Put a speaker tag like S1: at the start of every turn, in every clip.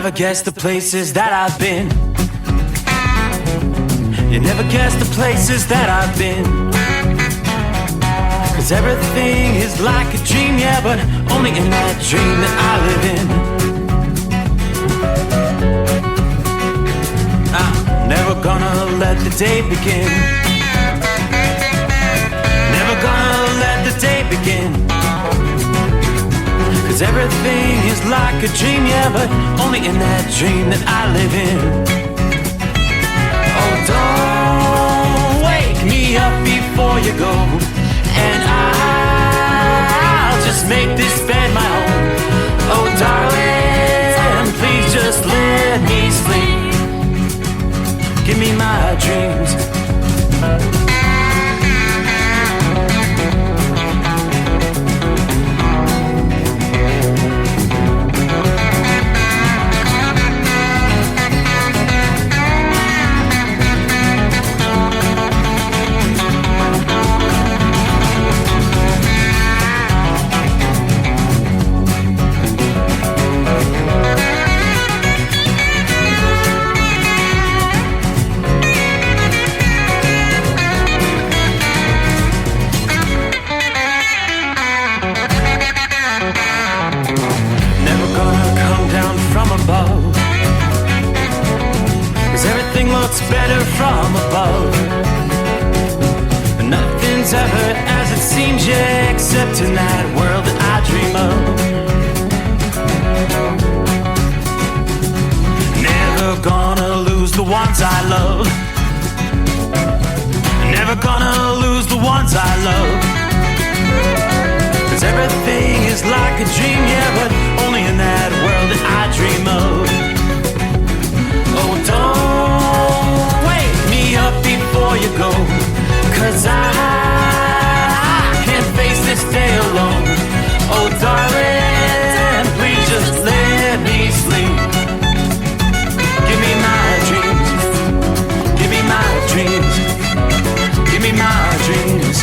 S1: never guess the places that I've been. You never guess the places that I've been. 'Cause everything is like a dream, yeah, but only in that dream that I live in. I'm never gonna let the day begin. Never gonna let the day begin. 'Cause everything is like a dream, yeah, but only in that dream that I live in. Oh, don't wake me up before you go, and I'll just make this bed my home. Oh, darling, please just let me sleep. Give me my dreams. Better from above. Nothing's ever as it seems, yeah, except in that world that I dream of. Never gonna lose the ones I love. Never gonna lose the ones I love. 'Cause everything is like a dream, yeah, but only in that world that I dream of. Oh, don't wake me up before you go, 'cause I can't face this day alone. Oh, darling, please just let me sleep. Give me my dreams. Give me my dreams. Give me my dreams.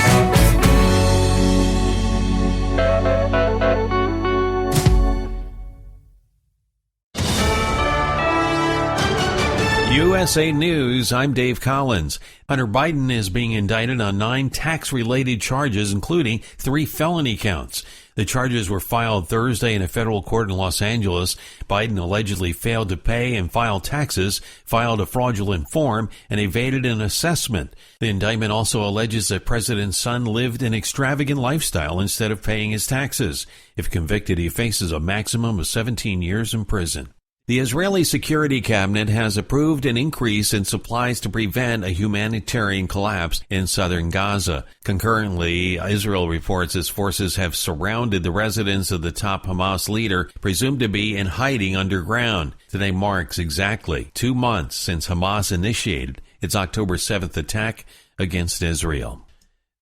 S2: USA News, I'm Dave Collins. Hunter Biden is being indicted on 9 tax-related charges, including 3 felony counts. The charges were filed Thursday in a federal court in Los Angeles. Biden allegedly failed to pay and file taxes, filed a fraudulent form, and evaded an assessment. The indictment also alleges that President's son lived an extravagant lifestyle instead of paying his taxes. If convicted, he faces a maximum of 17 years in prison. The Israeli Security Cabinet has approved an increase in supplies to prevent a humanitarian collapse in southern Gaza. Concurrently, Israel reports its forces have surrounded the residence of the top Hamas leader, presumed to be in hiding underground. Today marks exactly 2 months since Hamas initiated its October 7th attack against Israel.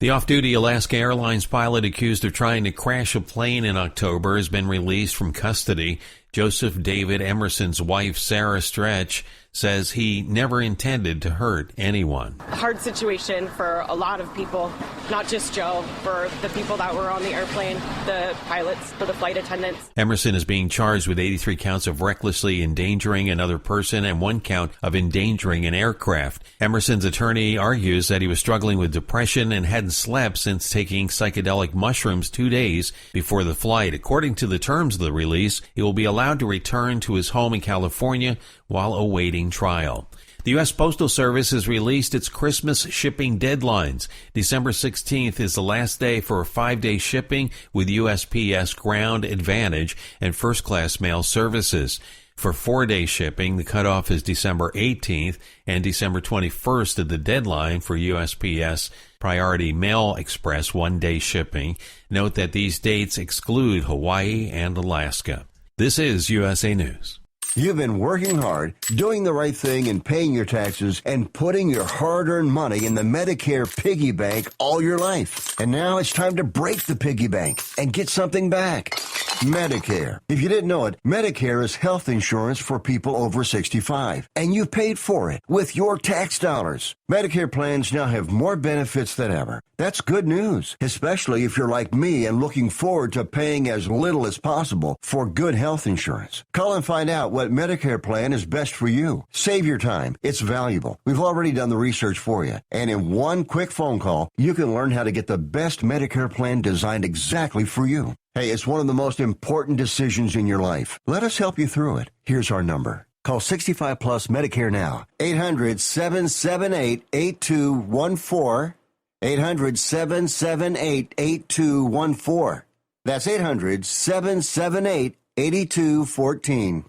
S2: The off-duty Alaska Airlines pilot accused of trying to crash a plane in October has been released from custody. Joseph David Emerson's wife, Sarah Stretch, says he never intended to hurt anyone.
S3: A hard situation for a lot of people, not just Joe, for the people that were on the airplane, the pilots, for the flight attendants.
S2: Emerson is being charged with 83 counts of recklessly endangering another person and 1 count of endangering an aircraft. Emerson's attorney argues that he was struggling with depression and hadn't slept since taking psychedelic mushrooms 2 days before the flight. According to the terms of the release, he will be allowed to return to his home in California while awaiting trial. The U.S. Postal Service has released its Christmas shipping deadlines. December 16th is the last day for 5-day shipping with USPS Ground Advantage and first-class mail services. For 4-day shipping, the cutoff is December 18th, and December 21st is the deadline for USPS Priority Mail Express 1-day shipping. Note that these dates exclude Hawaii and Alaska. This is USA News.
S4: You've been working hard, doing the right thing, and paying your taxes, and putting your hard-earned money in the Medicare piggy bank all your life. And now it's time to break the piggy bank and get something back. Medicare. If you didn't know it, Medicare is health insurance for people over 65, and you paid for it with your tax dollars. Medicare plans now have more benefits than ever. That's good news, especially if you're like me and looking forward to paying as little as possible for good health insurance. Call and find out what what Medicare plan is best for you. Save your time. It's valuable. We've already done the research for you. And in one quick phone call, you can learn how to get the best Medicare plan designed exactly for you. Hey, it's one of the most important decisions in your life. Let us help you through it. Here's our number. Call 65 Plus Medicare now. 800-778-8214. 800-778-8214. That's 800-778-8214.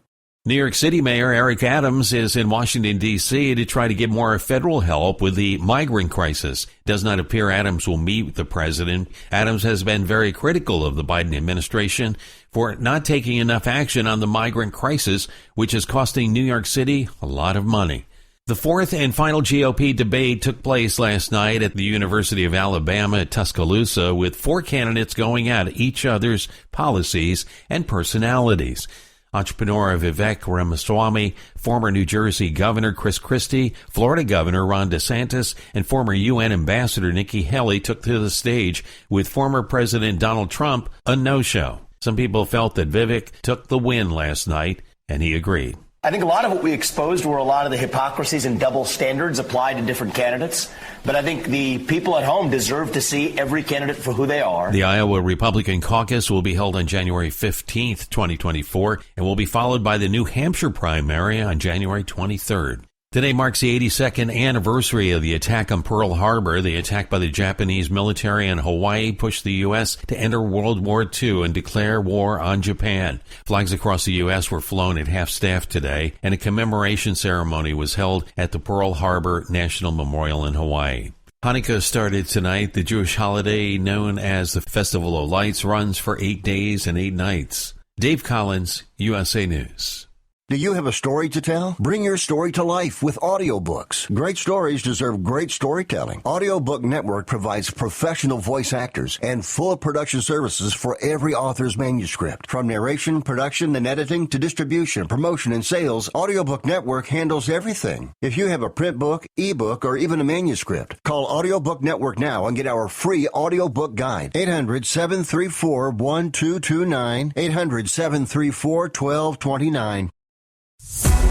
S2: New York City Mayor Eric Adams is in Washington, D.C. to try to get more federal help with the migrant crisis. Does not appear Adams will meet with the president. Adams has been very critical of the Biden administration for not taking enough action on the migrant crisis, which is costing New York City a lot of money. The fourth and final GOP debate took place last night at the University of Alabama at Tuscaloosa, with 4 candidates going at each other's policies and personalities. Entrepreneur Vivek Ramaswamy, former New Jersey Governor Chris Christie, Florida Governor Ron DeSantis, and former UN Ambassador Nikki Haley took to the stage with former President Donald Trump a no-show. Some people felt that Vivek took the win last night, and he agreed.
S5: I think a lot of what we exposed were a lot of the hypocrisies and double standards applied to different candidates. But I think the people at home deserve to see every candidate for who they are.
S2: The Iowa Republican caucus will be held on January 15th, 2024, and will be followed by the New Hampshire primary on January 23rd. Today marks the 82nd anniversary of the attack on Pearl Harbor. The attack by the Japanese military on Hawaii pushed the U.S. to enter World War II and declare war on Japan. Flags across the U.S. were flown at half-staff today, and a commemoration ceremony was held at the Pearl Harbor National Memorial in Hawaii. Hanukkah started tonight. The Jewish holiday known as the Festival of Lights runs for 8 days and 8 nights. Dave Collins, USA News.
S4: Do you have a story to tell? Bring your story to life with audiobooks. Great stories deserve great storytelling. Audiobook Network provides professional voice actors and full production services for every author's manuscript. From narration, production, and editing to distribution, promotion, and sales, Audiobook Network handles everything. If you have a print book, ebook, or even a manuscript, call Audiobook Network now and get our free audiobook guide. 800-734-1229. 800-734-1229.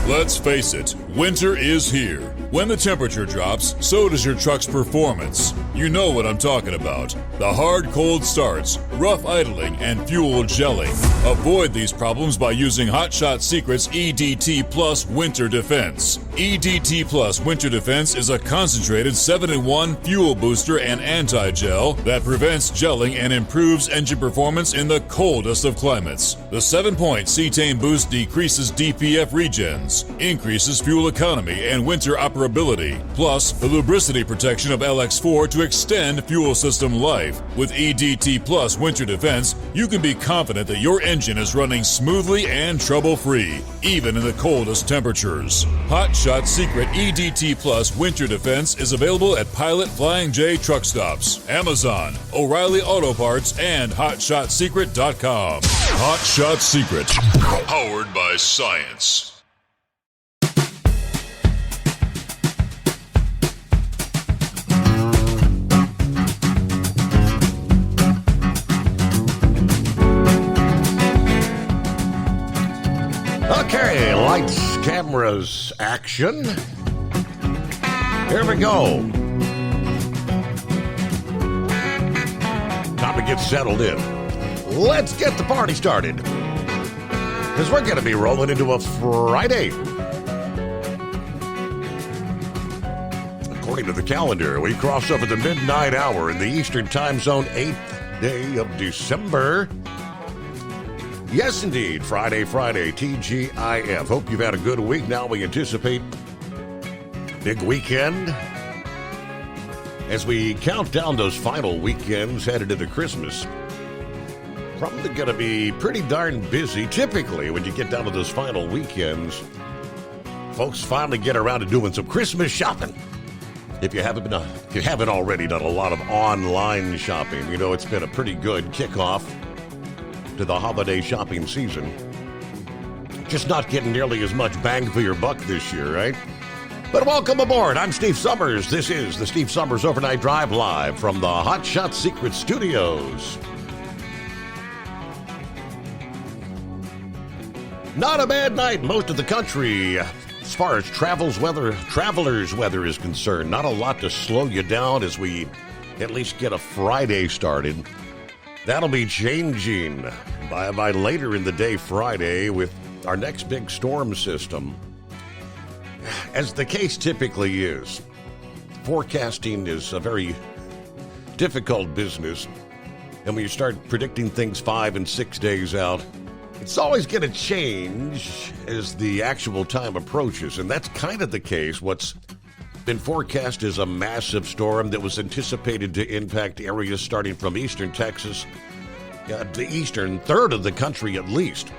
S6: Let's face it, winter is here. When the temperature drops, so does your truck's performance. You know what I'm talking about. The hard cold starts, rough idling, and fuel gelling. Avoid these problems by using Hot Shot Secret's EDT Plus Winter Defense. EDT Plus Winter Defense is a concentrated 7-in-1 fuel booster and anti-gel that prevents gelling and improves engine performance in the coldest of climates. The 7-point cetane boost decreases DPF regens, increases fuel economy and winter operability, plus the lubricity protection of LX4 to extend fuel system life. With EDT Plus Winter Defense, you can be confident that your engine is running smoothly and trouble-free, even in the coldest temperatures. Hot Shot Secret EDT Plus Winter Defense is available at Pilot Flying J truck stops, Amazon, O'Reilly Auto Parts, and HotShotSecret.com. Hot Shot Secret, powered by science.
S7: Okay, lights, cameras, action. Here we go. Time to get settled in. Let's get the party started. Because we're going to be rolling into a Friday. According to the calendar, we cross over the midnight hour in the Eastern Time Zone, 8th day of December. Yes, indeed. Friday, TGIF. Hope you've had a good week. Now we anticipate big weekend as we count down those final weekends headed into Christmas. Probably going to be pretty darn busy. Typically, when you get down to those final weekends, folks finally get around to doing some Christmas shopping. If you haven't already done a lot of online shopping, you know it's been a pretty good kickoff to the holiday shopping season. Just not getting nearly as much bang for your buck this year, right? But welcome aboard. I'm Steve Summers. This is the Steve Summers Overnight Drive live from the Hot Shot Secret Studios. Not a bad night in most of the country. As far as travelers' weather is concerned, not a lot to slow you down as we at least get a Friday started. That'll be changing by later in the day Friday with our next big storm system. As the case typically is, forecasting is a very difficult business. And when you start predicting things 5 and 6 days out, it's always going to change as the actual time approaches. And that's kind of the case. What's been forecast is a massive storm that was anticipated to impact areas starting from eastern Texas, the eastern third of the country at least.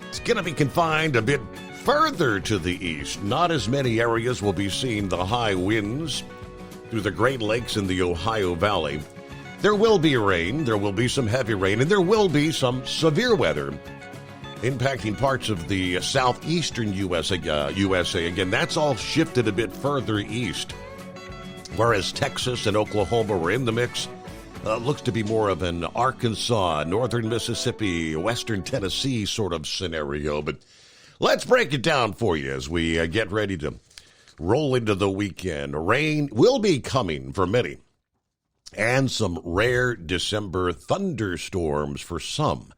S7: It's going to be confined a bit further to the east. Not as many areas will be seeing the high winds through the Great Lakes and the Ohio Valley. There will be rain, there will be some heavy rain, and there will be some severe weather impacting parts of the southeastern USA. Again, that's all shifted a bit further east. Whereas Texas and Oklahoma were in the mix, looks to be more of an Arkansas, northern Mississippi, western Tennessee sort of scenario. But let's break it down for you as we get ready to roll into the weekend. Rain will be coming for many, and some rare December thunderstorms for some.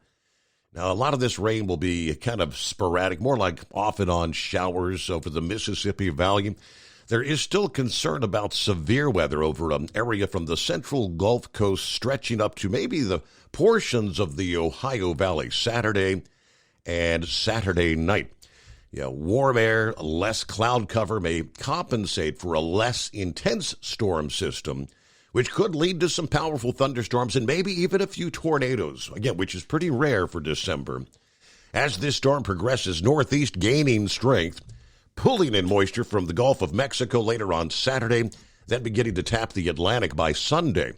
S7: Now, a lot of this rain will be kind of sporadic, more like off and on showers over the Mississippi Valley. There is still concern about severe weather over an area from the central Gulf Coast stretching up to maybe the portions of the Ohio Valley Saturday and Saturday night. Warm air, less cloud cover may compensate for a less intense storm system, which could lead to some powerful thunderstorms and maybe even a few tornadoes, again, which is pretty rare for December. As this storm progresses northeast, gaining strength, pulling in moisture from the Gulf of Mexico later on Saturday, then beginning to tap the Atlantic by Sunday.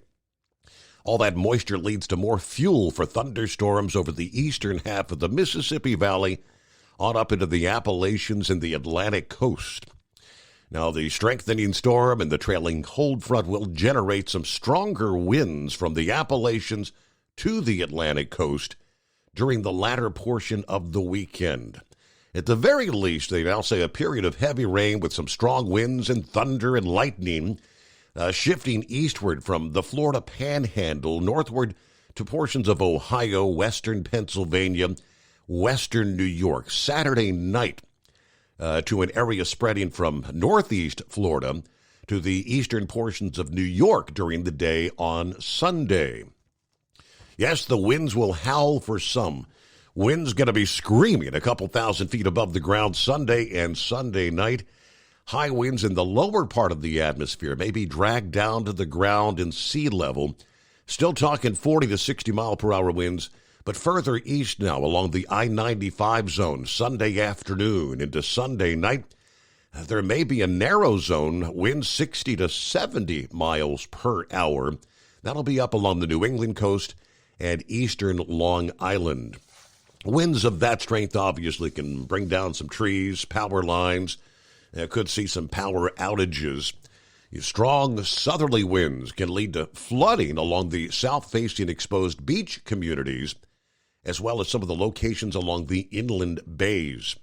S7: All that moisture leads to more fuel for thunderstorms over the eastern half of the Mississippi Valley on up into the Appalachians and the Atlantic coast. Now, the strengthening storm and the trailing cold front will generate some stronger winds from the Appalachians to the Atlantic coast during the latter portion of the weekend. At the very least, they now say a period of heavy rain with some strong winds and thunder and lightning shifting eastward from the Florida Panhandle northward to portions of Ohio, western Pennsylvania, western New York. Saturday night, to an area spreading from northeast Florida to the eastern portions of New York during the day on Sunday. Yes, the winds will howl for some. Winds going to be screaming a couple thousand feet above the ground Sunday and Sunday night. High winds in the lower part of the atmosphere may be dragged down to the ground in sea level. Still talking 40 to 60 mile per hour winds. But further east now along the I-95 zone, Sunday afternoon into Sunday night, there may be a narrow zone, winds 60 to 70 miles per hour. That'll be up along the New England coast and eastern Long Island. Winds of that strength obviously can bring down some trees, power lines, could see some power outages. Strong southerly winds can lead to flooding along the south-facing exposed beach communities, as well as some of the locations along the inland bays.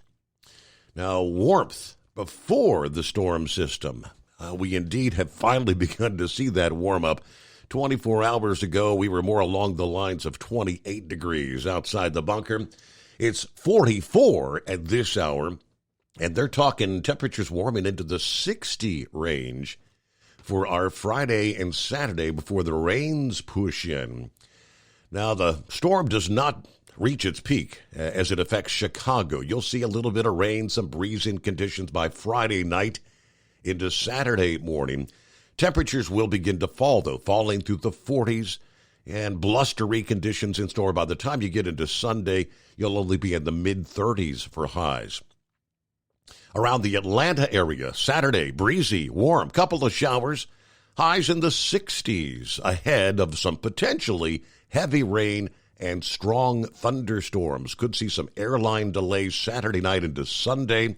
S7: Now, warmth before the storm system. We indeed have finally begun to see that warm up. 24 hours ago, we were more along the lines of 28 degrees outside the bunker. It's 44 at this hour, and they're talking temperatures warming into the 60 range for our Friday and Saturday before the rains push in. Now, the storm does not reach its peak as it affects Chicago. You'll see a little bit of rain, some breezing conditions by Friday night into Saturday morning. Temperatures will begin to fall, though, falling through the 40s, and blustery conditions in store. By the time you get into Sunday, you'll only be in the mid-30s for highs. Around the Atlanta area, Saturday, breezy, warm, couple of showers, highs in the 60s, ahead of some potentially heavy rain and strong thunderstorms. Could see some airline delays Saturday night into Sunday.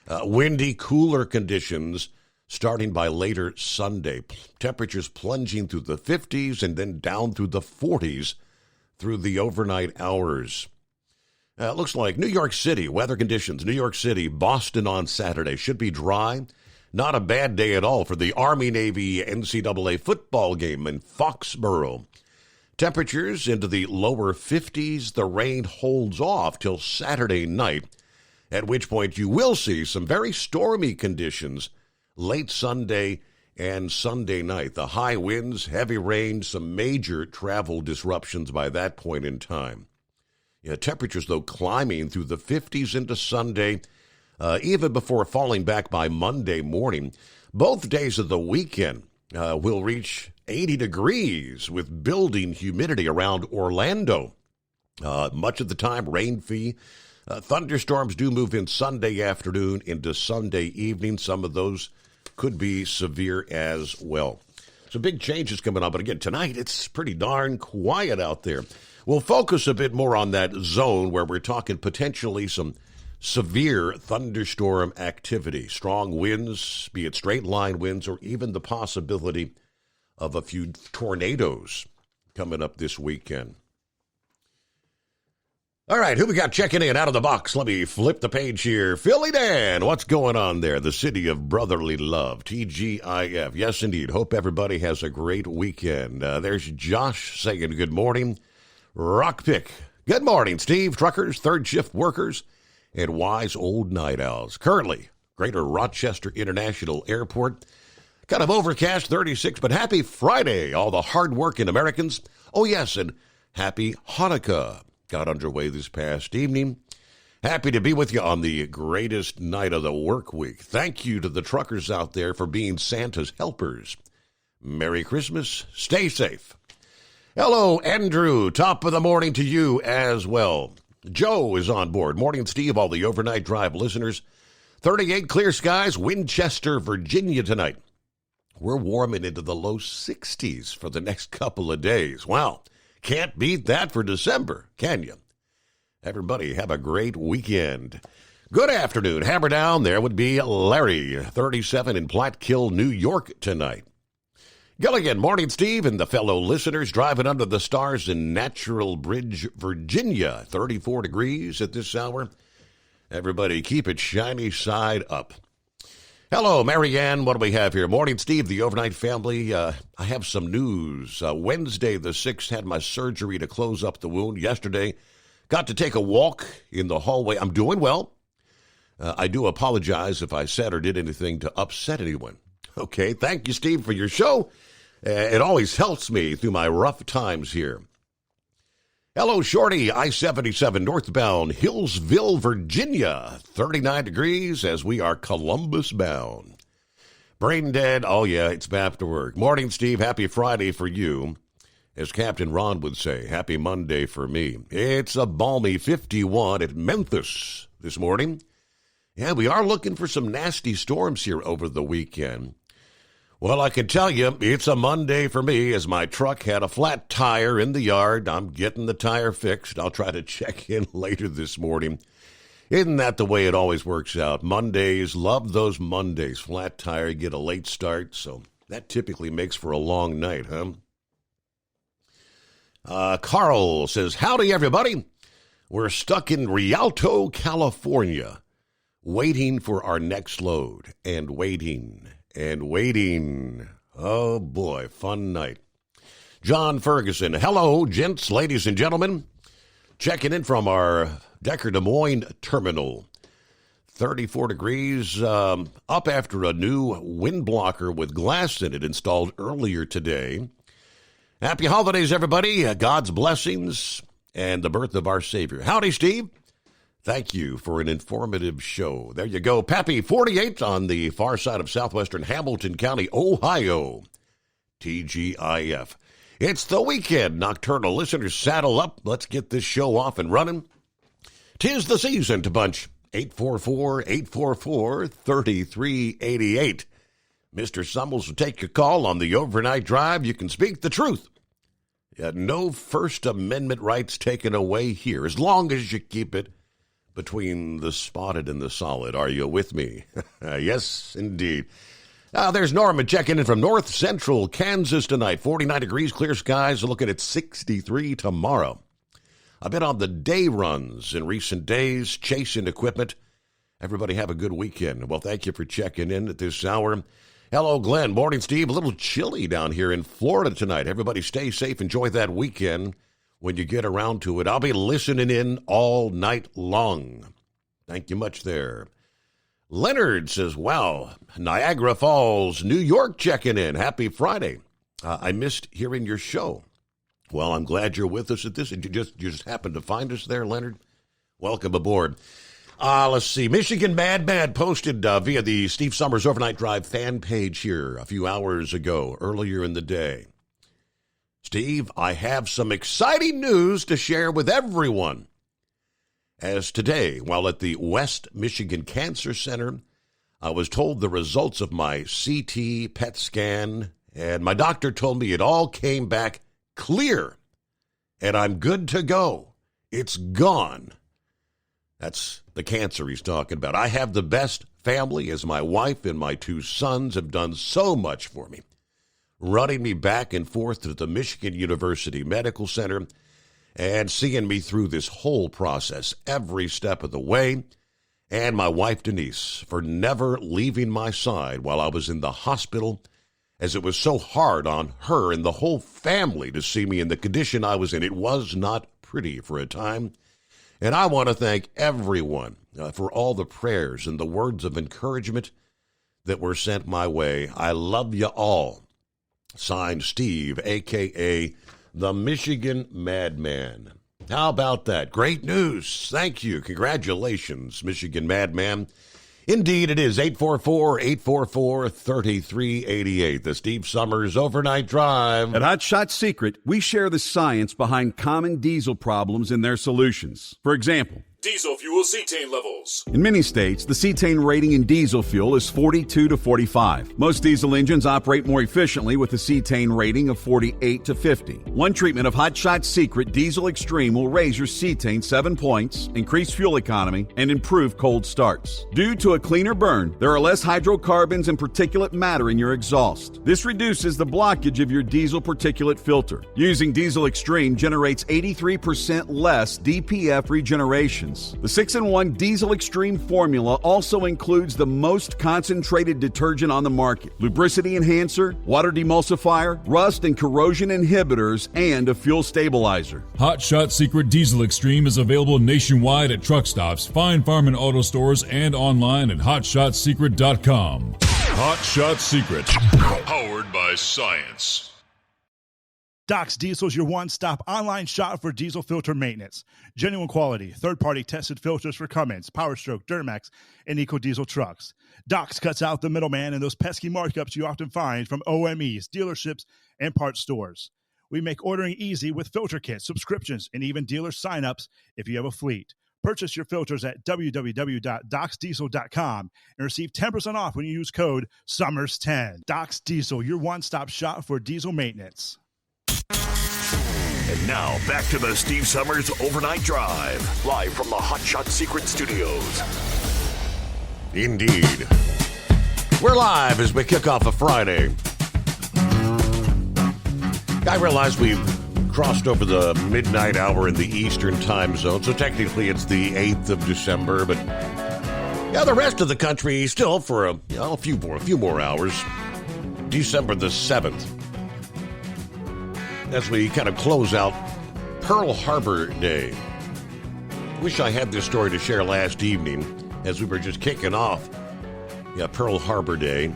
S7: Windy, cooler conditions starting by later Sunday. Temperatures plunging through the 50s and then down through the 40s through the overnight hours. Looks like New York City, weather conditions, New York City, Boston on Saturday. Should be dry. Not a bad day at all for the Army-Navy NCAA football game in Foxborough. Temperatures into the lower 50s. The rain holds off till Saturday night, at which point you will see some very stormy conditions late Sunday and Sunday night. The high winds, heavy rain, some major travel disruptions by that point in time. Temperatures, though, climbing through the 50s into Sunday, even before falling back by Monday morning. Both days of the weekend will reach 80 degrees with building humidity around Orlando. Much of the time, rain-free. Thunderstorms do move in Sunday afternoon into Sunday evening. Some of those could be severe as well. So big changes coming on. But again, tonight it's pretty darn quiet out there. We'll focus a bit more on that zone where we're talking potentially some severe thunderstorm activity, strong winds, be it straight line winds, or even the possibility of a few tornadoes coming up this weekend. All right, who we got checking in out of the box? Let me flip the page here. Philly Dan, what's going on there? The city of brotherly love, TGIF. Yes, indeed. Hope everybody has a great weekend. There's Josh saying good morning. Rock Pick. Good morning, Steve. Truckers, third shift workers, and wise old night owls. Currently, Greater Rochester International Airport. Kind of overcast, 36, but happy Friday, all the hard-working Americans. Oh, yes, and happy Hanukkah. Got underway this past evening. Happy to be with you on the greatest night of the work week. Thank you to the truckers out there for being Santa's helpers. Merry Christmas. Stay safe. Hello, Andrew. Top of the morning to you as well. Joe is on board. Morning, Steve, all the overnight drive listeners. 38 clear skies, Winchester, Virginia tonight. We're warming into the low 60s for the next couple of days. Wow. Can't beat that for December, can you? Everybody have a great weekend. Good afternoon. Hammer down. There would be Larry, 37 in Platkill, New York tonight. Gilligan, morning, Steve, and the fellow listeners driving under the stars in Natural Bridge, Virginia. 34 degrees at this hour. Everybody keep it shiny side up. Hello, Marianne. What do we have here? Morning, Steve, the overnight family. I have some news. Wednesday the 6th had my surgery to close up the wound. Yesterday, got to take a walk in the hallway. I'm doing well. I do apologize if I said or did anything to upset anyone. Okay, thank you, Steve, for your show. It always helps me through my rough times here. Hello, Shorty, I-77 northbound, Hillsville, Virginia, 39 degrees as we are Columbus bound. Brain dead, oh yeah, it's back to work. Morning, Steve, happy Friday for you. As Captain Ron would say, happy Monday for me. It's a balmy 51 at Memphis this morning. Yeah, we are looking for some nasty storms here over the weekend. Well, I can tell you, it's a Monday for me as my truck had a flat tire in the yard. I'm getting the tire fixed. I'll try to check in later this morning. Isn't that the way it always works out? Mondays, love those Mondays. Flat tire, get a late start, so that typically makes for a long night, huh? Carl says, howdy, everybody. We're stuck in Rialto, California, waiting for our next load and waiting. And waiting. Oh, boy, fun night. John Ferguson. Hello, gents, ladies, and gentlemen. Checking in from our Decker Des Moines terminal. 34 degrees, up after a new wind blocker with glass in it installed earlier today. Happy holidays, everybody. God's blessings and the birth of our Savior. Howdy, Steve. Thank you for an informative show. There you go. Pappy 48 on the far side of southwestern Hamilton County, Ohio. TGIF. It's the weekend. Nocturnal listeners, saddle up. Let's get this show off and running. 'Tis the season to bunch. 844-844-3388. Mr. Summels will take your call on the overnight drive. You can speak the truth. No First Amendment rights taken away here, as long as you keep it between the spotted and the solid. Are you with me? Yes, indeed. There's Norman checking in from north central Kansas tonight. 49 degrees, clear skies, looking at 63 tomorrow. I've been on the day runs in recent days, chasing equipment. Everybody have a good weekend. Well, thank you for checking in at this hour. Hello, Glenn. Morning, Steve. A little chilly down here in Florida tonight. Everybody stay safe. Enjoy that weekend when you get around to it. I'll be listening in all night long. Thank you much there. Leonard says, wow, Niagara Falls, New York checking in. Happy Friday. I missed hearing your show. Well, I'm glad you're with us at this. You just happened to find us there, Leonard. Welcome aboard. Let's see. Michigan Mad posted via the Steve Summers Overnight Drive fan page here a few hours ago, earlier in the day. Steve, I have some exciting news to share with everyone. As today, while at the West Michigan Cancer Center, I was told the results of my CT PET scan, and my doctor told me it all came back clear, and I'm good to go. It's gone. That's the cancer he's talking about. I have the best family, as my wife and my 2 sons have done so much for me, running me back and forth to the Michigan University Medical Center and seeing me through this whole process every step of the way, and my wife Denise for never leaving my side while I was in the hospital, as it was so hard on her and the whole family to see me in the condition I was in. It was not pretty for a time. And I want to thank everyone for all the prayers and the words of encouragement that were sent my way. I love you all. Signed, Steve, a.k.a. the Michigan Madman. How about that? Great news. Thank you. Congratulations, Michigan Madman. Indeed, it is 844-844-3388, the Steve Summers Overnight Drive.
S8: At Hot Shot Secret, we share the science behind common diesel problems and their solutions. For example,
S6: Diesel fuel cetane levels.
S8: in many states, the cetane rating in diesel fuel is 42 to 45. Most diesel engines operate more efficiently with a cetane rating of 48 to 50. One treatment of Hot Shot Secret Diesel Extreme will raise your cetane 7 points, increase fuel economy, and improve cold starts. Due to a cleaner burn, there are less hydrocarbons and particulate matter in your exhaust. This reduces the blockage of your diesel particulate filter. Using Diesel Extreme generates 83% less DPF regeneration. The 6-in-1 Diesel Extreme formula also includes the most concentrated detergent on the market, lubricity enhancer, water demulsifier, rust and corrosion inhibitors, and a fuel stabilizer.
S6: Hot Shot Secret Diesel Extreme is available nationwide at truck stops, Fine Farm and auto stores, and online at hotshotsecret.com. Hot Shot Secret, powered by science.
S9: Doc's Diesel is your one-stop online shop for diesel filter maintenance. Genuine quality, third-party tested filters for Cummins, PowerStroke, Duramax, and EcoDiesel trucks. Doc's cuts out the middleman and those pesky markups you often find from OMEs, dealerships, and parts stores. We make ordering easy with filter kits, subscriptions, and even dealer sign-ups if you have a fleet. Purchase your filters at www.docsdiesel.com and receive 10% off when you use code SUMMERS10. Doc's Diesel, your one-stop shop for diesel maintenance.
S10: And now, back to the Steve Summers Overnight Drive, live from the Hot Shot Secret Studios.
S7: Indeed. We're live as we kick off a Friday. I realize we've crossed over the midnight hour in the Eastern time zone, so technically it's the 8th of December, but yeah, the rest of the country still for a few more hours. December the 7th. As we kind of close out Pearl Harbor Day. Wish I had this story to share last evening as we were just kicking off Pearl Harbor Day.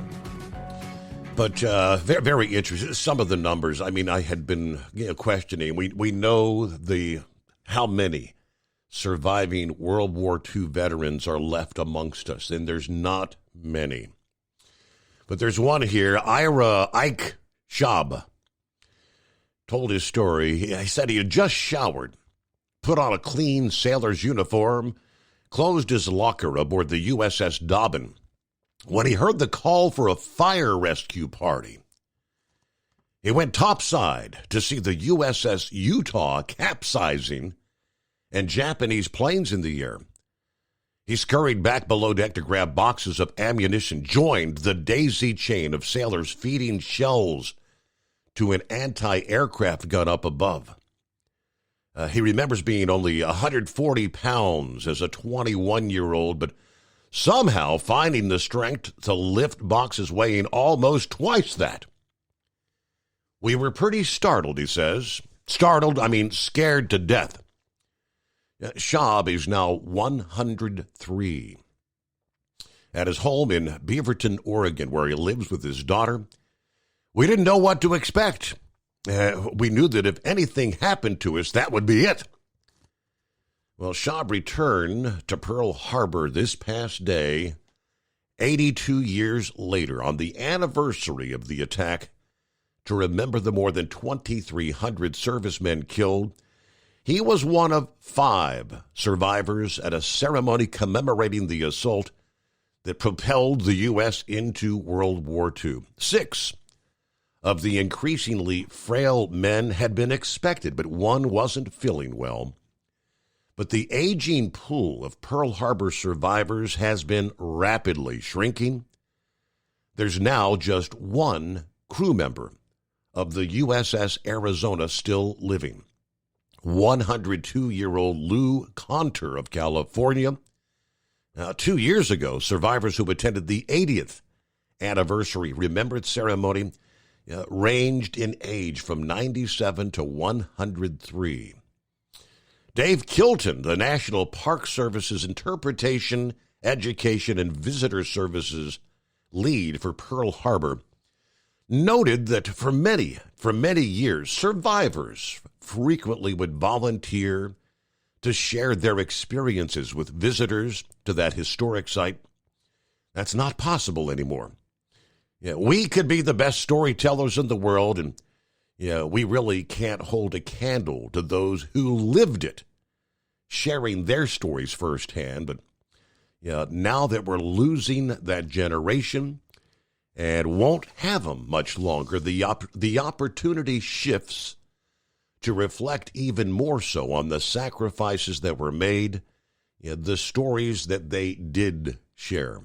S7: But very, very interesting. Some of the numbers, I mean, I had been questioning. We know how many surviving World War II veterans are left amongst us, and there's not many. But there's one here, Ike Schaub, told his story. He said he had just showered, put on a clean sailor's uniform, closed his locker aboard the USS Dobbin, when he heard the call for a fire rescue party. He went topside to see the USS Utah capsizing and Japanese planes in the air. He scurried back below deck to grab boxes of ammunition, joined the daisy chain of sailors feeding shells to an anti-aircraft gun up above. He remembers being only 140 pounds as a 21-year-old, but somehow finding the strength to lift boxes weighing almost twice that. We were pretty startled, he says. Startled, I mean scared to death. Schaub is now 103. At his home in Beaverton, Oregon, where he lives with his daughter, we didn't know what to expect. We knew that if anything happened to us, that would be it. Well, Schaub returned to Pearl Harbor this past day, 82 years later, on the anniversary of the attack, to remember the more than 2,300 servicemen killed. He was one of 5 survivors at a ceremony commemorating the assault that propelled the U.S. into World War II. 6 of the increasingly frail men had been expected, but one wasn't feeling well. But the aging pool of Pearl Harbor survivors has been rapidly shrinking. There's now just one crew member of the USS Arizona still living. 102-year-old Lou Conter of California. Now, 2 years ago, survivors who attended the 80th anniversary remembrance ceremony ranged in age from 97 to 103. Dave Kilton, the National Park Service's Interpretation, Education, and Visitor Services lead for Pearl Harbor, noted that for many years, survivors frequently would volunteer to share their experiences with visitors to that historic site. That's not possible anymore. We could be the best storytellers in the world, and we really can't hold a candle to those who lived it, sharing their stories firsthand. But now that we're losing that generation and won't have them much longer, the opportunity shifts to reflect even more so on the sacrifices that were made, the stories that they did share.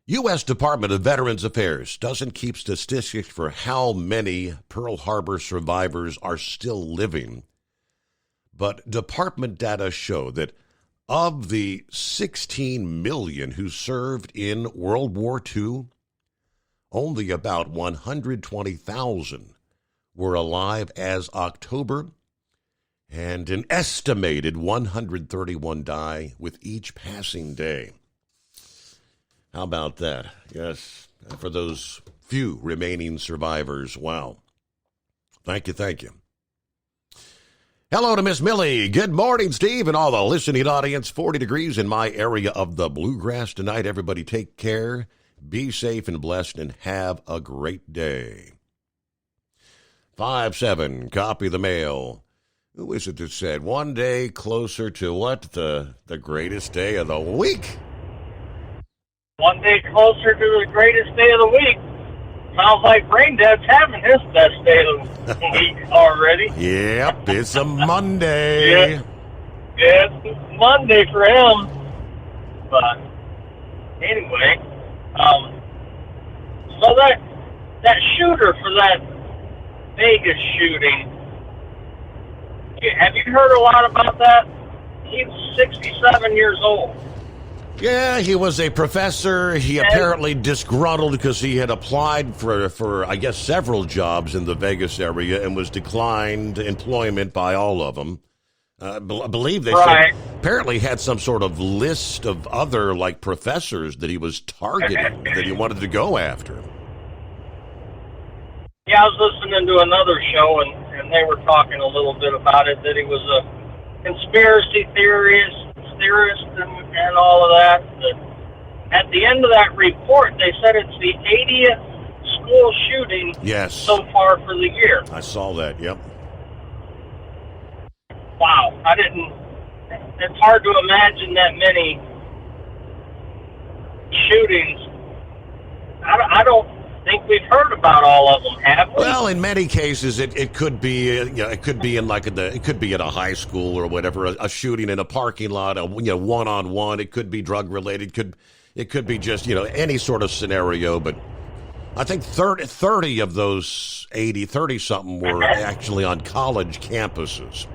S7: U.S. Department of Veterans Affairs doesn't keep statistics for how many Pearl Harbor survivors are still living, but department data show that of the 16 million who served in World War II, only about 120,000 were alive as October, and an estimated 131 die with each passing day. How about that? Yes, for those few remaining survivors. Wow. Thank you. Hello to Miss Millie. Good morning, Steve, and all the listening audience. 40 degrees in my area of the Bluegrass tonight. Everybody take care, be safe and blessed, and have a great day. 5-7, copy the mail. Who is it that said, one day closer to what? The greatest day of the week?
S11: One day closer to the greatest day of the week. Sounds like Brain Dead's having his best day of the week already.
S7: Yep, it's a Monday.
S11: Yeah, it's Monday for him. But anyway, so that shooter for that Vegas shooting, have you heard a lot about that? He's 67 years old.
S7: Yeah, he was a professor. He apparently disgruntled because he had applied for I guess, several jobs in the Vegas area and was declined employment by all of them. I believe they said apparently had some sort of list of other, professors that he was targeting, that he wanted to go after.
S11: Yeah, I was listening to another show, and they were talking a little bit about it, that he was a conspiracy theorist and all of that. At the end of that report, they said it's the 80th school shooting so far for the year.
S7: I saw that, yep.
S11: Wow, it's hard to imagine that many shootings. I don't think we've heard about all of them, have we?
S7: Well, in many cases, it could be it could be in it could be at a high school or whatever, a shooting in a parking lot, one-on-one. It could be drug related. It could be just any sort of scenario. But I think 30 of those 30 something were actually on college campuses.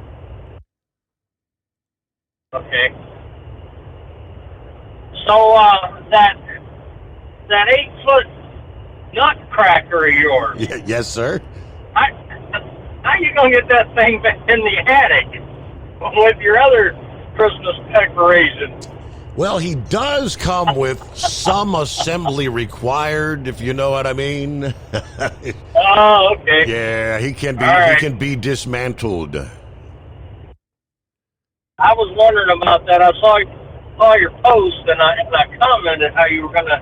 S11: Okay. So that 8-foot nutcracker of yours.
S7: Yes, sir.
S11: How you gonna get that thing back in the attic with your other Christmas decorations?
S7: Well, he does come with some assembly required, if you know what I mean.
S11: Oh, okay.
S7: Yeah, he can be.
S11: All right.
S7: He can be dismantled.
S11: I was wondering about that. I saw your post, and I commented how you were gonna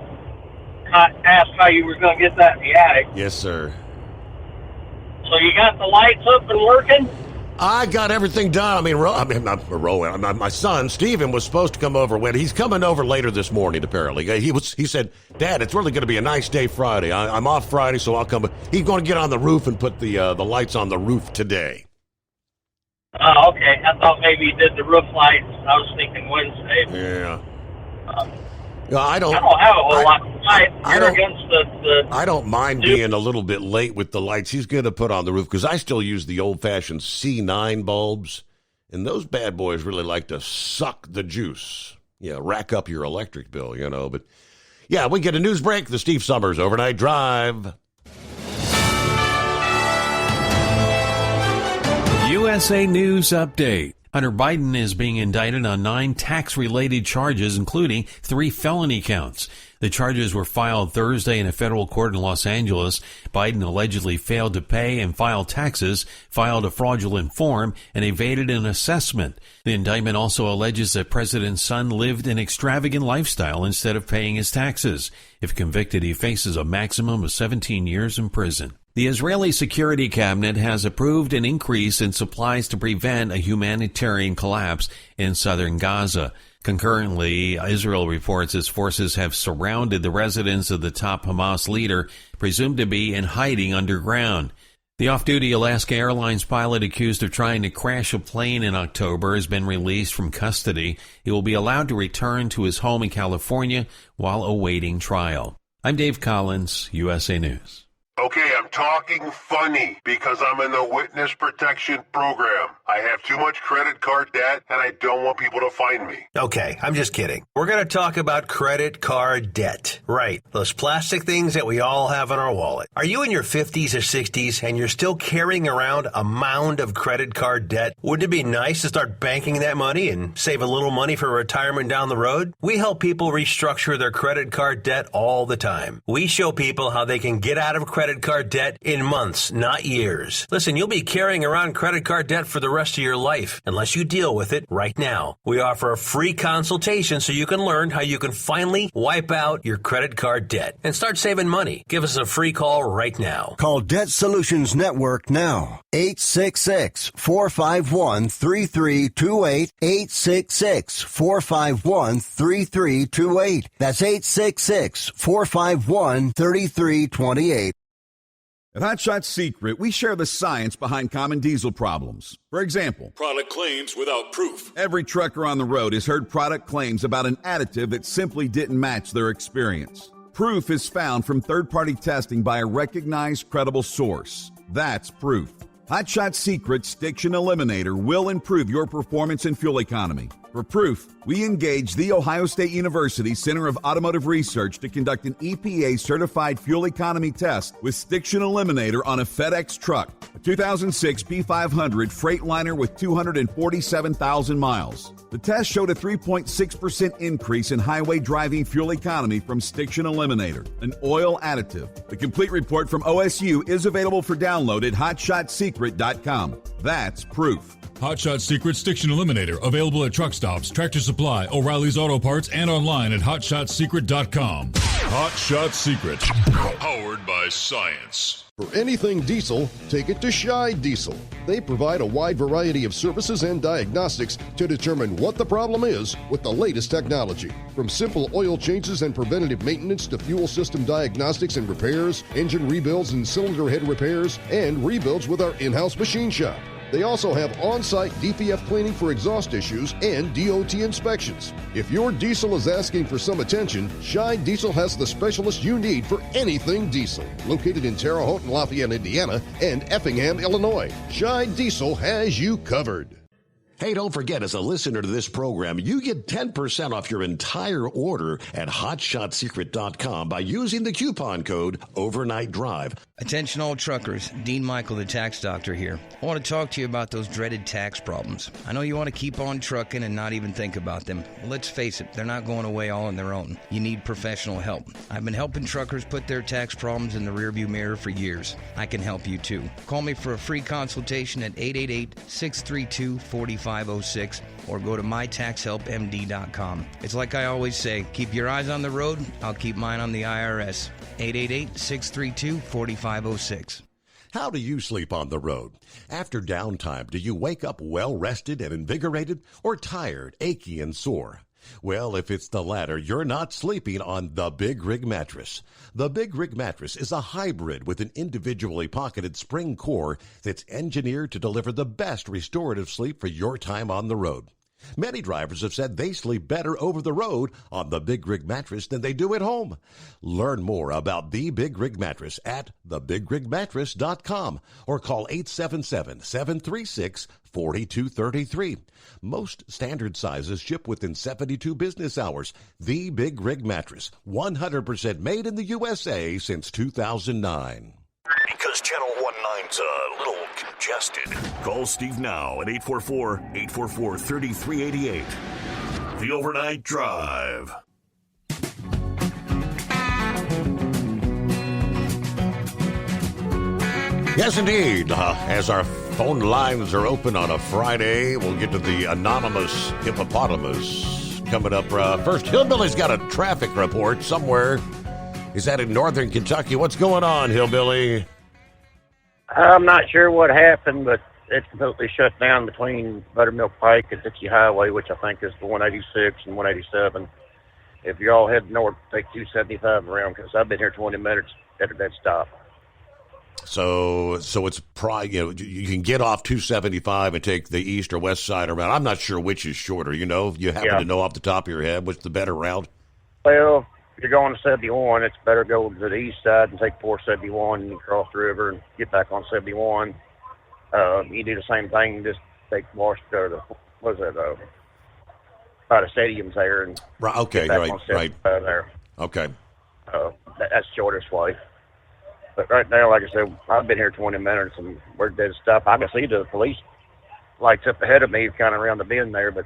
S11: ask how you were gonna get that in the attic.
S7: Yes, sir.
S11: So you got the lights up and working?
S7: I got everything done. My son Steven was supposed to come over. He's coming over later this morning. Apparently, he said, "Dad, it's really going to be a nice day Friday. I'm off Friday, so I'll come." He's going to get on the roof and put the lights on the roof today.
S11: Oh, okay. I thought maybe you did the roof lights. I was thinking Wednesday.
S7: Yeah. I don't
S11: have a whole lot of light.
S7: I don't mind being a little bit late with the lights. He's going to put on the roof because I still use the old-fashioned C9 bulbs, and those bad boys really like to suck the juice. Yeah, rack up your electric bill, But yeah, we get a news break. The Steve Summers Overnight Drive.
S2: USA News Update. Hunter Biden is being indicted on 9 tax-related charges, including 3 felony counts. The charges were filed Thursday in a federal court in Los Angeles. Biden allegedly failed to pay and file taxes, filed a fraudulent form, and evaded an assessment. The indictment also alleges that President's son lived an extravagant lifestyle instead of paying his taxes. If convicted, he faces a maximum of 17 years in prison. The Israeli Security Cabinet has approved an increase in supplies to prevent a humanitarian collapse in southern Gaza. Concurrently, Israel reports its forces have surrounded the residence of the top Hamas leader, presumed to be in hiding underground. The off-duty Alaska Airlines pilot accused of trying to crash a plane in October has been released from custody. He will be allowed to return to his home in California while awaiting trial. I'm Dave Collins, USA News.
S12: Okay, I'm talking funny because I'm in the witness protection program. I have too much credit card debt and I don't want people to find me.
S13: Okay, I'm just kidding. We're going to talk about credit card debt. Right, those plastic things that we all have in our wallet. Are you in your 50s or 60s and you're still carrying around a mound of credit card debt? Wouldn't it be nice to start banking that money and save a little money for retirement down the road? We help people restructure their credit card debt all the time. We show people how they can get out of credit card debt in months, not years. Listen, you'll be carrying around credit card debt for the rest of your life unless you deal with it right now. We offer a free consultation so you can learn how you can finally wipe out your credit card debt and start saving money. Give us a free call right now.
S4: Call Debt Solutions Network now. 866-451-3328. 866-451-3328. That's 866-451-3328.
S8: At Hot Shot Secret, we share the science behind common diesel problems. For example,
S6: product claims without proof.
S8: Every trucker on the road has heard product claims about an additive that simply didn't match their experience. Proof is found from third-party testing by a recognized, credible source. That's proof. Hot Shot Secret's Stiction Eliminator will improve your performance and fuel economy. For proof, we engaged the Ohio State University Center of Automotive Research to conduct an EPA-certified fuel economy test with Stiction Eliminator on a FedEx truck, a 2006 P500 Freightliner with 247,000 miles. The test showed a 3.6% increase in highway driving fuel economy from Stiction Eliminator, an oil additive. The complete report from OSU is available for download at hotshotsecret.com. That's proof.
S6: Hot Shot Secret Stiction Eliminator, available at truck stops, Tractor Supply, O'Reilly's Auto Parts, and online at hotshotsecret.com. Hot Shot Secret, powered by science.
S14: For anything diesel, take it to Shy Diesel. They provide a wide variety of services and diagnostics to determine what the problem is with the latest technology. From simple oil changes and preventative maintenance to fuel system diagnostics and repairs, engine rebuilds and cylinder head repairs, and rebuilds with our in-house machine shop. They also have on-site DPF cleaning for exhaust issues and DOT inspections. If your diesel is asking for some attention, Shy Diesel has the specialist you need for anything diesel. Located in Terre Haute and Lafayette, Indiana, and Effingham, Illinois, Shy Diesel has you covered.
S7: Hey, don't forget, as a listener to this program, you get 10% off your entire order at hotshotsecret.com by using the coupon code Overnight Drive.
S15: Attention all truckers, Dean Michael, the tax doctor here. I want to talk to you about those dreaded tax problems. I know you want to keep on trucking and not even think about them. Well, let's face it, they're not going away all on their own. You need professional help. I've been helping truckers put their tax problems in the rearview mirror for years. I can help you too. Call me for a free consultation at 888-632-4506 or go to mytaxhelpmd.com. It's like I always say, keep your eyes on the road, I'll keep mine on the IRS. 888-632-4506.
S7: How do you sleep on the road? After downtime, do you wake up well-rested and invigorated or tired, achy, and sore? Well, if it's the latter, you're not sleeping on the Big Rig Mattress. The Big Rig Mattress is a hybrid with an individually pocketed spring core that's engineered to deliver the best restorative sleep for your time on the road. Many drivers have said they sleep better over the road on the Big Rig Mattress than they do at home. Learn more about the Big Rig Mattress at thebigrigmattress.com or call 877-736-4233. Most standard sizes ship within 72 business hours. The Big Rig Mattress, 100% made in the USA since 2009.
S10: Because Channel 19's a little congested. Call Steve now at 844-844-3388. The Overnight Drive.
S7: Yes, indeed. As our phone lines are open on a Friday, we'll get to the anonymous hippopotamus coming up first. Hillbilly's got a traffic report somewhere. Is that in northern Kentucky? What's going on, Hillbilly?
S16: I'm not sure what happened, but it's completely shut down between Buttermilk Pike and Dixie Highway, which I think is the 186 and 187. If you're all heading north, take 275 around, because I've been here 20 minutes at a dead stop.
S7: So it's probably, you can get off 275 and take the east or west side around. I'm not sure which is shorter. You happen to know off the top of your head what's the better route?
S16: Well, if you're going to 71, it's better to go to the east side and take 471 and cross the river and get back on 71. You do the same thing, just take by the stadiums there. And
S7: right, okay, right.
S16: There.
S7: Okay.
S16: That's the shortest way. But right now, like I said, I've been here 20 minutes and we're dead stop. I can see the police lights up ahead of me kind of around the bend there, but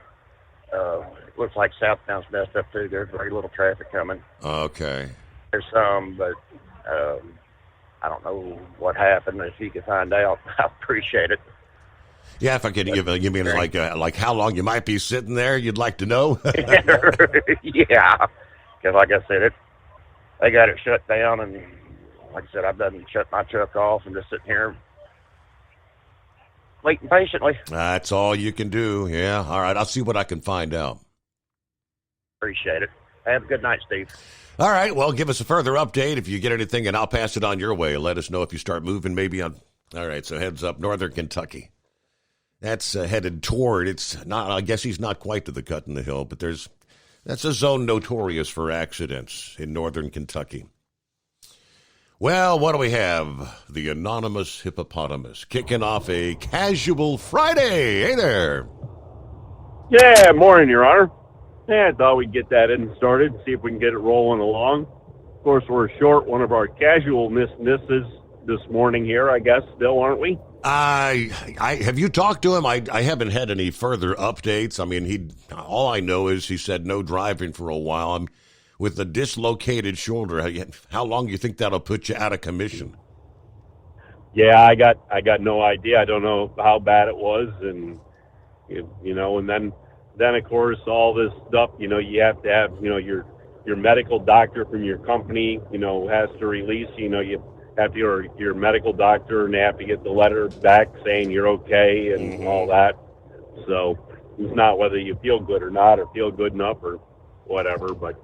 S16: it looks like Southbound's messed up too. There's very little traffic coming.
S7: Okay.
S16: There's some, but I don't know what happened. If you could find out, I appreciate it.
S7: Yeah, if I could give me like how long you might be sitting there, you'd like to know.
S16: Yeah, because like I said, they got it shut down, and like I said, I've done shut my truck off and just sitting here waiting patiently.
S7: That's all you can do. Yeah. All right. I'll see what I can find out.
S16: Appreciate it. Have a good night, Steve.
S7: All right. Well, give us a further update if you get anything, and I'll pass it on your way. Let us know if you start moving maybe on. All right. So heads up, northern Kentucky. That's headed toward. It's not. I guess he's not quite to the cut in the hill, but that's a zone notorious for accidents in northern Kentucky. Well, what do we have? The anonymous hippopotamus kicking off a casual Friday. Hey there.
S17: Yeah, morning, Your Honor. Yeah, I thought we'd get that in started, see if we can get it rolling along. Of course, we're short one of our casualnesses this morning here, I guess, still, aren't we?
S7: Have you talked to him? I haven't had any further updates. I mean, all I know is he said no driving for a while. With a dislocated shoulder, how long do you think that'll put you out of commission?
S17: Yeah, I got no idea. I don't know how bad it was, and and then of course all this stuff. You have to have your medical doctor from your company. Has to release. You have to your medical doctor, and they have to get the letter back saying you're okay and all that. So it's not whether you feel good or not, or feel good enough or whatever, but.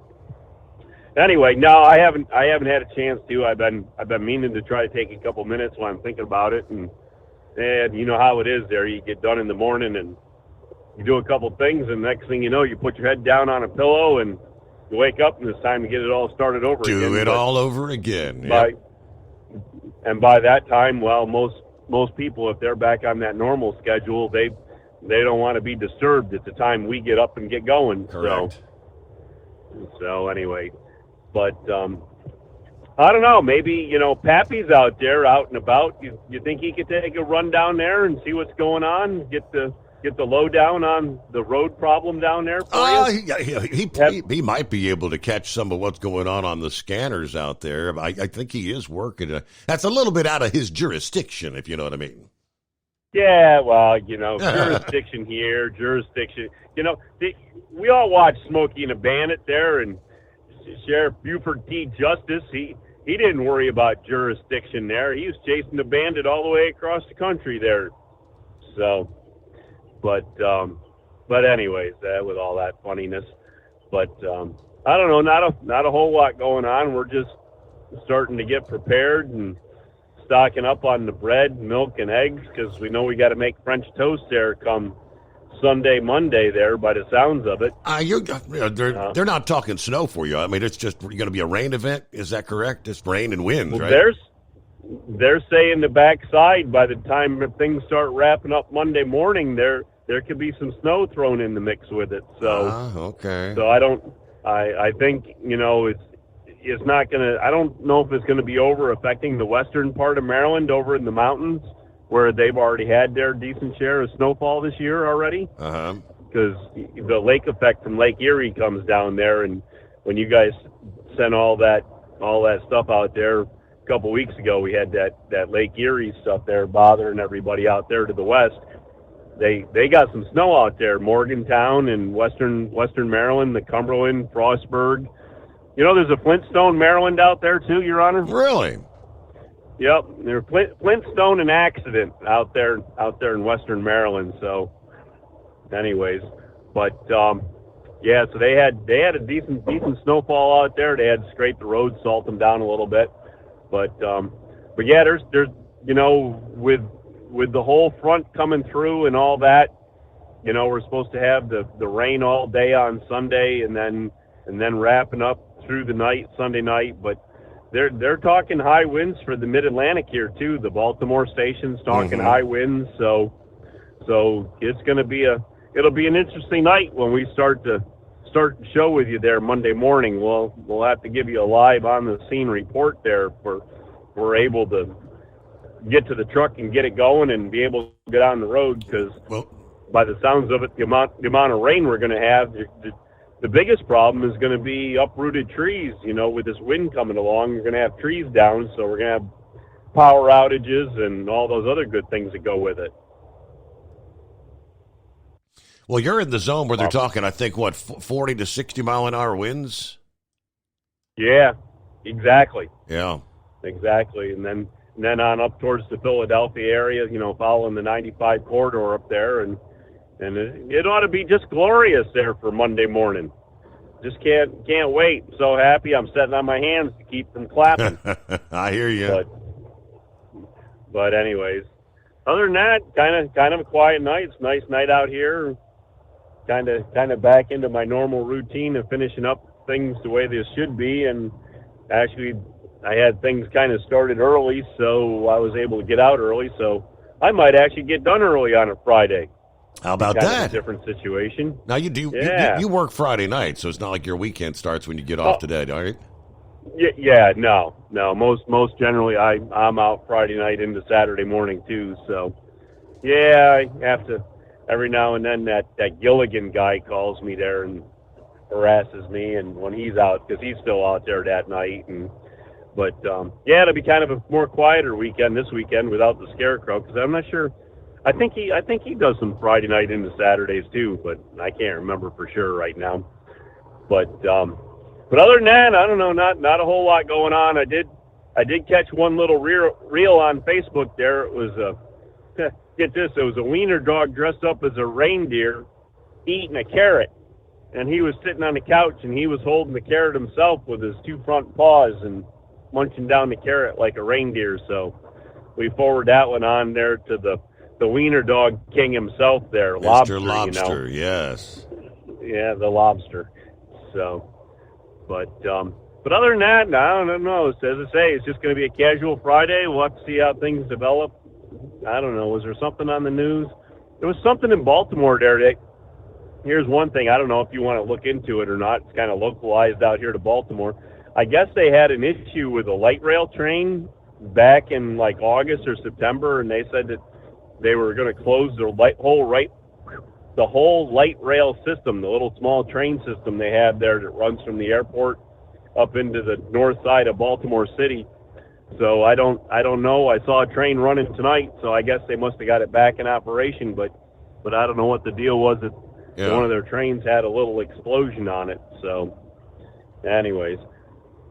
S17: Anyway, no, I haven't had a chance to. I've been meaning to try to take a couple minutes while I'm thinking about it, and you know how it is there. You get done in the morning and you do a couple things, and next thing you know, you put your head down on a pillow and you wake up, and it's time to get it all started over again.
S7: Do it all over again.
S17: By that time, well, most people, if they're back on that normal schedule, they've they don't want to be disturbed at the time we get up and get going.
S7: Correct.
S17: So anyway, but I don't know. Maybe, Pappy's out there, out and about. You think he could take a run down there and see what's going on? Get the lowdown on the road problem down there for you?
S7: He might be able to catch some of what's going on the scanners out there. I think he is working. That's a little bit out of his jurisdiction, if you know what I mean.
S17: Yeah, well, jurisdiction here, jurisdiction. We all watch Smokey and the Bandit there, and Sheriff Buford T. Justice, he didn't worry about jurisdiction there. He was chasing the bandit all the way across the country there. So, but anyways, with all that funniness, but I don't know, not a whole lot going on. We're just starting to get prepared and stocking up on the bread, milk, and eggs, because we know we got to make French toast there come Sunday, Monday there, by the sounds of it.
S7: They're not talking snow for you. I mean, it's just going to be a rain event. Is that correct? Just rain and wind, right?
S17: They're saying the backside, by the time things start wrapping up Monday morning, there could be some snow thrown in the mix with it. So,
S7: okay.
S17: So I think, it's not going to, I don't know if it's going to be affecting the western part of Maryland over in the mountains, where they've already had their decent share of snowfall this year already. Because the lake effect from Lake Erie comes down there, and when you guys sent all that stuff out there a couple weeks ago, we had that Lake Erie stuff there bothering everybody out there to the west. They got some snow out there, Morgantown and western Maryland, the Cumberland, Frostburg. There's a Flintstone, Maryland out there too, Your Honor.
S7: Really?
S17: Yep, there's Flintstone and accident out there in western Maryland. So, anyways, but yeah, so they had a decent snowfall out there. They had to scrape the roads, salt them down a little bit, but yeah, there's with the whole front coming through and all that, we're supposed to have the rain all day on Sunday and then wrapping up through the night Sunday night, but they're talking high winds for the Mid-Atlantic here too. The Baltimore station's talking high winds, so it's going to be it'll be an interesting night when we start the show with you there Monday morning. We'll have to give you a live on the scene report there if we're able to get to the truck and get it going and be able to get on the road, because by the sounds of it, the amount of rain we're going to have, the biggest problem is going to be uprooted trees. With this wind coming along, you're going to have trees down, so we're going to have power outages and all those other good things that go with it.
S7: Well, you're in the zone where they're talking, I think, 40 to 60 mile an hour winds?
S17: Yeah, exactly.
S7: Yeah.
S17: Exactly. And then on up towards the Philadelphia area, following the 95 corridor up there, and it ought to be just glorious there for Monday morning. Just can't wait. I'm so happy. I'm sitting on my hands to keep from clapping.
S7: I hear you.
S17: But anyways, other than that, kind of a quiet night. It's a nice night out here. Kind of back into my normal routine of finishing up things the way they should be. And actually, I had things kind of started early, so I was able to get out early. So I might actually get done early on a Friday.
S7: How about that?
S17: A different situation.
S7: Now you do.
S17: Yeah.
S7: You work Friday night, so it's not like your weekend starts when you get off today, all right?
S17: Yeah, no. Most generally, I'm out Friday night into Saturday morning too. So, yeah, I have to every now and then. That Gilligan guy calls me there and harasses me, and when he's out, because he's still out there that night. But yeah, it'll be kind of a more quieter weekend this weekend without the Scarecrow, because I'm not sure. I think he does some Friday night into Saturdays too, but I can't remember for sure right now. But other than that, I don't know, not a whole lot going on. I did catch one little reel on Facebook there. It was get this, it was a wiener dog dressed up as a reindeer eating a carrot, and he was sitting on the couch and he was holding the carrot himself with his two front paws and munching down the carrot like a reindeer. So we forward that one on there to the wiener dog king himself there,
S7: Mr. Lobster, yes.
S17: Yeah, the lobster. So, but other than that, I don't know. As I say, it's just going to be a casual Friday. We'll have to see how things develop. I don't know. Was there something on the news? was something in Baltimore there. Here's one thing. I don't know if you want to look into it or not. It's kind of localized out here to Baltimore. I guess they had an issue with a light rail train back in like August or September, and they said that they were going to close the whole light rail system, the little small train system they have there that runs from the airport up into the north side of Baltimore City. So I don't know. I saw a train running tonight, so I guess they must have got it back in operation, but I don't know what the deal was. One of their trains had a little explosion on it. So anyways,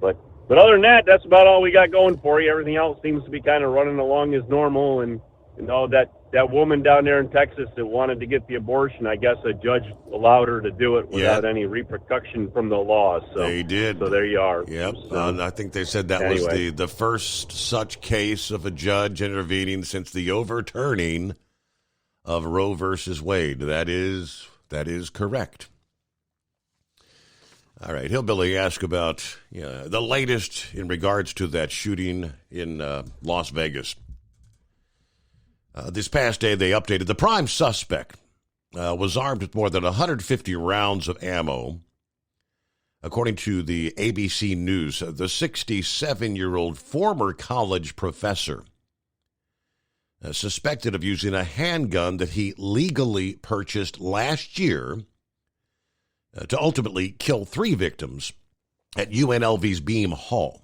S17: but other than that, that's about all we got going for you. Everything else seems to be kind of running along as normal. And that woman down there in Texas that wanted to get the abortion, I guess a judge allowed her to do it without any repercussion from the law. So
S7: they did.
S17: So there you are.
S7: Yep. I think they said that was the first such case of a judge intervening since the overturning of Roe versus Wade. That is correct. All right, Hillbilly asked about the latest in regards to that shooting in Las Vegas. This past day, they updated the prime suspect was armed with more than 150 rounds of ammo. According to the ABC News, the 67-year-old former college professor suspected of using a handgun that he legally purchased last year to ultimately kill 3 victims at UNLV's Beam Hall.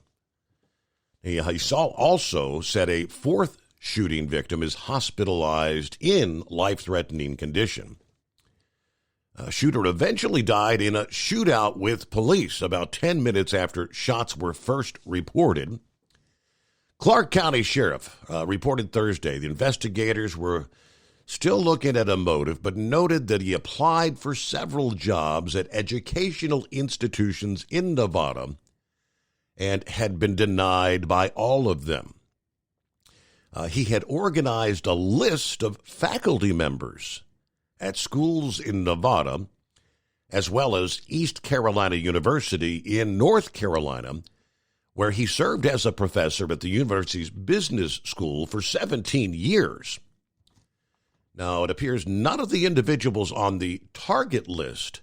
S7: He also said a 4th shooting victim is hospitalized in life-threatening condition. Shooter eventually died in a shootout with police about 10 minutes after shots were first reported. Clark County Sheriff reported Thursday the investigators were still looking at a motive, but noted that he applied for several jobs at educational institutions in Nevada and had been denied by all of them. He had organized a list of faculty members at schools in Nevada, as well as East Carolina University in North Carolina, where he served as a professor at the university's business school for 17 years. Now, it appears none of the individuals on the target list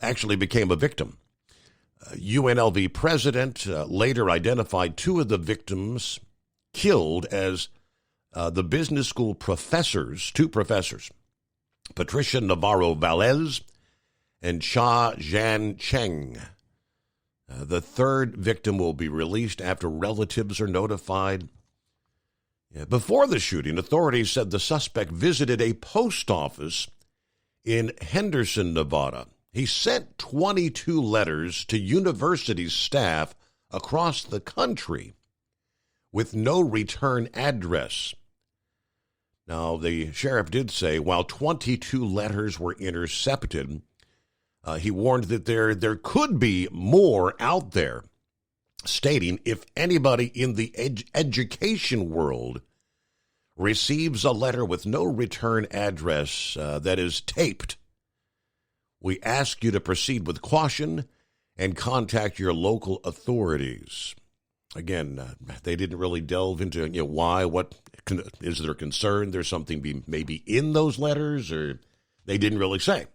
S7: actually became a victim. UNLV president later identified 2 of the victims killed as the business school professors, 2 professors, Patricia Navarro-Valles and Cha Zhan Cheng. The 3rd victim will be released after relatives are notified. Before the shooting, authorities said the suspect visited a post office in Henderson, Nevada. He sent 22 letters to university staff across the country with no return address. Now, the sheriff did say while 22 letters were intercepted, he warned that there could be more out there, stating if anybody in the education world receives a letter with no return address that is taped, we ask you to proceed with caution and contact your local authorities. Again, they didn't really delve into why, what is their concern? There's something maybe in those letters, or they didn't really say.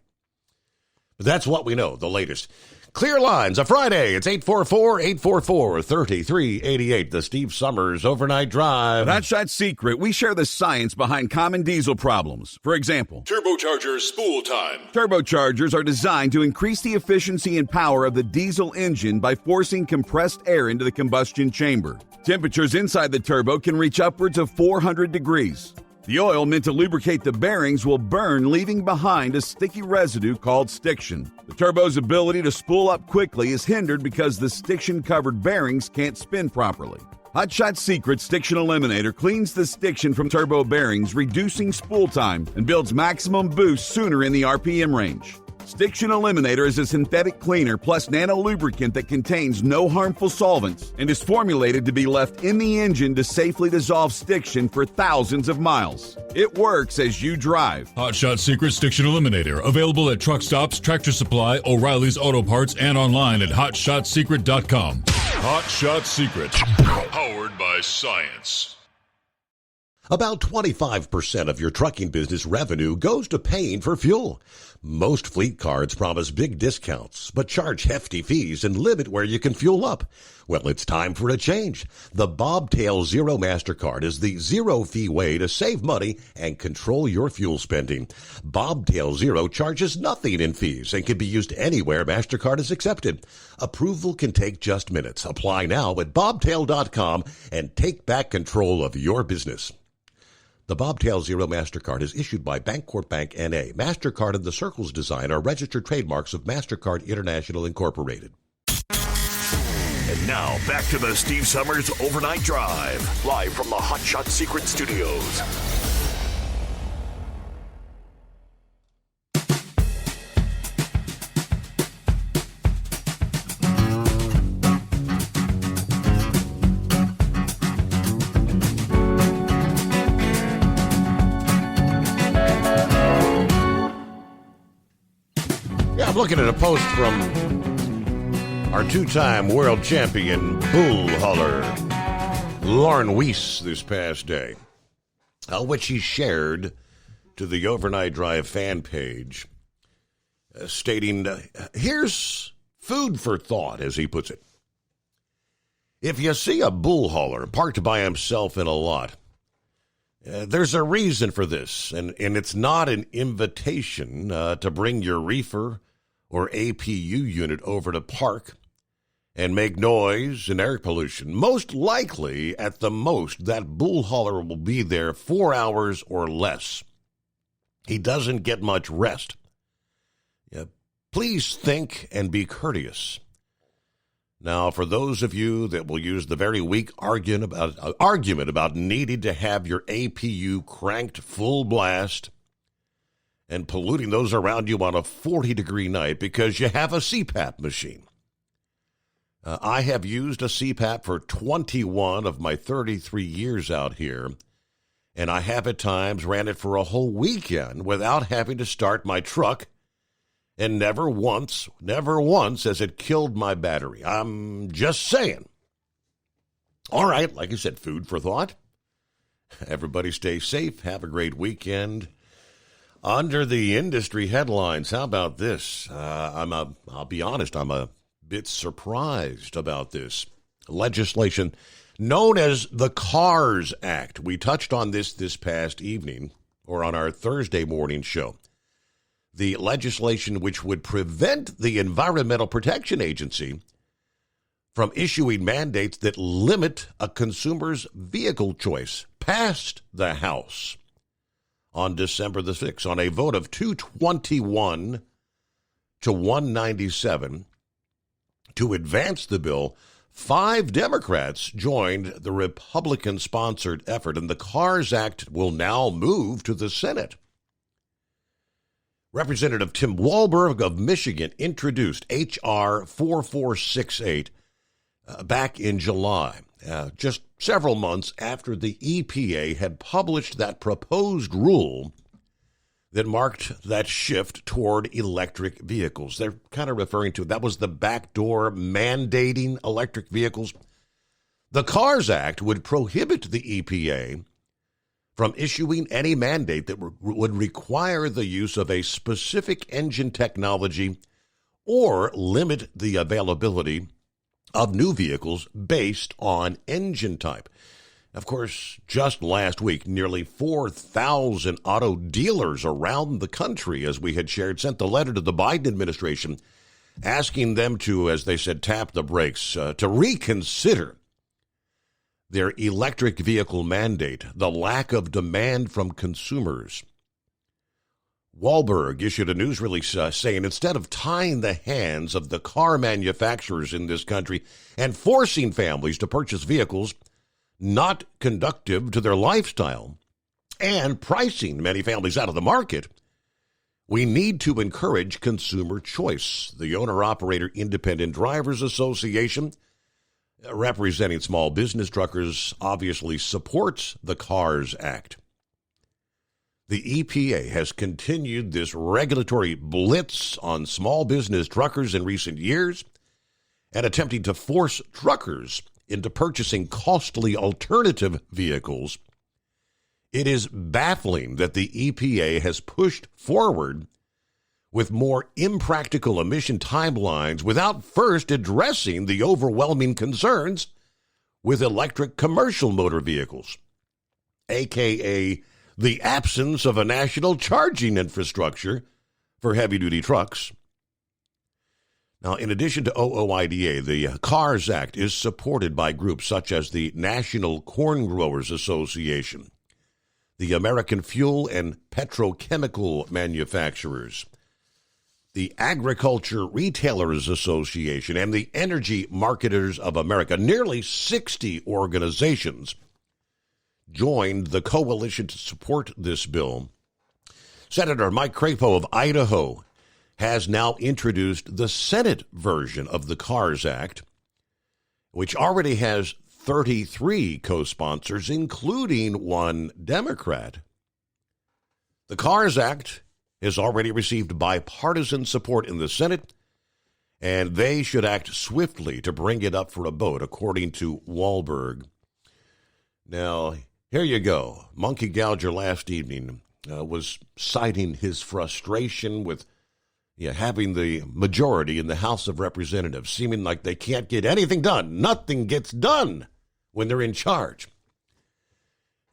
S7: But that's what we know, the latest. Clear Lines, a Friday. It's 844-844-3388. The Steve Summers Overnight Drive.
S8: At Hot Shot Secret, we share the science behind common diesel problems. For example,
S6: turbocharger spool time.
S8: Turbochargers are designed to increase the efficiency and power of the diesel engine by forcing compressed air into the combustion chamber. Temperatures inside the turbo can reach upwards of 400 degrees. The oil meant to lubricate the bearings will burn, leaving behind a sticky residue called stiction. The turbo's ability to spool up quickly is hindered because the stiction-covered bearings can't spin properly. Hot Shot Secret Stiction Eliminator cleans the stiction from turbo bearings, reducing spool time, and builds maximum boost sooner in the RPM range. Stiction Eliminator is a synthetic cleaner plus nano-lubricant that contains no harmful solvents and is formulated to be left in the engine to safely dissolve stiction for thousands of miles. It works as you drive.
S6: Hot Shot Secret Stiction Eliminator. Available at truck stops, Tractor Supply, O'Reilly's Auto Parts, and online at HotShotSecret.com. Hot Shot Secret. Powered by science.
S7: About 25% of your trucking business revenue goes to paying for fuel. Most fleet cards promise big discounts, but charge hefty fees and limit where you can fuel up. Well, it's time for a change. The Bobtail Zero MasterCard is the zero-fee way to save money and control your fuel spending. Bobtail Zero charges nothing in fees and can be used anywhere MasterCard is accepted. Approval can take just minutes. Apply now at bobtail.com and take back control of your business. The Bobtail Zero MasterCard is issued by Bancorp Bank N.A. MasterCard and the Circles design are registered trademarks of MasterCard International Incorporated.
S10: And now, back to the Steve Summers Overnight Drive, live from the Hot Shot Secret Studios.
S7: I'm looking at a post from our two-time world champion bull hauler, Lauren Weiss, this past day, which he shared to the Overnight Drive fan page, stating, here's food for thought, as he puts it. If you see a bull hauler parked by himself in a lot, there's a reason for this, and it's not an invitation to bring your reefer or APU unit over to park and make noise and air pollution. Most likely, at the most, that bull hauler will be there 4 hours or less. He doesn't get much rest. Please think and be courteous. Now, for those of you that will use the very weak argument about needing to have your APU cranked full blast and polluting those around you on a 40-degree night because you have a CPAP machine. I have used a CPAP for 21 of my 33 years out here, and I have at times ran it for a whole weekend without having to start my truck, and never once has it killed my battery. I'm just saying. All right, like I said, food for thought. Everybody stay safe. Have a great weekend. Under the industry headlines, how about this? I'll be honest, I'm a bit surprised about this legislation known as the CARS Act. We touched on this past evening, or on our Thursday morning show. The legislation which would prevent the Environmental Protection Agency from issuing mandates that limit a consumer's vehicle choice passed the House on December the 6th on a vote of 221 to 197 to advance the bill. 5 Democrats joined the Republican-sponsored effort, and the CARS Act will now move to the Senate. Representative Tim Walberg of Michigan introduced H.R. 4468 back in July, just several months after the EPA had published that proposed rule that marked that shift toward electric vehicles. They're kind of referring to that was the backdoor mandating electric vehicles. The CARS Act would prohibit the EPA from issuing any mandate that would require the use of a specific engine technology or limit the availability of new vehicles based on engine type. Of course, just last week, nearly 4,000 auto dealers around the country, as we had shared, sent the letter to the Biden administration asking them to, as they said, tap the brakes, to reconsider their electric vehicle mandate, the lack of demand from consumers. Walberg issued a news release saying instead of tying the hands of the car manufacturers in this country and forcing families to purchase vehicles not conducive to their lifestyle and pricing many families out of the market, we need to encourage consumer choice. The Owner-Operator Independent Drivers Association, representing small business truckers, obviously supports the CARS Act. The EPA has continued this regulatory blitz on small business truckers in recent years and attempting to force truckers into purchasing costly alternative vehicles It is baffling that the EPA has pushed forward with more impractical emission timelines without first addressing the overwhelming concerns with electric commercial motor vehicles, a.k.a. the absence of a national charging infrastructure for heavy-duty trucks. Now, in addition to OOIDA, the CARS Act is supported by groups such as the National Corn Growers Association, the American Fuel and Petrochemical Manufacturers, the Agriculture Retailers Association, and the Energy Marketers of America. Nearly 60 organizations joined the coalition to support this bill. Senator Mike Crapo of Idaho has now introduced the Senate version of the CARS Act, which already has 33 co-sponsors, including one Democrat. The CARS Act has already received bipartisan support in the Senate, and they should act swiftly to bring it up for a vote, according to Wahlberg. Now, here you go. Monkey Gouger last evening was citing his frustration with having the majority in the House of Representatives, seeming like they can't get anything done. Nothing gets done when they're in charge.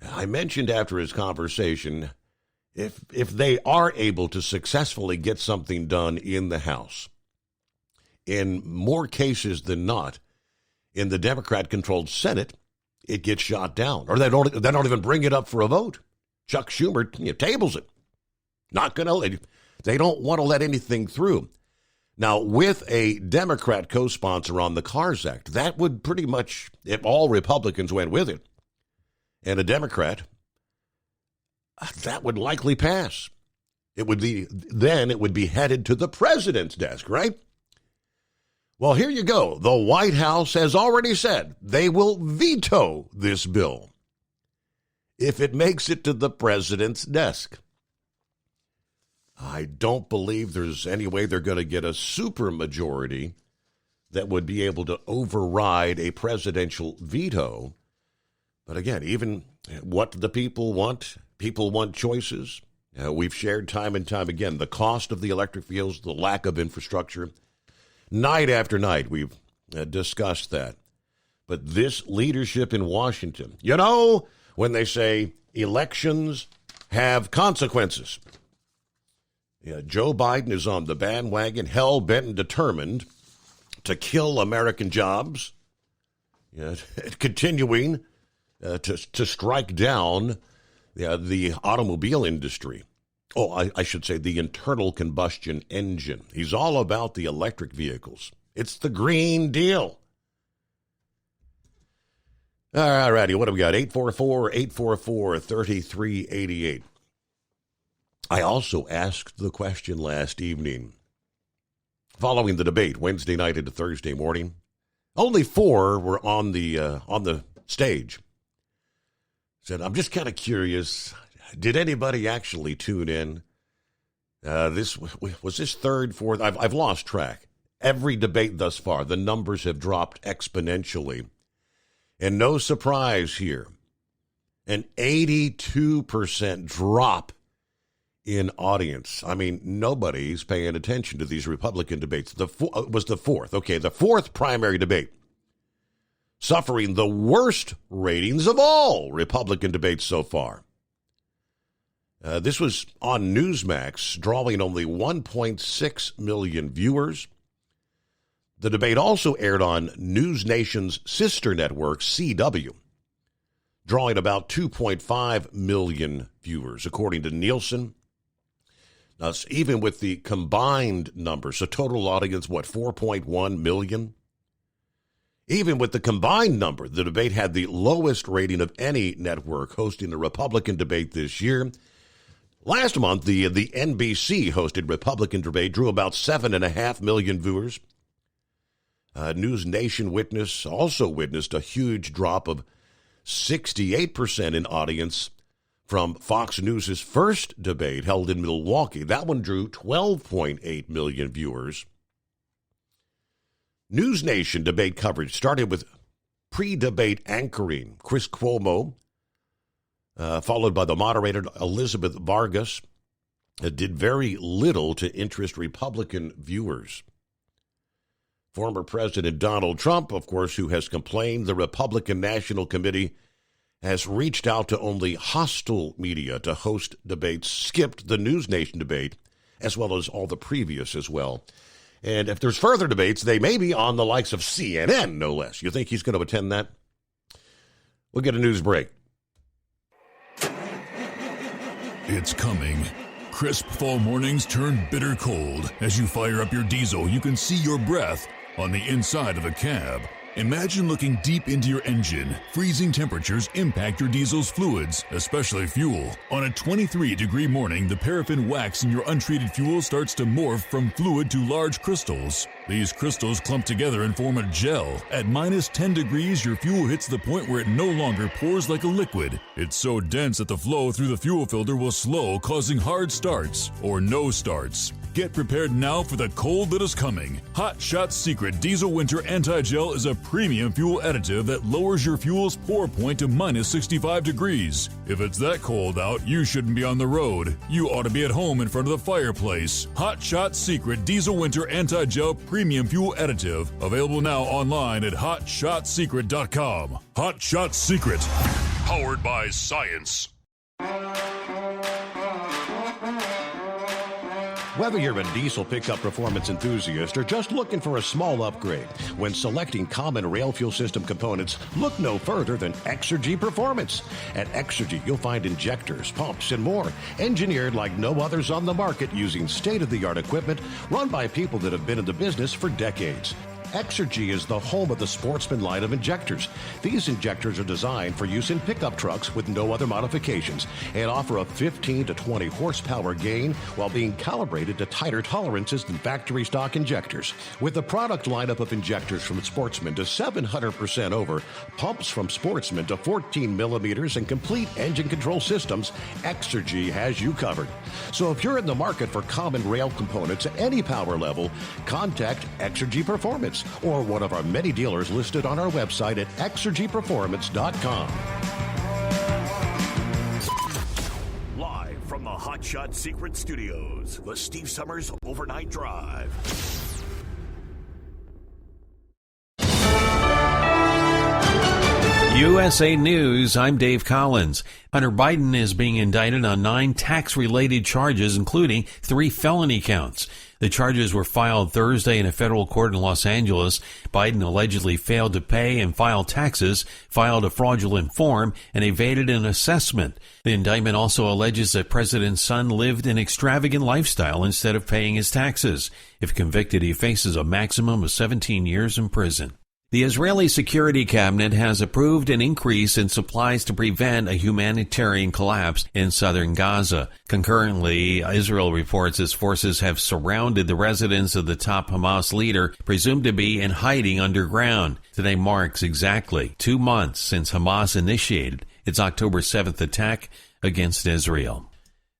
S7: I mentioned after his conversation, if they are able to successfully get something done in the House, in more cases than not, in the Democrat-controlled Senate, it gets shot down, or they don't even bring it up for a vote. Chuck Schumer tables it. They don't want to let anything through. Now, with a Democrat co-sponsor on the CARS Act, that would pretty much, if all Republicans went with it, and a Democrat, that would likely pass. It would be headed to the president's desk, right? Well, here you go. The White House has already said they will veto this bill if it makes it to the president's desk. I don't believe there's any way they're going to get a supermajority that would be able to override a presidential veto. But again, even what the people want choices. We've shared time and time again the cost of the electric vehicles, the lack of infrastructure. Night after night, we've discussed that. But this leadership in Washington, when they say elections have consequences, Joe Biden is on the bandwagon, hell-bent and determined to kill American jobs, continuing to strike down the automobile industry. Oh, I should say the internal combustion engine. He's all about the electric vehicles. It's the Green Deal. All righty, what do we got? 844-844-3388. I also asked the question last evening, following the debate Wednesday night into Thursday morning. Only 4 were on the stage. Said, I'm just kind of curious. Did anybody actually tune in? Was this third, fourth? I've lost track. Every debate thus far, the numbers have dropped exponentially. And no surprise here, an 82% drop in audience. I mean, nobody's paying attention to these Republican debates. Was the fourth. Okay, the fourth primary debate, suffering the worst ratings of all Republican debates so far. This was on Newsmax, drawing only 1.6 million viewers. The debate also aired on News Nation's sister network, CW, drawing about 2.5 million viewers, according to Nielsen. Now, even with the combined numbers, a total audience, 4.1 million? Even with the combined number, the debate had the lowest rating of any network hosting a Republican debate this year. Last month, the NBC-hosted Republican debate drew about 7.5 million viewers. News Nation also witnessed a huge drop of 68% in audience from Fox News' first debate held in Milwaukee. That one drew 12.8 million viewers. News Nation debate coverage started with pre-debate anchoring Chris Cuomo followed by the moderator Elizabeth Vargas, did very little to interest Republican viewers. Former President Donald Trump, of course, who has complained the Republican National Committee has reached out to only hostile media to host debates, skipped the News Nation debate, as well as all the previous as well. And if there's further debates, they may be on the likes of CNN, no less. You think he's going to attend that? We'll get a news break.
S6: It's coming. Crisp fall mornings turn bitter cold. As you fire up your diesel, you can see your breath on the inside of a cab. Imagine looking deep into your engine. Freezing temperatures impact your diesel's fluids, especially fuel. On a 23-degree morning, the paraffin wax in your untreated fuel starts to morph from fluid to large crystals. These crystals clump together and form a gel. At minus 10 degrees, your fuel hits the point where it no longer pours like a liquid. It's so dense that the flow through the fuel filter will slow, causing hard starts or no starts. Get prepared now for the cold that is coming. Hot Shot Secret Diesel Winter Anti-Gel is a premium fuel additive that lowers your fuel's pour point to minus 65 degrees. If it's that cold out, you shouldn't be on the road. You ought to be at home in front of the fireplace. Hot Shot Secret Diesel Winter Anti-Gel Premium Fuel Additive. Available now online at HotShotSecret.com. Hot Shot Secret.
S10: Powered by science.
S7: Whether you're a diesel pickup performance enthusiast or just looking for a small upgrade, when selecting common rail fuel system components, look no further than Exergy Performance. At Exergy, you'll find injectors, pumps, and more, engineered like no others on the market using state-of-the-art equipment run by people that have been in the business for decades. Exergy is the home of the Sportsman line of injectors. These injectors are designed for use in pickup trucks with no other modifications and offer a 15 to 20 horsepower gain while being calibrated to tighter tolerances than factory stock injectors. With a product lineup of injectors from Sportsman to 700% over, pumps from Sportsman to 14 millimeters, and complete engine control systems, Exergy has you covered. So if you're in the market for common rail components at any power level, contact Exergy Performance or one of our many dealers listed on our website at exergyperformance.com.
S10: Live from the Hot Shot Secret Studios, the Steve Summers Overnight Drive.
S2: USA News, I'm Dave Collins. Hunter Biden is being indicted on 9 tax-related charges, including 3 felony counts. The charges were filed Thursday in a federal court in Los Angeles. Biden allegedly failed to pay and file taxes, filed a fraudulent form, and evaded an assessment. The indictment also alleges that President's son lived an extravagant lifestyle instead of paying his taxes. If convicted, he faces a maximum of 17 years in prison. The Israeli Security Cabinet has approved an increase in supplies to prevent a humanitarian collapse in southern Gaza. Concurrently, Israel reports its forces have surrounded the residence of the top Hamas leader, presumed to be in hiding underground. Today marks exactly 2 months since Hamas initiated its October 7th attack against Israel.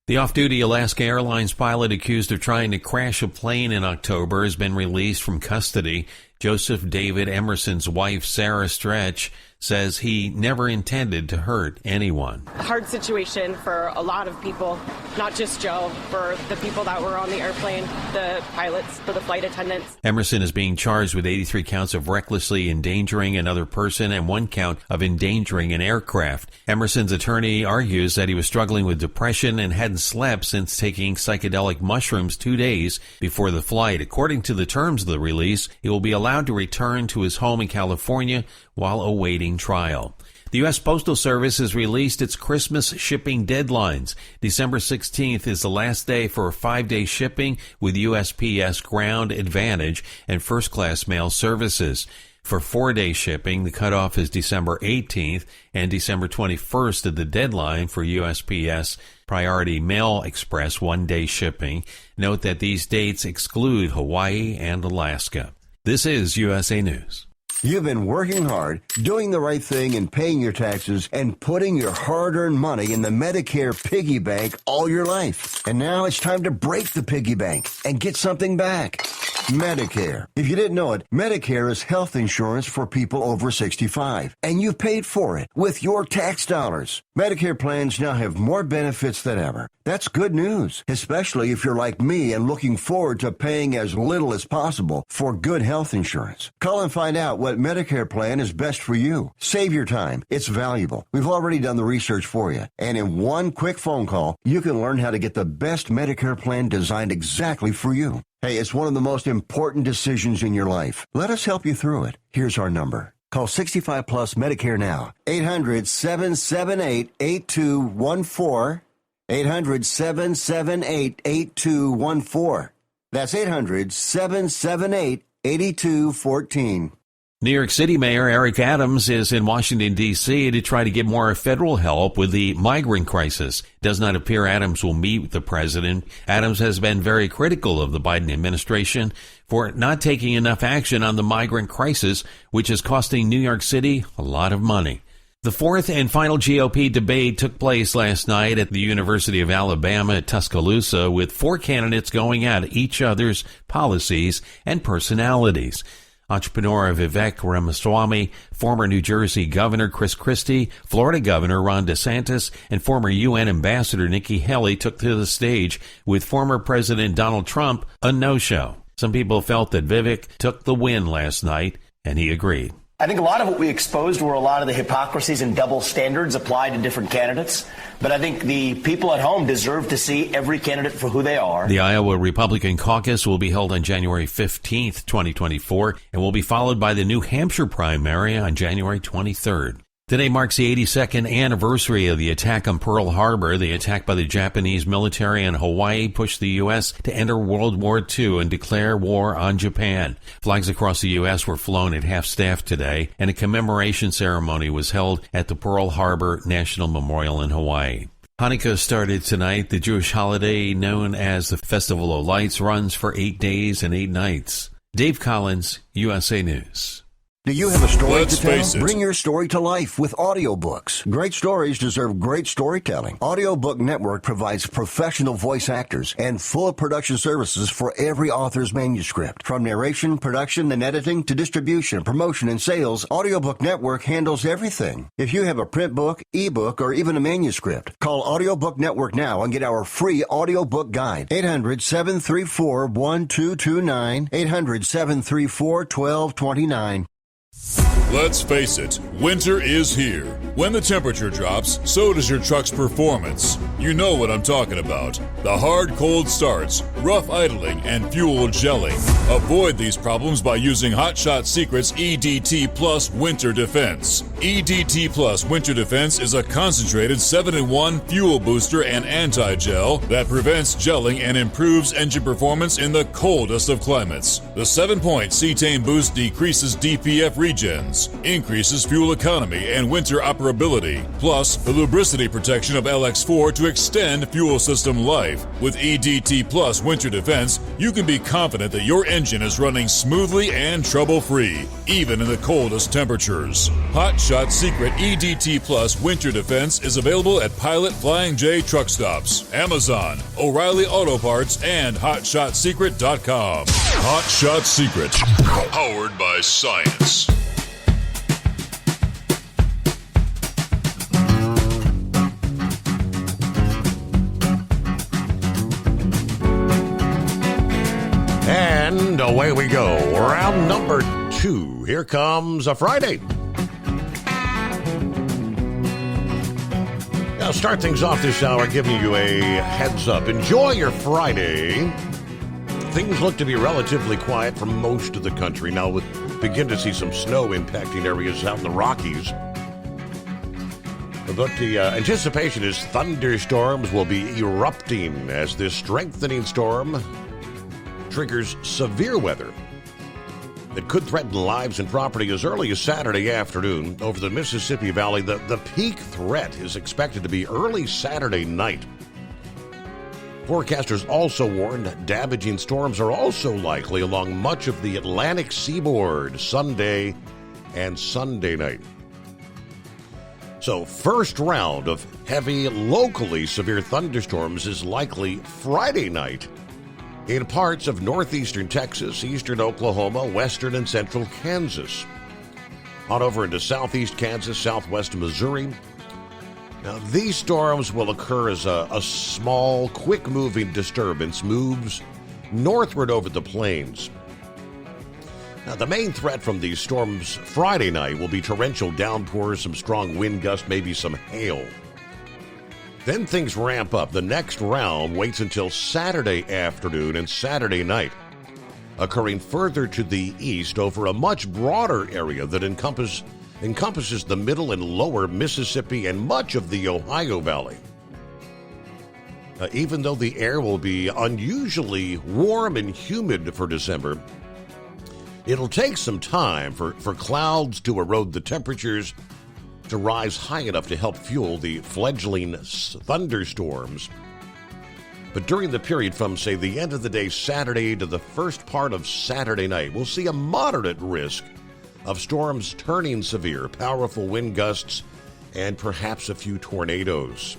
S2: The off-duty Alaska Airlines pilot accused of trying to crash a plane in October has been released from custody. Joseph David Emerson's wife, Sarah Stretch, says he never intended to hurt anyone.
S3: A hard situation for a lot of people, not just Joe, for the people that were on the airplane, the pilots, for the flight attendants.
S2: Emerson is being charged with 83 counts of recklessly endangering another person and 1 count of endangering an aircraft. Emerson's attorney argues that he was struggling with depression and hadn't slept since taking psychedelic mushrooms 2 days before the flight. According to the terms of the release, he will be allowed to return to his home in California while awaiting trial. The U.S. Postal Service has released its Christmas shipping deadlines. December 16th is the last day for 5-day shipping with USPS Ground Advantage and first-class mail services. For 4-day shipping, the cutoff is December 18th, and December 21st is the deadline for USPS Priority Mail Express 1-day shipping. Note that these dates exclude Hawaii and Alaska. This is USA News.
S4: You've been working hard, doing the right thing and paying your taxes and putting your hard-earned money in the Medicare piggy bank all your life. And now it's time to break the piggy bank and get something back. Medicare. If you didn't know it, Medicare is health insurance for people over 65, and you paid for it with your tax dollars. Medicare plans now have more benefits than ever. That's good news, especially if you're like me and looking forward to paying as little as possible for good health insurance. Call and find out what Medicare plan is best for you. Save your time. It's valuable. We've already done the research for you, and in one quick phone call, you can learn how to get the best Medicare plan designed exactly for you. Hey, it's one of the most important decisions in your life. Let us help you through it. Here's our number. Call 65 Plus Medicare now. 800-778-8214. 800-778-8214. That's 800-778-8214.
S2: New York City Mayor Eric Adams is in Washington, D.C. to try to get more federal help with the migrant crisis. Does not appear Adams will meet with the president. Adams has been very critical of the Biden administration for not taking enough action on the migrant crisis, which is costing New York City a lot of money. The fourth and final GOP debate took place last night at the University of Alabama at Tuscaloosa, with four candidates going at each other's policies and personalities. Entrepreneur Vivek Ramaswamy, former New Jersey Governor Chris Christie, Florida Governor Ron DeSantis, and former UN Ambassador Nikki Haley took to the stage, with former President Donald Trump a no-show. Some people felt that Vivek took the win last night, and he agreed.
S5: I think a lot of what we exposed were a lot of the hypocrisies and double standards applied to different candidates. But I think the people at home deserve to see every candidate for who they are.
S2: The Iowa Republican caucus will be held on January 15th, 2024, and will be followed by the New Hampshire primary on January 23rd. Today marks the 82nd anniversary of the attack on Pearl Harbor. The attack by the Japanese military on Hawaii pushed the U.S. to enter World War II and declare war on Japan. Flags across the U.S. were flown at half-staff today, and a commemoration ceremony was held at the Pearl Harbor National Memorial in Hawaii. Hanukkah started tonight. The Jewish holiday known as the Festival of Lights runs for 8 days and 8 nights. Dave Collins, USA News.
S4: Do you have a story
S6: Let's
S4: to tell?
S6: face it.
S4: Bring your story to life with audiobooks. Great stories deserve great storytelling. Audiobook Network provides professional voice actors and full production services for every author's manuscript. From narration, production, and editing to distribution, promotion, and sales, Audiobook Network handles everything. If you have a print book, ebook, or even a manuscript, call Audiobook Network now and get our free audiobook guide. 800-734-1229. 800-734-1229.
S6: Let's face it, winter is here. When the temperature drops, so does your truck's performance. You know what I'm talking about. The hard, cold starts, rough idling, and fuel gelling. Avoid these problems by using Hot Shot Secret's EDT Plus Winter Defense. EDT Plus Winter Defense is a concentrated 7-in-1 fuel booster and anti-gel that prevents gelling and improves engine performance in the coldest of climates. The 7-point cetane boost decreases DPF regens, increases fuel economy and winter operability, plus the lubricity protection of LX4 to extend fuel system life. With EDT Plus Winter Defense, you can be confident that your engine is running smoothly and trouble-free, even in the coldest temperatures. Hot Shot Secret EDT Plus Winter Defense is available at Pilot Flying J truck stops, Amazon, O'Reilly Auto Parts, and HotShotSecret.com. Hot Shot Secret, powered by science.
S7: And away we go. Round number 2. Here comes a Friday. I'll start things off this hour giving you a heads up. Enjoy your Friday. Things look to be relatively quiet for most of the country. Now we begin to see some snow impacting areas out in the Rockies. But the anticipation is thunderstorms will be erupting as this strengthening storm triggers severe weather that could threaten lives and property as early as Saturday afternoon over the Mississippi Valley. The peak threat is expected to be early Saturday night. Forecasters also warned damaging storms are also likely along much of the Atlantic seaboard Sunday and Sunday night. So, first round of heavy, locally severe thunderstorms is likely Friday night in parts of northeastern Texas, eastern Oklahoma, western and central Kansas. On over into southeast Kansas, southwest Missouri. Now, these storms will occur as a small, quick-moving disturbance moves northward over the plains. Now, the main threat from these storms Friday night will be torrential downpours, some strong wind gusts, maybe some hail. Then things ramp up. The next round waits until Saturday afternoon and Saturday night, occurring further to the east over a much broader area that encompasses the middle and lower Mississippi and much of the Ohio Valley. Even though the air will be unusually warm and humid for December, it'll take some time for clouds to erode the temperatures to rise high enough to help fuel the fledgling thunderstorms. But during the period from, say, the end of the day Saturday to the first part of Saturday night, we'll see a moderate risk of storms turning severe, powerful wind gusts, and perhaps a few tornadoes.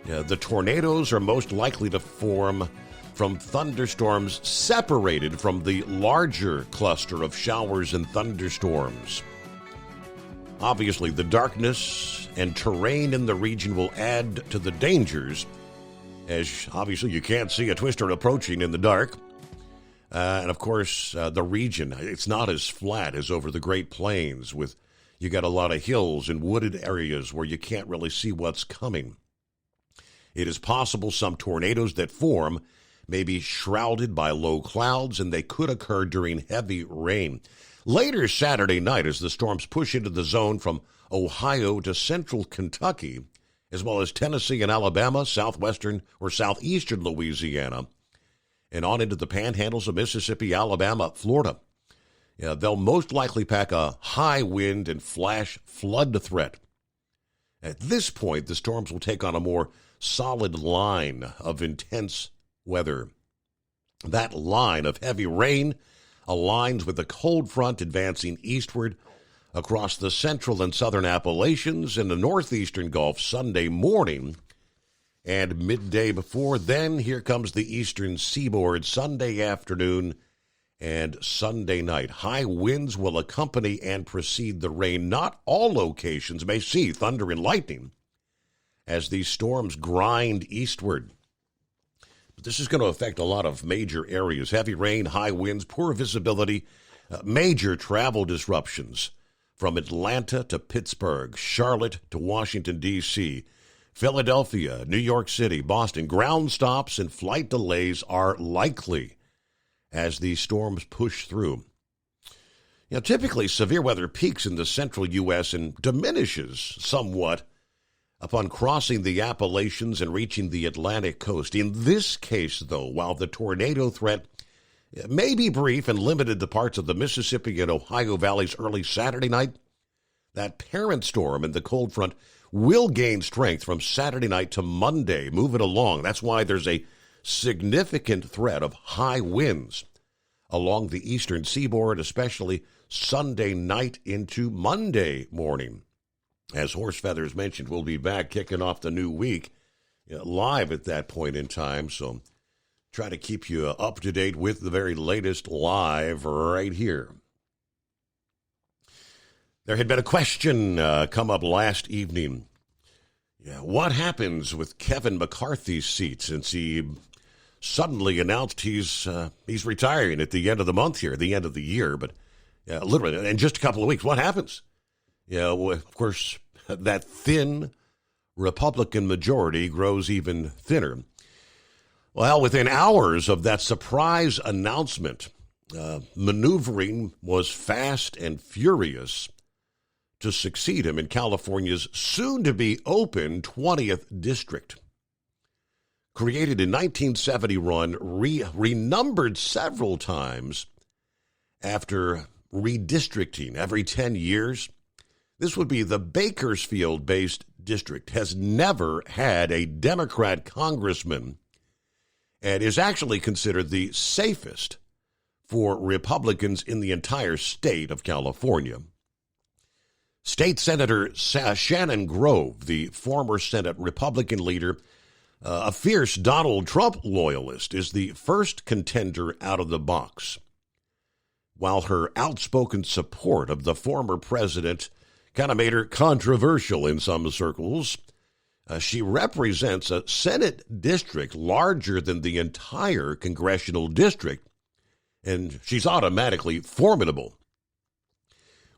S7: The tornadoes are most likely to form from thunderstorms separated from the larger cluster of showers and thunderstorms. Obviously, the darkness and terrain in the region will add to the dangers, as obviously you can't see a twister approaching in the dark. And of course, the region, it's not as flat as over the Great Plains, with you got a lot of hills and wooded areas where you can't really see what's coming. It is possible some tornadoes that form may be shrouded by low clouds, and they could occur during heavy rain. Later Saturday night, as the storms push into the zone from Ohio to central Kentucky, as well as Tennessee and Alabama, southwestern or southeastern Louisiana, and on into the panhandles of Mississippi, Alabama, Florida, they'll most likely pack a high wind and flash flood threat. At this point, the storms will take on a more solid line of intense weather. That line of heavy rain aligns with a cold front advancing eastward across the central and southern Appalachians and the northeastern Gulf Sunday morning and midday before. Then here comes the eastern seaboard Sunday afternoon and Sunday night. High winds will accompany and precede the rain. Not all locations may see thunder and lightning as these storms grind eastward. But this is going to affect a lot of major areas. Heavy rain, high winds, poor visibility, major travel disruptions from Atlanta to Pittsburgh, Charlotte to Washington, D.C., Philadelphia, New York City, Boston. Ground stops and flight delays are likely as these storms push through. Typically, severe weather peaks in the central U.S. and diminishes somewhat upon crossing the Appalachians and reaching the Atlantic coast. In this case, though, while the tornado threat may be brief and limited to parts of the Mississippi and Ohio valleys early Saturday night, that parent storm in the cold front will gain strength from Saturday night to Monday, moving along. That's why there's a significant threat of high winds along the eastern seaboard, especially Sunday night into Monday morning. As Horse Feathers mentioned, we'll be back kicking off the new week live at that point in time. So try to keep you up to date with the very latest live right here. There had been a question come up last evening. What happens with Kevin McCarthy's seat since he suddenly announced he's retiring at the end of the month here, the end of the year, but literally in just a couple of weeks? What happens? Of course, that thin Republican majority grows even thinner. Well, within hours of that surprise announcement, maneuvering was fast and furious to succeed him in California's soon-to-be-open 20th District. Created in 1971, renumbered several times after redistricting every 10 years, this would be the Bakersfield-based district, has never had a Democrat congressman and is actually considered the safest for Republicans in the entire state of California. State Senator Shannon Grove, the former Senate Republican leader, a fierce Donald Trump loyalist, is the first contender out of the box. While her outspoken support of the former president kind of made her controversial in some circles, she represents a Senate district larger than the entire congressional district, and she's automatically formidable.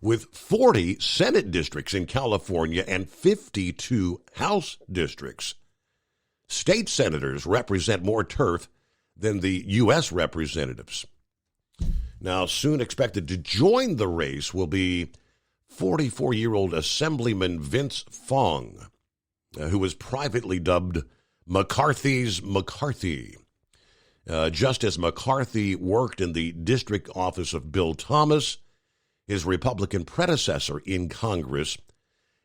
S7: With 40 Senate districts in California and 52 House districts, state senators represent more turf than the U.S. representatives. Now, soon expected to join the race will be 44-year-old Assemblyman Vince Fong, who was privately dubbed McCarthy's McCarthy. Just as McCarthy worked in the district office of Bill Thomas, his Republican predecessor in Congress,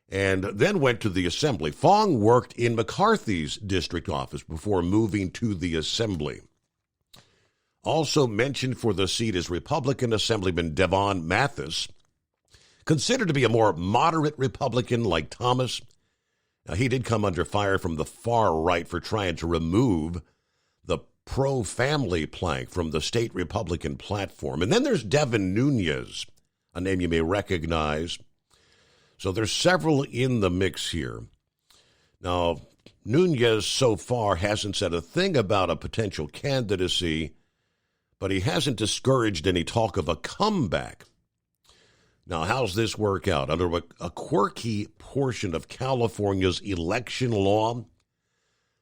S7: and then went to the Assembly. Fong worked in McCarthy's district office before moving to the Assembly. Also mentioned for the seat is Republican Assemblyman Devon Mathis, considered to be a more moderate Republican like Thomas. He did come under fire from the far right for trying to remove the pro-family plank from the state Republican platform. And then there's Devin Nunes, a name you may recognize. So there's several in the mix here. Now, Nunes so far hasn't said a thing about a potential candidacy, but he hasn't discouraged any talk of a comeback. Now, how's this work out? Under a quirky portion of California's election law,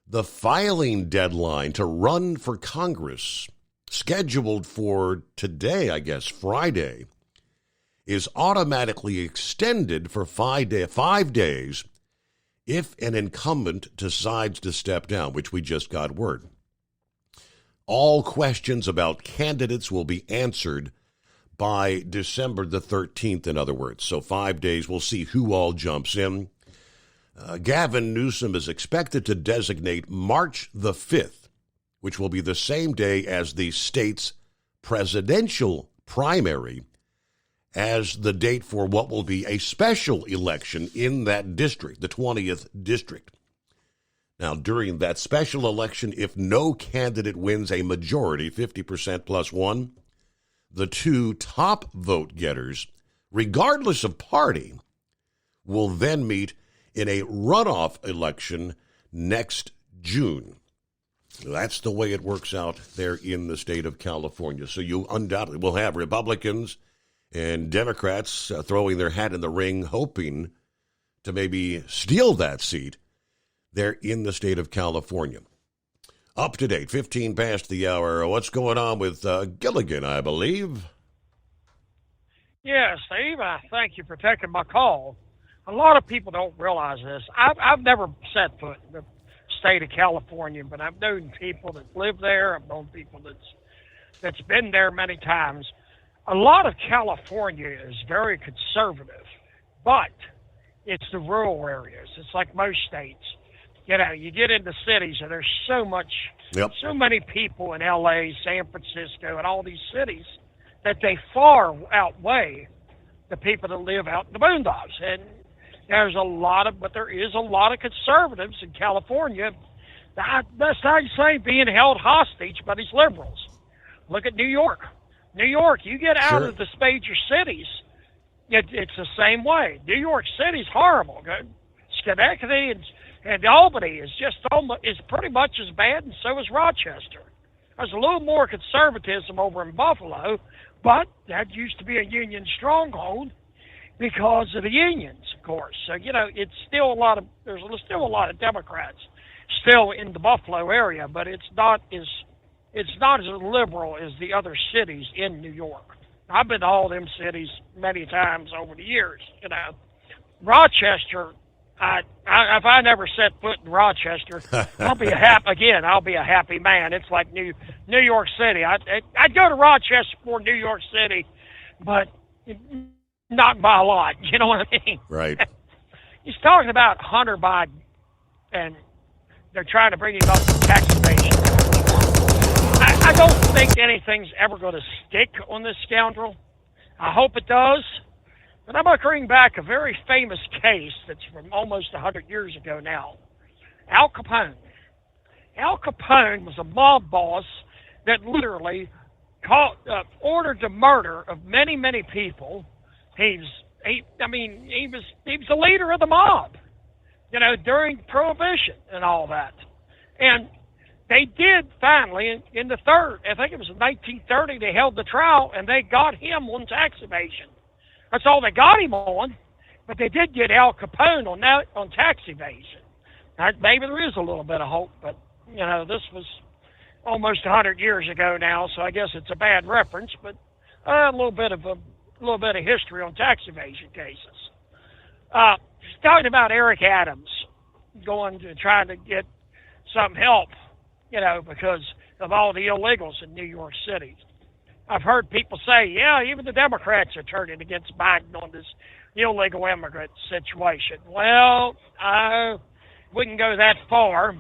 S7: the filing deadline to run for Congress, scheduled for today, I guess, Friday, is automatically extended for 5 days if an incumbent decides to step down, which we just got word. All questions about candidates will be answered by December the 13th, in other words. So 5 days, we'll see who all jumps in. Gavin Newsom is expected to designate March the 5th, which will be the same day as the state's presidential primary, as the date for what will be a special election in that district, the 20th district. Now, during that special election, if no candidate wins a majority, 50% plus one, the two top vote getters, regardless of party, will then meet in a runoff election next June. That's the way it works out there in the state of California. So you undoubtedly will have Republicans and Democrats throwing their hat in the ring, hoping to maybe steal that seat there in the state of California. Up to date, 15 past the hour. What's going on with Gilligan, I believe?
S18: Yeah, Steve, I thank you for taking my call. A lot of people don't realize this. I've never set foot in the state of California, but I've known people that live there. I've known people that's been there many times. A lot of California is very conservative, but it's the rural areas. It's like most states. You know, you get into cities and there's so many people in L.A., San Francisco, and all these cities that they far outweigh the people that live out in the boondocks. And there is a lot of conservatives in California. That's how you say being held hostage by these liberals. Look at New York. New York, you get out of the major cities, it's the same way. New York City's horrible. Schenectady and Albany is pretty much as bad, and so is Rochester. There's a little more conservatism over in Buffalo, but that used to be a Union stronghold because of the unions, of course. So, you know, there's still a lot of Democrats still in the Buffalo area, but it's not as liberal as the other cities in New York. I've been to all them cities many times over the years, you know. Rochester, if I never set foot in Rochester, I'll be a happy man. It's like New York City. I'd go to Rochester for New York City, but not by a lot. You know what I mean?
S7: Right.
S18: He's talking about Hunter Biden, and they're trying to bring him up for tax evasion. I don't think anything's ever going to stick on this scoundrel? I hope it does. But I'm going to bring back a very famous case that's from almost 100 years ago now. Al Capone. Al Capone was a mob boss that literally ordered the murder of many, many people. He was the leader of the mob, during Prohibition and all that. And they did finally, in the I think it was in 1930, they held the trial, and they got him on tax evasion. That's all they got him on, but they did get Al Capone on tax evasion. Now, maybe there is a little bit of hope, but, this was almost 100 years ago now, so I guess it's a bad reference, but a little bit of history on tax evasion cases. Talking about Eric Adams trying to get some help, because of all the illegals in New York City. I've heard people say, yeah, even the Democrats are turning against Biden on this illegal immigrant situation. Well, I wouldn't go that far.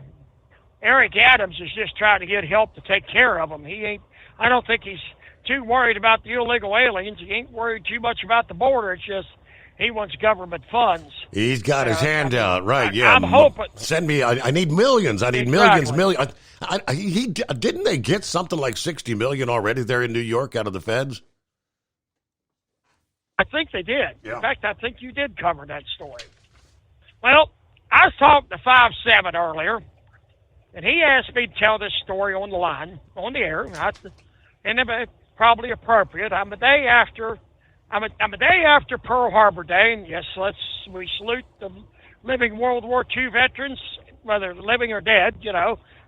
S18: Eric Adams is just trying to get help to take care of them. I don't think he's too worried about the illegal aliens. He ain't worried too much about the border. It's just he wants government funds.
S7: He's got his hand out, right?
S18: I'm hoping.
S7: Send me. I need millions. I need millions. Didn't they get something like $60 million already there in New York out of the feds?
S18: I think they did.
S7: Yeah.
S18: In fact, I think you did cover that story. Well, I was talking to 5-7 earlier, and he asked me to tell this story on the air, and it's probably appropriate. I'm a day after Pearl Harbor Day, and yes, we salute the living World War II veterans, whether living or dead,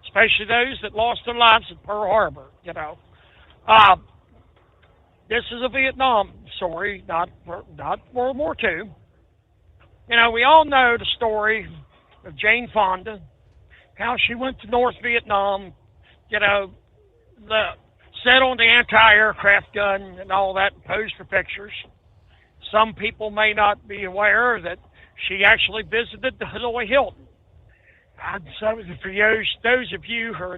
S18: especially those that lost their lives at Pearl Harbor, This is a Vietnam story, not World War II. We all know the story of Jane Fonda, how she went to North Vietnam, set on the anti-aircraft gun and all that, and posed for pictures. Some people may not be aware that she actually visited the Hanoi Hilton. So for those of you who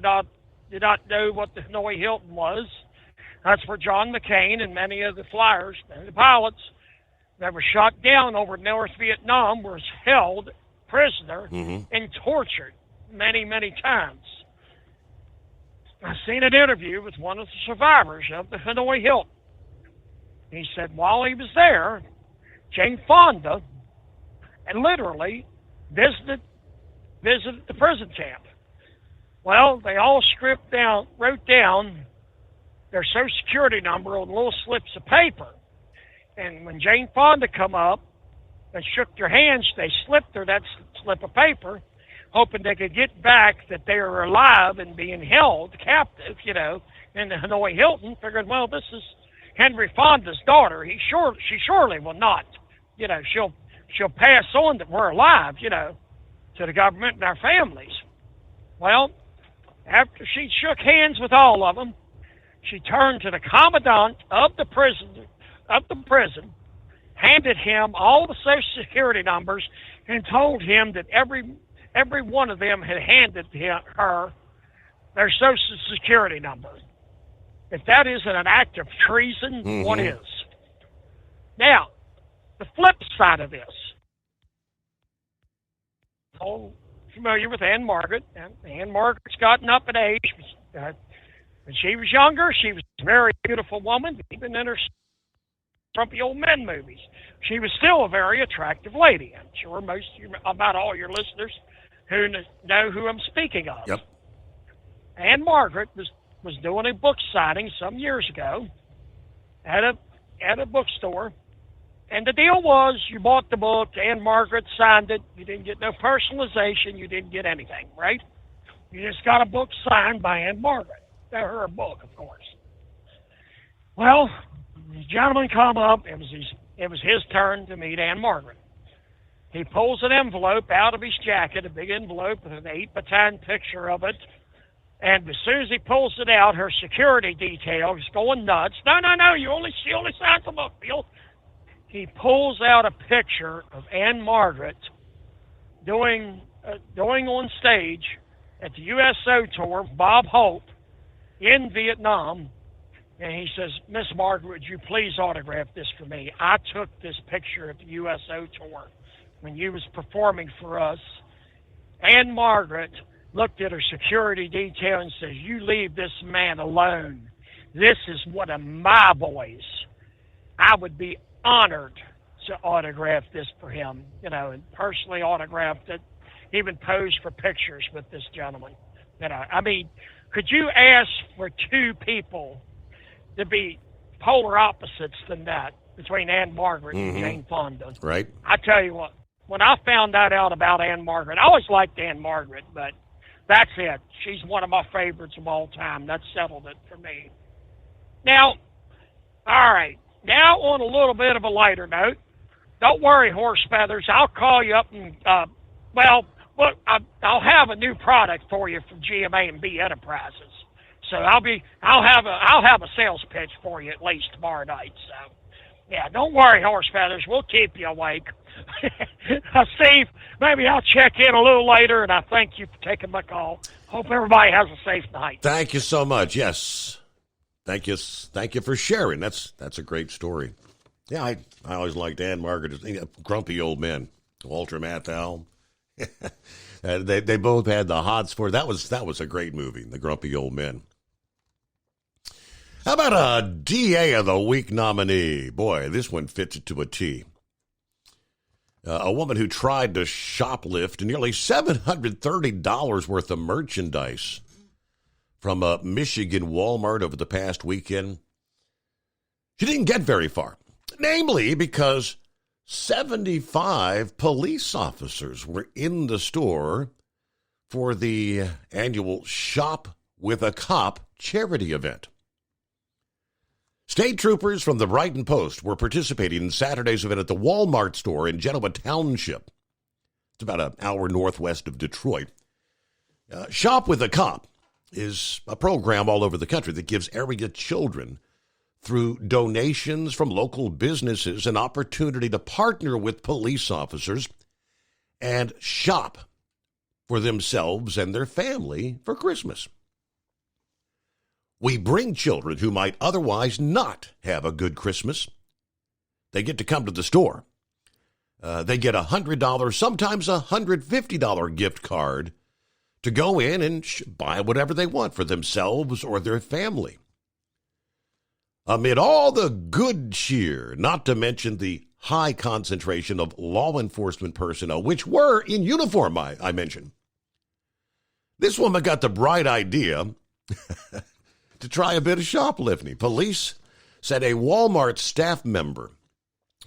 S18: did not know what the Hanoi Hilton was, that's where John McCain and many of the flyers and the pilots that were shot down over North Vietnam was held prisoner and tortured many, many times. I seen an interview with one of the survivors of the Hanoi Hilton. He said while he was there, Jane Fonda and literally visited the prison camp. Well, they all wrote down their Social Security number on little slips of paper. And when Jane Fonda come up and shook their hands, they slipped her that slip of paper, hoping they could get back that they were alive and being held captive, in the Hanoi Hilton. Figured, well, this is Henry Fonda's daughter. She surely will not, she'll pass on that we're alive, to the government and our families. Well, after she shook hands with all of them, she turned to the commandant of the prison, handed him all the Social Security numbers, and told him that every one of them had handed her their Social Security number. If that isn't an act of treason, what is? Now, the flip side of this. Oh, familiar with Anne Margaret. Anne Margaret's gotten up in age. When she was younger, she was a very beautiful woman, even in her Trumpy Old Men movies. She was still a very attractive lady. I'm sure about all your listeners who know who I'm speaking of.
S7: Yep.
S18: Anne Margaret was doing a book signing some years ago at a bookstore, and the deal was you bought the book, Anne Margaret signed it, you didn't get no personalization, you didn't get anything, right? You just got a book signed by Anne Margaret. Her book, of course. Well, the gentleman come up, it was his turn to meet Anne Margaret. He pulls an envelope out of his jacket, a big envelope with an 8x10 picture of it. And as soon as he pulls it out, her security detail is going nuts. No, she only signs the book, Bill. He pulls out a picture of Anne Margaret doing on stage at the USO tour, Bob Hope, in Vietnam, And he says, Miss Margaret, would you please autograph this for me? I took this picture at the USO tour when you was performing for us. Ann Margaret looked at her security detail and says, you leave this man alone. This is one of my boys. I would be honored to autograph this for him, and personally autographed it, even posed for pictures with this gentleman. I mean, could you ask for two people to be polar opposites than that between Ann Margaret and Jane Fonda?
S7: Right.
S18: I tell you what, when I found that out about Ann Margaret, I always liked Ann Margaret, but that's it. She's one of my favorites of all time. That settled it for me. Now, all right, now on a little bit of a lighter note, don't worry, Horse Feathers, I'll call you up and, look, I'll have a new product for you from GMA&B Enterprises. So I'll have a sales pitch for you at least tomorrow night. So, yeah, don't worry, Horse Feathers. We'll keep you awake. Steve, maybe I'll check in a little later, and I thank you for taking my call. Hope everybody has a safe night.
S7: Thank you so much. Yes. Thank you for sharing. That's a great story. Yeah, I always liked Ann Margaret. Grumpy old men. Walter Matthau. They both had the hots for it. That was a great movie, The Grumpy Old Men. How about a DA of the Week nominee? Boy, this one fits it to a T. A woman who tried to shoplift nearly $730 worth of merchandise from a Michigan Walmart over the past weekend. She didn't get very far, namely because 75 police officers were in the store for the annual Shop with a Cop charity event. State troopers from the Brighton Post were participating in Saturday's event at the Walmart store in Genoa Township. It's about an hour northwest of Detroit. Shop with a Cop is a program all over the country that gives area children, through donations from local businesses, an opportunity to partner with police officers and shop for themselves and their family for Christmas. We bring children who might otherwise not have a good Christmas. They get to come to the store. They get a $100, sometimes a $150 gift card to go in and buy whatever they want for themselves or their family. Amid all the good cheer, not to mention the high concentration of law enforcement personnel, which were in uniform, I mentioned, this woman got the bright idea to try a bit of shoplifting. Police said a Walmart staff member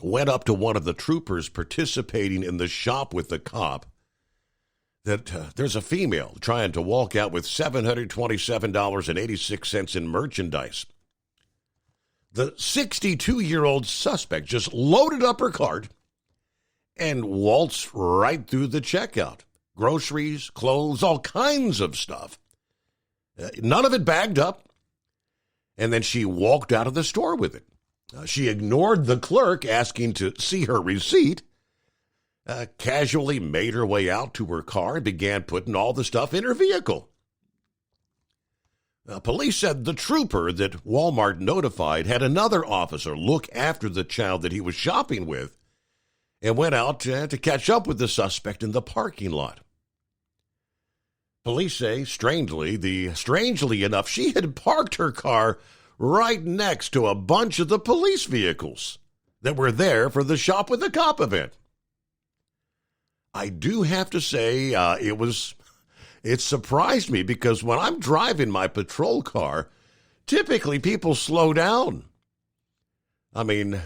S7: went up to one of the troopers participating in the Shop with the Cop that there's a female trying to walk out with $727.86 in merchandise. The 62-year-old suspect just loaded up her cart and waltzed right through the checkout. Groceries, clothes, all kinds of stuff. None of it bagged up. And then she walked out of the store with it. She ignored the clerk asking to see her receipt, casually made her way out to her car and began putting all the stuff in her vehicle. Police said the trooper that Walmart notified had another officer look after the child that he was shopping with and went out to catch up with the suspect in the parking lot. Police say, strangely enough, she had parked her car right next to a bunch of the police vehicles that were there for the Shop with a Cop event. I do have to say, it surprised me because when I'm driving my patrol car, typically people slow down. I mean,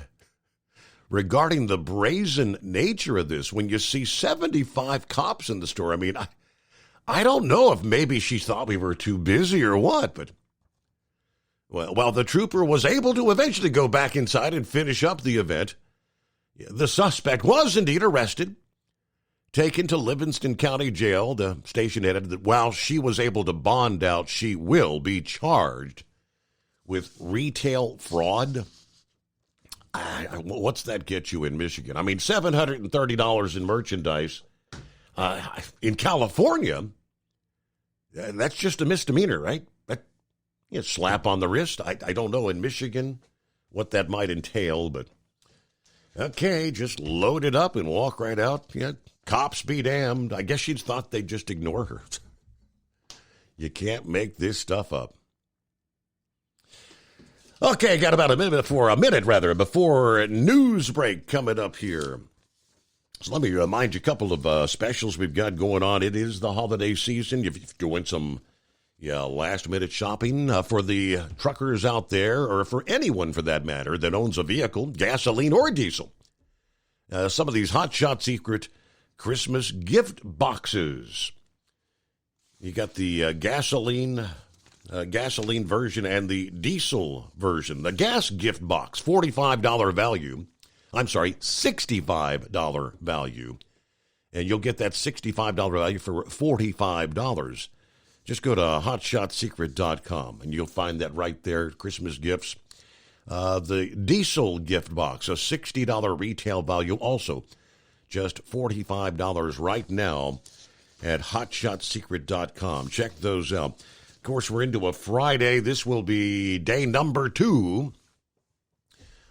S7: regarding the brazen nature of this, when you see 75 cops in the store, I mean, I don't know if maybe she thought we were too busy or what, but while the trooper was able to eventually go back inside and finish up the event, the suspect was indeed arrested, taken to Livingston County Jail. The station added that while she was able to bond out, she will be charged with retail fraud. What's that get you in Michigan? I mean, $730 in merchandise. In California, that's just a misdemeanor, right? slap on the wrist. I don't know in Michigan what that might entail, but okay, just load it up and walk right out. Yeah, cops be damned. I guess she thought they'd just ignore her. You can't make this stuff up. Okay, got about a minute before news break coming up here. So let me remind you a couple of specials we've got going on. It is the holiday season. If you're doing some last-minute shopping for the truckers out there, or for anyone for that matter that owns a vehicle, gasoline or diesel, some of these Hot Shot Secret Christmas gift boxes. You got the gasoline version and the diesel version. The gas gift box, $65 value. I'm sorry, $65 value. And you'll get that $65 value for $45. Just go to hotshotsecret.com and you'll find that right there, Christmas gifts. The diesel gift box, a $60 retail value, also just $45 right now at hotshotsecret.com. Check those out. Of course, we're into a Friday. This will be day number 2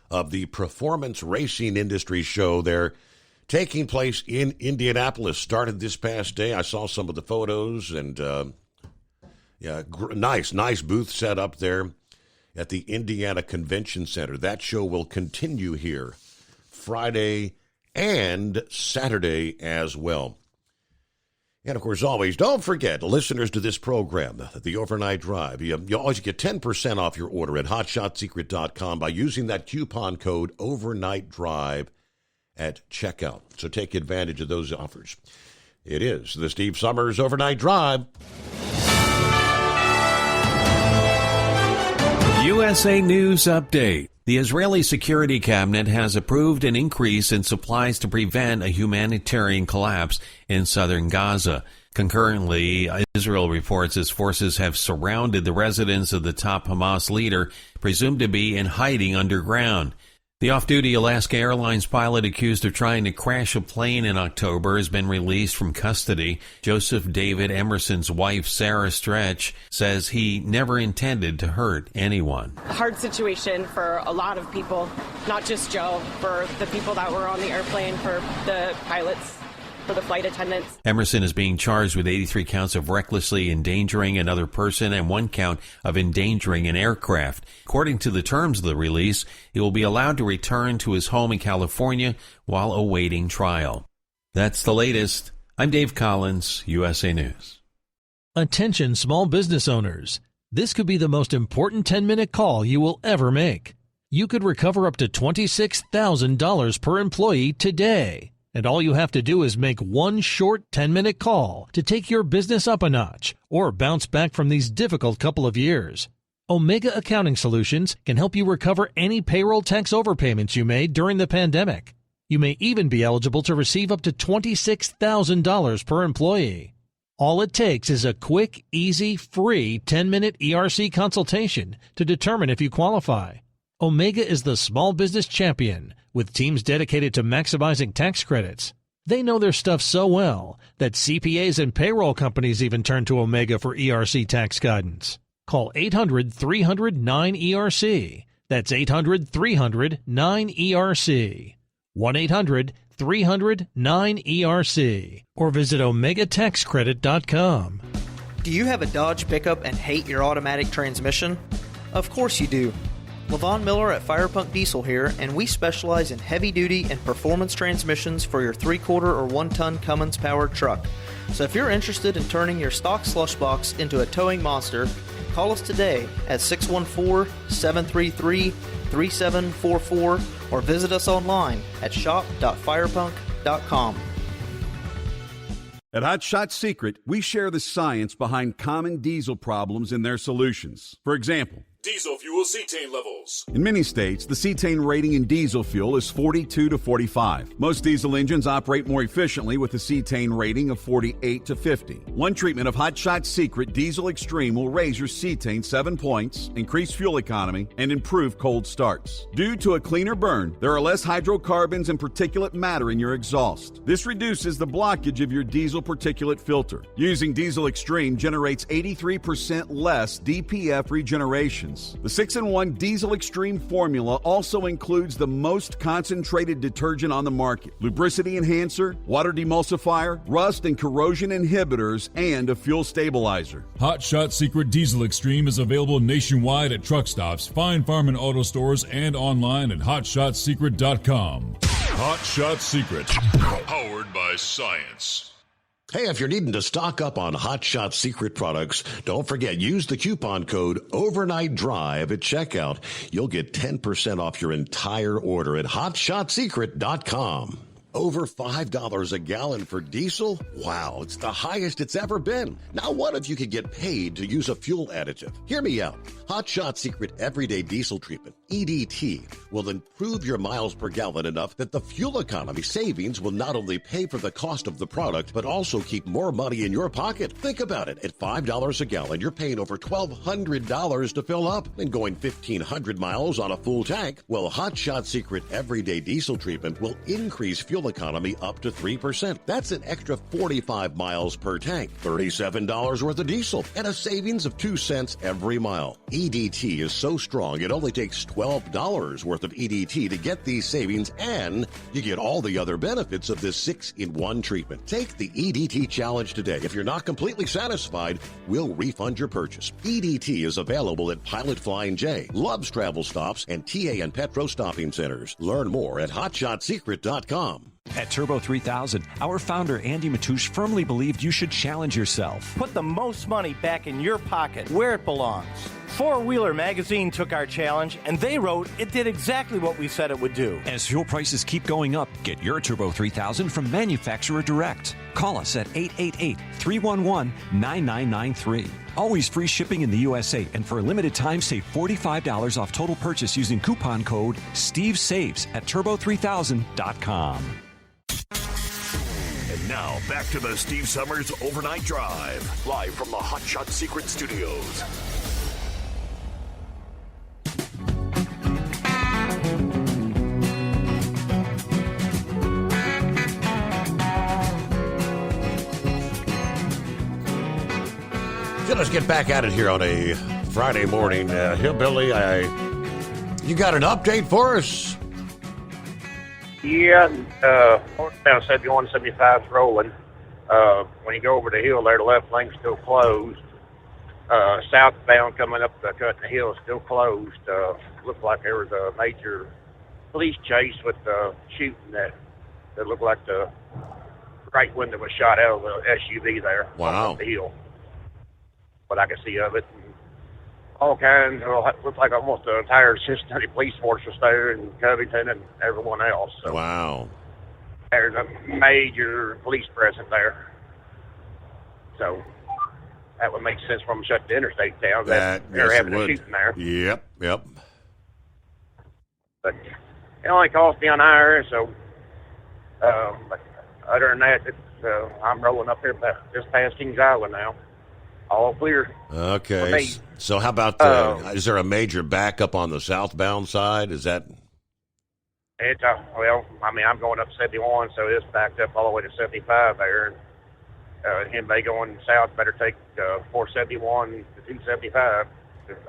S7: of the Performance Racing Industry Show. They're taking place in Indianapolis. Started this past day. I saw some of the photos, and nice booth set up there at the Indiana Convention Center. That show will continue here Friday and Saturday as well. And, of course, always, don't forget, listeners to this program, the Overnight Drive, you always get 10% off your order at hotshotsecret.com by using that coupon code Overnight Drive at checkout. So take advantage of those offers. It is the Steve Summers Overnight Drive.
S2: USA News Update. The Israeli Security Cabinet has approved an increase in supplies to prevent a humanitarian collapse in southern Gaza. Concurrently, Israel reports its forces have surrounded the residence of the top Hamas leader, presumed to be in hiding underground. The off-duty Alaska Airlines pilot accused of trying to crash a plane in October has been released from custody. Joseph David Emerson's wife, Sarah Stretch, says he never intended to hurt anyone.
S3: A hard situation for a lot of people, not just Joe, for the people that were on the airplane, for the pilots, for the flight attendants.
S2: Emerson is being charged with 83 counts of recklessly endangering another person and 1 count of endangering an aircraft. According to the terms of the release, he will be allowed to return to his home in California while awaiting trial. That's the latest. I'm Dave Collins, USA News.
S19: Attention small business owners. This could be the most important 10-minute call you will ever make. You could recover up to $26,000 per employee today. And all you have to do is make one short 10-minute call to take your business up a notch or bounce back from these difficult couple of years. Omega Accounting Solutions can help you recover any payroll tax overpayments you made during the pandemic. You may even be eligible to receive up to $26,000 per employee. All it takes is a quick, easy, free 10-minute ERC consultation to determine if you qualify. Omega is the small business champion, with teams dedicated to maximizing tax credits. They know their stuff so well that CPAs and payroll companies even turn to Omega for ERC tax guidance. Call 800-300-9ERC. That's 800-300-9ERC. 1-800-300-9ERC. Or visit OmegaTaxCredit.com.
S20: Do you have a Dodge pickup and hate your automatic transmission? Of course you do. LaVon Miller at Firepunk Diesel here, and we specialize in heavy-duty and performance transmissions for your 3-quarter or 1-ton Cummins-powered truck. So if you're interested in turning your stock slush box into a towing monster, call us today at 614-733-3744 or visit us online at shop.firepunk.com.
S8: At Hot Shot Secret, we share the science behind common diesel problems and their solutions. For example,
S6: diesel fuel cetane levels.
S8: In many states, the cetane rating in diesel fuel is 42 to 45. Most diesel engines operate more efficiently with a cetane rating of 48 to 50. One treatment of Hot Shot Secret Diesel Extreme will raise your cetane 7 points, increase fuel economy, and improve cold starts. Due to a cleaner burn, there are less hydrocarbons and particulate matter in your exhaust. This reduces the blockage of your diesel particulate filter. Using Diesel Extreme generates 83% less DPF regenerations. The 6-in-1 Diesel Extreme formula also includes the most concentrated detergent on the market, lubricity enhancer, water demulsifier, rust and corrosion inhibitors, and a fuel stabilizer.
S6: Hot Shot Secret Diesel Extreme is available nationwide at truck stops, Fine Farm and auto stores, and online at hotshotsecret.com. Hot Shot Secret, powered by science.
S7: Hey, if you're needing to stock up on Hot Shot Secret products, don't forget, use the coupon code OvernightDrive at checkout. You'll get 10% off your entire order at hotshotsecret.com. Over $5 a gallon for diesel? Wow, it's the highest it's ever been. Now what if you could get paid to use a fuel additive? Hear me out. Hot Shot Secret Everyday Diesel Treatment, EDT, will improve your miles per gallon enough that the fuel economy savings will not only pay for the cost of the product, but also keep more money in your pocket. Think about it. At $5 a gallon, you're paying over $1,200 to fill up and going 1,500 miles on a full tank. Well, Hot Shot Secret Everyday Diesel Treatment will increase fuel economy up to 3%. That's an extra 45 miles per tank, $37 worth of diesel, and a savings of 2 cents every mile. EDT is so strong, it only takes $12 worth of EDT to get these savings, and you get all the other benefits of this 6-in-1 treatment. Take the EDT challenge today. If you're not completely satisfied, we'll refund your purchase. EDT is available at Pilot Flying J, Love's Travel Stops, and TA and Petro Stopping Centers. Learn more at hotshotsecret.com.
S21: At Turbo 3000, our founder Andy Matouche firmly believed you should challenge yourself.
S22: Put the most money back in your pocket, where it belongs. Four Wheeler Magazine took our challenge, and they wrote it did exactly what we said it would do.
S21: As fuel prices keep going up, get your Turbo 3000 from manufacturer direct. Call us at 888-311-9993. Always free shipping in the USA, and for a limited time, save $45 off total purchase using coupon code SteveSaves at turbo3000.com.
S10: And now, back to the Steve Summers Overnight Drive, live from the Hot Shot Secret Studios.
S7: So let's get back at it here on a Friday morning. Hillbilly, you got an update for us?
S16: Yeah, northbound 7175 is rolling. When you go over the hill there, the left lane's still closed. Southbound coming up the cut in the hill is still closed. Looked like there was a major police chase with shooting that looked like the right window was shot out of the SUV there.
S7: Wow.
S16: Up the hill. What I could see of it. And all kinds. It looked like almost the entire Cincinnati police force was there, and Covington and everyone else. So
S7: wow.
S16: There's a major police presence there. So that would make sense for them to shut the interstate down. They're having a shooting there.
S7: Yep.
S16: But it only cost me an hour, so but other than that, I'm rolling up here just past Kings Island now. All clear.
S7: Okay. So how about, is there a major backup on the southbound side? Is that?
S16: It's, I'm going up 71, so it's backed up all the way to 75 there. Anybody going south better take 471 to 275.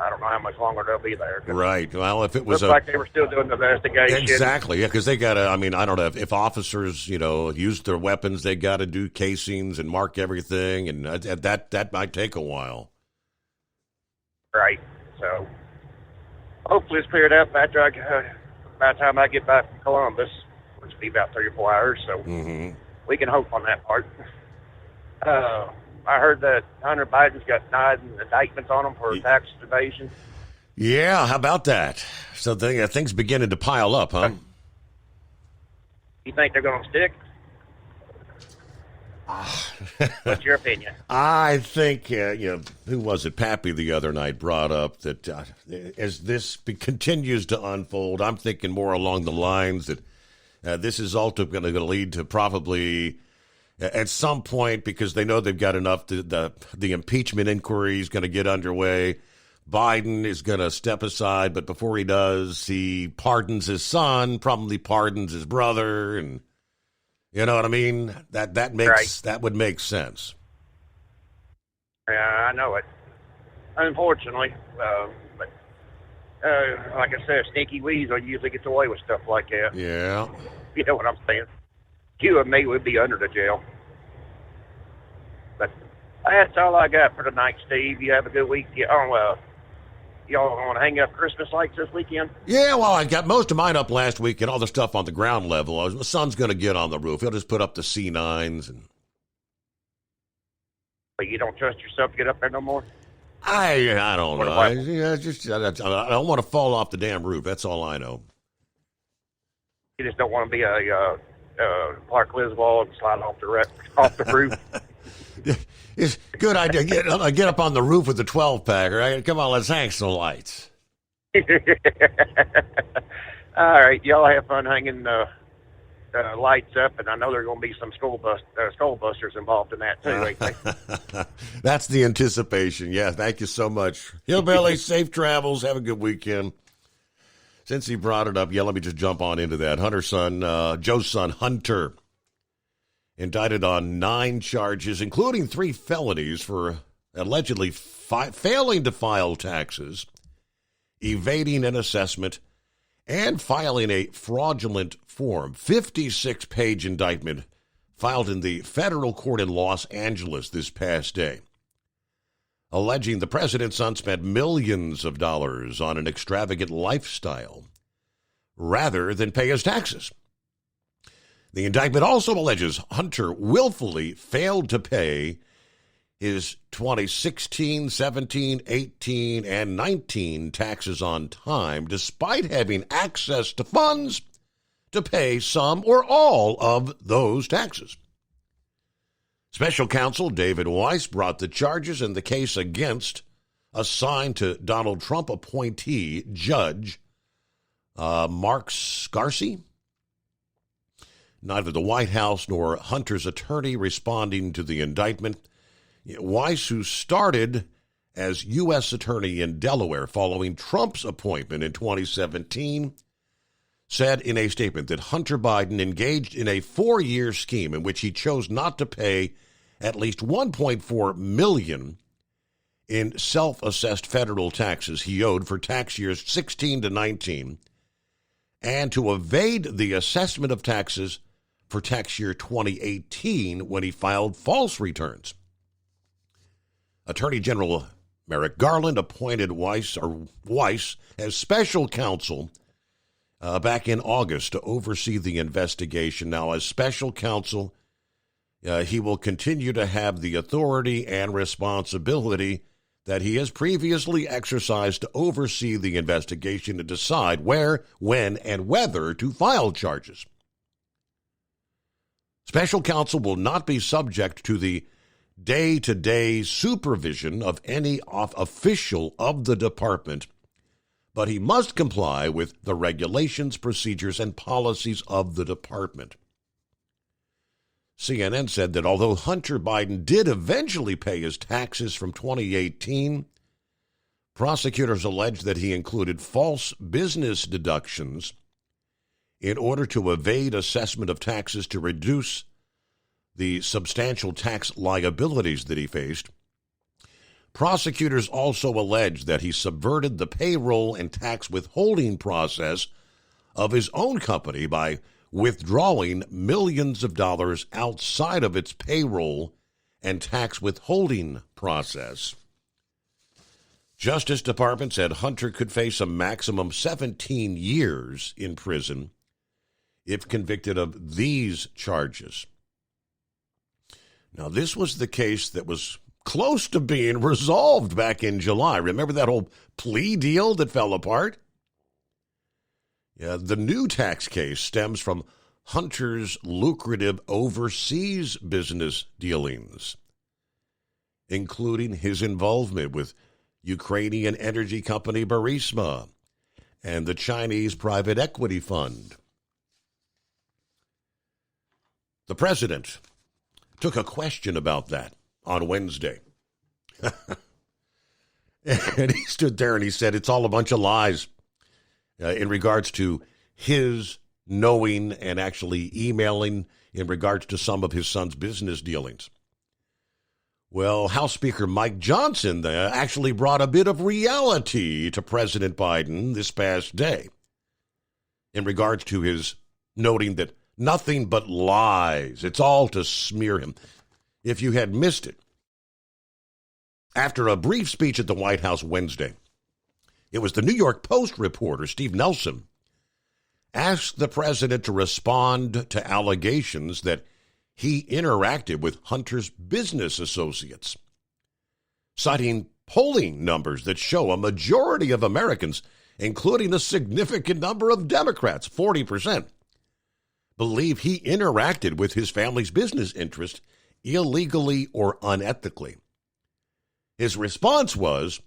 S16: I don't know how much longer they'll be there.
S7: Right. Well, if it was
S16: looks like they were still doing the investigation.
S7: Exactly. Yeah, because they got to. I don't know if officers, use their weapons, they got to do casings and mark everything, and that might take a while.
S16: Right. So hopefully it's cleared up by the time I get back from Columbus, which will be about 3 or 4 hours. So we can hope on that part. I heard that Hunter Biden's got 9 indictments on him for tax evasion.
S7: Yeah, how about that? So things beginning to pile up, huh?
S16: You think they're going to stick? What's your opinion?
S7: I think, who was it? Pappy the other night brought up that as this continues to unfold, I'm thinking more along the lines that this is ultimately going to lead to probably at some point, because they know they've got enough, the impeachment inquiry is going to get underway. Biden is going to step aside, but before he does, he pardons his son, probably pardons his brother, and you know what I mean? That would make sense.
S16: Yeah, I know it. Unfortunately, but like I said, Sneaky Weasel usually gets away with stuff like that.
S7: Yeah.
S16: You know what I'm saying? You and me would be under the jail. But that's all I got for tonight, Steve. You have a good week. Y'all want to hang up Christmas lights this weekend?
S7: Yeah, well, I got most of mine up last week and all the stuff on the ground level. My son's going to get on the roof. He'll just put up the C9s.
S16: But you don't trust yourself to get up there no more?
S7: I don't know. I don't want to fall off the damn roof. That's all I know.
S16: You just don't want to be a Clark Griswold and slide off the roof?
S7: It's a good idea. Get up on the roof with the 12-pack, right? Come on, let's hang some lights.
S16: All right, y'all have fun hanging lights up, and I know there are going to be some skull busters involved in that, too, ain't they?
S7: That's the anticipation. Yeah, thank you so much. Hillbilly, safe travels. Have a good weekend. Since he brought it up, let me just jump on into that. Joe's son, Hunter, indicted on 9 charges, including 3 felonies for allegedly failing to file taxes, evading an assessment, and filing a fraudulent form. 56-page indictment filed in the federal court in Los Angeles this past day, alleging the president's son spent millions of dollars on an extravagant lifestyle rather than pay his taxes. The indictment also alleges Hunter willfully failed to pay his 2016, 17, 18, and 19 taxes on time, despite having access to funds to pay some or all of those taxes. Special counsel David Weiss brought the charges in the case against assigned to Donald Trump appointee Judge Mark Scarsi. Neither the White House nor Hunter's attorney responding to the indictment. Weiss, who started as U.S. Attorney in Delaware following Trump's appointment in 2017, said in a statement that Hunter Biden engaged in a 4-year scheme in which he chose not to pay at least $1.4 million in self-assessed federal taxes he owed for tax years 16 to 19, and to evade the assessment of taxes for tax year 2018 when he filed false returns. Attorney General Merrick Garland appointed Weiss as special counsel back in August to oversee the investigation. Now, as special counsel, he will continue to have the authority and responsibility that he has previously exercised to oversee the investigation to decide where, when, and whether to file charges. Special counsel will not be subject to the day-to-day supervision of any official of the department, but he must comply with the regulations, procedures, and policies of the department. CNN said that although Hunter Biden did eventually pay his taxes from 2018, prosecutors allege that he included false business deductions in order to evade assessment of taxes to reduce the substantial tax liabilities that he faced. Prosecutors also allege that he subverted the payroll and tax withholding process of his own company by withdrawing millions of dollars outside of its payroll and tax withholding process. Justice Department said Hunter could face a maximum 17 years in prison if convicted of these charges. Now, this was the case that was close to being resolved back in July. Remember that whole plea deal that fell apart? Yeah, the new tax case stems from Hunter's lucrative overseas business dealings, including his involvement with Ukrainian energy company Burisma and the Chinese private equity fund. The president took a question about that on Wednesday. And he stood there and he said it's all a bunch of lies in regards to his knowing and actually emailing in regards to some of his son's business dealings. Well, House Speaker Mike Johnson actually brought a bit of reality to President Biden this past day in regards to his noting that nothing but lies. It's all to smear him. If you had missed it, after a brief speech at the White House Wednesday, it was the New York Post reporter, Steve Nelson, asked the president to respond to allegations that he interacted with Hunter's business associates, citing polling numbers that show a majority of Americans, including a significant number of Democrats, 40%, believe he interacted with his family's business interest illegally or unethically. His response was,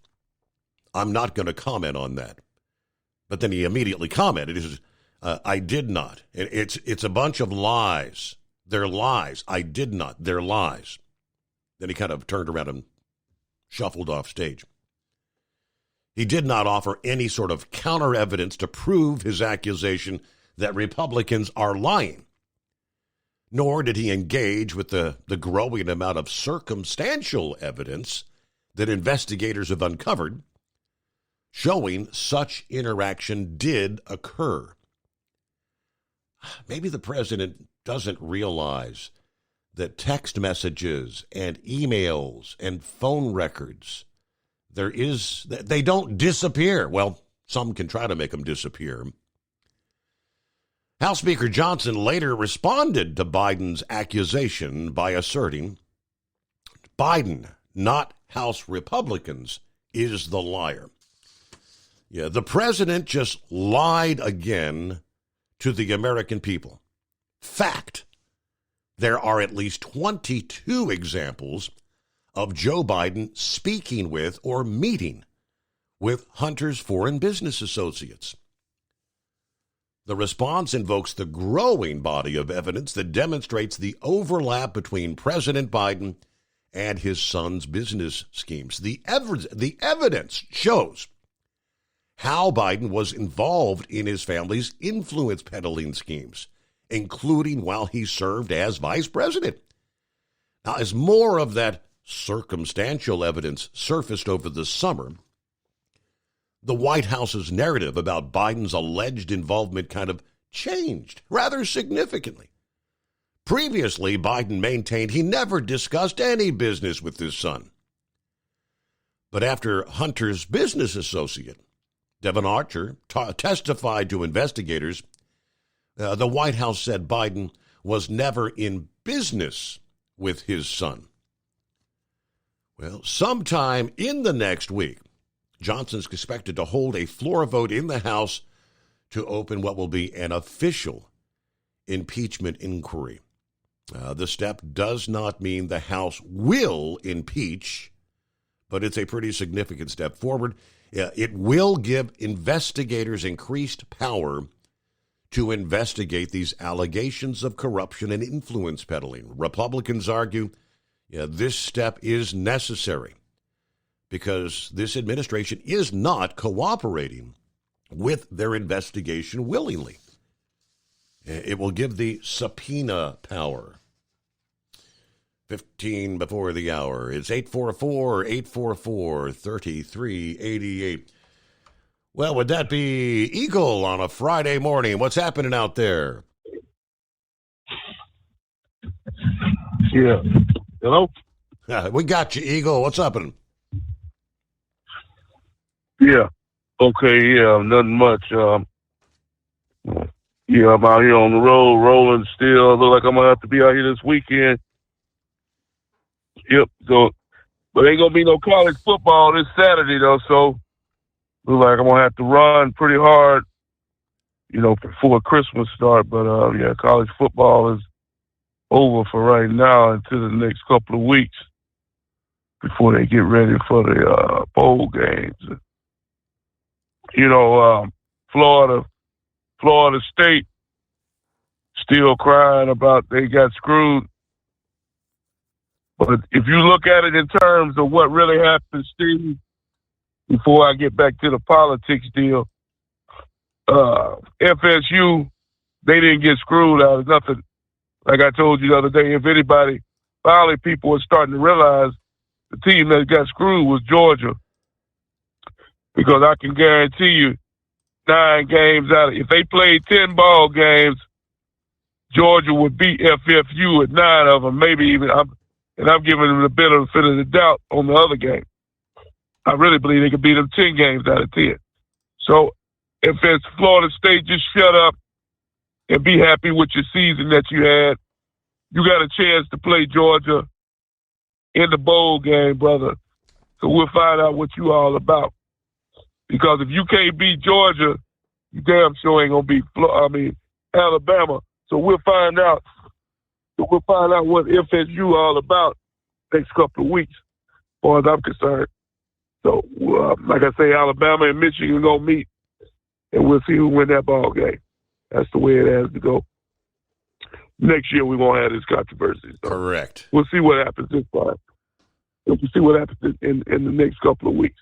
S7: "I'm not going to comment on that." But then he immediately commented, I did not. It's a bunch of lies. They're lies. I did not. They're lies. Then he kind of turned around and shuffled off stage. He did not offer any sort of counter evidence to prove his accusation that Republicans are lying, nor did he engage with the growing amount of circumstantial evidence that investigators have uncovered showing such interaction did occur. Maybe the president doesn't realize that text messages and emails and phone records, they don't disappear. Well, some can try to make them disappear. House Speaker Johnson later responded to Biden's accusation by asserting, Biden, not House Republicans, is the liar. Yeah, the president just lied again to the American people. Fact, there are at least 22 examples of Joe Biden speaking with or meeting with Hunter's foreign business associates. The response invokes the growing body of evidence that demonstrates the overlap between President Biden and his son's business schemes. The evidence shows how Biden was involved in his family's influence peddling schemes, including while he served as vice president. Now, as more of that circumstantial evidence surfaced over the summer, the White House's narrative about Biden's alleged involvement kind of changed rather significantly. Previously, Biden maintained he never discussed any business with his son. But after Hunter's business associate, Devon Archer, testified to investigators, the White House said Biden was never in business with his son. Well, sometime in the next week, Johnson's expected to hold a floor vote in the House to open what will be an official impeachment inquiry. The step does not mean the House will impeach, but it's a pretty significant step forward. It will give investigators increased power to investigate these allegations of corruption and influence peddling. Republicans argue this step is necessary because this administration is not cooperating with their investigation willingly. It will give the subpoena power. 15 before the hour. It's 844-844-3388. Well, would that be Eagle on a Friday morning? What's happening out there?
S1: Yeah. Hello?
S7: We got you, Eagle. What's happening?
S1: Yeah. Okay, yeah, nothing much. Yeah, I'm out here on the road, rolling still. Look like I'm going to have to be out here this weekend. Yep, so, but ain't going to be no college football this Saturday, though, so look like I'm going to have to run pretty hard before Christmas start. But college football is over for right now until the next couple of weeks before they get ready for the bowl games. Florida State still crying about they got screwed. But if you look at it in terms of what really happened, Steve, before I get back to the politics deal, FSU, they didn't get screwed out of nothing. Like I told you the other day, if anybody, finally people are starting to realize the team that got screwed was Georgia. Because I can guarantee you 9 games out of, if they played 10 ball games, Georgia would beat FSU at 9 of them, maybe even, and I'm giving them the benefit of the doubt on the other game. I really believe they could beat them 10 games out of 10. So if it's Florida State, just shut up and be happy with your season that you had. You got a chance to play Georgia in the bowl game, brother. So we'll find out what you all about. Because if you can't beat Georgia, you damn sure ain't gonna beat Alabama. So we'll find out. We'll find out what FSU all about next couple of weeks, as far as I'm concerned. So, like I say, Alabama and Michigan are gonna meet, and we'll see who win that ball game. That's the way it has to go. Next year we won't have this controversy. So
S7: correct.
S1: We'll see what happens this time. We'll see what happens in the next couple of weeks.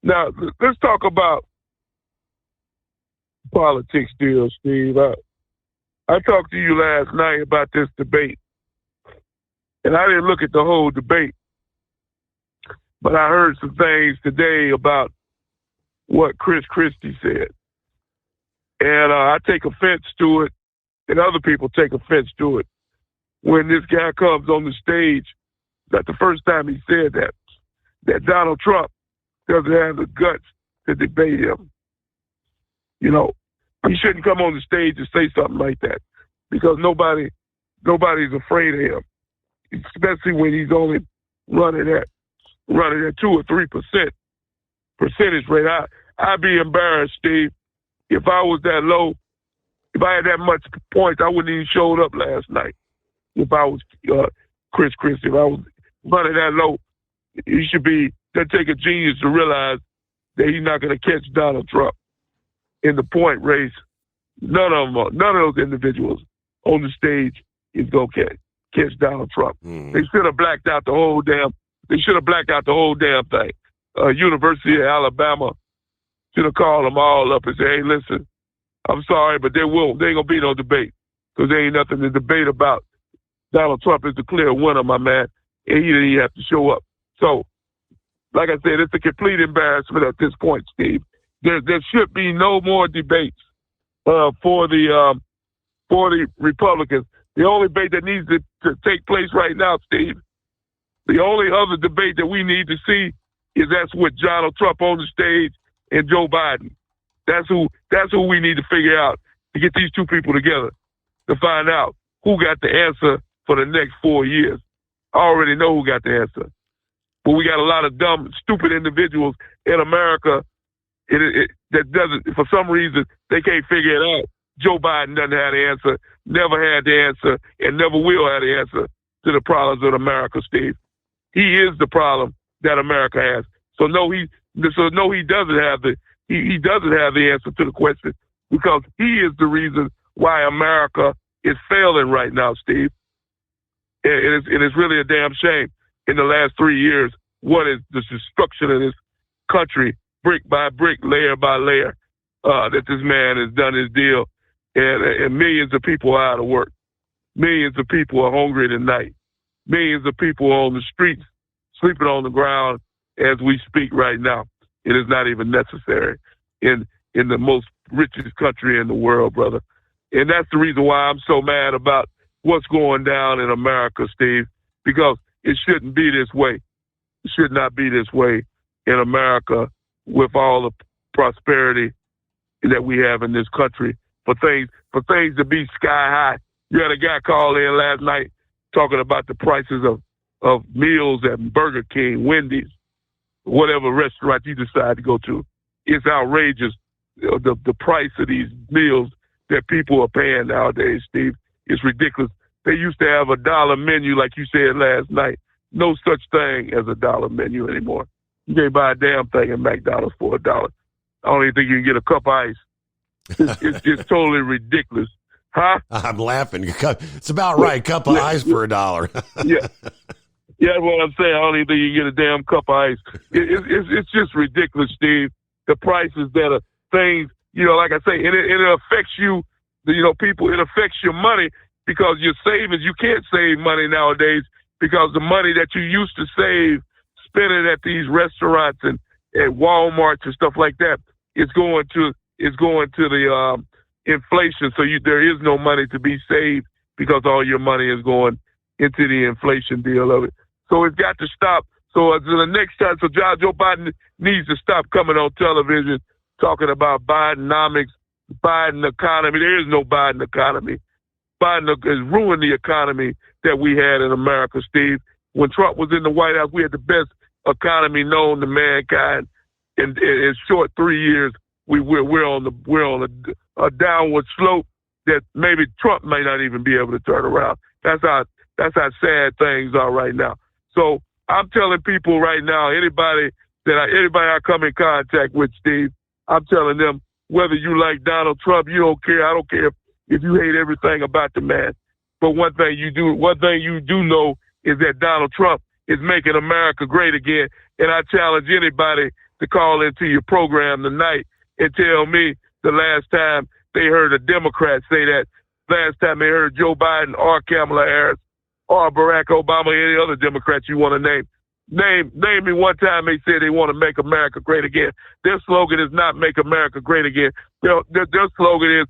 S1: Now, let's talk about politics deal, Steve. I talked to you last night about this debate, and I didn't look at the whole debate, but I heard some things today about what Chris Christie said. And I take offense to it, and other people take offense to it. When this guy comes on the stage, that's the first time he said that Donald Trump doesn't have the guts to debate him. He shouldn't come on the stage and say something like that, because nobody's afraid of him, especially when he's only running at 2 or 3% percentage rate. I'd be embarrassed, Steve, if I was that low. If I had that much points, I wouldn't even showed up last night. If I was Chris Christie, if I was running that low, he should be. That take a genius to realize that he's not going to catch Donald Trump in the point race. None of those individuals on the stage is going to catch Donald Trump. They should have blacked out the whole damn. They should have blacked out the whole damn thing. University of Alabama should have called them all up and said, "Hey, listen, I'm sorry, but there ain't gonna be no debate, because there ain't nothing to debate about. Donald Trump is the clear winner, my man, and he didn't even have to show up." So, like I said, it's a complete embarrassment at this point, Steve. There should be no more debates for the Republicans. The only debate that needs to take place right now, Steve, the only other debate that we need to see is that's with Donald Trump on the stage and Joe Biden. That's who we need to figure out, to get these two people together to find out who got the answer for the next 4 years. I already know who got the answer. But we got a lot of dumb, stupid individuals in America that doesn't, for some reason, they can't figure it out. Joe Biden doesn't have the answer, never had the answer, and never will have the answer to the problems of America, Steve. He is the problem that America has. So no, he doesn't have he doesn't have the answer to the question, because he is the reason why America is failing right now, Steve. It is really a damn shame. In the last 3 years, what is the destruction of this country, brick by brick, layer by layer, that this man has done his deal, and millions of people are out of work. Millions of people are hungry tonight. Millions of people are on the streets, sleeping on the ground as we speak right now. It is not even necessary in the most richest country in the world, brother. And that's the reason why I'm so mad about what's going down in America, Steve, because it shouldn't be this way. It should not be this way in America, with all the prosperity that we have in this country, for things to be sky high. You had a guy call in last night talking about the prices of meals at Burger King, Wendy's, whatever restaurant you decide to go to. It's outrageous, the price of these meals that people are paying nowadays, Steve. It's ridiculous. They used to have a $1 menu, like you said last night. No such thing as a $1 menu anymore. You can't buy a damn thing at McDonald's for $1. I don't even think you can get a cup of ice. It's totally ridiculous. Huh?
S7: I'm laughing. It's about right. Cup of ice for $1.
S1: Yeah. Yeah, that's what I'm saying. I don't even think you can get a damn cup of ice. It's just ridiculous, Steve. The prices that are things, like I say, and it affects you, people, it affects your money because your savings, you can't save money nowadays because the money that you used to save, spending at these restaurants and at Walmart and stuff like that, is going to the inflation. So there is no money to be saved because all your money is going into the inflation deal of it. So it's got to stop. So the next time, Joe Biden needs to stop coming on television talking about Bidenomics, Biden economy. There is no Biden economy. Biden has ruined the economy that we had in America, Steve. When Trump was in the White House, we had the best economy known to mankind. In short 3 years, we're on a downward slope that maybe Trump may not even be able to turn around. That's how sad things are right now. So I'm telling people right now, anybody I come in contact with, Steve, I'm telling them, whether you like Donald Trump, you don't care. I don't care if you hate everything about the man. But one thing you do know is that Donald Trump is making America great again. And I challenge anybody to call into your program tonight and tell me the last time they heard a Democrat say that, last time they heard Joe Biden or Kamala Harris or Barack Obama, any other Democrats you want to name. Name me one time they said they want to make America great again. Their slogan is not make America great again. Their slogan is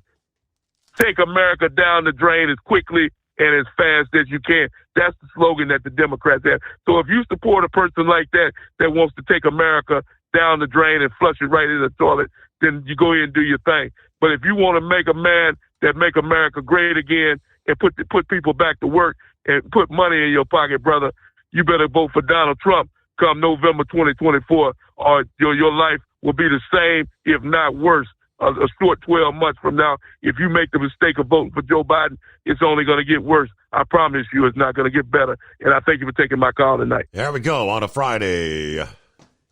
S1: take America down the drain as quickly and as fast as you can. That's the slogan that the Democrats have. So if you support a person like that wants to take America down the drain and flush it right in the toilet, then you go ahead and do your thing. But if you want to make a man that make America great again and put people back to work and put money in your pocket, brother, you better vote for Donald Trump come November 2024, or your life will be the same, if not worse, a short 12 months from now. If you make the mistake of voting for Joe Biden, it's only going to get worse. I promise you it's not going to get better. And I thank you for taking my call tonight.
S7: There we go on a Friday.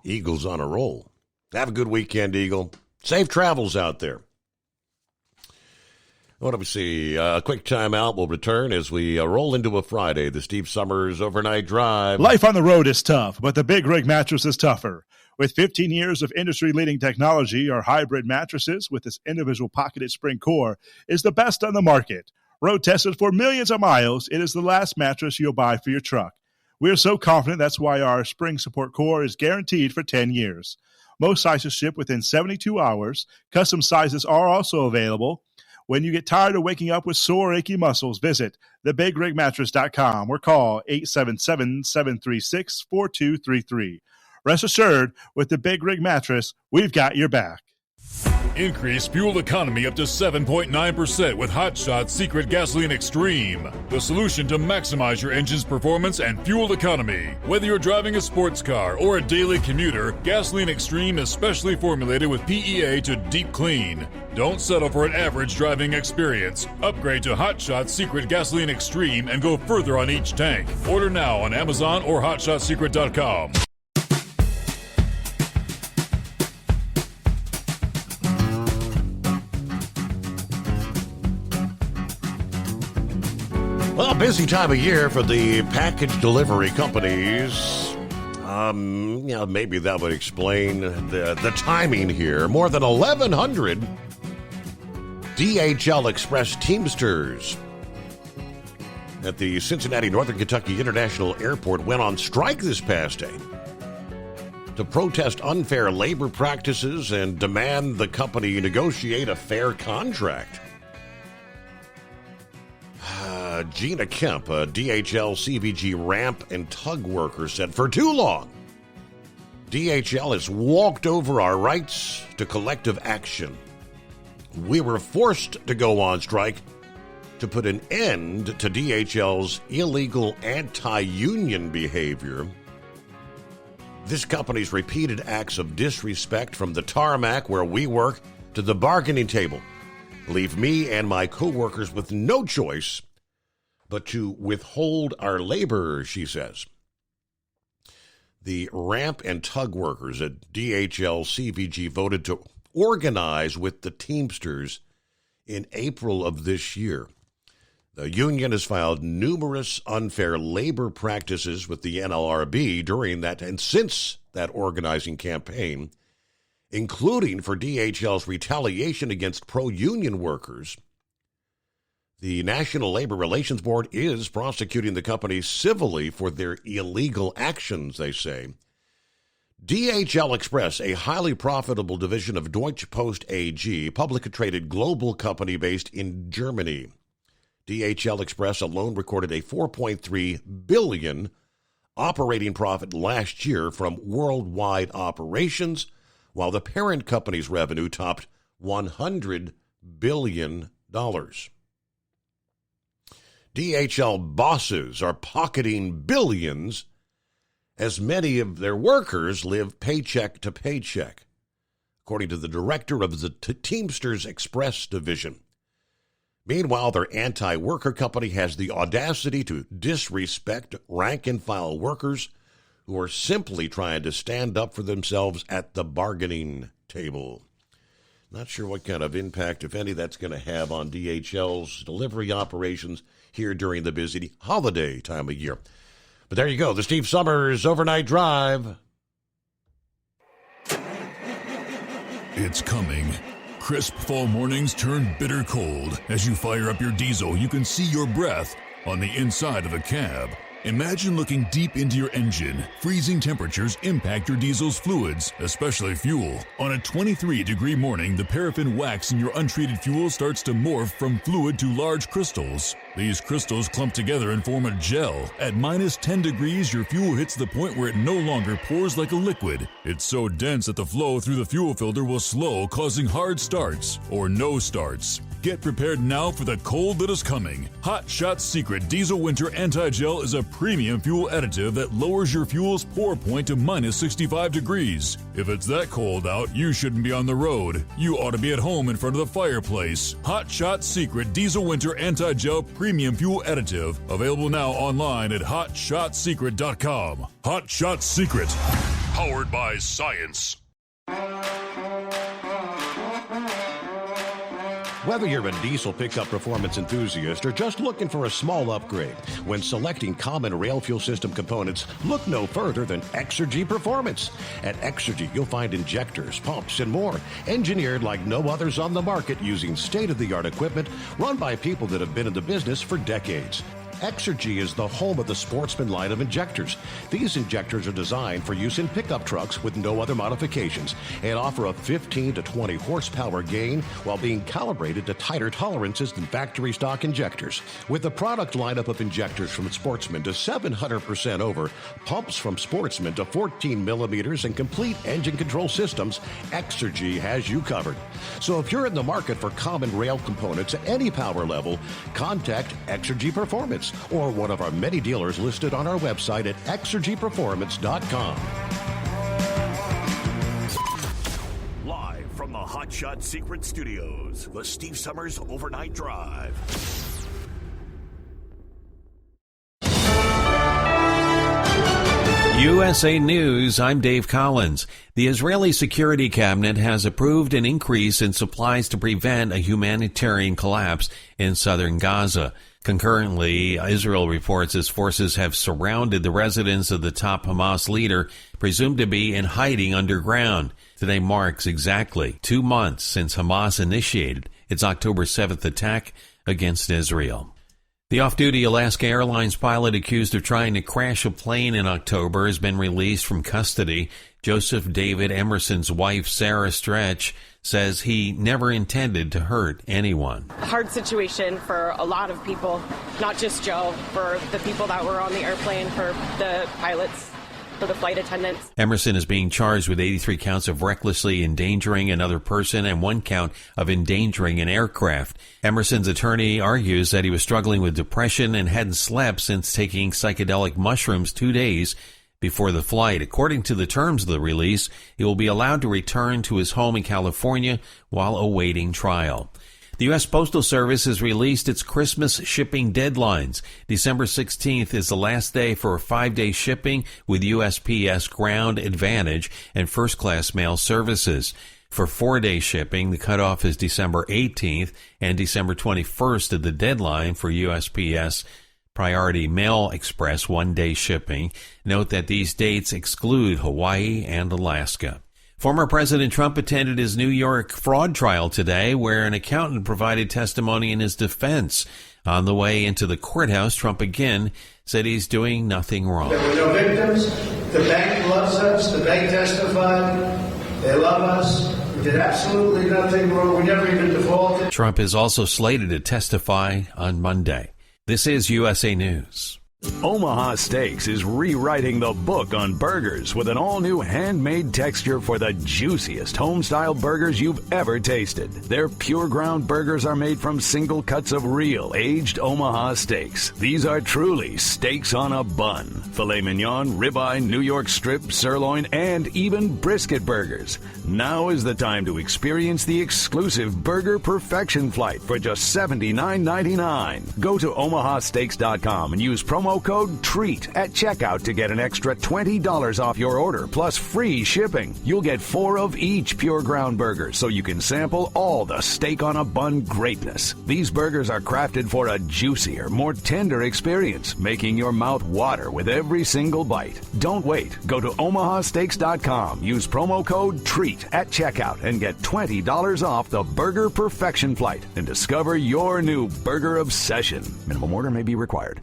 S7: Eagles on a roll. Have a good weekend, Eagle. Safe travels out there. What do we see? A quick timeout. We'll return as we roll into a Friday. The Steve Summers Overnight Drive.
S9: Life on the road is tough, but the Big Rig mattress is tougher. With 15 years of industry-leading technology, our hybrid mattresses with its individual pocketed spring core is the best on the market. Road tested for millions of miles, it is the last mattress you'll buy for your truck. We are so confident that's why our spring support core is guaranteed for 10 years. Most sizes ship within 72 hours. Custom sizes are also available. When you get tired of waking up with sore, achy muscles, visit thebigrigmattress.com or call 877-736-4233. Rest assured, with the Big Rig Mattress, we've got your back.
S6: Increase fuel economy up to 7.9% with Hot Shot Secret Gasoline Extreme. The solution to maximize your engine's performance and fuel economy. Whether you're driving a sports car or a daily commuter, Gasoline Extreme is specially formulated with PEA to deep clean. Don't settle for an average driving experience. Upgrade to Hot Shot Secret Gasoline Extreme and go further on each tank. Order now on Amazon or HotShotSecret.com.
S7: Well, busy time of year for the package delivery companies. Maybe that would explain the timing here. More than 1,100 DHL Express Teamsters at the Cincinnati Northern Kentucky International Airport went on strike this past day to protest unfair labor practices and demand the company negotiate a fair contract. Gina Kemp, a DHL CVG ramp and tug worker, said, "For too long, DHL has walked over our rights to collective action. We were forced to go on strike to put an end to DHL's illegal anti-union behavior. This company's repeated acts of disrespect from the tarmac where we work to the bargaining table leave me and my coworkers with no choice but to withhold our labor, she says. The ramp and tug workers at DHL CVG voted to organize with the Teamsters in April of this year. The union has filed numerous unfair labor practices with the NLRB during that and since that organizing campaign, including for DHL's retaliation against pro-union workers. The National Labor Relations Board is prosecuting the company civilly for their illegal actions, they say. DHL Express, a highly profitable division of Deutsche Post AG, publicly traded global company based in Germany. DHL Express alone recorded a $4.3 billion operating profit last year from worldwide operations, while the parent company's revenue topped $100 billion. DHL bosses are pocketing billions as many of their workers live paycheck to paycheck, according to the director of the Teamsters Express division. Meanwhile, their anti-worker company has the audacity to disrespect rank-and-file workers who are simply trying to stand up for themselves at the bargaining table. Not sure what kind of impact, if any, that's going to have on DHL's delivery operations here during the busy holiday time of year. But there you go, the Steve Summers Overnight Drive.
S6: It's coming. Crisp fall mornings turn bitter cold. As you fire up your diesel, you can see your breath on the inside of the cab. Imagine looking deep into your engine. Freezing temperatures impact your diesel's fluids, especially fuel. On a 23-degree morning, the paraffin wax in your untreated fuel starts to morph from fluid to large crystals. These crystals clump together and form a gel. At minus 10 degrees, your fuel hits the point where it no longer pours like a liquid. It's so dense that the flow through the fuel filter will slow, causing hard starts or no starts. Get prepared now for the cold that is coming. Hot Shot Secret Diesel Winter Anti-Gel is a premium fuel additive that lowers your fuel's pour point to minus 65 degrees. If it's that cold out, you shouldn't be on the road. You ought to be at home in front of the fireplace. Hot Shot Secret Diesel Winter Anti-Gel Premium Fuel Additive. Available now online at HotShotSecret.com. Hot Shot Secret. Powered by science.
S7: Whether you're a diesel pickup performance enthusiast or just looking for a small upgrade, when selecting common rail fuel system components, look no further than Exergy Performance. At Exergy, you'll find injectors, pumps, and more, engineered like no others on the market using state-of-the-art equipment run by people that have been in the business for decades. Exergy is the home of the Sportsman line of injectors. These injectors are designed for use in pickup trucks with no other modifications and offer a 15 to 20 horsepower gain while being calibrated to tighter tolerances than factory stock injectors. With a product lineup of injectors from Sportsman to 700% over, pumps from Sportsman to 14 millimeters, and complete engine control systems, Exergy has you covered. So if you're in the market for common rail components at any power level, contact Exergy Performance or one of our many dealers listed on our website at exergyperformance.com.
S10: Live from the Hot Shot Secret Studios, the Steve Summers Overnight Drive.
S2: USA News, I'm Dave Collins. The Israeli Security Cabinet has approved an increase in supplies to prevent a humanitarian collapse in southern Gaza. Concurrently, Israel reports its forces have surrounded the residence of the top Hamas leader, presumed to be in hiding underground. Today marks exactly 2 months since Hamas initiated its October 7th attack against Israel. The off-duty Alaska Airlines pilot accused of trying to crash a plane in October has been released from custody. Joseph David Emerson's wife, Sarah Stretch, says he never intended to hurt anyone.
S3: Hard situation for a lot of people, not just Joe, for the people that were on the airplane, for the pilots, for the flight attendants.
S2: Emerson is being charged with 83 counts of recklessly endangering another person and 1 count of endangering an aircraft. Emerson's attorney argues that he was struggling with depression and hadn't slept since taking psychedelic mushrooms 2 days before the flight. According to the terms of the release, he will be allowed to return to his home in California while awaiting trial. The The U.S. Postal Service has released its Christmas shipping deadlines. December 16th is the last day for 5-day shipping with USPS Ground Advantage and first-class mail services. For 4-day shipping, the cutoff is December 18th, and December 21st is the deadline for USPS Priority Mail Express 1-day shipping. Note that these dates exclude Hawaii and Alaska. Former President Trump attended his New York fraud trial today, where an accountant provided testimony in his defense. On the way into the courthouse, Trump again said he's doing nothing wrong.
S11: There were no victims. The bank loves us. The bank testified. They love us. We did absolutely nothing wrong. We never even defaulted.
S2: Trump is also slated to testify on Monday. This is USA News.
S12: Omaha Steaks is rewriting the book on burgers with an all-new handmade texture for the juiciest home-style burgers you've ever tasted. Their pure ground burgers are made from single cuts of real aged Omaha steaks. These are truly steaks on a bun. Filet mignon, ribeye, New York strip, sirloin, and even brisket burgers. Now is the time to experience the exclusive Burger Perfection Flight for just $79.99. Go to omahasteaks.com and use promo code TREAT at checkout to get an extra $20 off your order plus free shipping. You'll get 4 of each pure ground burger so you can sample all the steak on a bun greatness. These burgers are crafted for a juicier, more tender experience, making your mouth water with every single bite. Don't wait. Go to omahasteaks.com. Use promo code TREAT at checkout and get $20 off the Burger Perfection Flight and discover your new burger obsession. Minimum order may be required.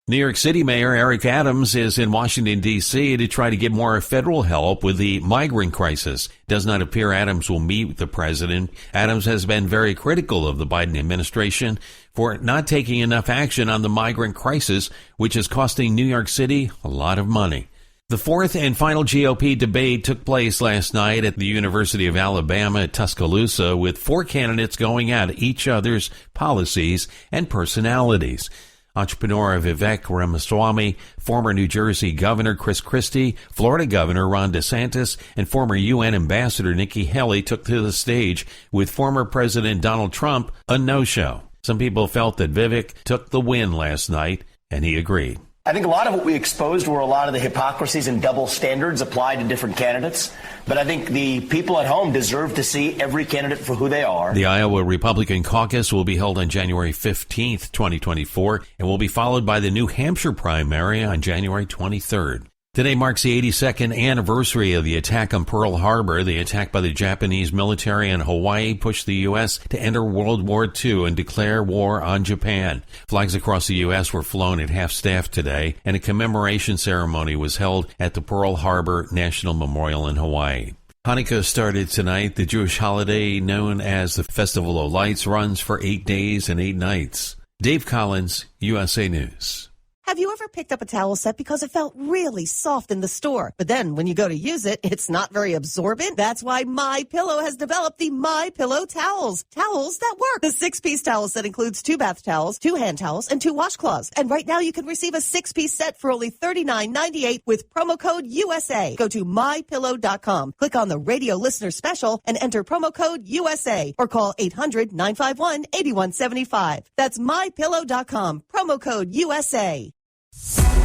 S2: New York City Mayor Eric Adams is in Washington, D.C. to try to get more federal help with the migrant crisis. Does not appear Adams will meet with the president. Adams has been very critical of the Biden administration for not taking enough action on the migrant crisis, which is costing New York City a lot of money. The fourth and final GOP debate took place last night at the University of Alabama at Tuscaloosa, with 4 candidates going at each other's policies and personalities. Entrepreneur Vivek Ramaswamy, former New Jersey Governor Chris Christie, Florida Governor Ron DeSantis, and former UN Ambassador Nikki Haley took to the stage with former President Donald Trump a no-show. Some people felt that Vivek took the win last night, and he agreed.
S5: I think a lot of what we exposed were a lot of the hypocrisies and double standards applied to different candidates. But I think the people at home deserve to see every candidate for who they are.
S2: The Iowa Republican caucus will be held on January 15th, 2024, and will be followed by the New Hampshire primary on January 23rd. Today marks the 82nd anniversary of the attack on Pearl Harbor. The attack by the Japanese military in Hawaii pushed the U.S. to enter World War II and declare war on Japan. Flags across the U.S. were flown at half-staff today, and a commemoration ceremony was held at the Pearl Harbor National Memorial in Hawaii. Hanukkah started tonight. The Jewish holiday known as the Festival of Lights runs for 8 days and 8 nights. Dave Collins, USA News.
S23: Have you ever picked up a towel set because it felt really soft in the store, but then when you go to use it, it's not very absorbent? That's why MyPillow has developed the MyPillow towels. Towels that work. The 6-piece towel set includes 2 bath towels, 2 hand towels, and 2 washcloths. And right now you can receive a 6-piece set for only $39.98 with promo code USA. Go to MyPillow.com, click on the radio listener special, and enter promo code USA, or call 800-951-8175. That's MyPillow.com, promo code USA.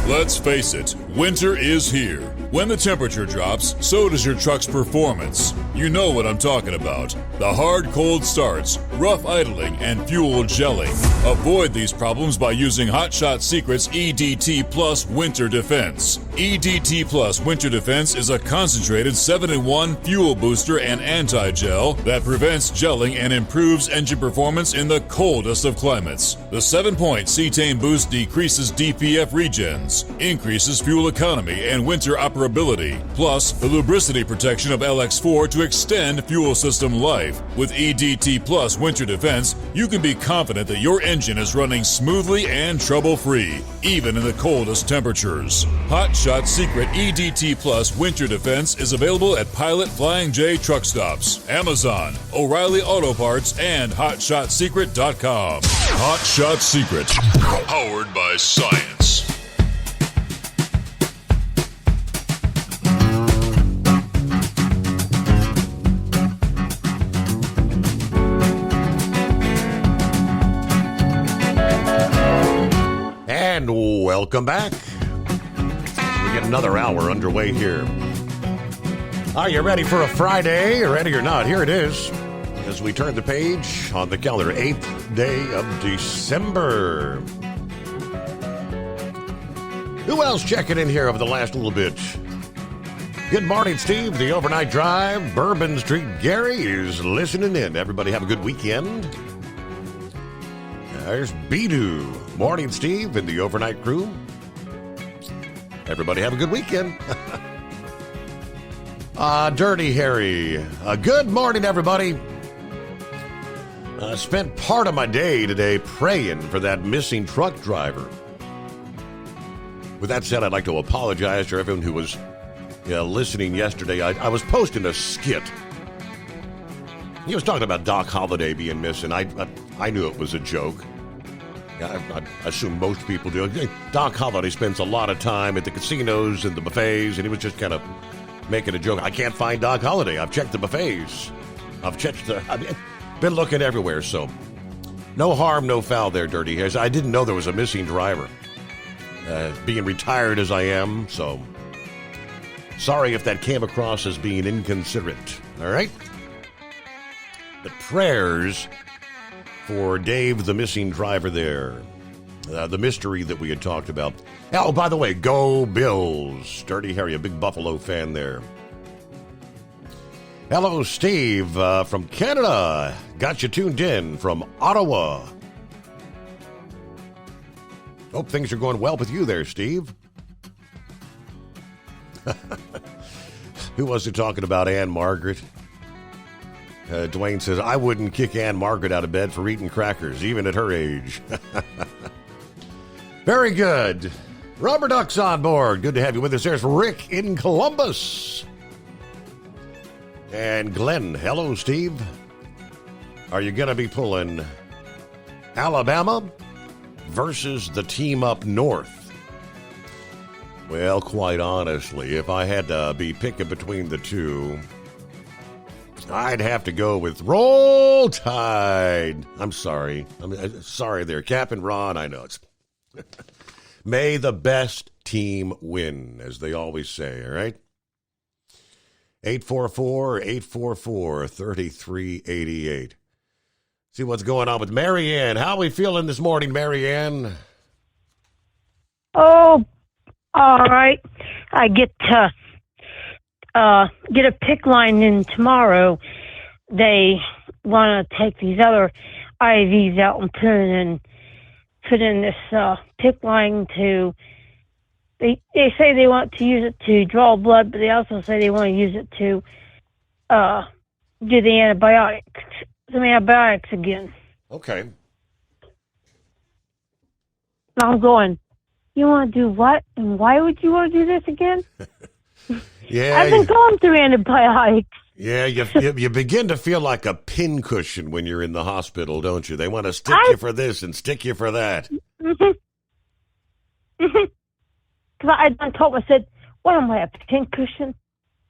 S6: Let's face it, winter is here. When the temperature drops, so does your truck's performance. You know what I'm talking about. The hard, cold starts, rough idling, and fuel gelling. Avoid these problems by using Hot Shot Secret's EDT Plus Winter Defense. EDT Plus Winter Defense is a concentrated 7-in-1 fuel booster and anti-gel that prevents gelling and improves engine performance in the coldest of climates. The 7-point cetane boost decreases DPF regens, increases fuel economy and winter operability, plus the lubricity protection of LX4 to extend fuel system life. With EDT Plus Winter Defense, you can be confident that your engine is running smoothly and trouble-free, even in the coldest temperatures. Hot Shot Secret EDT Plus Winter Defense is available at Pilot Flying J truck stops, Amazon, O'Reilly Auto Parts, and HotShotSecret.com. Hot Shot Secret, powered by science.
S7: And welcome back. We get another hour underway here. Are you ready for a Friday? Ready or not, here it is. As we turn the page on the calendar, 8th day of December. Who else checking in here over the last little bit? Good morning, Steve. The Overnight Drive. Bourbon Street Gary is listening in. Everybody have a good weekend. There's Bidu. Morning, Steve, and the Overnight Crew. Everybody have a good weekend. Dirty Harry. Good morning, everybody. I spent part of my day today praying for that missing truck driver. With that said, I'd like to apologize to everyone who was listening yesterday. I was posting a skit. He was talking about Doc Holliday being missing. I knew it was a joke. I assume most people do. Doc Holliday spends a lot of time at the casinos and the buffets, and he was just kind of making a joke. I can't find Doc Holliday. I've checked the buffets. I've been looking everywhere, so no harm, no foul there, Dirty Hairs. I didn't know there was a missing driver. Being retired as I am, so sorry if that came across as being inconsiderate. All right? The prayers for Dave, the missing driver there. The mystery that we had talked about. Oh, by the way, go Bills. Dirty Harry, a big Buffalo fan there. Hello, Steve from Canada. Got you tuned in from Ottawa. Hope things are going well with you there, Steve. Who was it talking about Ann Margaret? Dwayne says, I wouldn't kick Ann Margaret out of bed for eating crackers, even at her age. Very good. Rubber Duck's on board. Good to have you with us. There's Rick in Columbus. And Glenn. Hello, Steve. Are you going to be pulling Alabama versus the team up north? Well, quite honestly, if I had to be picking between the two, I'd have to go with Roll Tide. I'm sorry. Sorry there. Cap and Ron, I know it's... May the best team win, as they always say, all right? 844-844-3388. See what's going on with Marianne. How are we feeling this morning, Marianne?
S13: Oh, all right. I get to get a pick line in tomorrow. They want to take these other IVs out and put in this pick line to. They say they want to use it to draw blood, but they also say they want to use it to do the antibiotics again.
S7: Okay.
S13: I'm going, you want to do what? And why would you want to do this again?
S7: Yeah,
S13: I've been going through antibiotics.
S7: Yeah, you begin to feel like a pincushion when you're in the hospital, don't you? They want to stick you for this and stick you for that.
S13: Because I told him, I said, what am I, a pincushion?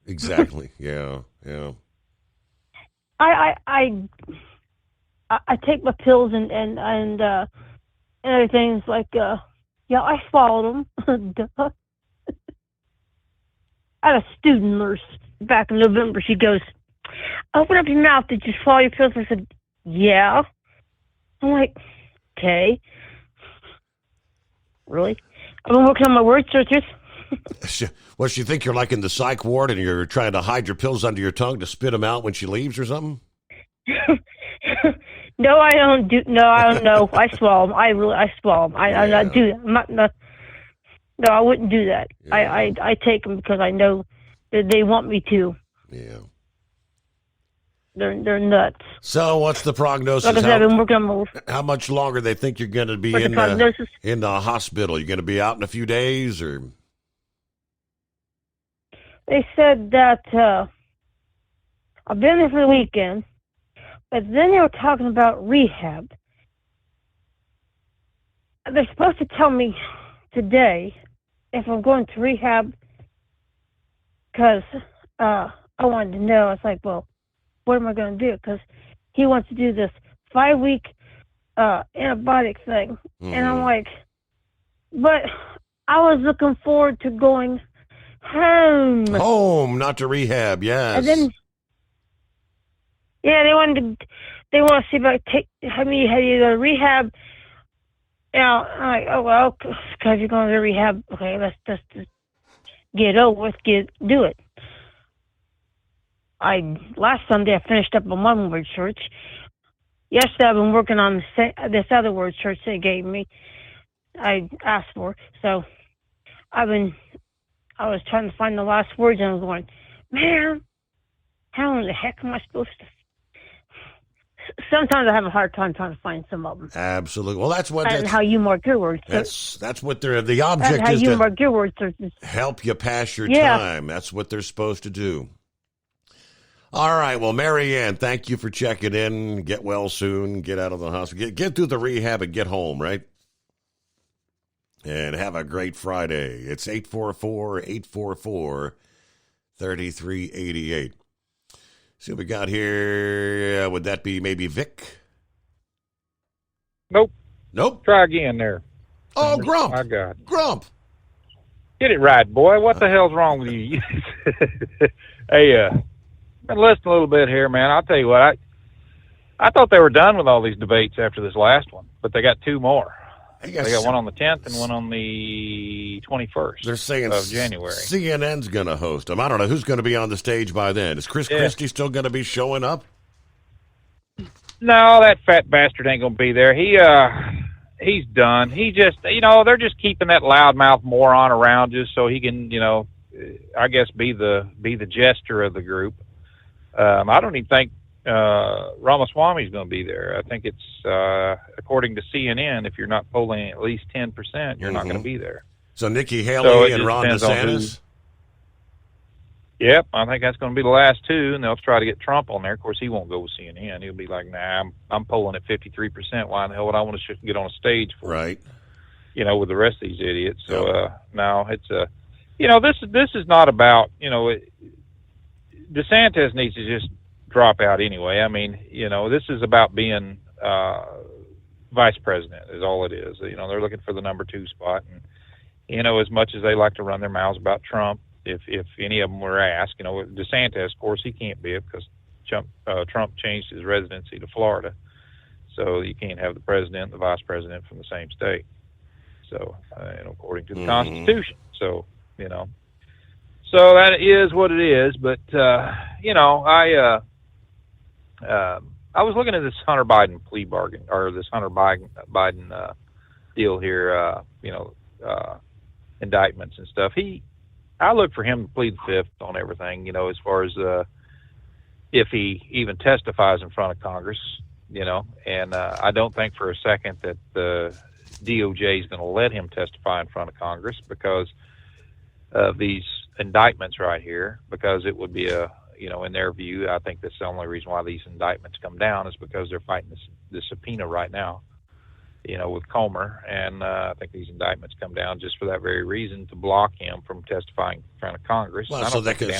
S7: Exactly. Yeah.
S13: I take my pills and other things like I swallowed them. Duh. I had a student nurse back in November. She goes, open up your mouth. Did you swallow your pills? I said, yeah. I'm like, okay. Really? I've been working on my word searches.
S7: Well, she think you're like in the psych ward and you're trying to hide your pills under your tongue to spit them out when she leaves or something?
S13: No, I don't know. I swallow them. I swallow them. I not do that. No, I wouldn't do that. Yeah. I take them because I know that they want me to.
S7: Yeah.
S13: They're nuts.
S7: So what's the prognosis?
S13: Like I said, I've been working on
S7: how much longer they think you're going to be in the hospital? You're going to be out in a few days, or?
S13: They said that I've been there for the weekend, but then they were talking about rehab. They're supposed to tell me today if I'm going to rehab because I wanted to know. It's like, well, what am I going to do? Because he wants to do this 5-week antibiotic thing. And I'm like, But I was looking forward to going home.
S7: Home, not to rehab. Yes.
S13: And then, yeah, they want to see if I have you go to rehab. You know, I'm like, oh well, because you're going to rehab. Okay, let's just get it over with. Do it. Last Sunday I finished up on one word search. Yesterday I've been working on this other word search they gave me. I asked for. So I was trying to find the last words, and I was going, man, how in the heck am I supposed to? Sometimes I have a hard time trying to find some of them.
S7: Absolutely. Well, that's what.
S13: And how you mark your words.
S7: That's what the object
S13: how
S7: is
S13: you
S7: to
S13: mark your words searches.
S7: help you pass your time. That's what they're supposed to do. All right. Well, Mary Ann, thank you for checking in. Get well soon. Get out of the hospital. Get through the rehab and get home, right? And have a great Friday. It's 844-844-3388. See what we got here. Would that be maybe Vic?
S14: Nope.
S7: Nope.
S14: Try again there.
S7: Oh, Grump.
S14: My God.
S7: Grump.
S14: Get it right, boy. What the hell's wrong with you? Hey, been listening a little bit here, man. I'll tell you what, I thought they were done with all these debates after this last one, but they got two more. They got one on the 10th and one on the 21st.
S7: They're saying
S14: of January.
S7: CNN's going to host them. I don't know who's going to be on the stage by then. Is Chris Christie still going to be showing up?
S14: No, that fat bastard ain't going to be there. He's done. He just, they're just keeping that loudmouth moron around just so he can, I guess be the jester of the group. I don't even think Ramaswamy's going to be there. I think it's according to CNN, if you're not polling at least 10%, you're not going to be there.
S7: So Nikki Haley and Ron DeSantis?
S14: Yep, I think that's going to be the last two, and they'll try to get Trump on there. Of course, he won't go with CNN. He'll be like, nah, I'm polling at 53%. Why in the hell would I want to get on a stage for?
S7: Right.
S14: With the rest of these idiots. So, no, it's this is not about, DeSantis needs to just drop out anyway. I mean, this is about being vice president is all it is. They're looking for the number 2 spot. And, as much as they like to run their mouths about Trump, if any of them were asked, DeSantis, of course, he can't be it because Trump changed his residency to Florida. So you can't have the president and the vice president from the same state. So, according to the Constitution. So, so that is what it is. But, I was looking at this Hunter Biden plea bargain, or this Hunter Biden deal here, indictments and stuff. I look for him to plead the fifth on everything, as far as if he even testifies in front of Congress, and I don't think for a second that the DOJ is going to let him testify in front of Congress because of these indictments right here, because it would be in their view, I think that's the only reason why these indictments come down is because they're fighting the subpoena right now, with Comer. And I think these indictments come down just for that very reason, to block him from testifying in front of Congress.
S7: Well, so they can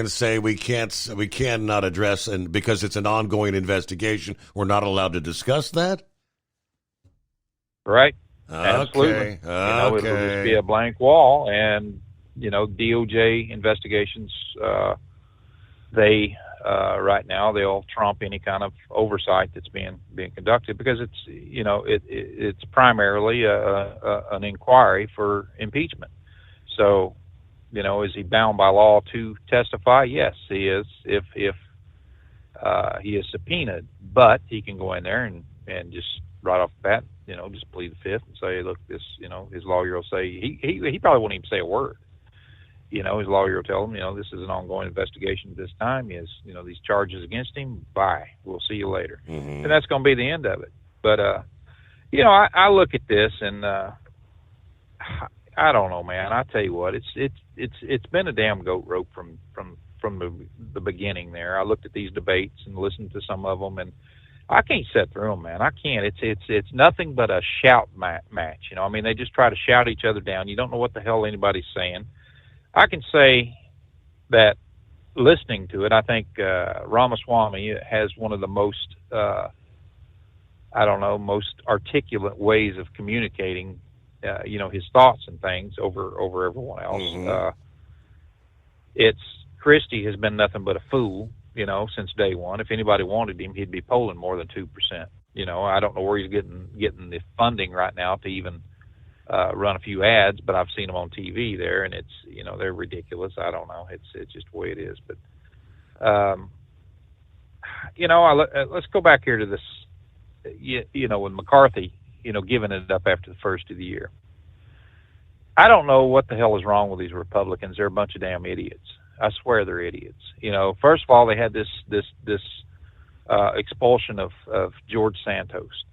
S7: say we cannot address, and because it's an ongoing investigation, we're not allowed to discuss that.
S14: Right.
S7: Absolutely.
S14: It'll just be a blank wall, and DOJ investigations, right now they'll trump any kind of oversight that's being conducted, because it's it's primarily an inquiry for impeachment. So, is he bound by law to testify? Yes, he is. If he is subpoenaed, but he can go in there and just right off the bat, just plead the fifth and say, look, this, his lawyer will say he probably won't even say a word. His lawyer will tell him, this is an ongoing investigation at this time. He has, these charges against him. Bye. We'll see you later. And that's going to be the end of it. But, I look at this and I don't know, man. I tell you what, it's been a damn goat rope from the beginning there. I looked at these debates and listened to some of them, and I can't sit through them, man. I can't. It's nothing but a shout match. They just try to shout each other down. You don't know what the hell anybody's saying. I can say that listening to it, I think Ramaswamy has one of the most, most articulate ways of communicating his thoughts and things over everyone else.
S7: Mm-hmm.
S14: It's Christie has been nothing but a fool, since day one. If anybody wanted him, he'd be polling more than 2%. I don't know where he's getting the funding right now to even run a few ads, but I've seen them on TV there, and it's they're ridiculous. I don't know. It's just the way it is. But let's go back here to this. When McCarthy, giving it up after the first of the year. I don't know what the hell is wrong with these Republicans. They're a bunch of damn idiots. I swear they're idiots. First of all, they had this expulsion of George Santos,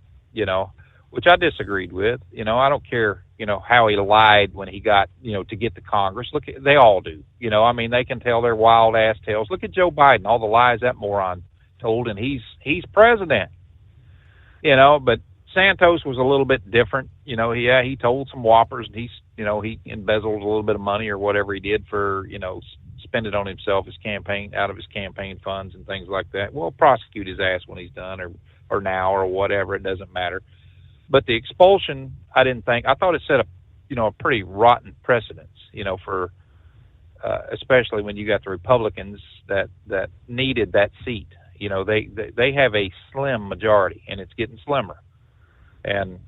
S14: which I disagreed with. I don't care, how he lied when he got, to get to Congress. Look, they all do. They can tell their wild ass tales. Look at Joe Biden, all the lies that moron told, and he's president. But Santos was a little bit different. He told some whoppers, and he embezzled a little bit of money or whatever he did for, spend it on himself, out of his campaign funds and things like that. Well, prosecute his ass when he's done or now or whatever. It doesn't matter. But the expulsion, I thought it set a pretty rotten precedence, for especially when you got the Republicans that needed that seat. They have a slim majority, and it's getting slimmer. And,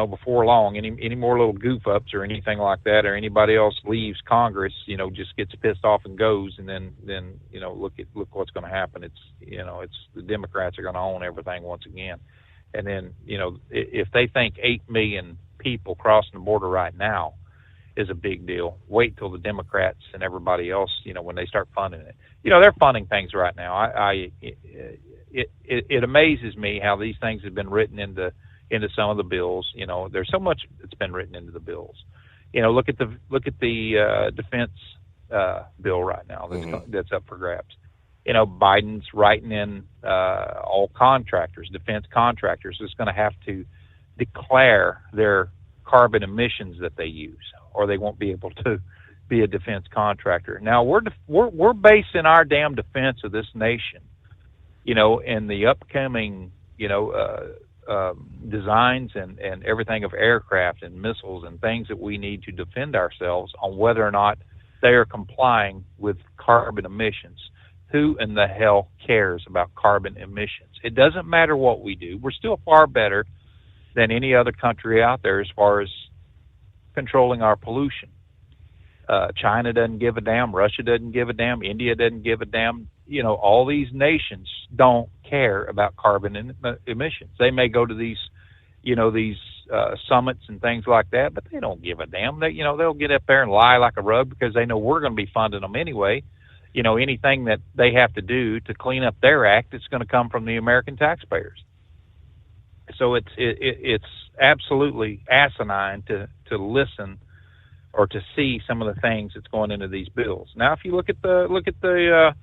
S14: before long, any more little goof ups or anything like that, or anybody else leaves Congress, just gets pissed off and goes, and then look what's going to happen. It's the Democrats are going to own everything once again. And then, if they think 8 million people crossing the border right now is a big deal, wait till the Democrats and everybody else, when they start funding it. They're funding things right now. It amazes me how these things have been written into some of the bills. There's so much that's been written into the bills. Look at the defense bill right now that's up for grabs. Biden's writing in all contractors, defense contractors, is going to have to declare their carbon emissions that they use, or they won't be able to be a defense contractor. Now we're basing our damn defense of this nation, in the upcoming, designs and everything of aircraft and missiles and things that we need to defend ourselves on whether or not they are complying with carbon emissions. Who in the hell cares about carbon emissions? It doesn't matter what we do. We're still far better than any other country out there as far as controlling our pollution. China doesn't give a damn. Russia doesn't give a damn. India doesn't give a damn. All these nations don't care about carbon emissions. They may go to these summits and things like that, but they don't give a damn. They'll get up there and lie like a rug because they know we're going to be funding them anyway. Anything that they have to do to clean up their act, it's going to come from the American taxpayers. So it's absolutely asinine to listen or to see some of the things that's going into these bills. Now, if you look at the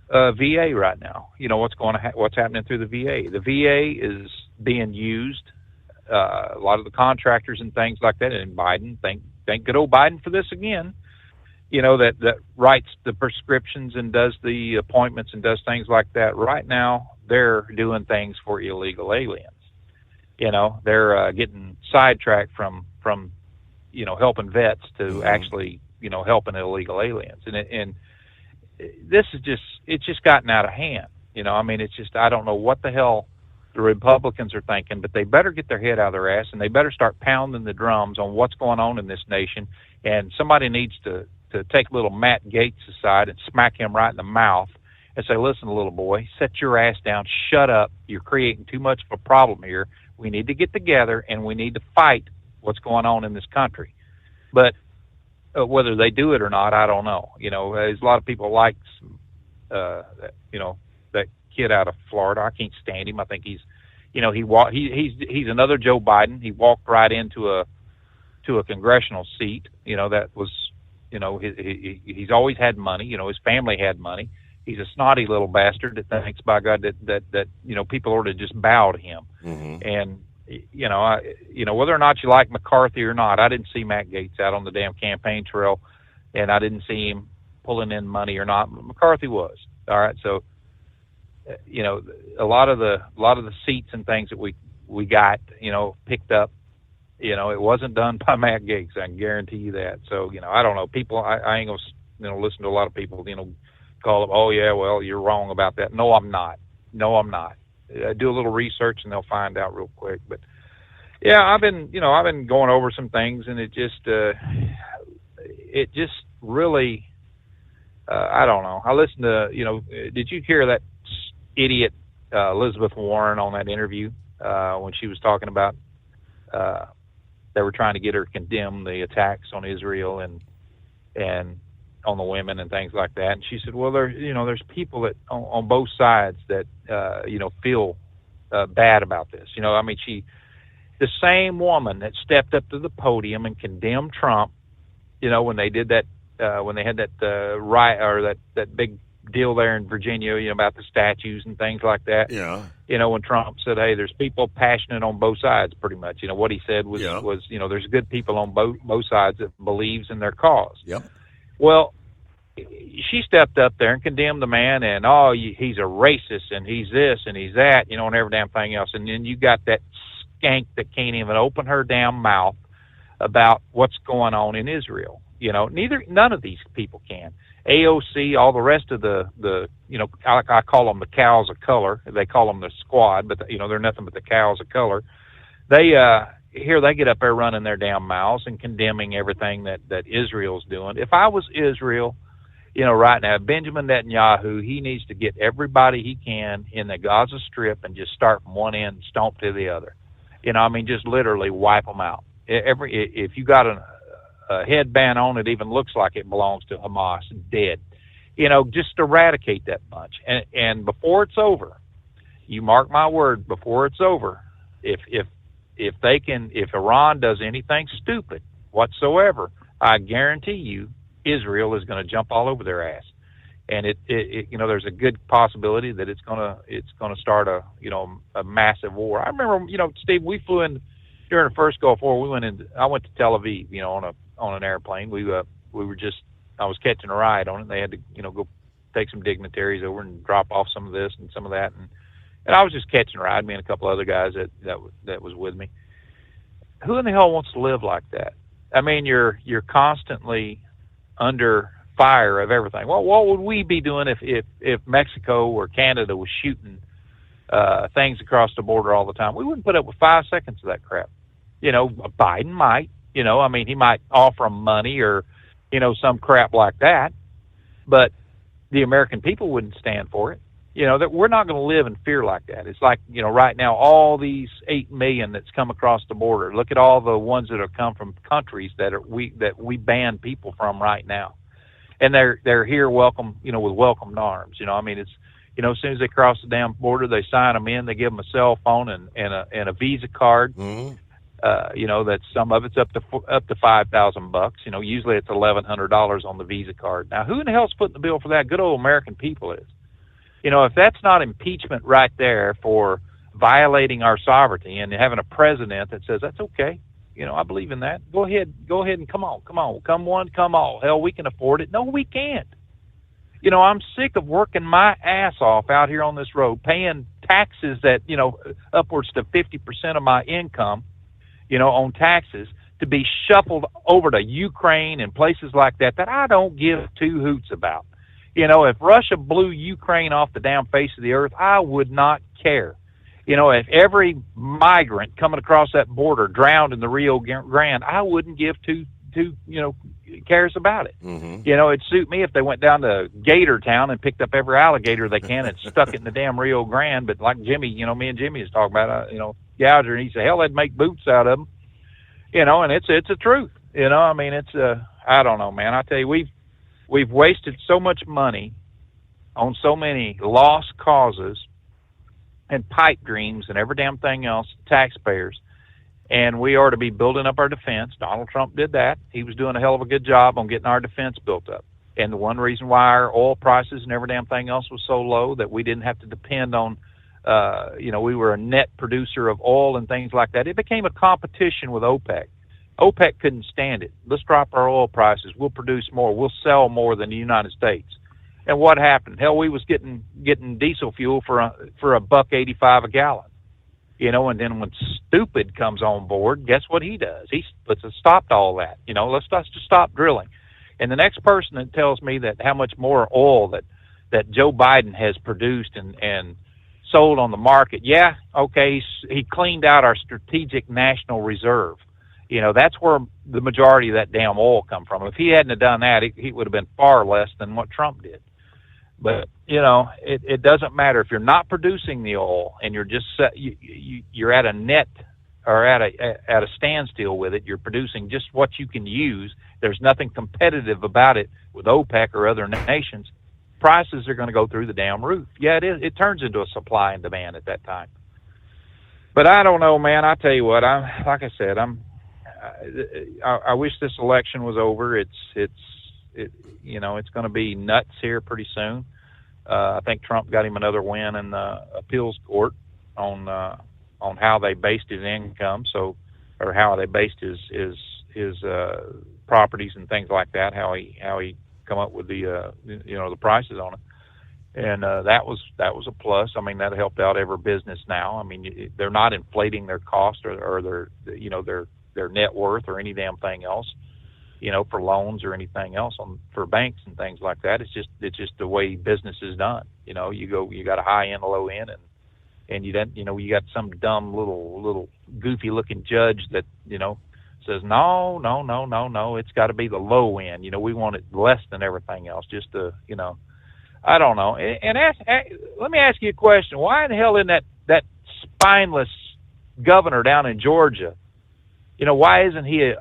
S14: VA right now, what's happening through the VA. The VA is being used. A lot of the contractors and things like that, and Biden, thank good old Biden for this again. That writes the prescriptions and does the appointments and does things like that. Right now, they're doing things for illegal aliens. They're getting sidetracked from helping vets to actually, helping illegal aliens. And this is it's just gotten out of hand. It's just, I don't know what the hell the Republicans are thinking, but they better get their head out of their ass and they better start pounding the drums on what's going on in this nation. And somebody needs to take little Matt Gaetz aside and smack him right in the mouth and say, listen, little boy, set your ass down, shut up. You're creating too much of a problem here. We need to get together and we need to fight what's going on in this country. But whether they do it or not, I don't know. There's a lot of people like, that kid out of Florida. I can't stand him. I think he's another Joe Biden. He walked right into a congressional seat. That was, he's always had money. His family had money. He's a snotty little bastard that thinks, by God, that people ought to just bow to him. Mm-hmm. And whether or not you like McCarthy or not, I didn't see Matt Gaetz out on the damn campaign trail, and I didn't see him pulling in money or not. McCarthy was. All right, so a lot of the seats and things that we got picked up You know, it wasn't done by Matt Gaetz. I can guarantee you that. So, you know, I don't know. People, I ain't gonna, listen to a lot of people, call up, oh yeah, well, you're wrong about that. No, I'm not. Do a little research and they'll find out real quick. But yeah, I've been going over some things, and it just really, I don't know. I listened to, did you hear that idiot Elizabeth Warren on that interview when she was talking about they were trying to get her to condemn the attacks on Israel and on the women and things like that? And she said, well, there's people that on both sides that feel bad about this. The same woman that stepped up to the podium and condemned Trump, when they did that, when they had that riot or that big deal there in Virginia, about the statues and things like that.
S7: Yeah.
S14: When Trump said, hey, there's people passionate on both sides, pretty much. What he said was there's good people on both sides that believes in their cause.
S7: Yep.
S14: Well, she stepped up there and condemned the man, and he's a racist, and he's this and he's that, and every damn thing else. And then you got that skank that can't even open her damn mouth about what's going on in Israel. None of these people can. AOC, all the rest of the I call them the cows of color. They call them the squad, but they're nothing but the cows of color. They get up there running their damn mouths and condemning everything that Israel's doing. If I was Israel, right now, Benjamin Netanyahu, he needs to get everybody he can in the Gaza Strip and just start from one end and stomp to the other. Just literally wipe them out. If you got a headband on it even looks like it belongs to Hamas, dead. Just eradicate that bunch. And before it's over, you mark my word, before it's over, if Iran does anything stupid whatsoever, I guarantee you Israel is going to jump all over their ass. And there's a good possibility that it's going to start a massive war. I remember, Steve, we flew in during the first Gulf War. I went to Tel Aviv, on an airplane. I was catching a ride on it. They had to, go take some dignitaries over and drop off some of this and some of that. And I was just catching a ride, me and a couple other guys that was with me. Who in the hell wants to live like that? You're constantly under fire of everything. Well, what would we be doing if Mexico or Canada was shooting things across the border all the time? We wouldn't put up with 5 seconds of that crap. Biden might. He might offer them money or, some crap like that. But the American people wouldn't stand for it. That we're not going to live in fear like that. It's like, right now, all these 8 million that's come across the border. Look at all the ones that have come from countries that we ban people from right now. And they're here welcome, with welcomed arms. It's, as soon as they cross the damn border, they sign them in, they give them a cell phone and a Visa card.
S7: Mm-hmm.
S14: That some of it's up to $5,000. Usually it's $1,100 on the Visa card. Now, who in the hell's putting the bill for that? Good old American people is. If that's not impeachment right there for violating our sovereignty and having a president that says that's okay, I believe in that. Go ahead and come on, come one, come all. Hell, we can afford it. No, we can't. I'm sick of working my ass off out here on this road, paying taxes that upwards to 50% of my income. On taxes to be shuffled over to Ukraine and places like that I don't give two hoots about. If Russia blew Ukraine off the damn face of the earth, I would not care. If every migrant coming across that border drowned in the Rio Grande, I wouldn't give two cares about it.
S7: Mm-hmm.
S14: It'd suit me if they went down to Gator Town and picked up every alligator they can and stuck it in the damn Rio Grande. But like Jimmy, me and Jimmy was talking about, Gouger, and he said, hell, they'd make boots out of them. And it's a truth. It's I don't know, man. I tell you, we've wasted so much money on so many lost causes and pipe dreams and every damn thing else, taxpayers. And we ought to be building up our defense. Donald Trump did that. He was doing a hell of a good job on getting our defense built up. And the one reason why our oil prices and every damn thing else was so low that we didn't have to depend on, we were a net producer of oil and things like that. It became a competition with OPEC. OPEC couldn't stand it. Let's drop our oil prices. We'll produce more. We'll sell more than the United States. And what happened? Hell, we was getting diesel fuel for $1.85 a gallon. And then when stupid comes on board, guess what he does? He puts a stop to all that. Let's just stop drilling. And the next person that tells me that how much more oil that Joe Biden has produced and sold on the market, yeah, okay, he cleaned out our strategic national reserve. That's where the majority of that damn oil come from. If he hadn't have done that, he would have been far less than what Trump did. But it doesn't matter if you're not producing the oil and you're just you're at a net or at a standstill with it. You're producing just what you can use. There's nothing competitive about it with OPEC or other nations. Prices are going to go through the damn roof. Yeah, it is. It turns into a supply and demand at that time. But I don't know, man. I tell you what. I wish this election was over. It's going to be nuts here pretty soon. I think Trump got him another win in the appeals court on how they based his income, or how they based his properties and things like that. How he come up with the the prices on it, and that was a plus. I mean, that helped out every business now. I mean, they're not inflating their cost or their net worth or any damn thing else. For loans or anything else for banks and things like that. It's just the way business is done. You got a high end, a low end, and you got some dumb little goofy looking judge that says no, it's got to be the low end. We want it less than everything else. Just to I don't know. And let me ask you a question. Why in the hell isn't that spineless governor down in Georgia? Why isn't he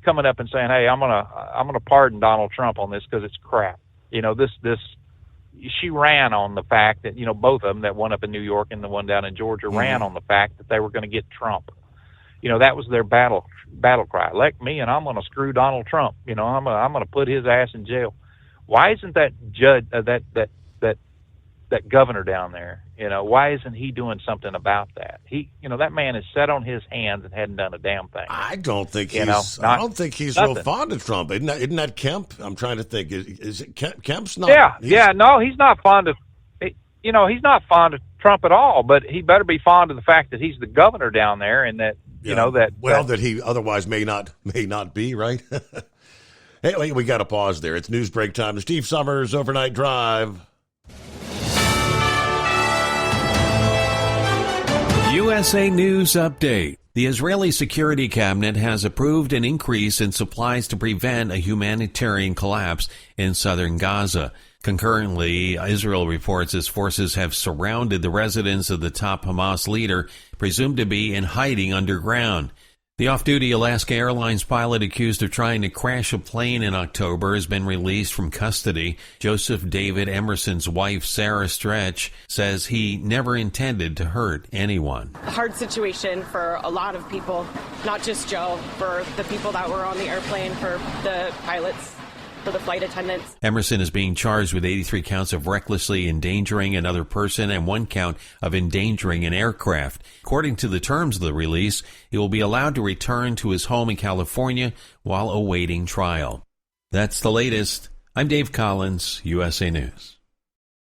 S14: coming up and saying, "Hey, I'm gonna pardon Donald Trump on this because it's crap." She ran on the fact that both of them, that one up in New York and the one down in Georgia, ran on the fact that they were going to get Trump. That was their battle cry. Elect me, and I'm going to screw Donald Trump. I'm going to put his ass in jail. Why isn't that judge that governor down there? Why isn't he doing something about that? That man is set on his hands and hadn't done a damn thing.
S7: I don't think he's. I don't think he's real fond of Trump. Isn't that Kemp? I'm trying to think. Is it Kemp's not?
S14: Yeah. No, he's not fond of. He's not fond of Trump at all. But he better be fond of the fact that he's the governor down there, and that
S7: that he otherwise may not be, right. Hey, we got to pause there. It's news break time. The Steve Summers Overnight Drive.
S2: USA News Update. The Israeli Security Cabinet has approved an increase in supplies to prevent a humanitarian collapse in southern Gaza. Concurrently, Israel reports its forces have surrounded the residence of the top Hamas leader, presumed to be in hiding underground. The off-duty Alaska Airlines pilot accused of trying to crash a plane in October has been released from custody. Joseph David Emerson's wife, Sarah Stretch, says he never intended to hurt anyone.
S3: A hard situation for a lot of people, not just Joe, for the people that were on the airplane, for the pilots, for the flight attendants.
S2: Emerson is being charged with 83 counts of recklessly endangering another person and 1 count of endangering an aircraft. According to the terms of the release, he will be allowed to return to his home in California while awaiting trial. That's the latest. I'm Dave Collins, USA News.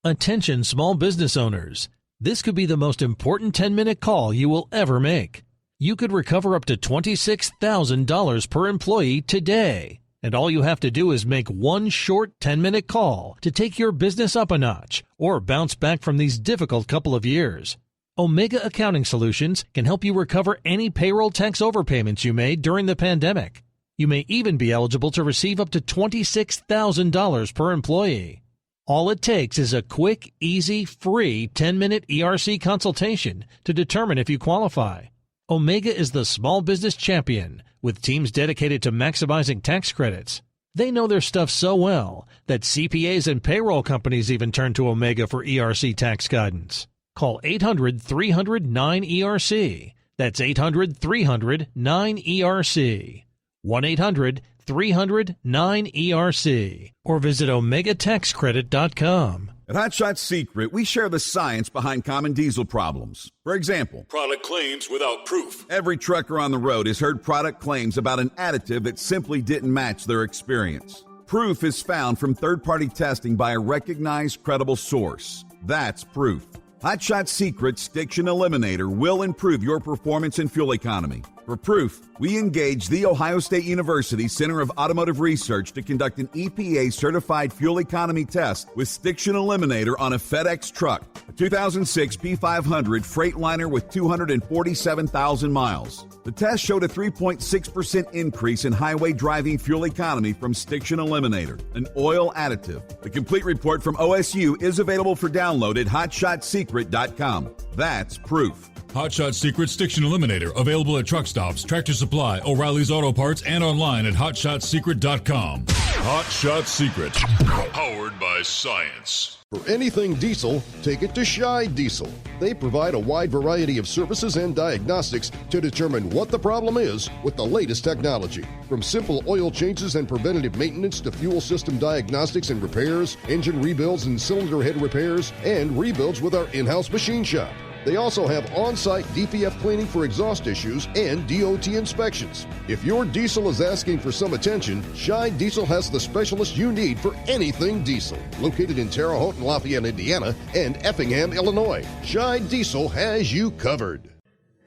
S19: Attention small business owners. This could be the most important 10-minute call you will ever make. You could recover up to $26,000 per employee today. And all you have to do is make one short 10-minute call to take your business up a notch or bounce back from these difficult couple of years. Omega Accounting Solutions can help you recover any payroll tax overpayments you made during the pandemic. You may even be eligible to receive up to $26,000 per employee. All it takes is a quick, easy, free 10-minute ERC consultation to determine if you qualify. Omega is the small business champion with teams dedicated to maximizing tax credits. They know their stuff so well that CPAs and payroll companies even turn to Omega for ERC tax guidance. Call 800-300-9ERC. That's 800-300-9ERC. 1-800-300-9ERC. Or visit OmegaTaxCredit.com.
S8: At Hot Shot Secret, we share the science behind common diesel problems. For example,
S6: product claims without proof.
S8: Every trucker on the road has heard product claims about an additive that simply didn't match their experience. Proof is found from third-party testing by a recognized, credible source. That's proof. Hot Shot Secret Stiction Eliminator will improve your performance and fuel economy. For proof, we engaged The Ohio State University Center of Automotive Research to conduct an EPA-certified fuel economy test with Stiction Eliminator on a FedEx truck, a 2006 P500 Freightliner with 247,000 miles. The test showed a 3.6% increase in highway driving fuel economy from Stiction Eliminator, an oil additive. The complete report from OSU is available for download at hotshotsecret.com. That's proof.
S6: Hot Shot Secret Stiction Eliminator, available at truck stops, Tractor Supply, O'Reilly's Auto Parts, and online at hotshotsecret.com. Hot Shot Secret, powered by science.
S4: For anything diesel, take it to Scheid Diesel. They provide a wide variety of services and diagnostics to determine what the problem is with the latest technology. From simple oil changes and preventative maintenance to fuel system diagnostics and repairs, engine rebuilds and cylinder head repairs, and rebuilds with our in-house machine shop. They also have on-site DPF cleaning for exhaust issues and DOT inspections. If your diesel is asking for some attention, Scheid Diesel has the specialist you need for anything diesel. Located in Terre Haute and Lafayette, Indiana, and Effingham, Illinois, Scheid Diesel has you covered.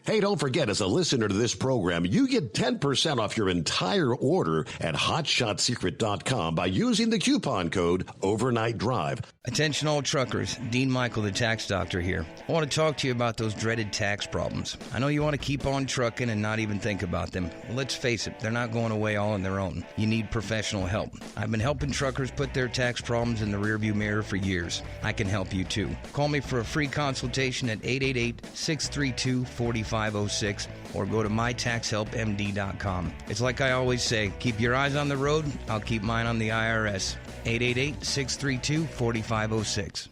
S7: Hey, don't forget, as a listener to this program, you get 10% off your entire order at hotshotsecret.com by using the coupon code OvernightDrive.
S15: Attention all truckers, Dean Michael, the tax doctor here. I want to talk to you about those dreaded tax problems. I know you want to keep on trucking and not even think about them. Well, let's face it, they're not going away all on their own. You need professional help. I've been helping truckers put their tax problems in the rearview mirror for years. I can help you too. Call me for a free consultation at 888-632-4506 or go to mytaxhelpmd.com. It's like I always say, keep your eyes on the road, I'll keep mine on the IRS. 888-632-4506.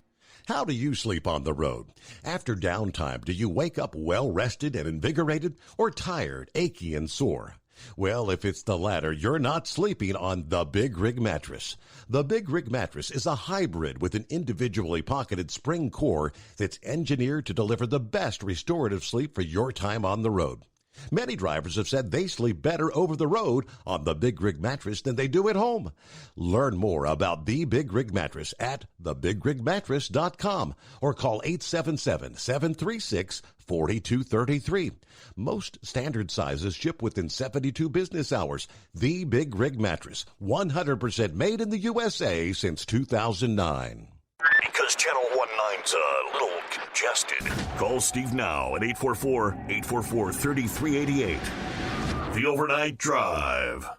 S7: How do you sleep on the road? After downtime, do you wake up well-rested and invigorated or tired, achy, and sore? Well, if it's the latter, you're not sleeping on the Big Rig Mattress. The Big Rig Mattress is a hybrid with an individually pocketed spring core that's engineered to deliver the best restorative sleep for your time on the road. Many drivers have said they sleep better over the road on the Big Rig Mattress than they do at home. Learn more about the Big Rig Mattress at thebigrigmattress.com or call 877-736-4233. Most standard sizes ship within 72 business hours. The Big Rig Mattress, 100% made in the USA since 2009.
S10: Because Channel 19's a little congested. Call Steve now at 844-844-3388. The Overnight Drive.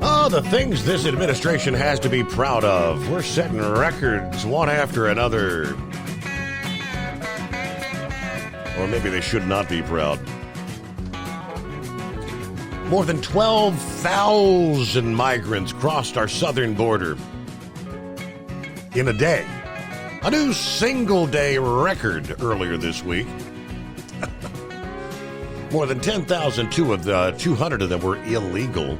S7: Oh, the things this administration has to be proud of. We're setting records one after another. Or maybe they should not be proud. More than 12,000 migrants crossed our southern border in a day. A new single-day record earlier this week. More than 10,000, 200 of them were illegal.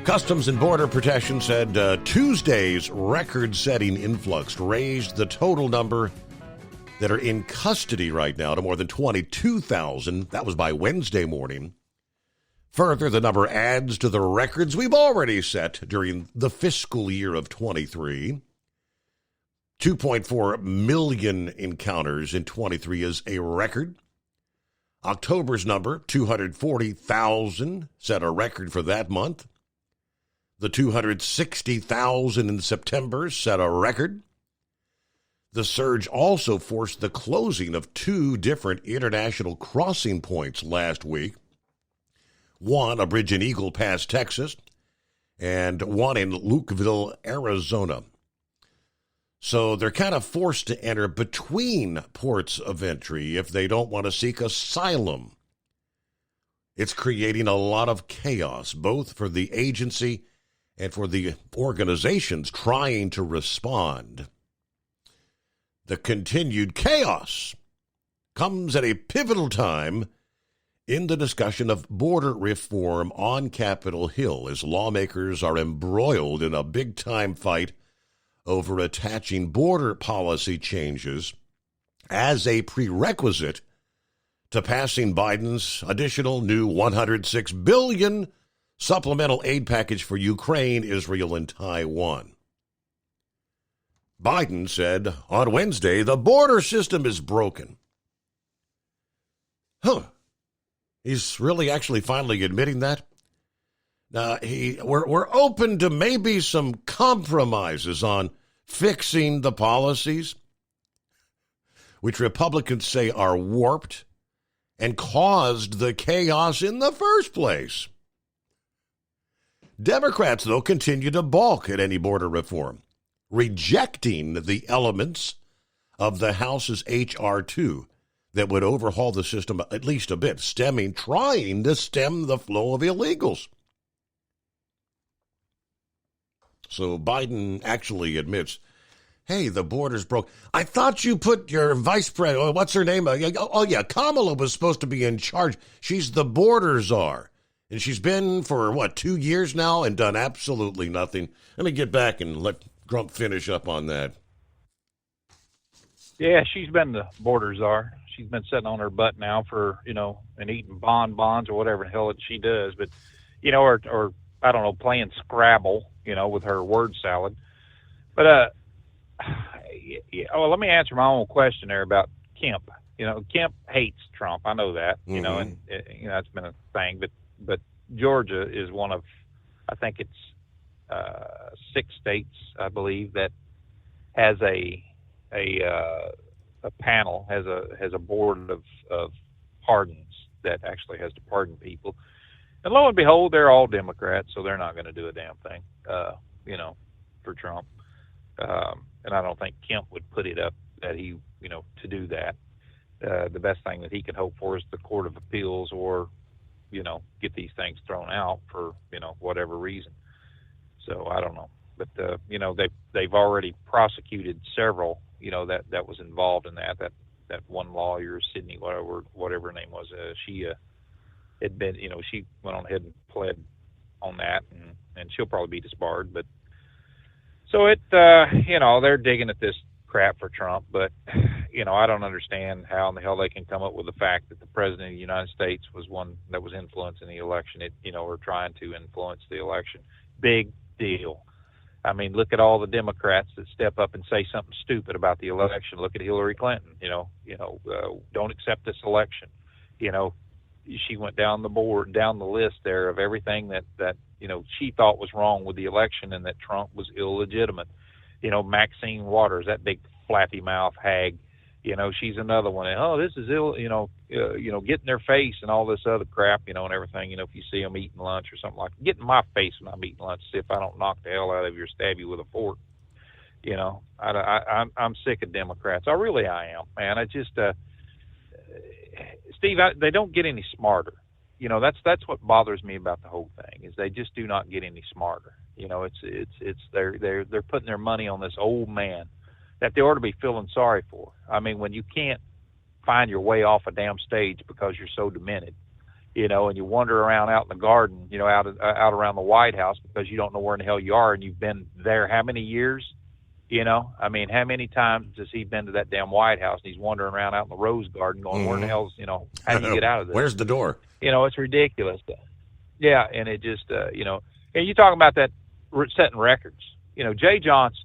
S7: Customs and Border Protection said Tuesday's record-setting influx raised the total number that are in custody right now to more than 22,000. That was by Wednesday morning. Further, the number adds to the records we've already set during the fiscal year of 23. 2.4 million encounters in 23 is a record. October's number, 240,000, set a record for that month. The 260,000 in September set a record. The surge also forced the closing of 2 different international crossing points last week. One, a bridge in Eagle Pass, Texas, and one in Lukeville, Arizona. So they're kind of forced to enter between ports of entry if they don't want to seek asylum. It's creating a lot of chaos, both for the agency and for the organizations trying to respond. The continued chaos comes at a pivotal time in the discussion of border reform on Capitol Hill as lawmakers are embroiled in a big-time fight over attaching border policy changes as a prerequisite to passing Biden's additional new $106 billion supplemental aid package for Ukraine, Israel, and Taiwan. Biden said on Wednesday the border system is broken. He's really actually finally admitting that? We're open to maybe some compromises on fixing the policies, which Republicans say are warped and caused the chaos in the first place. Democrats, though, continue to balk at any border reform, rejecting the elements of the House's H.R. 2 that would overhaul the system at least a bit, trying to stem the flow of illegals. So Biden actually admits, hey, the border's broke. I thought you put your vice president, what's her name? Oh, yeah, Kamala was supposed to be in charge. She's the border czar. And she's been for, 2 years now and done absolutely nothing. Let me get back and let Trump finish up on that.
S14: Yeah, she's been the border czar. She's been sitting on her butt now for, and eating bonbons or whatever the hell she does. But, or I don't know, playing Scrabble, with her word salad. But, let me answer my own question there about Kemp. Kemp hates Trump. I know that, and it's been a thing. But Georgia is one of, I think it's 6 states, I believe, that has a panel, has a board of pardons that actually has to pardon people. And lo and behold, they're all Democrats, so they're not going to do a damn thing, for Trump. And I don't think Kemp would put it up that he, to do that. The best thing that he can hope for is the Court of Appeals or, get these things thrown out for, whatever reason. So I don't know. But, they've already prosecuted several, that was involved in that one lawyer, Sydney, whatever her name was, she had been, she went on ahead and pled on that, and she'll probably be disbarred. But so they're digging at this crap for Trump, but I don't understand how in the hell they can come up with the fact that the president of the United States was one that was influencing the election, or trying to influence the election. Big deal. I mean, look at all the Democrats that step up and say something stupid about the election. Look at Hillary Clinton. Don't accept this election. She went down the list there of everything that she thought was wrong with the election and that Trump was illegitimate. Maxine Waters, that big flappy mouth hag. She's another one. And, this is get in their face and all this other crap, and everything. If you see them eating lunch or something like that, get in my face when I'm eating lunch. See if I don't knock the hell out of you or stab you with a fork. I'm sick of Democrats. I am, man. I just, Steve, they don't get any smarter. That's what bothers me about the whole thing is they just do not get any smarter. They're putting their money on this old man that they ought to be feeling sorry for. I mean, when you can't find your way off a damn stage because you're so demented, and you wander around out in the garden, out around the White House because you don't know where in the hell you are, and you've been there how many years? I mean, how many times has he been to that damn White House and he's wandering around out in the Rose Garden going, where in the hell's, how do you get out of this?
S7: Where's the door?
S14: It's ridiculous. Yeah, and it just, and you talking about that setting records. Jay Johnson,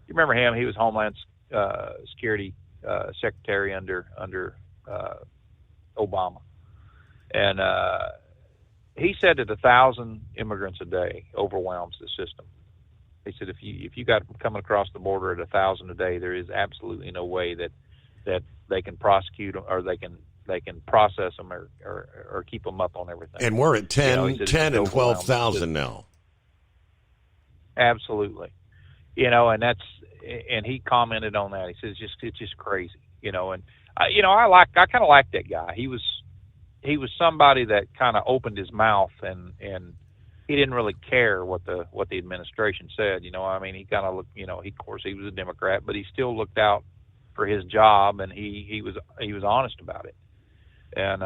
S14: you remember him? He was Homeland Security Secretary under Obama. And he said that 1,000 immigrants a day overwhelms the system. He said, if you got them coming across the border at 1,000 a day, there is absolutely no way that they can prosecute them or they can process them or keep them up on everything.
S7: And we're at 10 and 12,000 now.
S14: Absolutely. And he commented on that. He says it's just crazy, and I kind of like that guy. He was somebody that kind of opened his mouth and he didn't really care what the administration said. He kind of looked, of course he was a Democrat, but he still looked out for his job and he was honest about it. And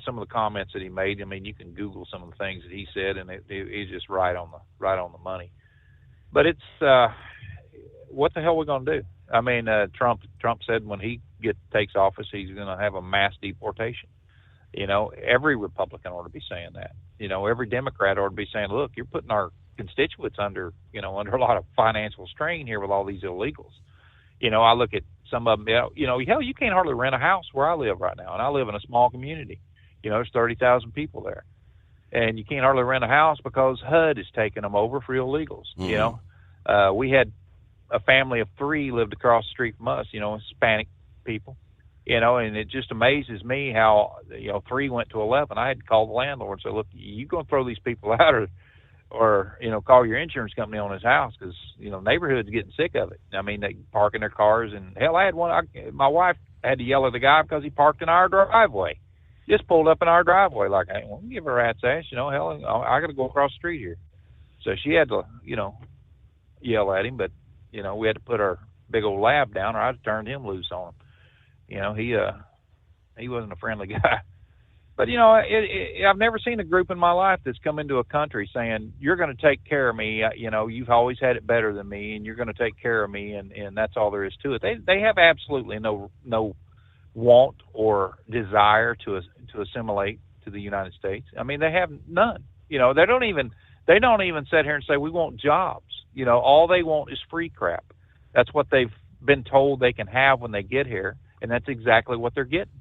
S14: some of the comments that he made, you can Google some of the things that he said, and he's just right on the money. But it's what the hell are we going to do? Trump said when he takes office, he's going to have a mass deportation. You know, every Republican ought to be saying that. You know, every Democrat ought to be saying, look, you're putting our constituents under a lot of financial strain here with all these illegals. You know, I look at some of them, you know, hell, you can't hardly rent a house where I live right now. And I live in a small community. You know, there's 30,000 people there. And you can't hardly rent a house because HUD is taking them over for illegals. Mm-hmm. You know, we had a family of 3 lived across the street from us, you know, Hispanic people. You know, and it just amazes me how, you know, 3 went to 11. I had to call the landlord and say, look, you going to throw these people out or, you know, call your insurance company on his house because, you know, neighborhood's getting sick of it. I mean, they park in their cars. And, hell, I had one. My wife had to yell at the guy because he parked in our driveway. Just pulled up in our driveway like, hey, well, give her a rat's ass. You know, hell, I got to go across the street here. So she had to, you know, yell at him. But, you know, we had to put our big old lab down or I'd have turned him loose on him. You know, he wasn't a friendly guy. But, you know, I've never seen a group in my life that's come into a country saying, you're going to take care of me. You know, you've always had it better than me, and you're going to take care of me, and that's all there is to it. They have absolutely no want or desire to assimilate to the United States. I mean, they have none. You know, they don't even sit here and say, we want jobs. You know, all they want is free crap. That's what they've been told they can have when they get here. And that's exactly what they're getting,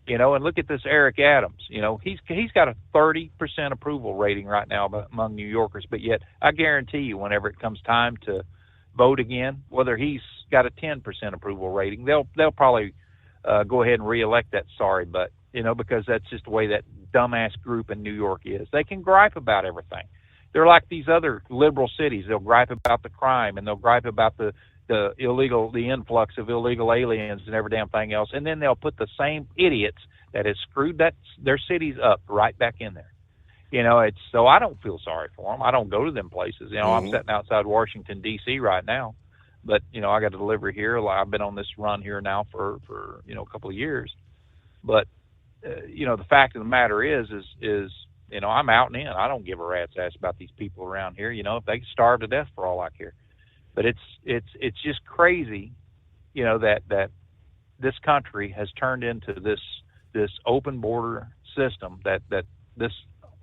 S14: you know. And look at this Eric Adams. You know, he's got a 30% approval rating right now among New Yorkers. But yet, I guarantee you, whenever it comes time to vote again, whether he's got a 10% approval rating, they'll probably go ahead and reelect that sorry butt, you know, because that's just the way that dumbass group in New York is. They can gripe about everything. They're like these other liberal cities. They'll gripe about the crime and they'll gripe about the influx of illegal aliens and every damn thing else, and then they'll put the same idiots that has screwed their cities up right back in there. You know, so I don't feel sorry for them. I don't go to them places. You know, I'm sitting outside Washington D.C. right now, but you know, I got a delivery here. I've been on this run here now for you know, a couple of years, but you know, the fact of the matter is you know, I'm out and in. I don't give a rat's ass about these people around here. You know, if they starve to death for all I care. But it's just crazy, you know, that this country has turned into this open border system that this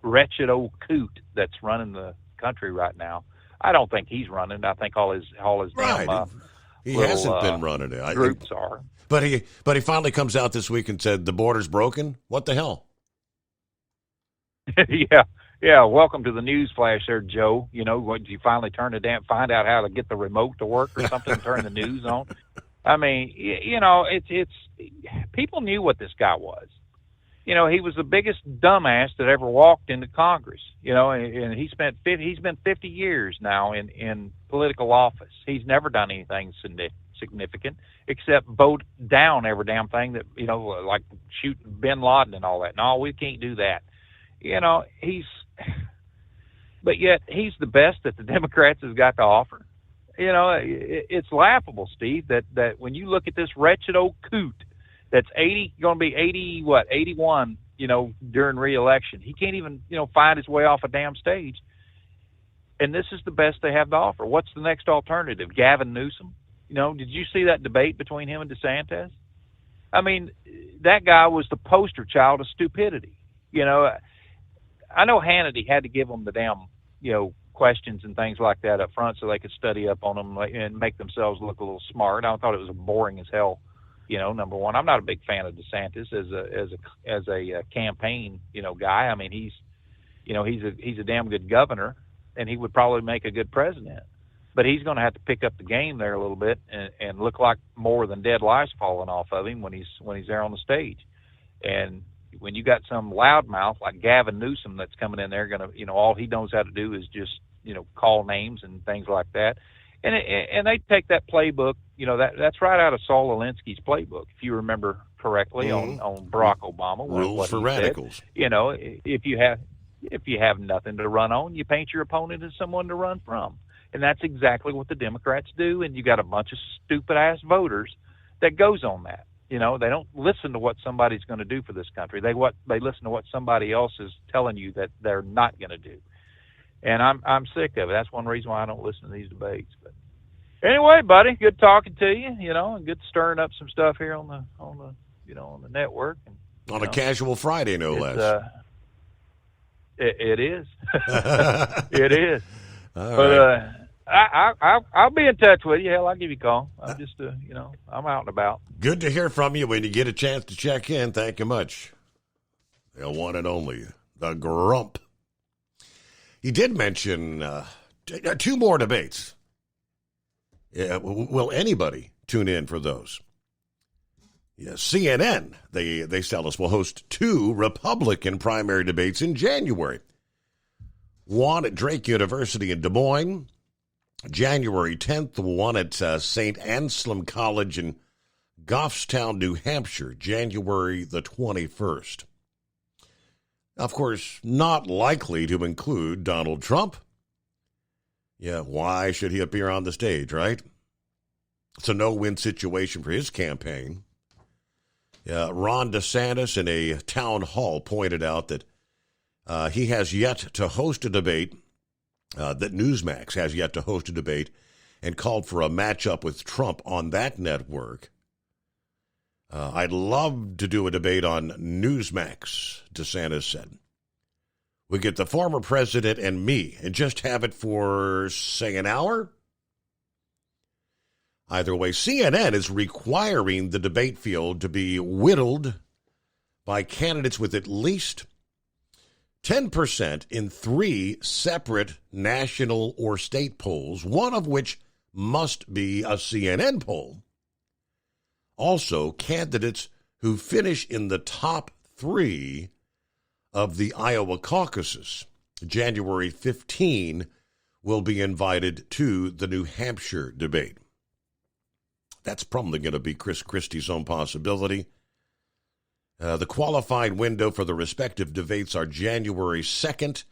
S14: wretched old coot that's running the country right now. I don't think he's running. I think all his
S7: right.
S14: damn
S7: he
S14: little,
S7: hasn't been running it.
S14: Groups are.
S7: But he finally comes out this week and said the border's broken. What the hell?
S14: Yeah, welcome to the news flash there, Joe. You know, did you finally find out how to get the remote to work or something, turn the news on? I mean, you know, it's people knew what this guy was. You know, he was the biggest dumbass that ever walked into Congress. You know, and he's been 50 years now in political office. He's never done anything significant except vote down every damn thing that, you know, like shooting Bin Laden and all that. No, we can't do that. You know, but yet he's the best that the Democrats has got to offer. You know, it's laughable, Steve, that when you look at this wretched old coot that's going to be 81, you know, during re-election. He can't even, you know, find his way off a damn stage. And this is the best they have to offer. What's the next alternative? Gavin Newsom? You know, did you see that debate between him and DeSantis? I mean, that guy was the poster child of stupidity. You know, I know Hannity had to give them the damn, you know, questions and things like that up front so they could study up on them and make themselves look a little smart. I thought it was boring as hell. You know, number one, I'm not a big fan of DeSantis as a campaign, you know, guy. I mean, he's a damn good governor, and he would probably make a good president. But he's going to have to pick up the game there a little bit and look like more than dead lice falling off of him when he's there on the stage. And when you got some loudmouth like Gavin Newsom that's coming in there, gonna, you know, all he knows how to do is just, you know, call names and things like that. And they take that playbook, you know, that's right out of Saul Alinsky's playbook, if you remember correctly, on Barack Obama.
S7: Rules for radicals.
S14: Said. You know, if you have nothing to run on, you paint your opponent as someone to run from. And that's exactly what the Democrats do. And you got a bunch of stupid ass voters that goes on that. You know, they don't listen to what somebody's going to do for this country. They listen to what somebody else is telling you that they're not going to do. And I'm sick of it. That's one reason why I don't listen to these debates. But Anyway, buddy, good talking to you, and good stirring up some stuff here on the network. And,
S7: on a casual Friday, no less.
S14: It is. It is.
S7: All
S14: but
S7: right.
S14: I'll be in touch with you. Hell, I'll give you a call. I'm just I'm out and about.
S7: Good to hear from you when you get a chance to check in. Thank you much. The one and only, the Grump. He did mention 2 more debates. Yeah, will anybody tune in for those? Yeah, CNN, they tell us, will host 2 Republican primary debates in January. One at Drake University in Des Moines, January 10th. One at St. Anselm College in Goffstown, New Hampshire, January the 21st. Of course, not likely to include Donald Trump. Yeah, why should he appear on the stage, right? It's a no-win situation for his campaign. Ron DeSantis in a town hall pointed out that he has yet to host a debate, that Newsmax has yet to host a debate, and called for a matchup with Trump on that network. I'd love to do a debate on Newsmax, DeSantis said. We get the former president and me and just have it for, say, an hour? Either way, CNN is requiring the debate field to be whittled by candidates with at least 10% in 3 separate national or state polls, one of which must be a CNN poll. Also, candidates who finish in the top 3 of the Iowa caucuses, January 15, will be invited to the New Hampshire debate. That's probably going to be Chris Christie's own possibility. The qualified window for the respective debates are January 2nd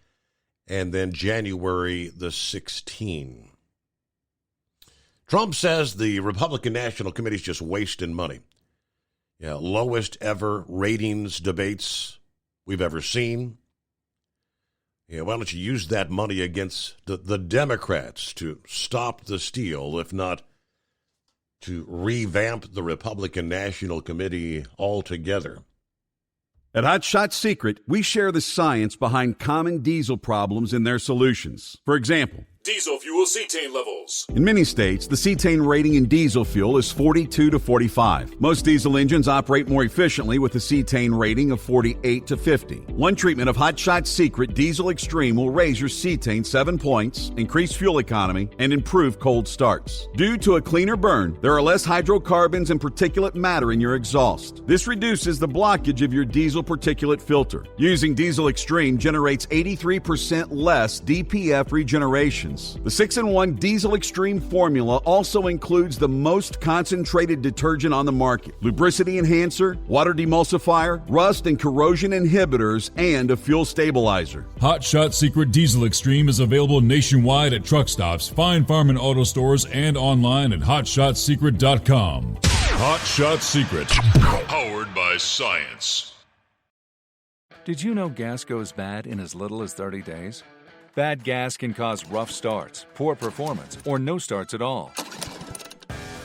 S7: and then January the 16th. Trump says the Republican National Committee is just wasting money. Yeah, lowest ever ratings debates we've ever seen. Yeah, why don't you use that money against the Democrats to stop the steal, if not to revamp the Republican National Committee altogether?
S8: At Hot Shot Secret, we share the science behind common diesel problems and their solutions. For example,
S6: diesel fuel cetane levels.
S8: in many states, the cetane rating in diesel fuel is 42 to 45. Most diesel engines operate more efficiently with a cetane rating of 48 to 50. One treatment of Hot Shot Secret Diesel Extreme will raise your cetane 7 points, increase fuel economy, and improve cold starts. Due to a cleaner burn, there are less hydrocarbons and particulate matter in your exhaust. This reduces the blockage of your diesel particulate filter. Using Diesel Extreme generates 83% less DPF regenerations. The 6-in-1 Diesel Extreme formula also includes the most concentrated detergent on the market, lubricity enhancer, water demulsifier, rust and corrosion inhibitors, and a fuel stabilizer.
S6: Hot Shot Secret Diesel Extreme is available nationwide at truck stops, fine farm and auto stores, and online at hotshotsecret.com. Hot Shot Secret, powered by science.
S21: Did you know gas goes bad in as little as 30 days? Bad gas can cause rough starts, poor performance, or no starts at all.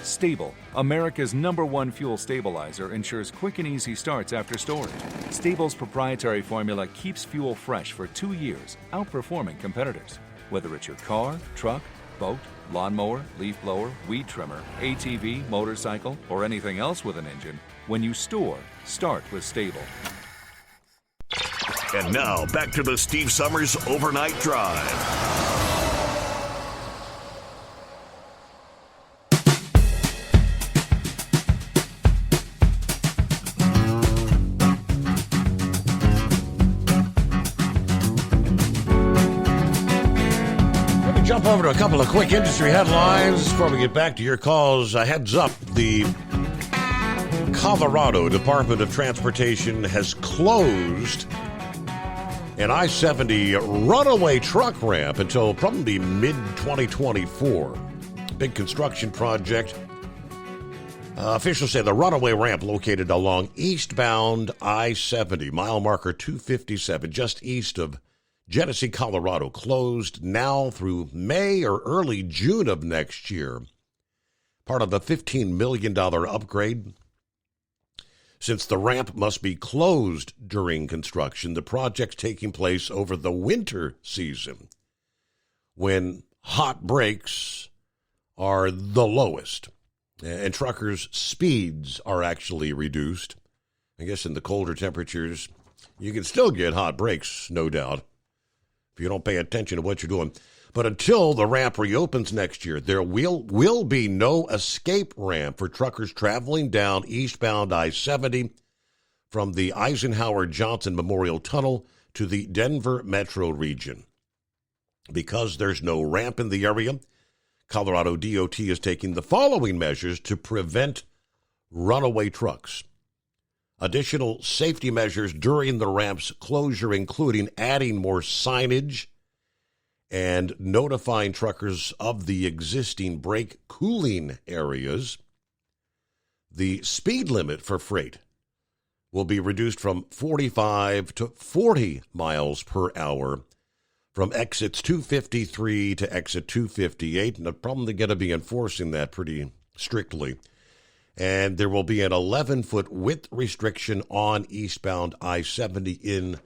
S21: Stable, America's #1 fuel stabilizer, ensures quick and easy starts after storage. Stable's proprietary formula keeps fuel fresh for 2 years, outperforming competitors. Whether it's your car, truck, boat, lawnmower, leaf blower, weed trimmer, ATV, motorcycle, or anything else with an engine, when you store, start with Stable.
S10: And now, back to the Steve Summers Overnight Drive.
S7: Let me jump over to a couple of quick industry headlines before we get back to your calls. Heads up, the Colorado Department of Transportation has closed an I-70 runaway truck ramp until probably mid-2024. Big construction project. Officials say the runaway ramp located along eastbound I-70, mile marker 257, just east of Genesee, Colorado, closed now through May or early June of next year. part of the $15 million upgrade. Since the ramp must be closed during construction, the project's taking place over the winter season, when hot breaks are the lowest and truckers' speeds are actually reduced. I guess in the colder temperatures, you can still get hot breaks, no doubt, if you don't pay attention to what you're doing. But until the ramp reopens next year, there will be no escape ramp for truckers traveling down eastbound I-70 from the Eisenhower Johnson Memorial Tunnel to the Denver metro region. Because there's no ramp in the area, Colorado DOT is taking the following measures to prevent runaway trucks. Additional safety measures during the ramp's closure, including adding more signage and notifying truckers of the existing brake cooling areas. The speed limit for freight will be reduced from 45 to 40 miles per hour from exits 253 to exit 258, and they're probably going to be enforcing that pretty strictly. And there will be an 11-foot width restriction on eastbound I-70 in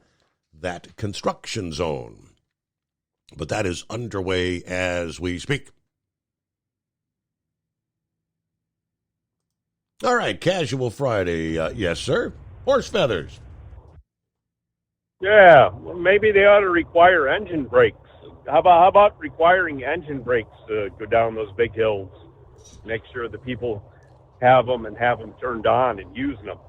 S7: that construction zone. But that is underway as we speak. All right, Casual Friday. Yes, sir. Horse feathers.
S17: Yeah, well, maybe they ought to require engine brakes. How about requiring engine brakes to go down those big hills? Make sure the people have them and have them turned on and using them.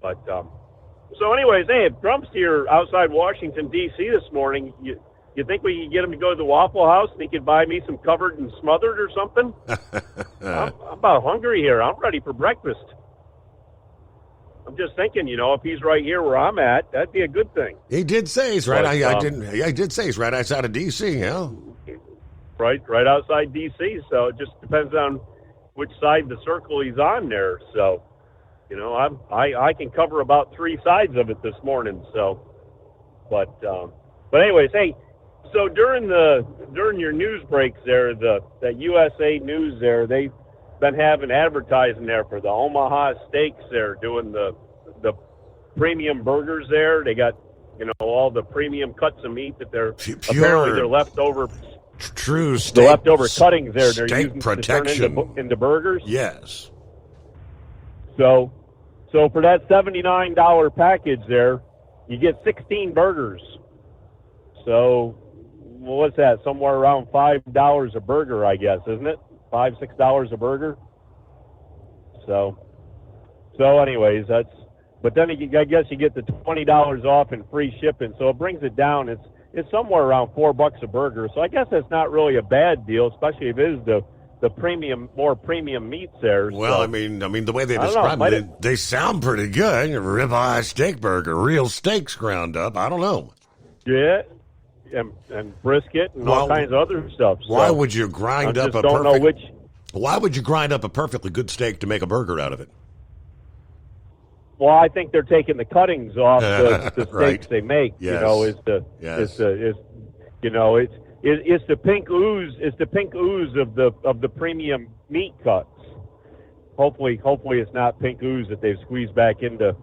S17: But so anyways, hey, if Trump's here outside Washington, D.C. this morning, you think we could get him to go to the Waffle House and he could buy me some covered and smothered or something? I'm about hungry here. I'm ready for breakfast. I'm just thinking, if he's right here where I'm at, that'd be a good thing.
S7: He did say he's right. I did say he's right outside of D.C., yeah.
S17: Right outside D.C., so it just depends on which side of the circle he's on there. So, I can cover about three sides of it this morning. So, but anyways, hey, so during your news breaks there, that USA News there, they've been having advertising there for the Omaha Steaks there, doing the premium burgers there. They got, all the premium cuts of meat that they're apparently they're leftover.
S7: True steak.
S17: The leftover cuttings there, they're
S7: steak
S17: using
S7: protection.
S17: to turn into burgers.
S7: Yes.
S17: So for that $79 package there, you get 16 burgers. So what's that? Somewhere around $5 a burger, I guess, isn't it? $5-6 a burger. So anyways, but then I guess you get the $20 off and free shipping. So it brings it down. It's somewhere around $4 a burger. So I guess that's not really a bad deal, especially if it is the premium, more premium meats there.
S7: Well,
S17: so,
S7: I mean the way they describe it, they sound pretty good. Ribeye steak burger, real steaks ground up. I don't know.
S17: Yeah. And brisket and all kinds of other stuff.
S7: Why would you grind up a
S17: don't know which?
S7: Why would you grind up a perfectly good steak to make a burger out of it?
S17: Well, I think they're taking the cuttings off the steaks
S7: right.
S17: they make.
S7: Yes.
S17: It's the pink ooze. It's the pink ooze of the premium meat cuts. Hopefully it's not pink ooze that they've squeezed back into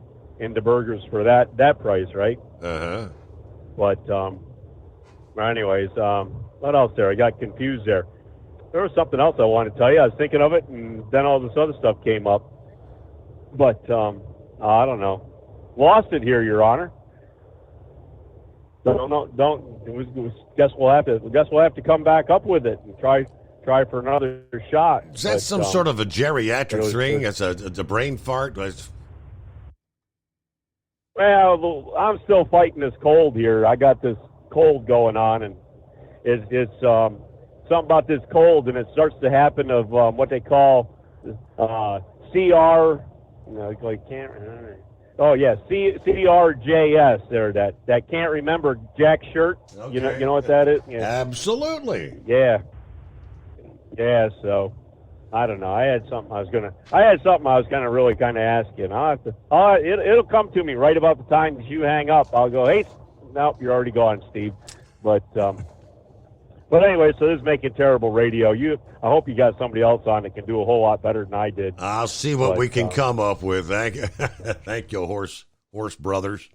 S17: burgers for that price, right?
S7: Uh-huh.
S17: But anyways, what else there? I got confused there. There was something else I wanted to tell you. I was thinking of it, and then all this other stuff came up. But I don't know. Lost it here, Your Honor. Guess we'll have to come back up with it and try for another shot.
S7: Is that some sort of a geriatric thing? It's a brain fart.
S17: Well, I'm still fighting this cold here. I got this cold going on, and it's something about this cold, and it starts to happen of what they call CR. CRJS there. That can't remember Jack shirt.
S7: Okay.
S17: You know what that is? Yeah.
S7: Absolutely.
S17: Yeah. So I don't know. I had something I was gonna really kind of ask you. And I'll have to. It'll come to me right about the time that you hang up. I'll go, hey, nope, you're already gone, Steve. But But anyway, so this is making terrible radio. I hope you got somebody else on that can do a whole lot better than I did.
S7: I'll see what we can come up with. Thank you, thank you, Horse Brothers.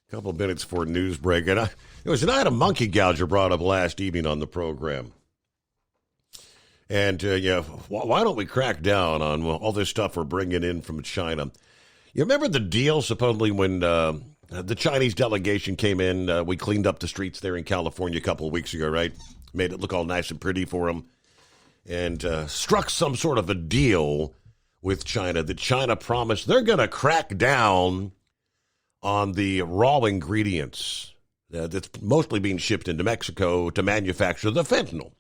S7: A couple of minutes for news break. And it was an item Monkey Gouger brought up last evening on the program. And, why don't we crack down on all this stuff we're bringing in from China? You remember the deal, supposedly, when the Chinese delegation came in? We cleaned up the streets there in California a couple of weeks ago, right? Made it look all nice and pretty for them. And struck some sort of a deal with China that China promised they're going to crack down on the raw ingredients that's mostly being shipped into Mexico to manufacture the fentanyl.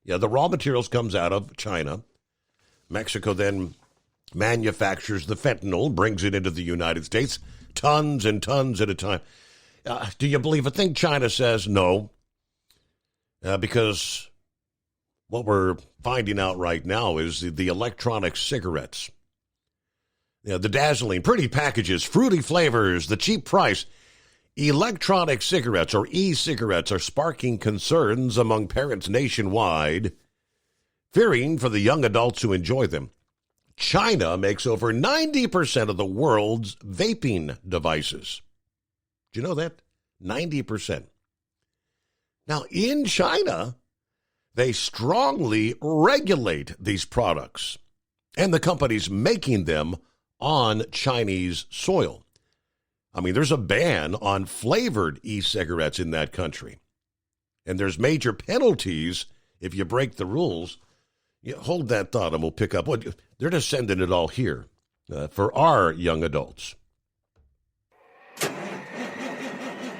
S7: Yeah, the raw materials comes out of China. Mexico then manufactures the fentanyl, brings it into the United States, tons and tons at a time. Do you believe a thing China says? No. Because what we're finding out right now is the electronic cigarettes. The dazzling, pretty packages, fruity flavors, the cheap price. Electronic cigarettes, or e-cigarettes, are sparking concerns among parents nationwide, fearing for the young adults who enjoy them. China makes over 90% of the world's vaping devices. Do you know that? 90%. Now, in China, they strongly regulate these products and the companies making them on Chinese soil. I mean, there's a ban on flavored e-cigarettes in that country. And there's major penalties if you break the rules. Hold that thought and we'll pick up. They're just sending it all here for our young adults.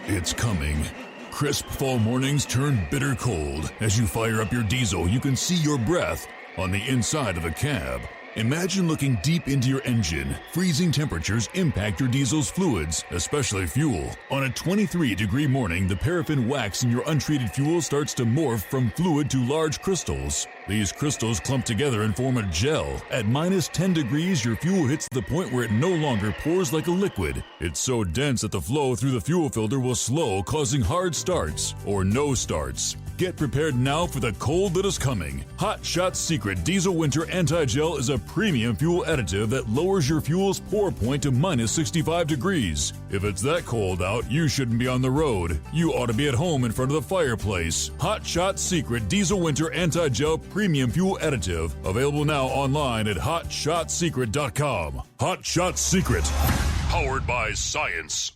S6: It's coming. Crisp fall mornings turn bitter cold. As you fire up your diesel, you can see your breath on the inside of the cab. Imagine looking deep into your engine. Freezing temperatures impact your diesel's fluids, especially fuel. On a 23-degree morning, the paraffin wax in your untreated fuel starts to morph from fluid to large crystals. These crystals clump together and form a gel. At minus 10 degrees, your fuel hits the point where it no longer pours like a liquid. It's so dense that the flow through the fuel filter will slow, causing hard starts or no starts. Get prepared now for the cold that is coming. Hot Shot Secret Diesel Winter Anti-Gel is a premium fuel additive that lowers your fuel's pour point to minus 65 degrees. If it's that cold out, you shouldn't be on the road. You ought to be at home in front of the fireplace. Hot Shot Secret Diesel Winter Anti-Gel Premium Fuel Additive. Available now online at HotShotSecret.com. Hot Shot Secret. Powered by science.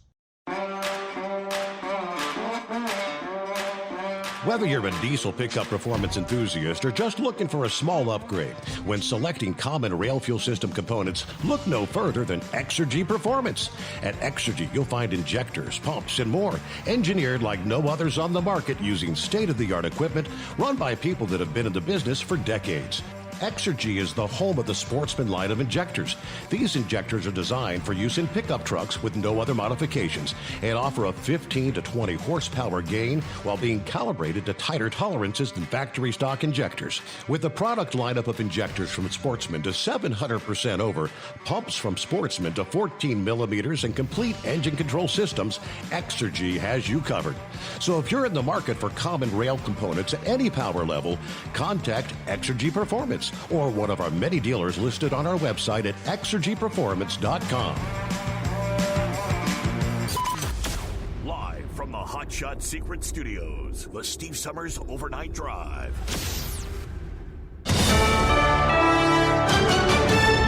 S7: Whether you're a diesel pickup performance enthusiast or just looking for a small upgrade, when selecting common rail fuel system components, look no further than Exergy Performance. At Exergy, you'll find injectors, pumps, and more, engineered like no others on the market using state-of-the-art equipment run by people that have been in the business for decades. Exergy is the home of the Sportsman line of injectors. These injectors are designed for use in pickup trucks with no other modifications and offer a 15 to 20 horsepower gain while being calibrated to tighter tolerances than factory stock injectors. With the product lineup of injectors from Sportsman to 700% over, pumps from Sportsman to 14 millimeters, and complete engine control systems, Exergy has you covered. So if you're in the market for common rail components at any power level, contact Exergy Performance or one of our many dealers listed on our website at exergyperformance.com.
S10: Live from the Hot Shot Secret Studios, the Steve Summers Overnight Drive.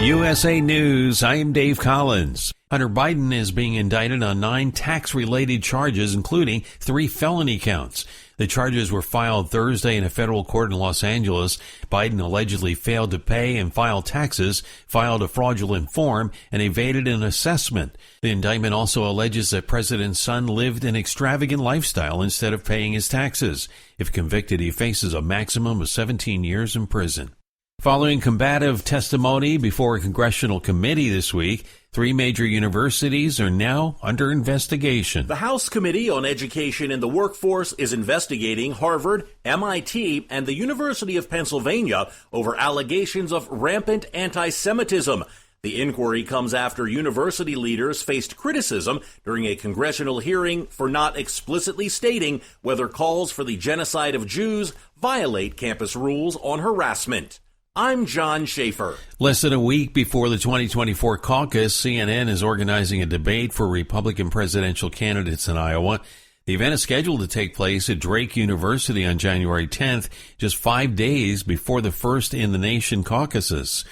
S2: USA News, I am Dave Collins. Hunter Biden is being indicted on 9 tax-related charges, including 3 felony counts. The charges were filed Thursday in a federal court in Los Angeles. Biden allegedly failed to pay and file taxes, filed a fraudulent form, and evaded an assessment. The indictment also alleges that President's son lived an extravagant lifestyle instead of paying his taxes. If convicted, he faces a maximum of 17 years in prison. Following combative testimony before a congressional committee this week, 3 major universities are now under investigation.
S18: The House Committee on Education and the Workforce is investigating Harvard, MIT, and the University of Pennsylvania over allegations of rampant anti-Semitism. The inquiry comes after university leaders faced criticism during a congressional hearing for not explicitly stating whether calls for the genocide of Jews violate campus rules on harassment. I'm John Schaefer.
S2: Less than a week before the 2024 caucus, CNN is organizing a debate for Republican presidential candidates in Iowa. The event is scheduled to take place at Drake University on January 10th, just 5 days before the first in the nation caucuses.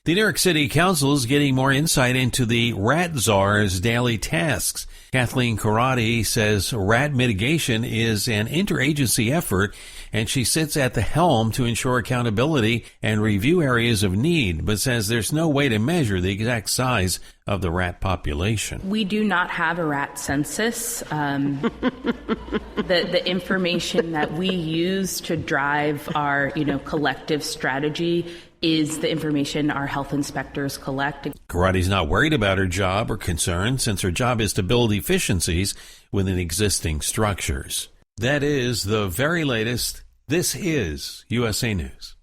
S2: The New York City Council is getting more insight into the rat czar's daily tasks. Kathleen Karate says rat mitigation is an interagency effort, and she sits at the helm to ensure accountability and review areas of need, but says there's no way to measure the exact size of the rat population.
S16: We do not have a rat census. The information that we use to drive our, collective strategy is the information our health inspectors collect.
S2: Karate's not worried about her job or concerned, since her job is to build efficiencies within existing structures. That is the very latest. This is USA News.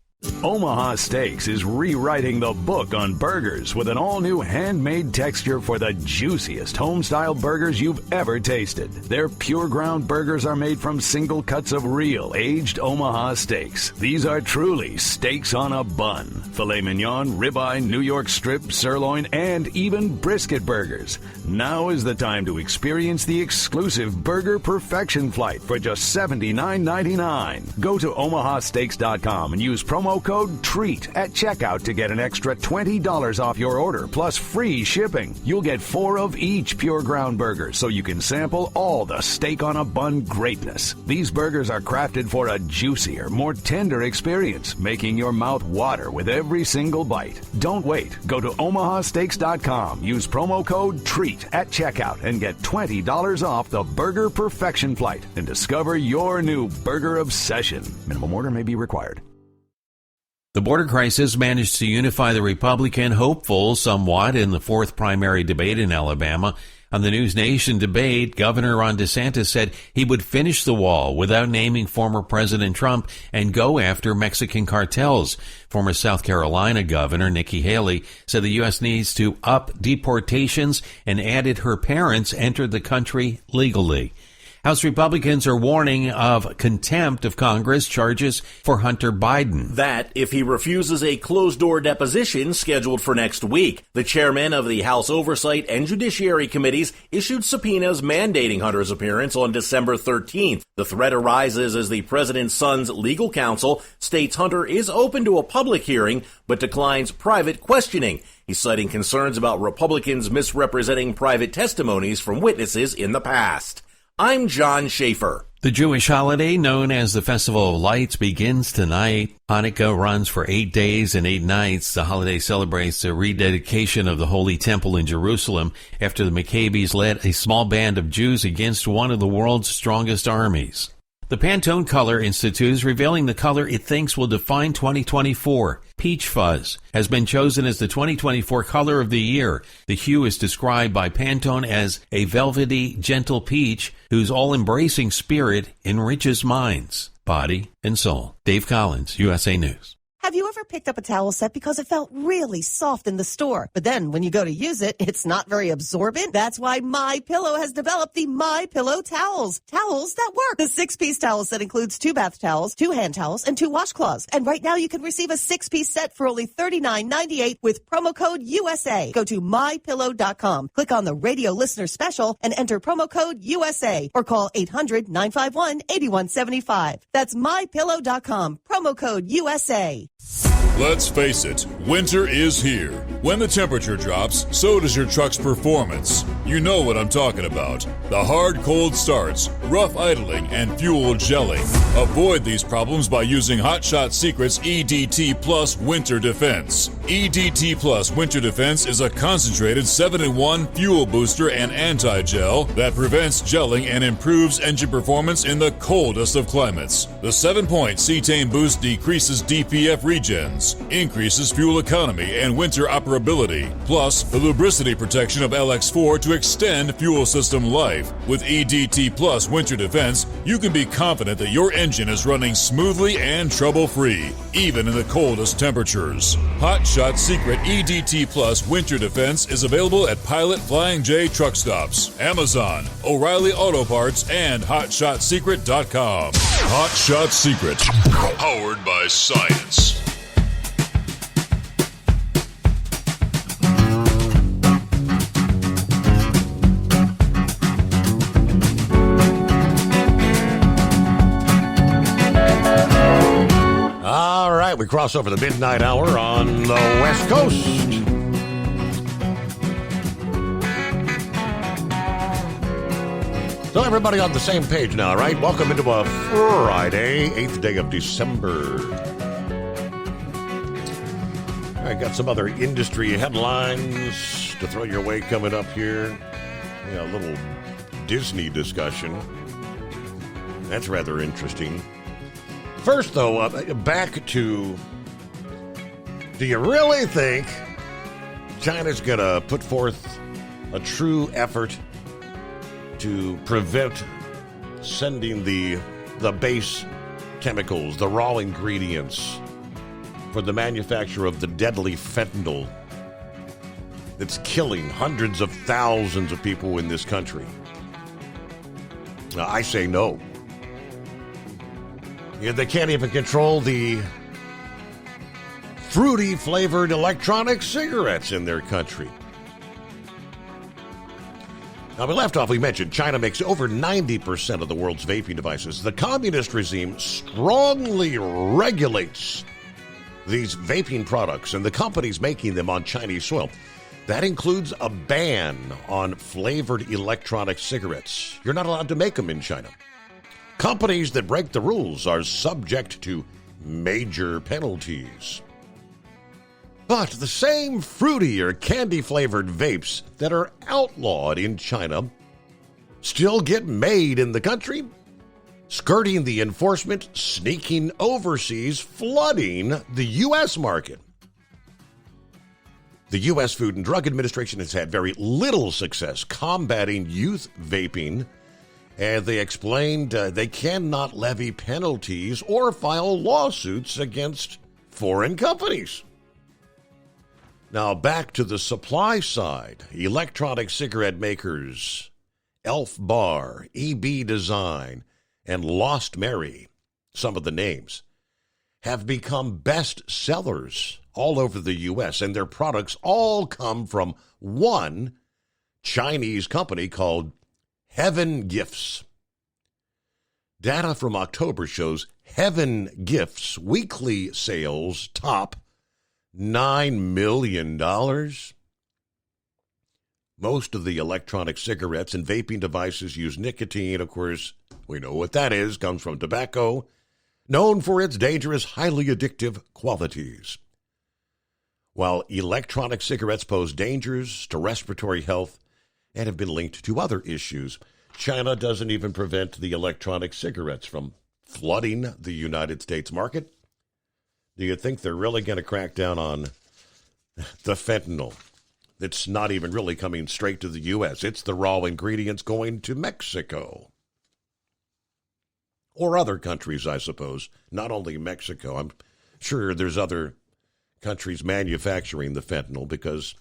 S12: Omaha Steaks is rewriting the book on burgers with an all-new handmade texture for the juiciest home-style burgers you've ever tasted. Their pure ground burgers are made from single cuts of real aged Omaha steaks. These are truly steaks on a bun. Filet mignon, ribeye, New York strip, sirloin, and even brisket burgers. Now is the time to experience the exclusive Burger Perfection Flight for just $79.99. Go to omahasteaks.com and use promo code TREAT at checkout to get an extra $20 off your order plus free shipping. You'll get 4 of each pure ground burger so you can sample all the steak on a bun greatness. These burgers are crafted for a juicier, more tender experience, making your mouth water with every single bite. Don't wait. Go to omahasteaks.com. Use promo code TREAT at checkout and get $20 off the Burger Perfection Flight and discover your new burger obsession. Minimum order may be required.
S2: The border crisis managed to unify the Republican hopefuls somewhat in the fourth primary debate in Alabama. On the News Nation debate, Governor Ron DeSantis said he would finish the wall without naming former President Trump and go after Mexican cartels. Former South Carolina Governor Nikki Haley said the U.S. needs to up deportations and added her parents entered the country legally. House Republicans are warning of contempt of Congress charges for Hunter Biden.
S18: That if he refuses a closed-door deposition scheduled for next week. The chairman of the House Oversight and Judiciary Committees issued subpoenas mandating Hunter's appearance on December 13th. The threat arises as the president's son's legal counsel states Hunter is open to a public hearing but declines private questioning. He's citing concerns about Republicans misrepresenting private testimonies from witnesses in the past. I'm John Schaefer.
S2: The Jewish holiday known as the Festival of Lights begins tonight. Hanukkah runs for 8 days and 8 nights. The holiday celebrates the rededication of the Holy Temple in Jerusalem after the Maccabees led a small band of Jews against one of the world's strongest armies. The Pantone Color Institute is revealing the color it thinks will define 2024. Peach Fuzz has been chosen as the 2024 color of the year. The hue is described by Pantone as a velvety, gentle peach whose all-embracing spirit enriches minds, body, and soul. Dave Collins, USA News.
S23: Have you ever picked up a towel set because it felt really soft in the store, but then when you go to use it, it's not very absorbent? That's why MyPillow has developed the MyPillow towels. Towels that work. The 6-piece towel set includes 2 bath towels, 2 hand towels, and 2 washcloths. And right now you can receive a 6-piece set for only $39.98 with promo code USA. Go to MyPillow.com, click on the radio listener special, and enter promo code USA, or call 800-951-8175. That's MyPillow.com, promo code USA.
S6: Let's face it, winter is here. When the temperature drops, so does your truck's performance. You know what I'm talking about. The hard, cold starts, rough idling, and fuel gelling. Avoid these problems by using Hot Shot Secret's EDT Plus Winter Defense. EDT Plus Winter Defense is a concentrated 7-in-1 fuel booster and anti-gel that prevents gelling and improves engine performance in the coldest of climates. The 7-point cetane boost decreases DPF regens, increases fuel economy and winter operation maneuverability, plus the lubricity protection of LX4 to extend fuel system life. With EDT Plus Winter Defense, you can be confident that your engine is running smoothly and trouble-free, even in the coldest temperatures. Hot Shot Secret EDT Plus Winter Defense is available at Pilot Flying J truck stops, Amazon, O'Reilly Auto Parts, and HotShotSecret.com. Hot Shot Secret, powered by science.
S7: All right, we cross over the midnight hour on the West Coast. So everybody on the same page now, right? Welcome into a Friday, 8th day of December. All right, got some other industry headlines to throw your way coming up here. Yeah, a little Disney discussion. That's rather interesting. First, though, back to, do you really think China's going to put forth a true effort to prevent sending the base chemicals, the raw ingredients for the manufacture of the deadly fentanyl that's killing hundreds of thousands of people in this country? Now, I say no. Yeah, they can't even control the fruity flavored electronic cigarettes in their country. Now, we left off, we mentioned China makes over 90% of the world's vaping devices. The communist regime strongly regulates these vaping products and the companies making them on Chinese soil. That includes a ban on flavored electronic cigarettes. You're not allowed to make them in China. Companies that break the rules are subject to major penalties. But the same fruity or candy-flavored vapes that are outlawed in China still get made in the country, skirting the enforcement, sneaking overseas, flooding the U.S. market. The U.S. Food and Drug Administration has had very little success combating youth vaping, and they explained they cannot levy penalties or file lawsuits against foreign companies. Now, back to the supply side. Electronic cigarette makers Elf Bar, EB Design, and Lost Mary, some of the names, have become best sellers all over the U.S., and their products all come from one Chinese company called Heaven Gifts. Data from October shows Heaven Gifts' weekly sales top $9 million. Most of the electronic cigarettes and vaping devices use nicotine. Of course, we know what that is. Comes from tobacco, known for its dangerous, highly addictive qualities. While electronic cigarettes pose dangers to respiratory health and have been linked to other issues, China doesn't even prevent the electronic cigarettes from flooding the United States market. Do you think they're really going to crack down on the fentanyl that's not even really coming straight to the U.S.? It's the raw ingredients going to Mexico. Or other countries, I suppose. Not only Mexico. I'm sure there's other countries manufacturing the fentanyl because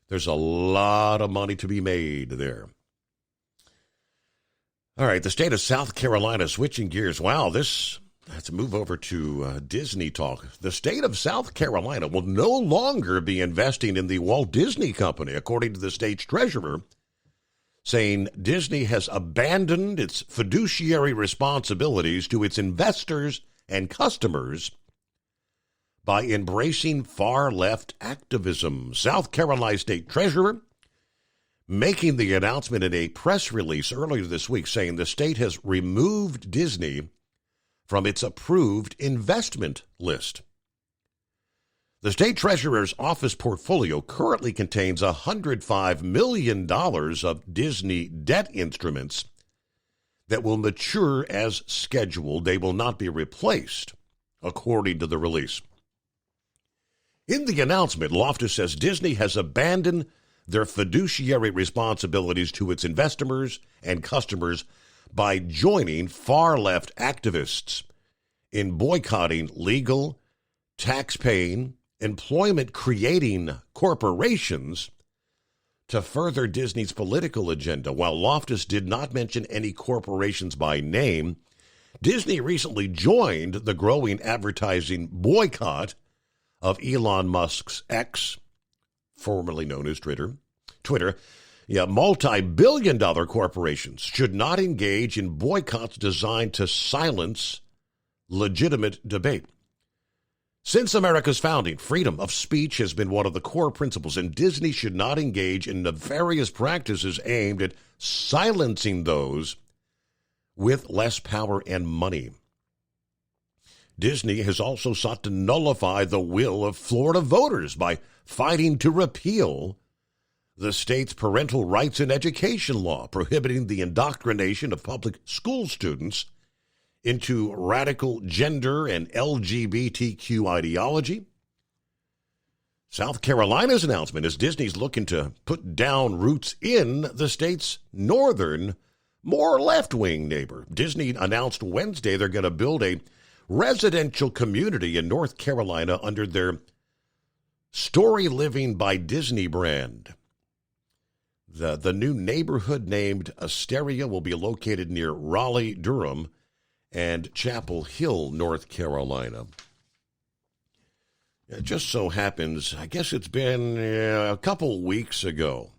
S7: there's a lot of money to be made there. All right, the state of South Carolina, switching gears. Wow, let's move over to Disney talk. The state of South Carolina will no longer be investing in the Walt Disney Company, according to the state's treasurer, saying Disney has abandoned its fiduciary responsibilities to its investors and customers by embracing far-left activism. South Carolina State Treasurer making the announcement in a press release earlier this week, saying the state has removed Disney from its approved investment list. The state treasurer's office portfolio currently contains $105 million of Disney debt instruments that will mature as scheduled. They will not be replaced, according to the release. In the announcement, Loftus says Disney has abandoned their fiduciary responsibilities to its investors and customers by joining far-left activists in boycotting legal, tax-paying, employment-creating corporations to further Disney's political agenda. While Loftus did not mention any corporations by name, Disney recently joined the growing advertising boycott of Elon Musk's X, formerly known as Twitter. Multi-billion-dollar corporations should not engage in boycotts designed to silence legitimate debate. Since America's founding, freedom of speech has been one of the core principles, and Disney should not engage in nefarious practices aimed at silencing those with less power and money. Disney has also sought to nullify the will of Florida voters by fighting to repeal the state's parental rights and education law, prohibiting the indoctrination of public school students into radical gender and LGBTQ ideology. South Carolina's announcement is Disney's looking to put down roots in the state's northern, more left-wing neighbor. Disney announced Wednesday they're going to build a residential community in North Carolina under their Story Living by Disney brand. The new neighborhood named Asteria will be located near Raleigh-Durham and Chapel Hill, North Carolina. It just so happens, I guess it's been a couple weeks ago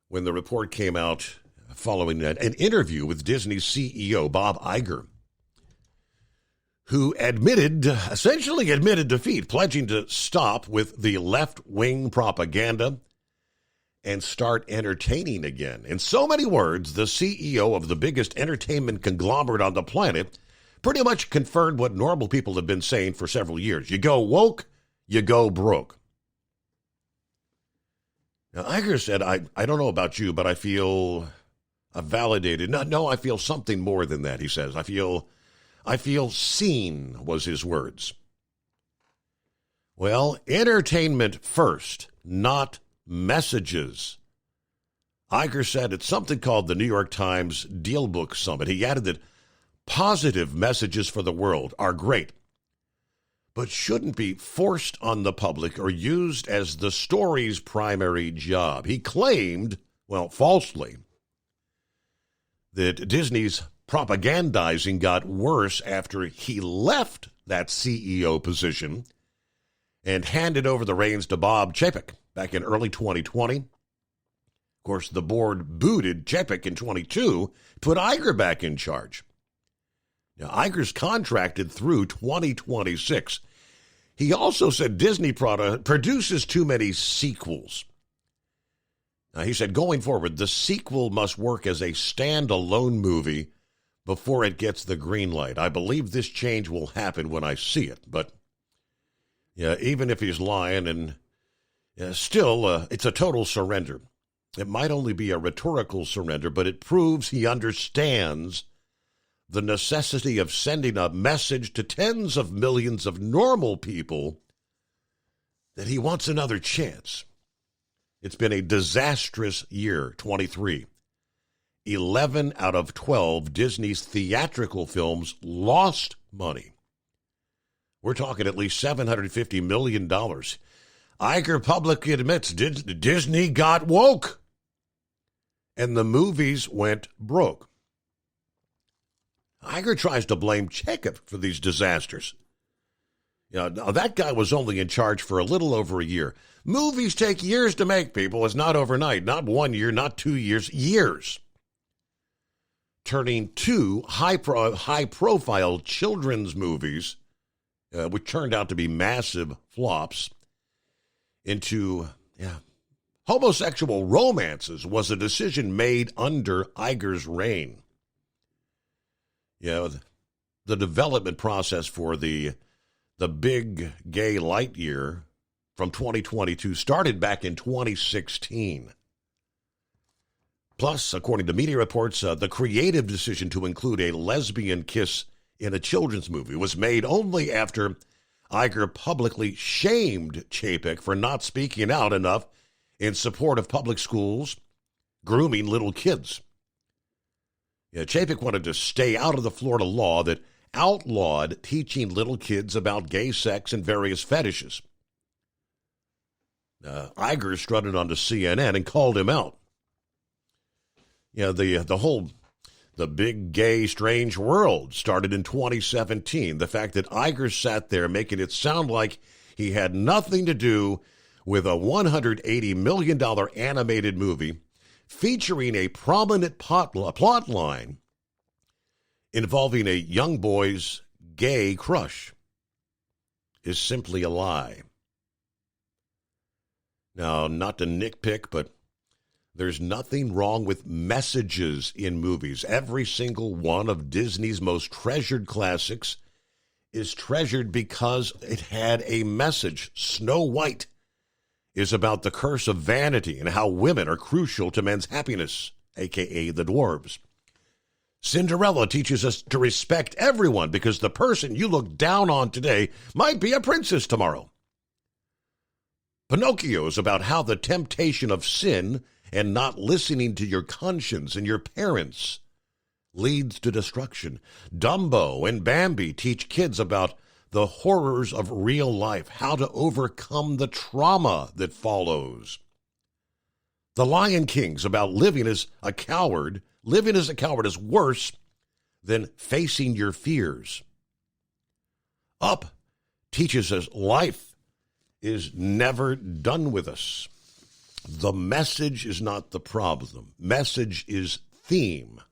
S7: when the report came out following an interview with Disney's CEO, Bob Iger, who essentially admitted defeat, pledging to stop with the left-wing propaganda and start entertaining again. In so many words, the CEO of the biggest entertainment conglomerate on the planet pretty much confirmed what normal people have been saying for several years. You go woke, you go broke. Now, Iger said, I don't know about you, but I feel validated. No, I feel something more than that, he says. I feel seen, was his words. Well, entertainment first, not messages. Iger said at something called the New York Times Deal Book Summit. He added that positive messages for the world are great, but shouldn't be forced on the public or used as the story's primary job. He claimed, well, falsely, that Disney's propagandizing got worse after he left that CEO position and handed over the reins to Bob Chapek back in early 2020. Of course, the board booted Chapek in 22, put Iger back in charge. Now, Iger's contracted through 2026. He also said Disney produces too many sequels. Now, he said going forward, the sequel must work as a standalone movie before it gets the green light. I believe this change will happen when I see it. But yeah, even if he's lying, and still, it's a total surrender. It might only be a rhetorical surrender, but it proves he understands the necessity of sending a message to tens of millions of normal people that he wants another chance. It's been a disastrous year, 23. 11 out of 12 Disney's theatrical films lost money. We're talking at least $750 million. Iger publicly admits Disney got woke, and the movies went broke. Iger tries to blame Chapek for these disasters. Now, that guy was only in charge for a little over a year. Movies take years to make, people. It's not overnight. Not 1 year, not 2 years. Years. Turning two high-profile children's movies, which turned out to be massive flops, into homosexual romances was a decision made under Iger's reign. The development process for the big gay light year from 2022 started back in 2016. Plus, according to media reports, the creative decision to include a lesbian kiss in a children's movie was made only after Iger publicly shamed Chapek for not speaking out enough in support of public schools grooming little kids. Yeah, Chapek wanted to stay out of the Florida law that outlawed teaching little kids about gay sex and various fetishes. Iger strutted onto CNN and called him out. Yeah, the big gay strange world started in 2017. The fact that Iger sat there making it sound like he had nothing to do with a $180 million animated movie featuring a prominent plot line involving a young boy's gay crush is simply a lie. Now, not to nitpick, but there's nothing wrong with messages in movies. Every single one of Disney's most treasured classics is treasured because it had a message. Snow White is about the curse of vanity and how women are crucial to men's happiness, a.k.a. the dwarves. Cinderella teaches us to respect everyone because the person you look down on today might be a princess tomorrow. Pinocchio is about how the temptation of sin and not listening to your conscience and your parents leads to destruction. Dumbo and Bambi teach kids about the horrors of real life, how to overcome the trauma that follows. The Lion King's about living as a coward. Living as a coward is worse than facing your fears. Up teaches us life is never done with us. The message is not the problem. Message is theme.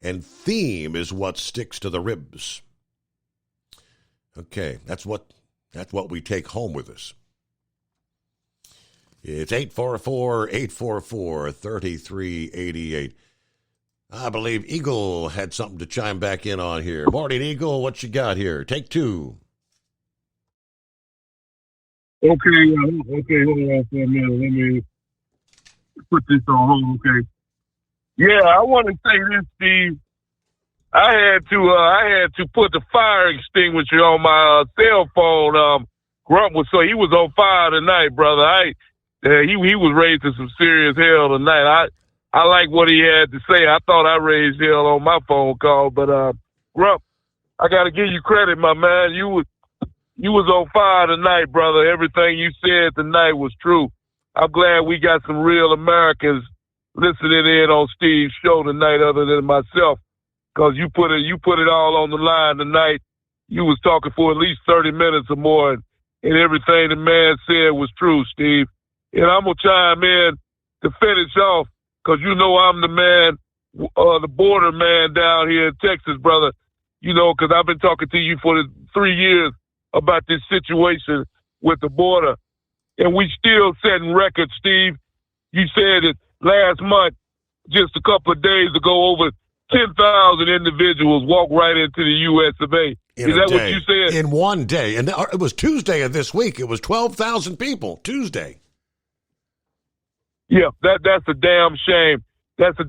S7: And theme is what sticks to the ribs. Okay, that's what we take home with us. It's 844-844-3388. I believe Eagle had something to chime back in on here. Morning, Eagle. What you got here? Take two.
S1: Okay, hold on for a minute. Let me put this on hold, okay? Yeah, I want to say this, Steve. I had to put the fire extinguisher on my cell phone. Grump was he was on fire tonight, brother. He was raised to some serious hell tonight. I like what he had to say. I thought I raised hell on my phone call, but Grump, I got to give you credit, my man. You was on fire tonight, brother. Everything you said tonight was true. I'm glad we got some real Americans listening in on Steve's show tonight, other than myself, because you put it all on the line tonight. You was talking for at least 30 minutes or more, and everything the man said was true, Steve. And I'm gonna chime in to finish off, because you know I'm the man, the border man down here in Texas, brother. You know, because I've been talking to you for 3 years about this situation with the border. And we still setting records, Steve. You said it last month, just a couple of days ago, over 10,000 individuals walked right into the U.S. of A. Is that what you said?
S7: In one day. And it was Tuesday of this week. It was 12,000 people, Tuesday.
S1: Yeah, that's a damn shame. But see,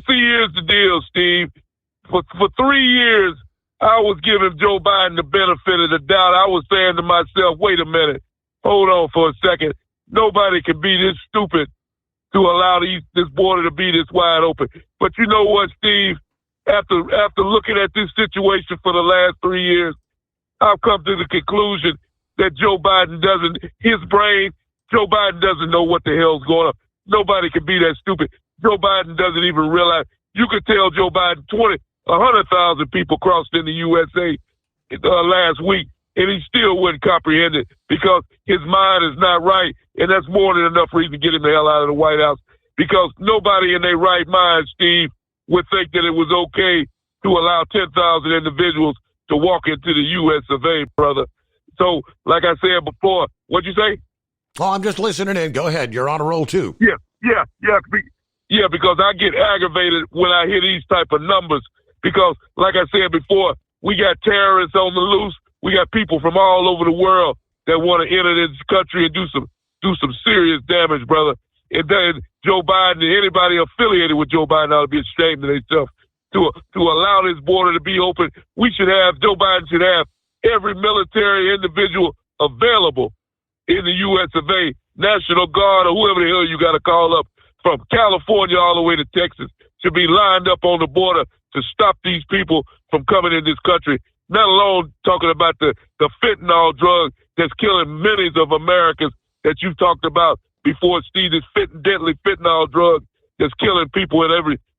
S1: here's the deal, Steve. For 3 years, I was giving Joe Biden the benefit of the doubt. I was saying to myself, wait a minute, hold on for a second. Nobody can be this stupid to allow this border to be this wide open. But you know what, Steve? After looking at this situation for the last 3 years, I've come to the conclusion that Joe Biden doesn't know what the hell's going on. Nobody can be that stupid. Joe Biden doesn't even realize. You could tell Joe Biden 100,000 people crossed in the USA last week, and he still wouldn't comprehend it because his mind is not right, and that's more than enough reason to get him the hell out of the White House, because nobody in their right mind, Steve, would think that it was okay to allow 10,000 individuals to walk into the U.S. of A., brother. So, like I said before, what'd you say?
S7: Oh, I'm just listening in. Go ahead. You're on a roll, too.
S1: Yeah, because I get aggravated when I hear these type of numbers. Because, like I said before, we got terrorists on the loose. We got people from all over the world that want to enter this country and do some serious damage, brother. And then Joe Biden and anybody affiliated with Joe Biden ought to be ashamed of themselves to allow this border to be open. Joe Biden should have every military individual available in the U.S. of A., National Guard or whoever the hell you got to call up from California all the way to Texas should be lined up on the border to stop these people from coming in this country. Not alone talking about the fentanyl drug that's killing millions of Americans that you've talked about before, Steve, this deadly fentanyl drug that's killing people in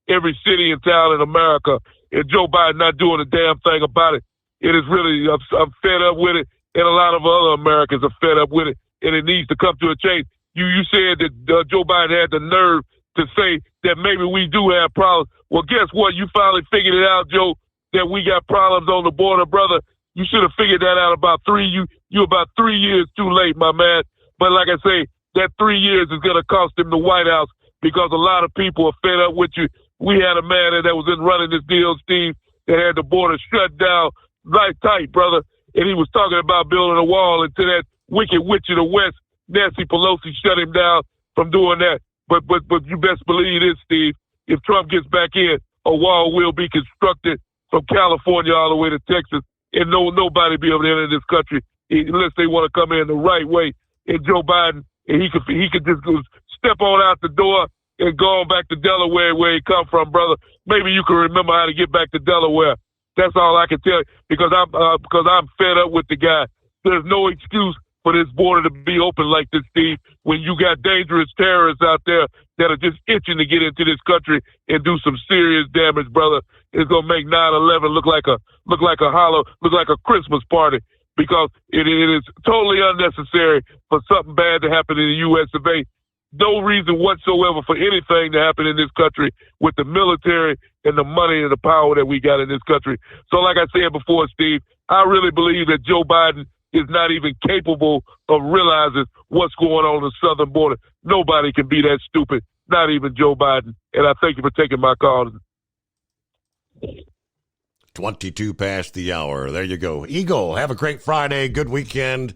S1: every city and town in America. And Joe Biden not doing a damn thing about it. It is really, I'm fed up with it, and a lot of other Americans are fed up with it, and it needs to come to a change. You said that Joe Biden had the nerve to say that maybe we do have problems. Well, guess what? You finally figured it out, Joe, that we got problems on the border, brother. You should have figured that out about you about 3 years too late, my man. But like I say, that 3 years is going to cost him the White House because a lot of people are fed up with you. We had a man that was in running this deal, Steve, that had the border shut down right tight, brother. And he was talking about building a wall until that wicked witch in the West, Nancy Pelosi, shut him down from doing that. But you best believe this, Steve. If Trump gets back in, a wall will be constructed from California all the way to Texas, and nobody be able to enter this country unless they want to come in the right way. And Joe Biden, and he could just go step on out the door and go on back to Delaware where he come from, brother. Maybe you can remember how to get back to Delaware. That's all I can tell you because I'm fed up with the guy. There's no excuse for this border to be open like this, Steve, when you got dangerous terrorists out there that are just itching to get into this country and do some serious damage, brother. It's gonna make 9/11 look like a Christmas party because it is totally unnecessary for something bad to happen in the U.S. of A. No reason whatsoever for anything to happen in this country with the military and the money and the power that we got in this country. So like I said before, Steve, I really believe that Joe Biden is not even capable of realizing what's going on the southern border. Nobody can be that stupid, not even Joe Biden. And I thank you for taking my call.
S7: 22 past the hour. There you go. Eagle, have a great Friday. Good weekend.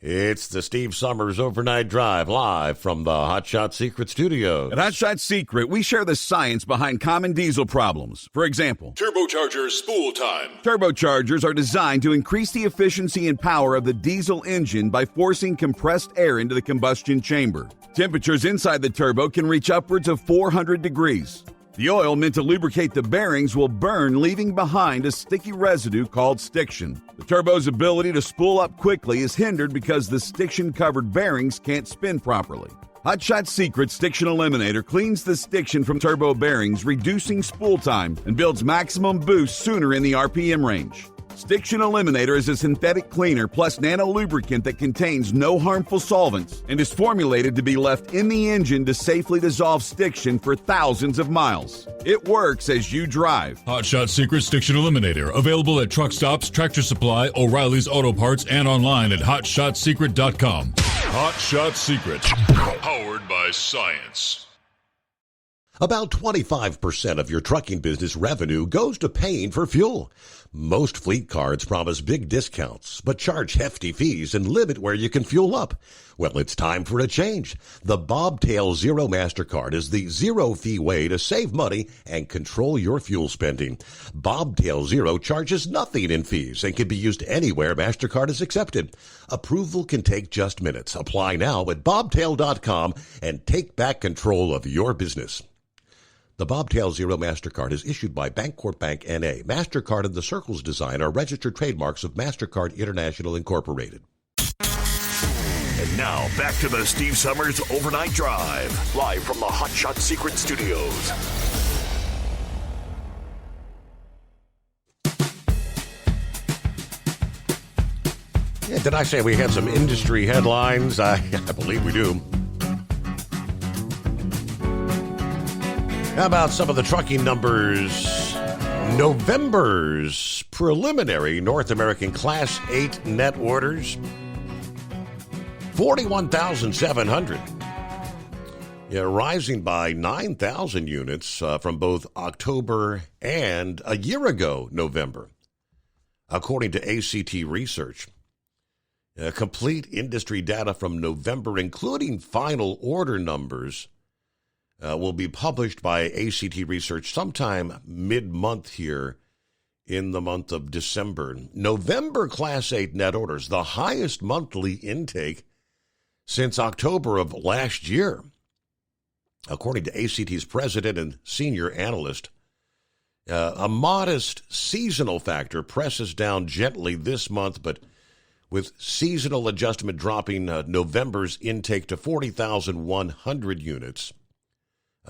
S7: It's the Steve Summers Overnight Drive live from the Hot Shot Secret Studios.
S8: At Hot Shot Secret, we share the science behind common diesel problems. For example,
S6: turbocharger spool time.
S8: Turbochargers are designed to increase the efficiency and power of the diesel engine by forcing compressed air into the combustion chamber. Temperatures inside the turbo can reach upwards of 400 degrees. The oil meant to lubricate the bearings will burn, leaving behind a sticky residue called stiction. The turbo's ability to spool up quickly is hindered because the stiction-covered bearings can't spin properly. Hot Shot Secret Stiction Eliminator cleans the stiction from turbo bearings, reducing spool time, and builds maximum boost sooner in the RPM range. Stiction Eliminator is a synthetic cleaner plus nano lubricant that contains no harmful solvents and is formulated to be left in the engine to safely dissolve stiction for thousands of miles. It works as you drive.
S6: Hot Shot Secret Stiction Eliminator, available at truck stops, Tractor Supply, O'Reilly's Auto Parts, and online at hotshotsecret.com. Hot Shot Secret, powered by science.
S7: About 25% of your trucking business revenue goes to paying for fuel. Most fleet cards promise big discounts, but charge hefty fees and limit where you can fuel up. Well, it's time for a change. The Bobtail Zero MasterCard is the zero-fee way to save money and control your fuel spending. Bobtail Zero charges nothing in fees and can be used anywhere MasterCard is accepted. Approval can take just minutes. Apply now at bobtail.com and take back control of your business. The Bobtail Zero MasterCard is issued by Bancorp Bank N.A. MasterCard and the Circles design are registered trademarks of MasterCard International Incorporated.
S10: And now, back to the Steve Summers Overnight Drive, live from the Hot Shot Secret Studios.
S7: Yeah, did I say we had some industry headlines? I believe we do. How about some of the trucking numbers? November's preliminary North American Class 8 net orders, 41,700. Yeah, rising by 9,000 units from both October and a year ago, November, according to ACT Research. Complete industry data from November, including final order numbers, will be published by ACT Research sometime mid-month here in the month of December. November Class 8 net orders, the highest monthly intake since October of last year. According to ACT's president and senior analyst, a modest seasonal factor presses down gently this month, but with seasonal adjustment dropping November's intake to 40,100 units,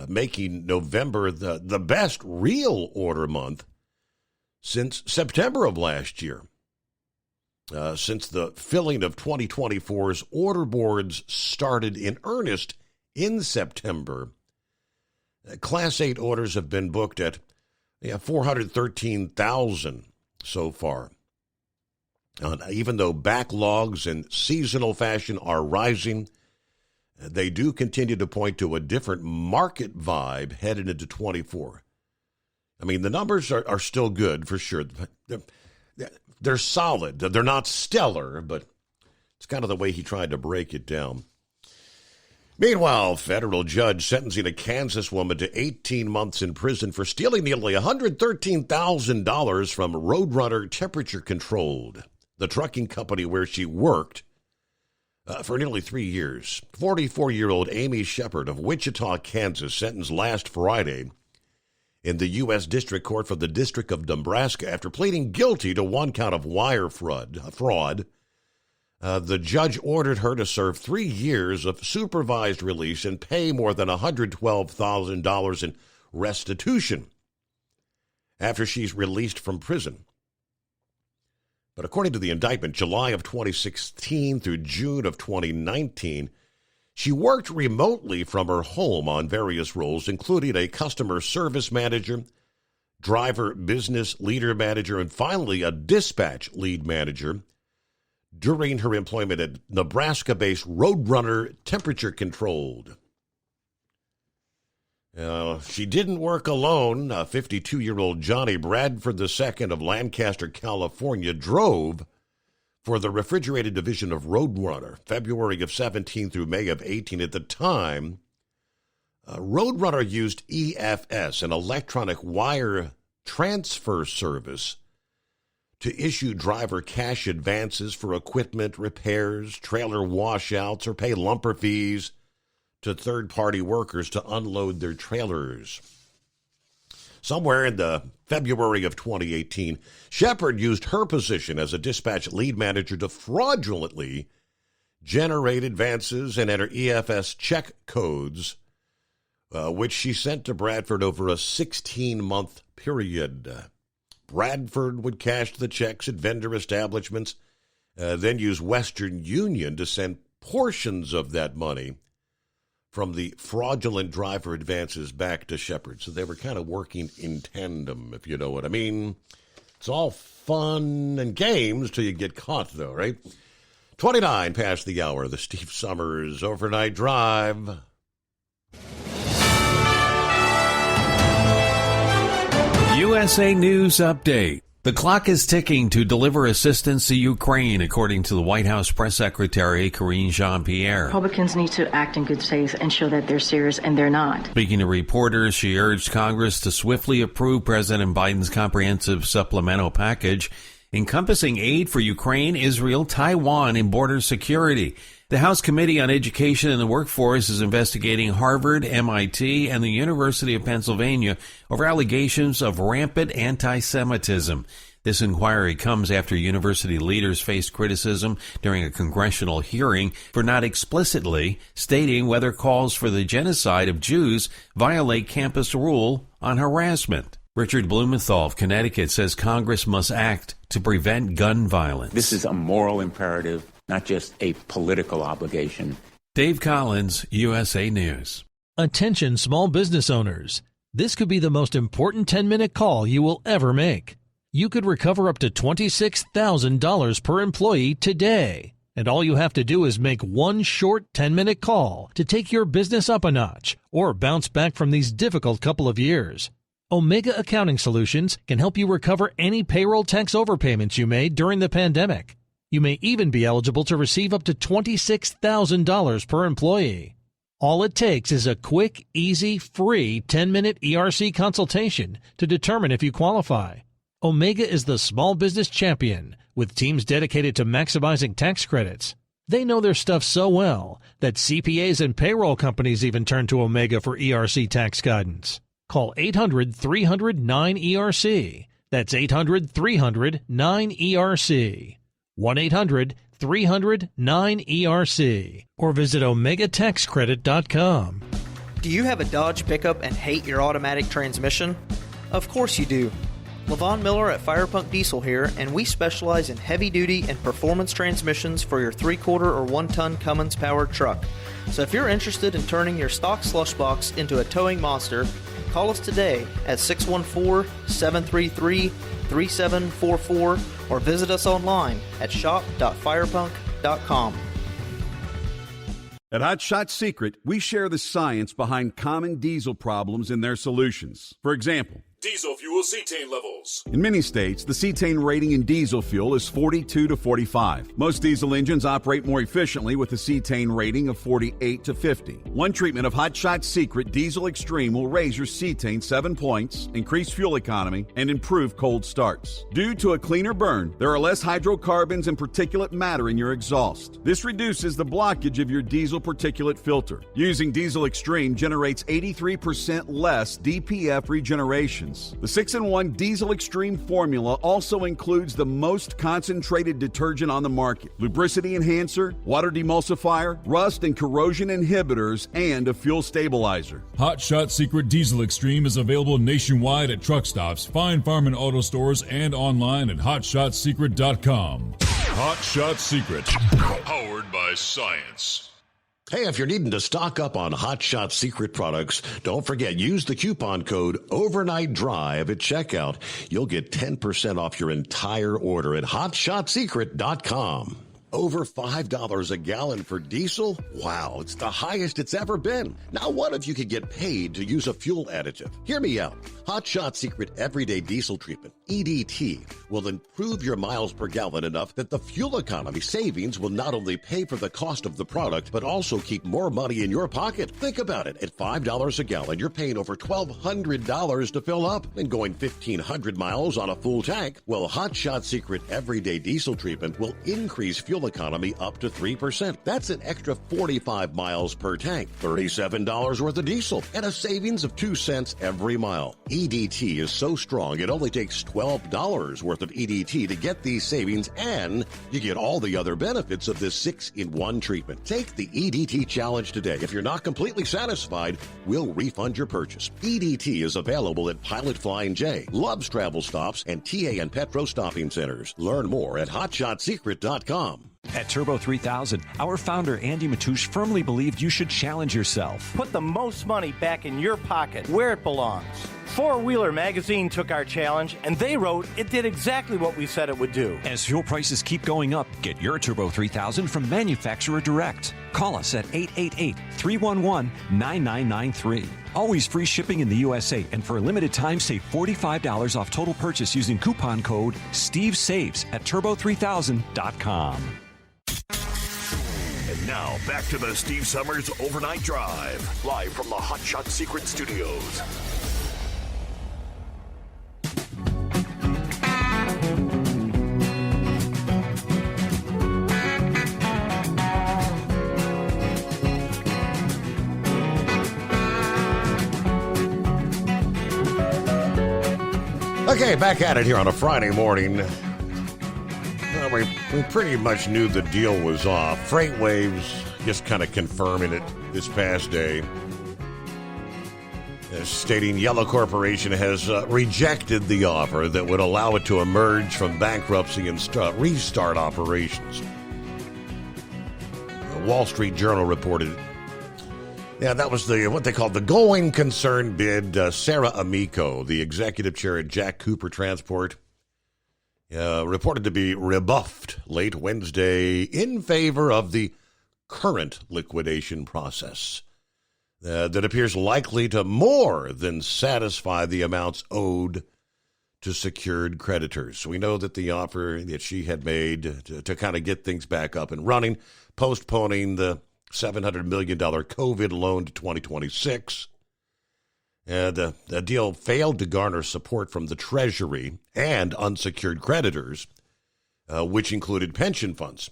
S7: making November the best real order month since September of last year. Since the filling of 2024's order boards started in earnest in September, Class 8 orders have been booked at 413,000 so far. Even though backlogs in seasonal fashion are rising, they do continue to point to a different market vibe headed into 24. I mean, the numbers are still good for sure. They're solid. They're not stellar, but it's kind of the way he tried to break it down. Meanwhile, federal judge sentencing a Kansas woman to 18 months in prison for stealing nearly $113,000 from Roadrunner Temperature Controlled, the trucking company where she worked for nearly 3 years. 44-year-old Amy Shepard of Wichita, Kansas, sentenced last Friday in the U.S. District Court for the District of Nebraska after pleading guilty to one count of wire fraud. The judge ordered her to serve 3 years of supervised release and pay more than $112,000 in restitution after she's released from prison. But according to the indictment, July of 2016 through June of 2019, she worked remotely from her home on various roles, including a customer service manager, driver business leader manager, and finally a dispatch lead manager during her employment at Nebraska-based Roadrunner Temperature Controlled. She didn't work alone. 52-year-old Johnny Bradford II of Lancaster, California, drove for the refrigerated division of Roadrunner, February of 17 through May of 18. At the time, Roadrunner used EFS, an electronic wire transfer service, to issue driver cash advances for equipment repairs, trailer washouts, or pay lumper fees to third-party workers to unload their trailers. Somewhere in the February of 2018, Shepard used her position as a dispatch lead manager to fraudulently generate advances and enter EFS check codes, which she sent to Bradford over a 16-month period. Bradford would cash the checks at vendor establishments, then use Western Union to send portions of that money from the fraudulent driver advances back to Shepard. So they were kind of working in tandem, if you know what I mean. It's all fun and games till you get caught, though, right? 29 past the hour, the Steve Summers Overnight Drive.
S2: USA News Update. The clock is ticking to deliver assistance to Ukraine, according to the White House Press Secretary Karine Jean-Pierre.
S9: Republicans need to act in good faith and show that they're serious, and they're not.
S2: Speaking to reporters, she urged Congress to swiftly approve President Biden's comprehensive supplemental package encompassing aid for Ukraine, Israel, Taiwan, and border security. The House Committee on Education and the Workforce is investigating Harvard, MIT, and the University of Pennsylvania over allegations of rampant anti-Semitism. This inquiry comes after university leaders faced criticism during a congressional hearing for not explicitly stating whether calls for the genocide of Jews violate campus rule on harassment. Richard Blumenthal of Connecticut says Congress must act to prevent gun violence.
S20: This is a moral imperative, not just a political obligation.
S2: Dave Collins, USA News.
S19: Attention small business owners. This could be the most important 10-minute call you will ever make. You could recover up to $26,000 per employee today. And all you have to do is make one short 10-minute call to take your business up a notch or bounce back from these difficult couple of years. Omega Accounting Solutions can help you recover any payroll tax overpayments you made during the pandemic. You may even be eligible to receive up to $26,000 per employee. All it takes is a quick, easy, free 10-minute ERC consultation to determine if you qualify. Omega is the small business champion with teams dedicated to maximizing tax credits. They know their stuff so well that CPAs and payroll companies even turn to Omega for ERC tax guidance. Call 800-300-9ERC. That's 800-300-9ERC. 1-800-300-9ERC. Or visit OmegaTaxCredit.com.
S5: Do you have a Dodge pickup and hate your automatic transmission? Of course you do. LaVon Miller at Firepunk Diesel here, and we specialize in heavy-duty and performance transmissions for your 3-quarter or 1-ton Cummins-powered truck. So if you're interested in turning your stock slush box into a towing monster, call us today at 614-733-3744 or visit us online at shop.firepunk.com.
S8: At Hot Shot Secret, we share the science behind common diesel problems and their solutions. For example,
S6: diesel fuel cetane levels.
S8: in many states, the cetane rating in diesel fuel is 42 to 45. Most diesel engines operate more efficiently with a cetane rating of 48 to 50. One treatment of Hot Shot Secret Diesel Extreme will raise your cetane 7 points, increase fuel economy, and improve cold starts. Due to a cleaner burn, there are less hydrocarbons and particulate matter in your exhaust. This reduces the blockage of your diesel particulate filter. Using Diesel Extreme generates 83% less DPF regeneration. The 6-in-1 Diesel Extreme formula also includes the most concentrated detergent on the market, lubricity enhancer, water demulsifier, rust and corrosion inhibitors, and a fuel stabilizer.
S6: Hot Shot Secret Diesel Extreme is available nationwide at truck stops, Fine Farm and auto stores, and online at hotshotsecret.com. Hot Shot Secret, powered by science.
S7: Hey, if you're needing to stock up on Hot Shot Secret products, don't forget, use the coupon code Overnight Drive at checkout. You'll get 10% off your entire order at hotshotsecret.com. Over $5 a gallon for diesel? Wow, it's the highest it's ever been. Now, what if you could get paid to use a fuel additive? Hear me out. Hot Shot Secret Everyday Diesel Treatment, EDT, will improve your miles per gallon enough that the fuel economy savings will not only pay for the cost of the product, but also keep more money in your pocket. Think about it. At $5 a gallon, you're paying over $1,200 to fill up and going 1,500 miles on a full tank. Well, Hot Shot Secret Everyday Diesel Treatment will increase fuel economy up to 3%. That's an extra 45 miles per tank, $37 worth of diesel, and a savings of 2 cents every mile. EDT is so strong, it only takes $12 worth of EDT to get these savings, and you get all the other benefits of this 6-in-1 treatment. Take the EDT challenge today. If you're not completely satisfied, we'll refund your purchase. EDT is available at Pilot Flying J, Love's Travel Stops, and TA and Petro Stopping Centers. Learn more at hotshotsecret.com.
S11: At Turbo 3000, our founder Andy Matouche firmly believed you should challenge yourself.
S22: Put the most money back in your pocket, where it belongs. Four Wheeler Magazine took our challenge, and they wrote it did exactly what we said it would do.
S11: As fuel prices keep going up, get your Turbo 3000 from manufacturer direct. Call us at 888-311-9993. Always free shipping in the USA, and for a limited time, save $45 off total purchase using coupon code STEVESAVES at turbo3000.com.
S10: And now, back to the Steve Summers Overnight Drive, live from the Hot Shot Secret Studios.
S7: Okay, back at it here on a Friday morning. Well, we pretty much knew the deal was off. FreightWaves just kind of confirming it this past day, stating Yellow Corporation has rejected the offer that would allow it to emerge from bankruptcy and restart operations. The Wall Street Journal reported it. Yeah, that was what they called the going concern bid. Sarah Amico, the executive chair at Jack Cooper Transport, reported to be rebuffed late Wednesday in favor of the current liquidation process that appears likely to more than satisfy the amounts owed to secured creditors. We know that the offer that she had made to kind of get things back up and running, postponing the $700 million COVID loan to 2026, The deal failed to garner support from the Treasury and unsecured creditors, which included pension funds.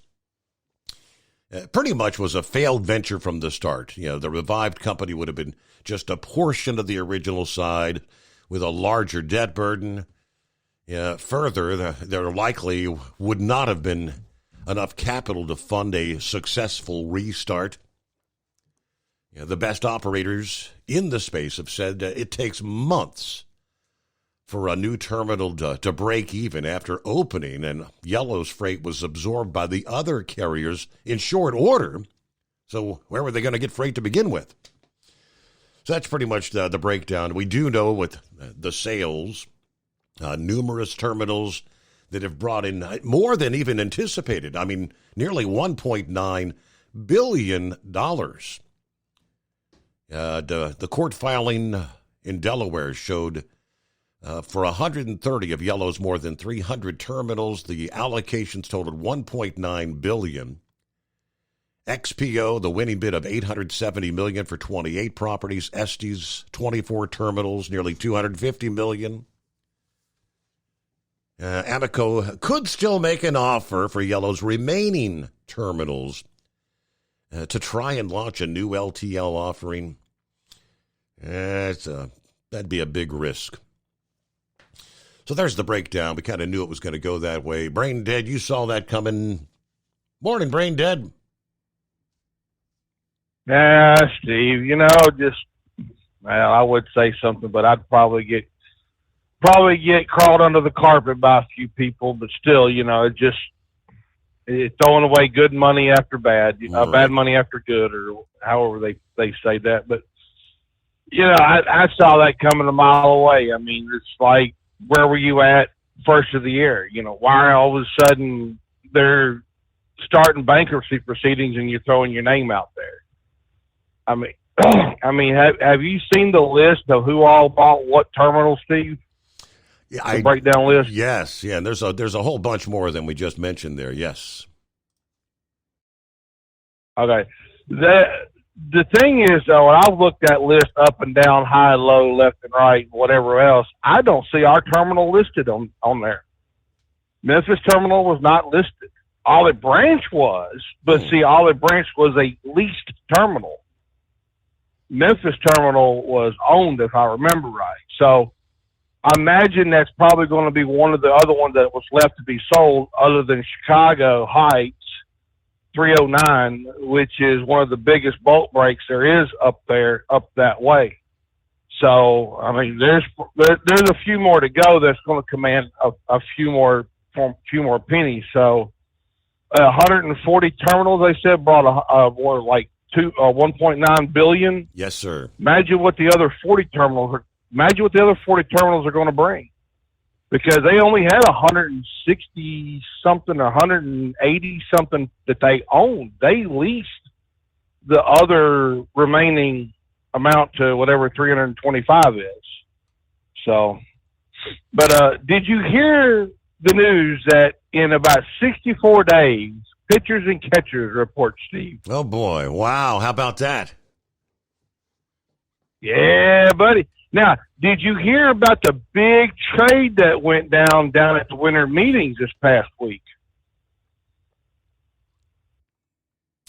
S7: Pretty much was a failed venture from the start. The revived company would have been just a portion of the original side with a larger debt burden. Further, there likely would not have been enough capital to fund a successful restart. The best operators in the space have said it takes months for a new terminal to break even after opening, and Yellow's freight was absorbed by the other carriers in short order. So where were they going to get freight to begin with? So that's pretty much the breakdown. We do know with the sales, numerous terminals that have brought in more than even anticipated. I mean, nearly $1.9 billion. The court filing in Delaware showed for 130 of Yellow's more than 300 terminals, the allocations totaled $1.9 billion. XPO, the winning bid of $870 million for 28 properties. Estes, 24 terminals, nearly $250 million. Amoco could still make an offer for Yellow's remaining terminals to try and launch a new LTL offering. That'd be a big risk. So there's the breakdown. We kind of knew it was going to go that way. Brain Dead, you saw that coming. Morning, Brain Dead.
S3: Yeah, Steve, I would say something, but I'd probably get crawled under the carpet by a few people, but still, it's throwing away good money after bad, bad money after good, or however they say that. But, I saw that coming a mile away. I mean, it's like, where were you at first of the year? Why all of a sudden they're starting bankruptcy proceedings and you're throwing your name out there? I mean, have you seen the list of who all bought what terminal, Steve?
S7: Yeah,
S3: the breakdown list.
S7: Yes, yeah. And there's a whole bunch more than we just mentioned there. Yes.
S3: Okay. The thing is, though, I've looked that list up and down, high, low, left and right, whatever else. I don't see our terminal listed on there. Memphis terminal was not listed. Olive Branch was, but see, Olive Branch was a leased terminal. Memphis terminal was owned, if I remember right. So I imagine that's probably going to be one of the other ones that was left to be sold, other than Chicago Heights 309, which is one of the biggest bulk breaks there is up that way. So, I mean, there's a few more to go that's going to command a few more pennies. So 140 terminals, they said, brought $1.9 billion.
S7: Yes, sir.
S3: Imagine what the other 40 terminals are going to bring, because they only had 160 something or 180 something that they owned. They leased the other remaining amount to whatever 325 is. So, but did you hear the news that in about 64 days, pitchers and catchers report, Steve?
S7: Oh boy! Wow! How about that?
S3: Yeah, buddy. Now, did you hear about the big trade that went down at the winter meetings this past week?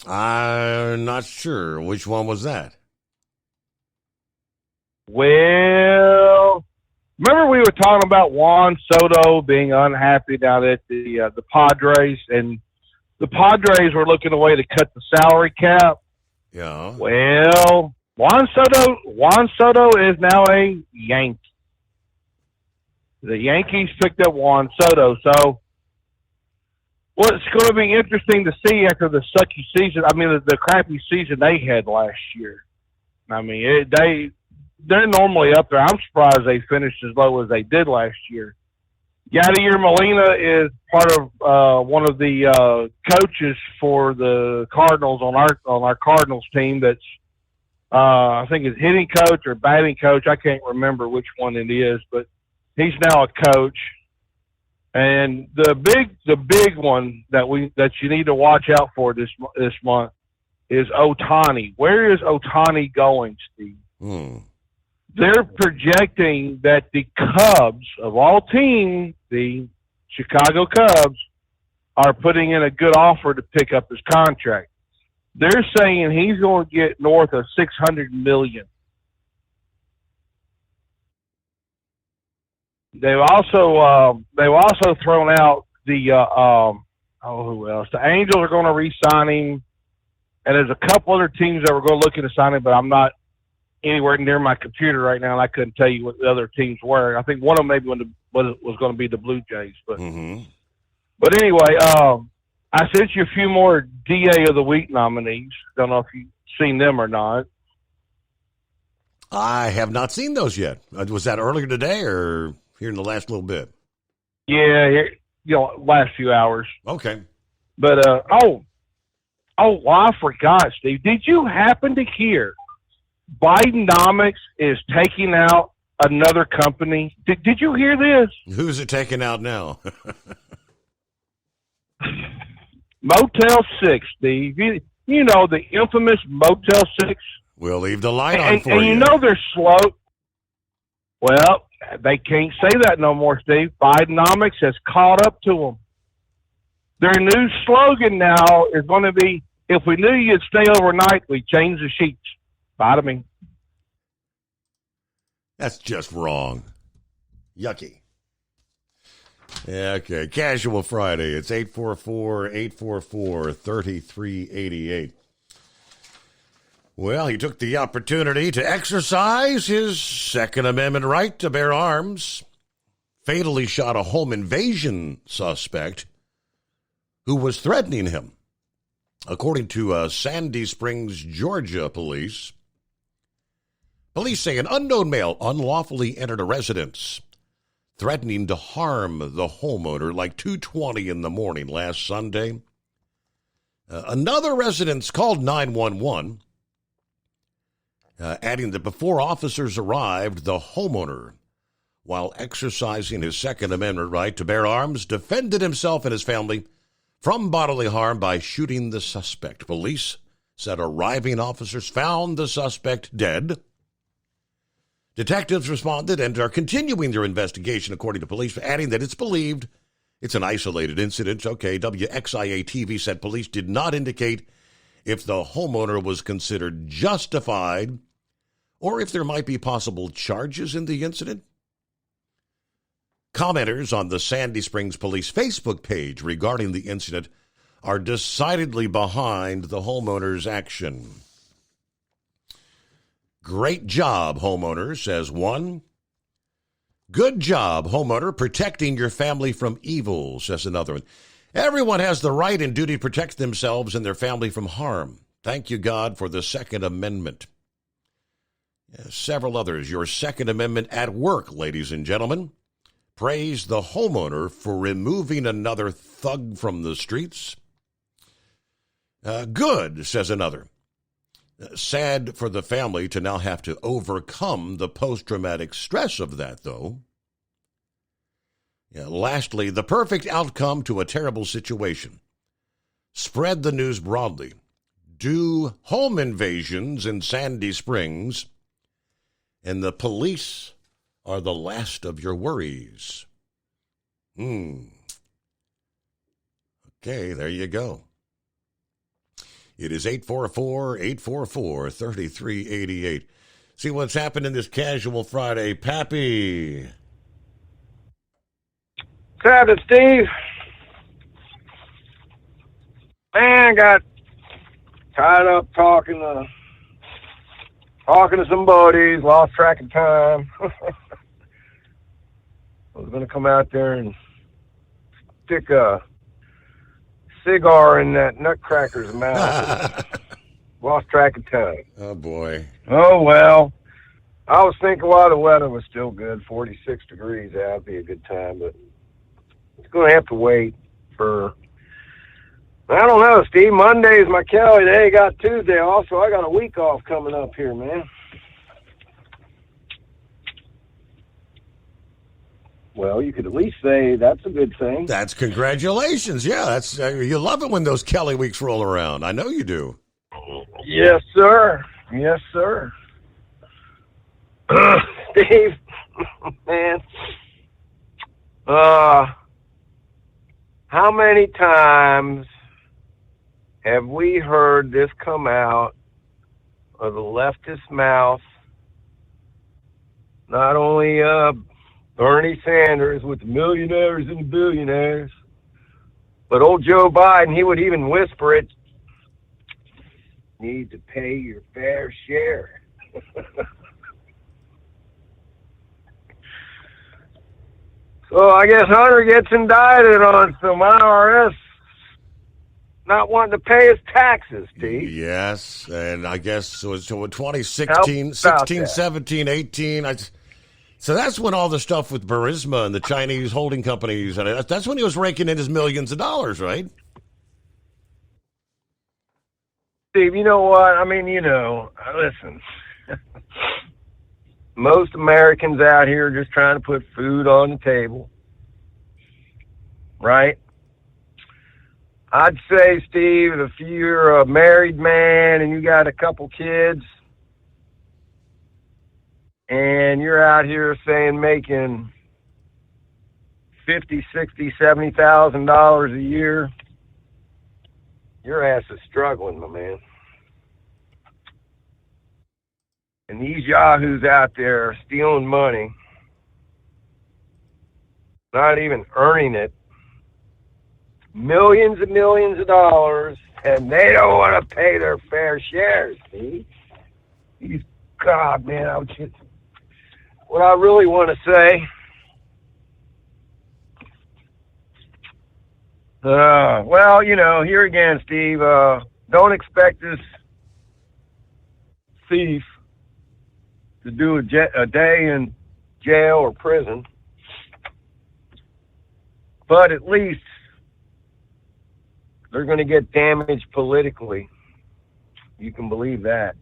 S7: I'm not sure. Which one was that?
S3: Well, remember we were talking about Juan Soto being unhappy down at the Padres, and the Padres were looking a way to cut the salary cap?
S7: Yeah.
S3: Well, Juan Soto is now a Yankee. The Yankees picked up Juan Soto. So what's going to be interesting to see after the sucky season, the crappy season they had last year. I mean, they're normally up there. I'm surprised they finished as low as they did last year. Yadier Molina is part of one of the coaches for the Cardinals on our Cardinals team. That's I think is hitting coach or batting coach. I can't remember which one it is, but he's now a coach. And the big one that you need to watch out for this month is Ohtani. Where is Ohtani going, Steve? they're projecting that the Cubs, of all teams, the Chicago Cubs, are putting in a good offer to pick up his contract. They're saying he's going to get north of $600 million. They've also thrown out the who else? The Angels are going to re-sign him, and there's a couple other teams that were going to look into signing him, but I'm not anywhere near my computer right now, and I couldn't tell you what the other teams were. I think one of them maybe was going to be the Blue Jays, but but anyway, I sent you a few more DA of the Week nominees. Don't know if you've seen them or not.
S7: I have not seen those yet. Was that earlier today or here in the last little bit?
S3: Yeah, last few hours.
S7: Okay.
S3: But, I forgot, Steve. Did you happen to hear Bidenomics is taking out another company? Did you hear this?
S7: Who's it taking out now?
S3: Motel 6, Steve. You know, the infamous Motel 6.
S7: We'll leave the light on for you.
S3: And you know they're slow. Well, they can't say that no more, Steve. Bidenomics has caught up to them. Their new slogan now is going to be, if we knew you'd stay overnight, we'd change the sheets. Vitamin.
S7: That's just wrong. Yucky. Yeah, okay. Casual Friday. It's 844-844-3388. Well, he took the opportunity to exercise his Second Amendment right to bear arms. Fatally shot a home invasion suspect who was threatening him. According to Sandy Springs, Georgia police say an unknown male unlawfully entered a residence, threatening to harm the homeowner like 2:20 in the morning last Sunday. Another residence called 911, adding that before officers arrived, the homeowner, while exercising his Second Amendment right to bear arms, defended himself and his family from bodily harm by shooting the suspect. Police said arriving officers found the suspect dead. Detectives responded and are continuing their investigation, according to police, adding that it's believed it's an isolated incident. Okay, WXIA-TV said police did not indicate if the homeowner was considered justified or if there might be possible charges in the incident. Commenters on the Sandy Springs Police Facebook page regarding the incident are decidedly behind the homeowner's action. Great job, homeowner, says one. Good job, homeowner, protecting your family from evil, says another one. Everyone has the right and duty to protect themselves and their family from harm. Thank you, God, for the Second Amendment. Several others. Your Second Amendment at work, ladies and gentlemen. Praise the homeowner for removing another thug from the streets. Good, says another. Sad for the family to now have to overcome the post-traumatic stress of that, though. Lastly, the perfect outcome to a terrible situation. Spread the news broadly. Do home invasions in Sandy Springs, and the police are the last of your worries. Okay, there you go. It is 844-844-3388. See what's happening this Casual Friday. Pappy.
S4: What's happening, Steve? Man, I got tied up talking to some buddies, lost track of time. I was going to come out there and stick a cigar in that nutcracker's mouth. Lost track of time.
S7: Oh, boy.
S4: Oh, well. I was thinking while the weather was still good, 46 degrees out, would be a good time, but it's going to have to wait for, I don't know, Steve. Monday is my Kelly day. Got Tuesday off, so I got a week off coming up here, man. Well, you could at least say that's a good thing.
S7: That's congratulations. Yeah, that's you love it when those Kelly weeks roll around. I know you do.
S4: Yes, sir. Yes, sir. Steve, man, how many times have we heard this come out of the leftist mouth? Not only Bernie Sanders with the millionaires and the billionaires, but old Joe Biden, he would even whisper it, need to pay your fair share. So I guess Hunter gets indicted on some IRS not wanting to pay his taxes, Steve.
S7: Yes, and I guess so 2016, 16, 17, 18. So that's when all the stuff with Burisma and the Chinese holding companies, and that's when he was raking in his millions of dollars, right?
S4: Steve, you know what? I mean, listen. Most Americans out here are just trying to put food on the table, right? I'd say, Steve, if you're a married man and you got a couple kids and you're out here saying making $50,000, $60,000, $70,000 a year, your ass is struggling, my man. And these yahoos out there stealing money, not even earning it, millions and millions of dollars, and they don't want to pay their fair share, see? God, man, what I really want to say, well, here again, Steve, don't expect this thief to do a day in jail or prison, but at least they're going to get damaged politically. You can believe that.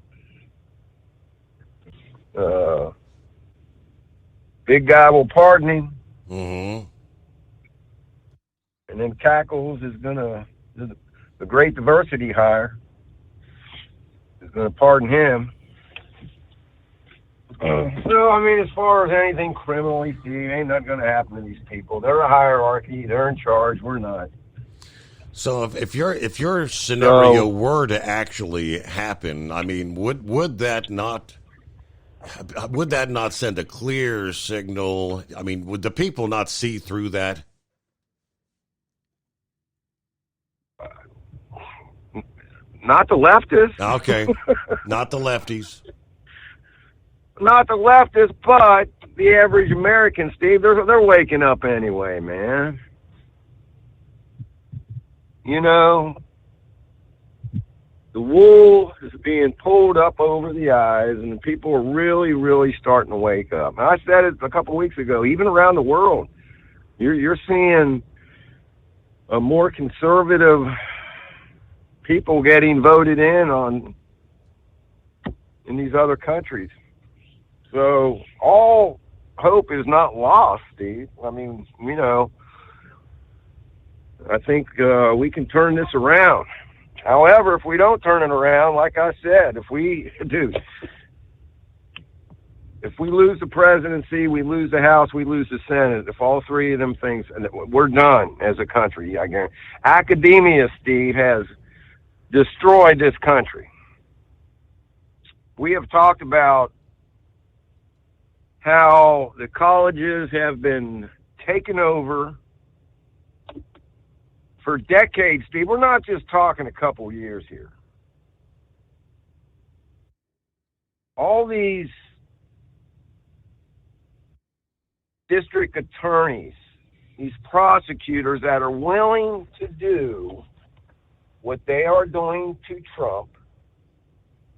S4: Big guy will pardon him.
S7: Mm-hmm.
S4: And then Cackles is going to, the great diversity hire, is going to pardon him. So, I mean, as far as anything criminally, Steve, ain't nothing going to happen to these people. They're a hierarchy. They're in charge. We're not.
S7: So if your scenario were to actually happen, I mean, would that not send a clear signal? I mean, would the people not see through that?
S4: Not the leftists.
S7: Okay, not the lefties.
S4: Not the leftists, but the average American, Steve. They're waking up anyway, man. The wool is being pulled up over the eyes, and the people are really, really starting to wake up. And I said it a couple of weeks ago. Even around the world, you're seeing a more conservative people getting voted in these other countries. So all hope is not lost, Steve. I mean, I think we can turn this around. However, if we don't turn it around, like I said, if we lose the presidency, we lose the House, we lose the Senate. If all three of them things, we're done as a country. I guarantee. Academia, Steve, has destroyed this country. We have talked about how the colleges have been taken over for decades, Steve. We're not just talking a couple years here. All these district attorneys, these prosecutors that are willing to do what they are doing to Trump,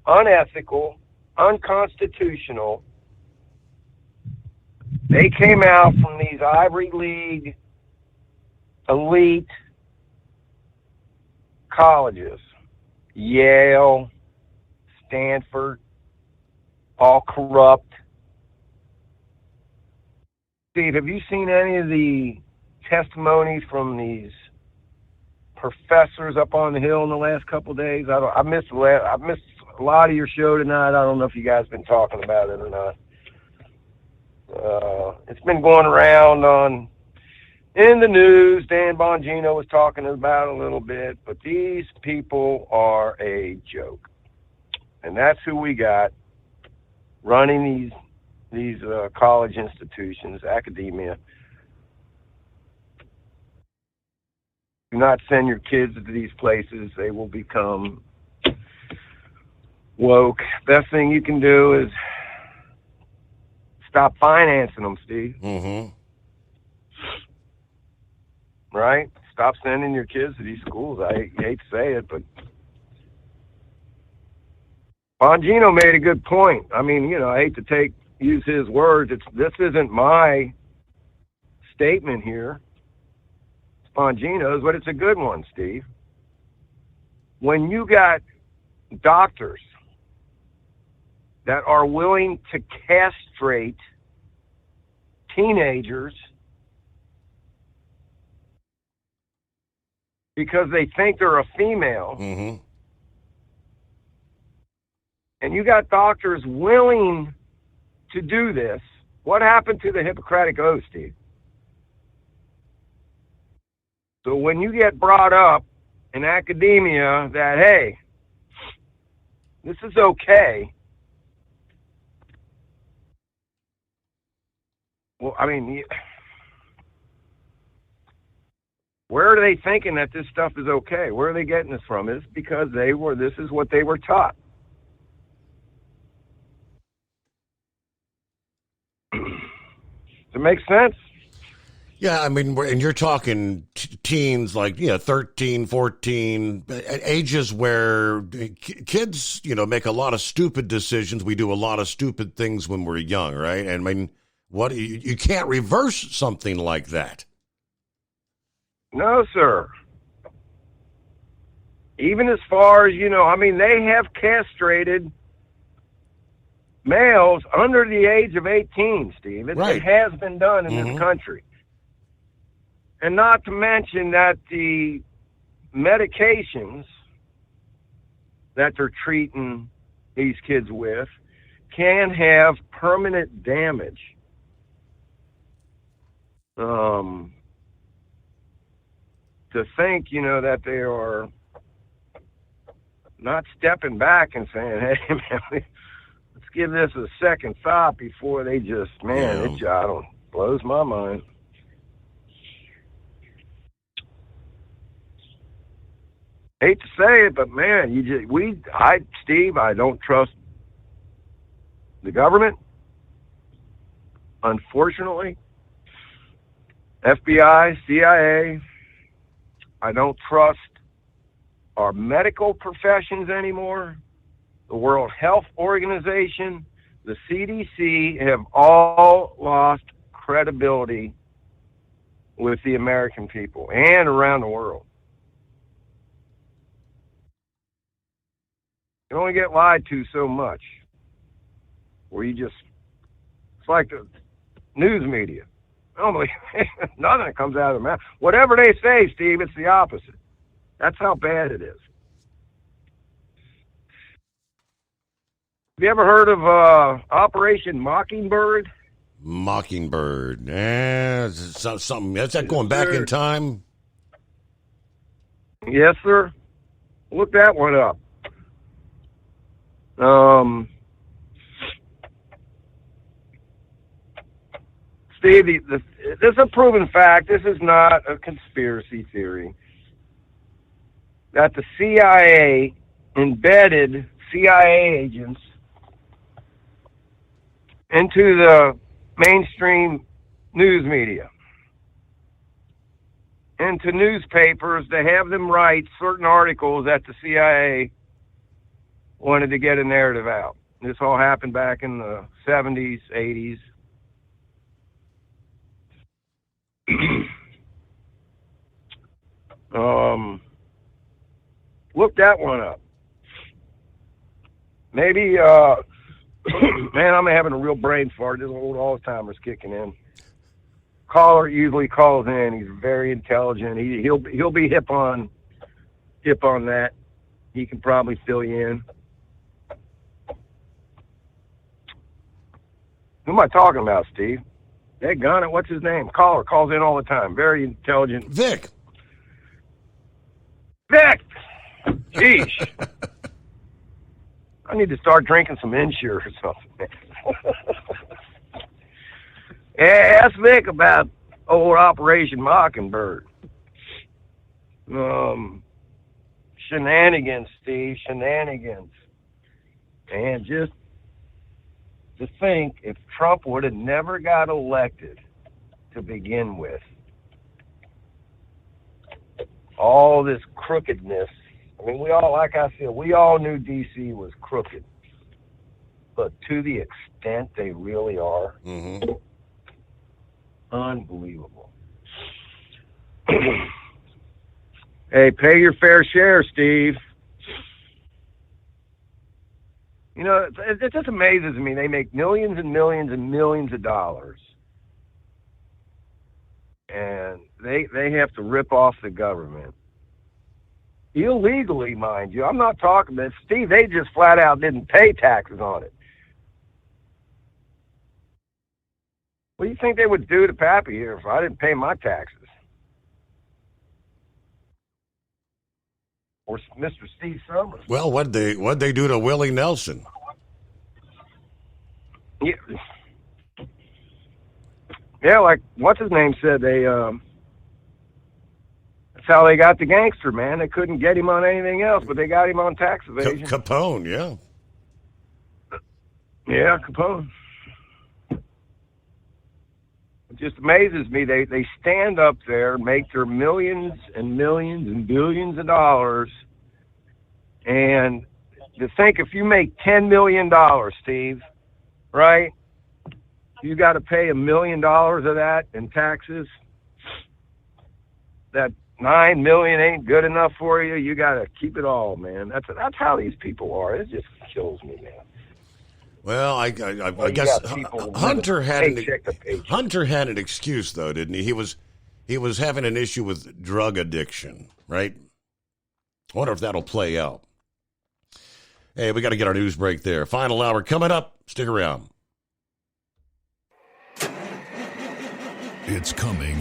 S4: unethical, unconstitutional. They came out from these Ivy League elite colleges, Yale, Stanford, all corrupt. Steve, have you seen any of the testimonies from these professors up on the Hill in the last couple of days? I missed a lot of your show tonight. I don't know if you guys been talking about it or not. It's been going around in the news. Dan Bongino was talking about it a little bit, but these people are a joke. And that's who we got running these college institutions, academia. Do not send your kids to these places. They will become woke. Best thing you can do is stop financing them, Steve.
S7: Mm-hmm.
S4: Right? Stop sending your kids to these schools. I hate to say it, but Bongino made a good point. I mean, I hate to use his words. This isn't my statement here. Bongino's, but it's a good one, Steve. When you got doctors that are willing to castrate teenagers because they think they're a female,
S7: mm-hmm.
S4: and you got doctors willing to do this, what happened to the Hippocratic Oath, Steve? So when you get brought up in academia that, hey, this is okay, well, I mean, where are they thinking that this stuff is okay? Where are they getting this from? It's because this is what they were taught. Does it make sense?
S7: Yeah, I mean, and you're talking teens like, 13, 14, ages where kids, make a lot of stupid decisions. We do a lot of stupid things when we're young, right? And I mean, you can't reverse something like that.
S4: No, sir. Even as far as, they have castrated males under the age of 18, Steve. It has been done in this country. And not to mention that the medications that they're treating these kids with can have permanent damage. To think, that they are not stepping back and saying, hey, man, let's give this a second thought before they just, it blows my mind. Hate to say it, but man, Steve, I don't trust the government. Unfortunately, FBI, CIA, I don't trust our medical professions anymore. The World Health Organization, the CDC have all lost credibility with the American people and around the world. You only get lied to so much. Where it's like the news media. Nothing that comes out of their mouth. Whatever they say, Steve, it's the opposite. That's how bad it is. Have you ever heard of Operation Mockingbird?
S7: Mockingbird. Something. Is that going back in time?
S4: Yes, sir. Look that one up. Steve, this is a proven fact. This is not a conspiracy theory. That the CIA embedded CIA agents into the mainstream news media, into newspapers to have them write certain articles that the CIA wanted to get a narrative out. This all happened back in the 70s, 80s. Look that one up. Maybe, man, I'm having a real brain fart. This old Alzheimer's kicking in. Caller usually calls in. He's very intelligent. He'll be hip on that. He can probably fill you in. Who am I talking about, Steve? That gun, what's his name? Caller calls in all the time. Very intelligent.
S7: Vic.
S4: Vic! Jeez. I need to start drinking some Ensure or something. Yeah, ask Vic about old Operation Mockingbird. Shenanigans, Steve, shenanigans. And just to think, if Trump would have never got elected to begin with, all this crookedness, I mean, we all, like I said, we all knew D.C. was crooked. But to the extent they really are, unbelievable. Hey, pay your fair share, Steve. You know, it just amazes me. They make millions and millions and millions of dollars. And they have to rip off the government. Illegally, mind you. I'm not talking about Steve. They just flat out didn't pay taxes on it. What do you think they would do to Pappy here if I didn't pay my taxes? Or Mr. Steve Summers?
S7: Well, what'd they do to Willie Nelson?
S4: Yeah, like what's his name said, that's how they got the gangster, man. They couldn't get him on anything else, but they got him on tax evasion.
S7: Capone, yeah.
S4: Yeah, Capone. It just amazes me. They stand up there, make their millions and millions and billions of dollars, and to think if you make $10 million, Steve, right, you got to pay $1 million of that in taxes. That $9 million ain't good enough for you. You got to keep it all, man. That's how these people are. It just kills me, man.
S7: Well, I guess Hunter had an excuse though, didn't he? He was having an issue with drug addiction, right? I wonder if that'll play out. Hey, we got to get our news break there. Final hour coming up. Stick around.
S6: It's coming.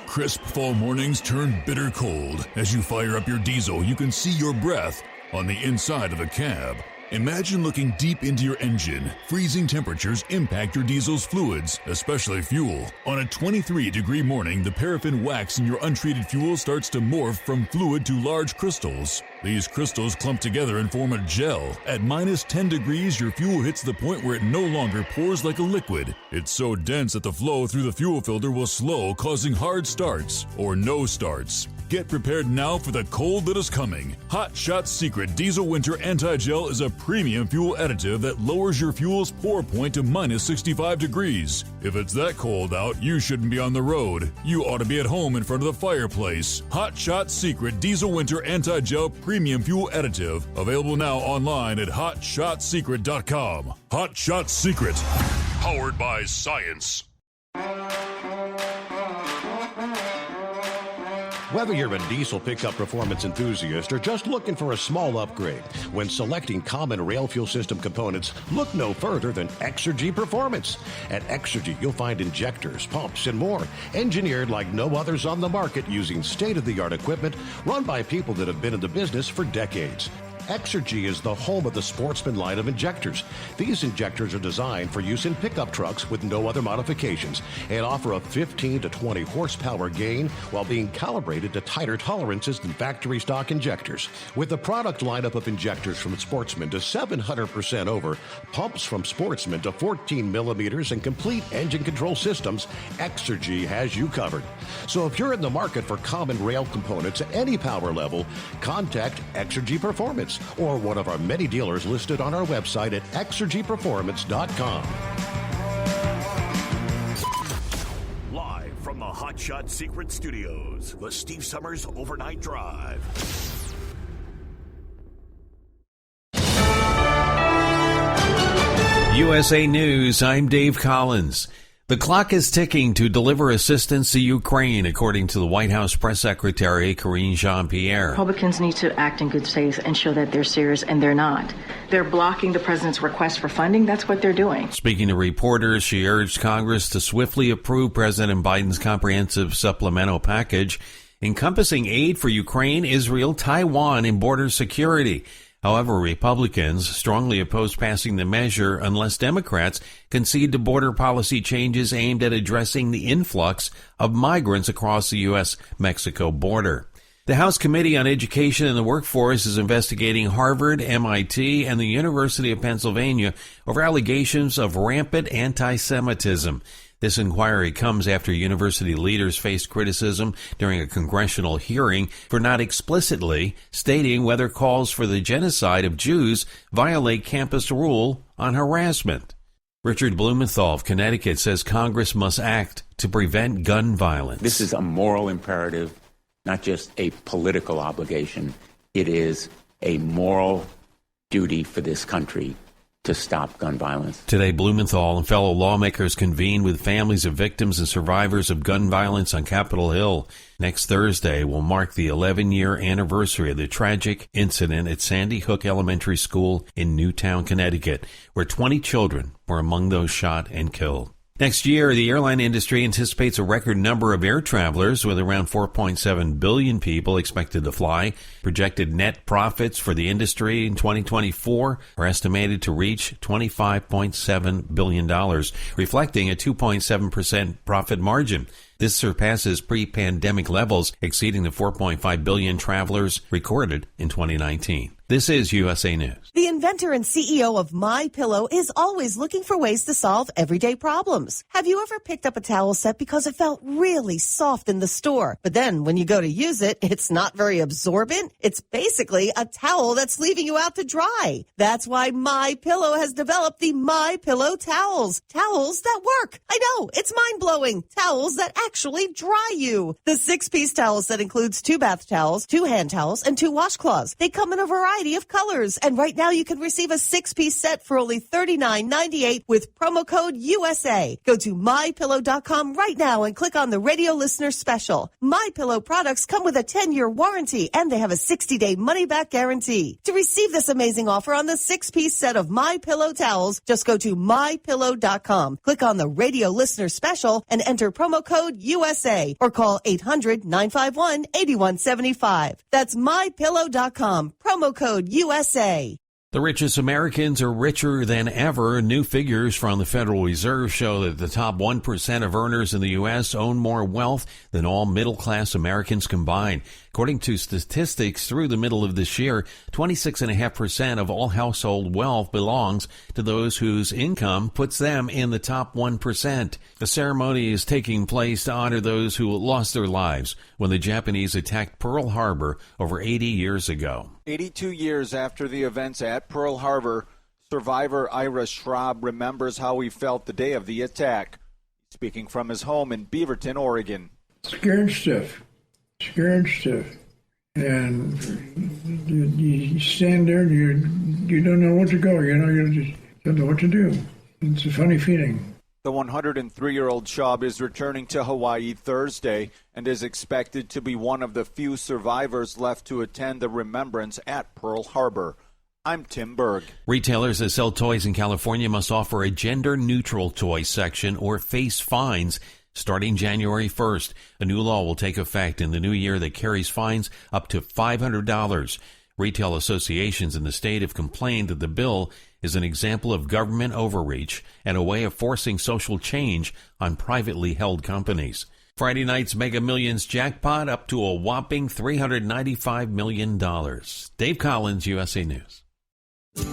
S6: Crisp fall mornings turn bitter cold. As you fire up your diesel, you can see your breath on the inside of the cab. Imagine looking deep into your engine. Freezing temperatures impact your diesel's fluids, especially fuel. On a 23-degree morning, the paraffin wax in your untreated fuel starts to morph from fluid to large crystals. These crystals clump together and form a gel. At minus 10 degrees, your fuel hits the point where it no longer pours like a liquid. It's so dense that the flow through the fuel filter will slow, causing hard starts or no starts. Get prepared now for the cold that is coming. Hot Shot Secret Diesel Winter Anti-Gel is a premium fuel additive that lowers your fuel's pour point to minus 65 degrees. If it's that cold out, you shouldn't be on the road. You ought to be at home in front of the fireplace. Hot Shot Secret Diesel Winter Anti-Gel Premium Fuel Additive. Available now online at HotShotSecret.com. Hot Shot Secret. Powered by science.
S7: Whether you're a diesel pickup performance enthusiast or just looking for a small upgrade, when selecting common rail fuel system components, look no further than Exergy Performance. At Exergy, you'll find injectors, pumps, and more, engineered like no others on the market using state-of-the-art equipment run by people that have been in the business for decades. Exergy is the home of the Sportsman line of injectors. These injectors are designed for use in pickup trucks with no other modifications and offer a 15 to 20 horsepower gain while being calibrated to tighter tolerances than factory stock injectors. With a product lineup of injectors from Sportsman to 700% over, pumps from Sportsman to 14 millimeters, and complete engine control systems, Exergy has you covered. So if you're in the market for common rail components at any power level, contact Exergy Performance or one of our many dealers listed on our website at exergyperformance.com.
S10: Live from the Hot Shot Secret Studios, the Steve Summers Overnight Drive.
S2: USA News, I'm Dave Collins. The clock is ticking to deliver assistance to Ukraine, according to the White House press secretary, Karine Jean-Pierre.
S9: Republicans need to act in good faith and show that they're serious, and they're not. They're blocking the president's request for funding. That's what they're doing.
S2: Speaking to reporters, she urged Congress to swiftly approve President Biden's comprehensive supplemental package encompassing aid for Ukraine, Israel, Taiwan, and border security. However, Republicans strongly oppose passing the measure unless Democrats concede to border policy changes aimed at addressing the influx of migrants across the U.S.-Mexico border. The House Committee on Education and the Workforce is investigating Harvard, MIT, and the University of Pennsylvania over allegations of rampant anti-Semitism. This inquiry comes after university leaders faced criticism during a congressional hearing for not explicitly stating whether calls for the genocide of Jews violate campus rule on harassment. Richard Blumenthal of Connecticut says Congress must act to prevent gun violence.
S20: This is a moral imperative, not just a political obligation. It is a moral duty for this country to stop gun violence.
S2: Today, Blumenthal and fellow lawmakers convened with families of victims and survivors of gun violence on Capitol Hill. Next Thursday will mark the 11-year anniversary of the tragic incident at Sandy Hook Elementary School in Newtown, Connecticut, where 20 children were among those shot and killed. Next year, the airline industry anticipates a record number of air travelers, with around 4.7 billion people expected to fly. Projected net profits for the industry in 2024 are estimated to reach $25.7 billion, reflecting a 2.7% profit margin. This surpasses pre-pandemic levels, exceeding the 4.5 billion travelers recorded in 2019. This is USA News.
S23: The inventor and CEO of MyPillow is always looking for ways to solve everyday problems. Have you ever picked up a towel set because it felt really soft in the store, but then when you go to use it, it's not very absorbent? It's basically a towel that's leaving you out to dry. That's why MyPillow has developed the MyPillow towels. Towels that work. I know, it's mind-blowing. Towels that actually dry you. The 6-piece towel set includes 2 bath towels, 2 hand towels, and 2 washcloths. They come in a variety of colors, and right now you can receive a 6-piece set for only $39.98 with promo code USA. Go to MyPillow.com right now and click on the radio listener special. MyPillow products come with a 10-year warranty, and they have a 60-day money-back guarantee. To receive this amazing offer on the 6-piece set of MyPillow towels, just go to MyPillow.com, click on the radio listener special, and enter promo code USA, or call 800-951-8175. That's MyPillow.com, promo code USA.
S2: The richest Americans are richer than ever. New figures from the Federal Reserve show that the top 1% of earners in the U.S. own more wealth than all middle-class Americans combined. According to statistics through the middle of this year, 26.5% of all household wealth belongs to those whose income puts them in the top 1%. The ceremony is taking place to honor those who lost their lives when the Japanese attacked Pearl Harbor over 80 years ago.
S13: 82 years after the events at Pearl Harbor, survivor Ira Schraub remembers how he felt the day of the attack. Speaking from his home in Beaverton, Oregon.
S14: Scared stiff. And you stand there and you don't know what to go, you just don't know what to do. It's a funny feeling.
S13: The 103-year-old Schraub is returning to Hawaii Thursday and is expected to be one of the few survivors left to attend the remembrance at Pearl Harbor. I'm Tim Berg.
S2: Retailers that sell toys in California must offer a gender-neutral toy section or face fines starting January 1st. A new law will take effect in the new year that carries fines up to $500. Retail associations in the state have complained that the bill is an example of government overreach and a way of forcing social change on privately held companies. Friday night's Mega Millions jackpot up to a whopping $395 million. Dave Collins, USA News.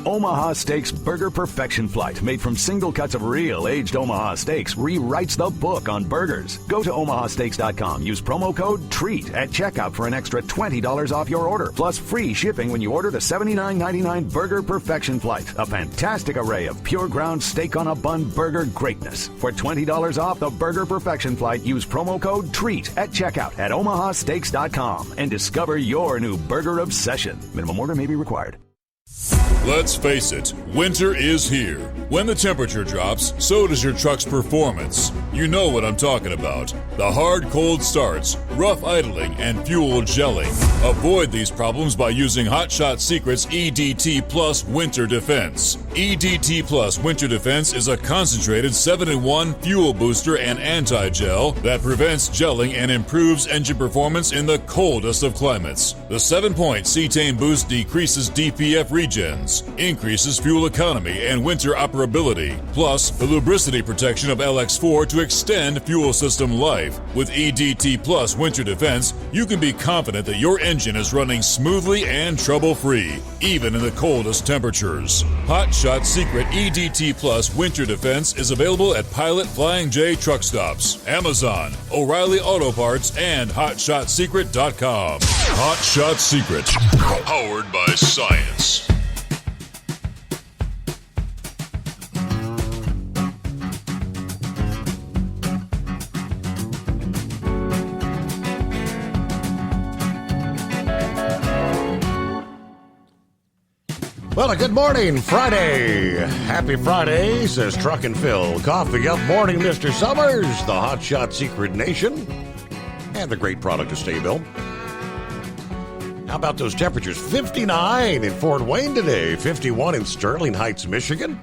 S12: Omaha Steaks Burger Perfection Flight, made from single cuts of real aged Omaha steaks, rewrites the book on burgers. Go to omahasteaks.com. Use promo code TREAT at checkout for an extra $20 off your order, plus free shipping when you order the $79.99 Burger Perfection Flight, a fantastic array of pure ground steak on a bun burger greatness. For $20 off the Burger Perfection Flight, use promo code TREAT at checkout at omahasteaks.com and discover your new burger obsession. Minimum order may be required.
S6: Let's face it, winter is here. When the temperature drops, so does your truck's performance. You know what I'm talking about. The hard cold starts, rough idling, and fuel gelling. Avoid these problems by using Hot Shot Secret's EDT Plus Winter Defense. EDT Plus Winter Defense is a concentrated 7-in-1 fuel booster and anti-gel that prevents gelling and improves engine performance in the coldest of climates. The 7-point cetane boost decreases DPF regens, increases fuel economy and winter operability, plus the lubricity protection of LX4 to extend fuel system life. With EDT Plus Winter Defense, you can be confident that your engine is running smoothly and trouble-free, even in the coldest temperatures. Hot Shot Secret EDT Plus Winter Defense is available at Pilot Flying J truck stops, Amazon, O'Reilly Auto Parts, and HotShotSecret.com. Hot Shot Secret, powered by science.
S7: Well, good morning, Friday. Happy Friday, says Truck and Phil. Coffee up morning, Mr. Summers, the Hot Shot Secret Nation, and the great product of Stayville. How about those temperatures? 59 in Fort Wayne today, 51 in Sterling Heights, Michigan.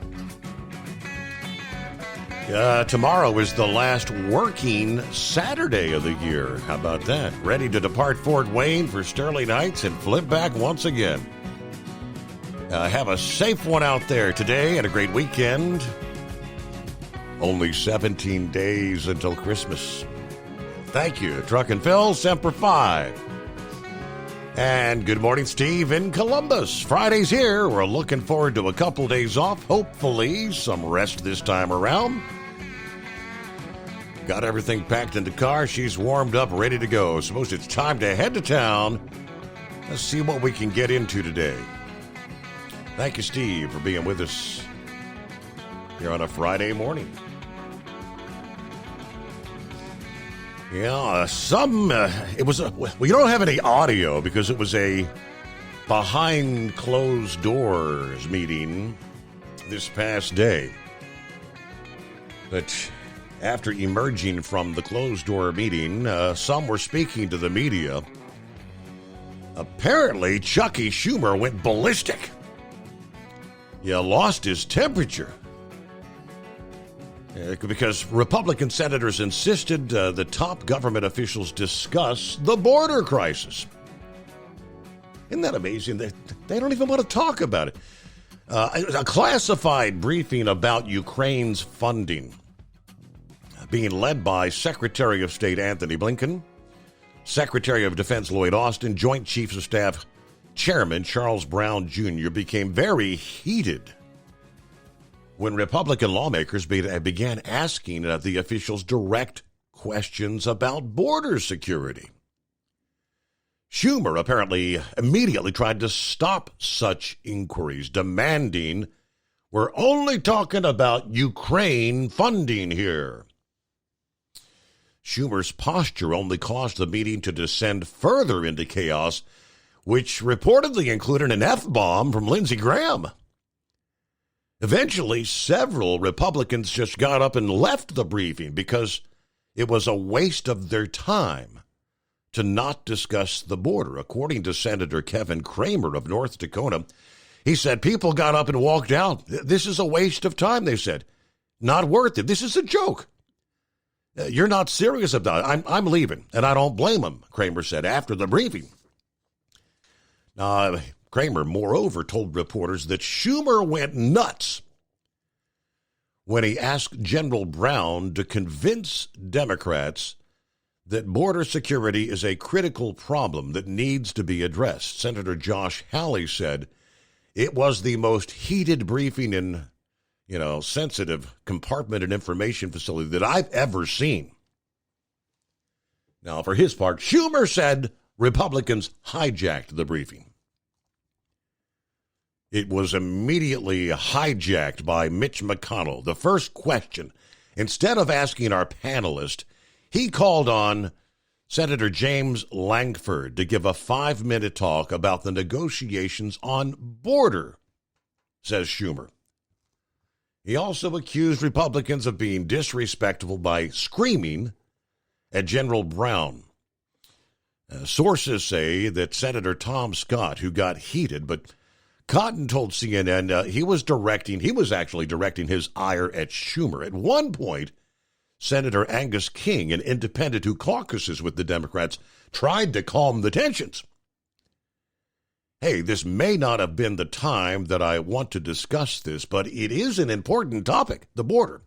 S7: Tomorrow is the last working Saturday of the year. How about that? Ready to depart Fort Wayne for Sterling Heights and flip back once again. Have a safe one out there today and a great weekend. Only 17 days until Christmas. Thank you, Truck and Phil, Semper Fi. And good morning, Steve in Columbus. Friday's here. We're looking forward to a couple days off. Hopefully some rest this time around. Got everything packed in the car. She's warmed up, ready to go. Suppose it's time to head to town. Let's see what we can get into today. Thank you, Steve, for being with us here on a Friday morning. Yeah, we don't have any audio because it was a behind closed doors meeting this past day. But after emerging from the closed door meeting, some were speaking to the media. Apparently, Chucky Schumer went ballistic. Lost his temperature. Because Republican senators insisted the top government officials discuss the border crisis. Isn't that amazing? They don't even want to talk about it. A classified briefing about Ukraine's funding being led by Secretary of State Anthony Blinken, Secretary of Defense Lloyd Austin, Joint Chiefs of Staff Chairman Charles Brown Jr. became very heated when Republican lawmakers began asking the officials direct questions about border security. Schumer apparently immediately tried to stop such inquiries, demanding, "We're only talking about Ukraine funding here." Schumer's posture only caused the meeting to descend further into chaos, which reportedly included an F-bomb from Lindsey Graham. Eventually, several Republicans just got up and left the briefing because it was a waste of their time to not discuss the border. According to Senator Kevin Cramer of North Dakota, he said people got up and walked out. This is a waste of time, they said. Not worth it. This is a joke. You're not serious about it. I'm leaving, and I don't blame him, Cramer said after the briefing. Cramer, moreover, told reporters that Schumer went nuts when he asked General Brown to convince Democrats that border security is a critical problem that needs to be addressed. Senator Josh Hawley said it was the most heated briefing in, sensitive compartment and information facility that I've ever seen. Now, for his part, Schumer said Republicans hijacked the briefing. It was immediately hijacked by Mitch McConnell. The first question, instead of asking our panelist, he called on Senator James Lankford to give a 5-minute talk about the negotiations on border says Schumer. He also accused Republicans of being disrespectful by screaming at General Brown. Sources say that Senator Tom Scott, who got heated, but Cotton told CNN he was actually directing his ire at Schumer. At one point, Senator Angus King, an independent who caucuses with the Democrats, tried to calm the tensions. Hey, this may not have been the time that I want to discuss this, but it is an important topic, the border.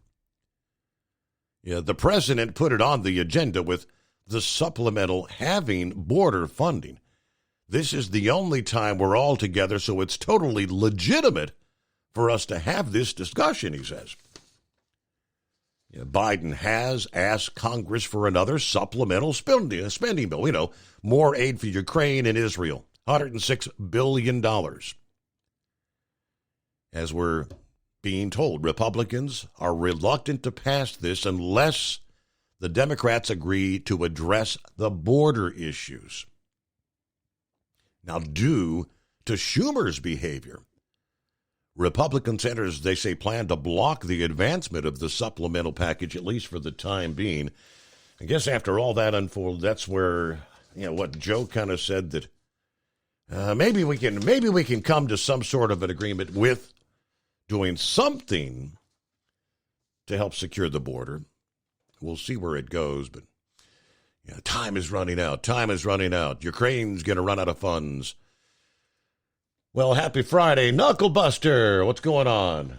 S7: Yeah, the president put it on the agenda with the supplemental having border funding. This is the only time we're all together, so it's totally legitimate for us to have this discussion, he says. Yeah, Biden has asked Congress for another supplemental spending bill, more aid for Ukraine and Israel, $106 billion. As we're being told, Republicans are reluctant to pass this unless the Democrats agree to address the border issues. Now, due to Schumer's behavior, Republican senators, they say, plan to block the advancement of the supplemental package, at least for the time being. I guess after all that unfolded, that's where, what Joe kind of said, that maybe we can come to some sort of an agreement with doing something to help secure the border. We'll see where it goes, but time is running out. Time is running out. Ukraine's going to run out of funds. Well, happy Friday, Knucklebuster. What's going on?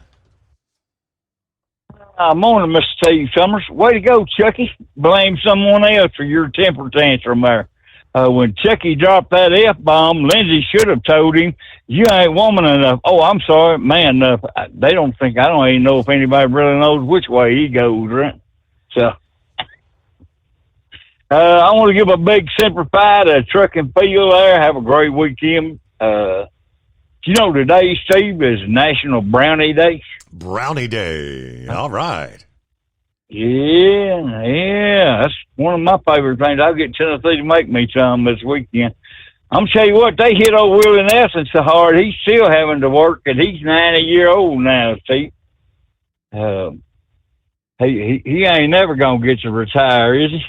S15: Morning, Mr. Steve Summers. Way to go, Chucky. Blame someone else for your temper tantrum there. When Chucky dropped that F-bomb, Lindsay should have told him, you ain't woman enough. Oh, I'm sorry, man enough. I don't even know if anybody really knows which way he goes, right? So, I want to give a big Semper Fi to Truck and Field there. Have a great weekend. Today, Steve, is National Brownie Day.
S7: Brownie Day. All right.
S15: Yeah. That's one of my favorite things. I'll get Tennessee to make me some this weekend. I'm going to tell you what, they hit old Willie Nelson so hard, he's still having to work, and he's 90-year-old now, Steve. He ain't never going to get to retire, is he?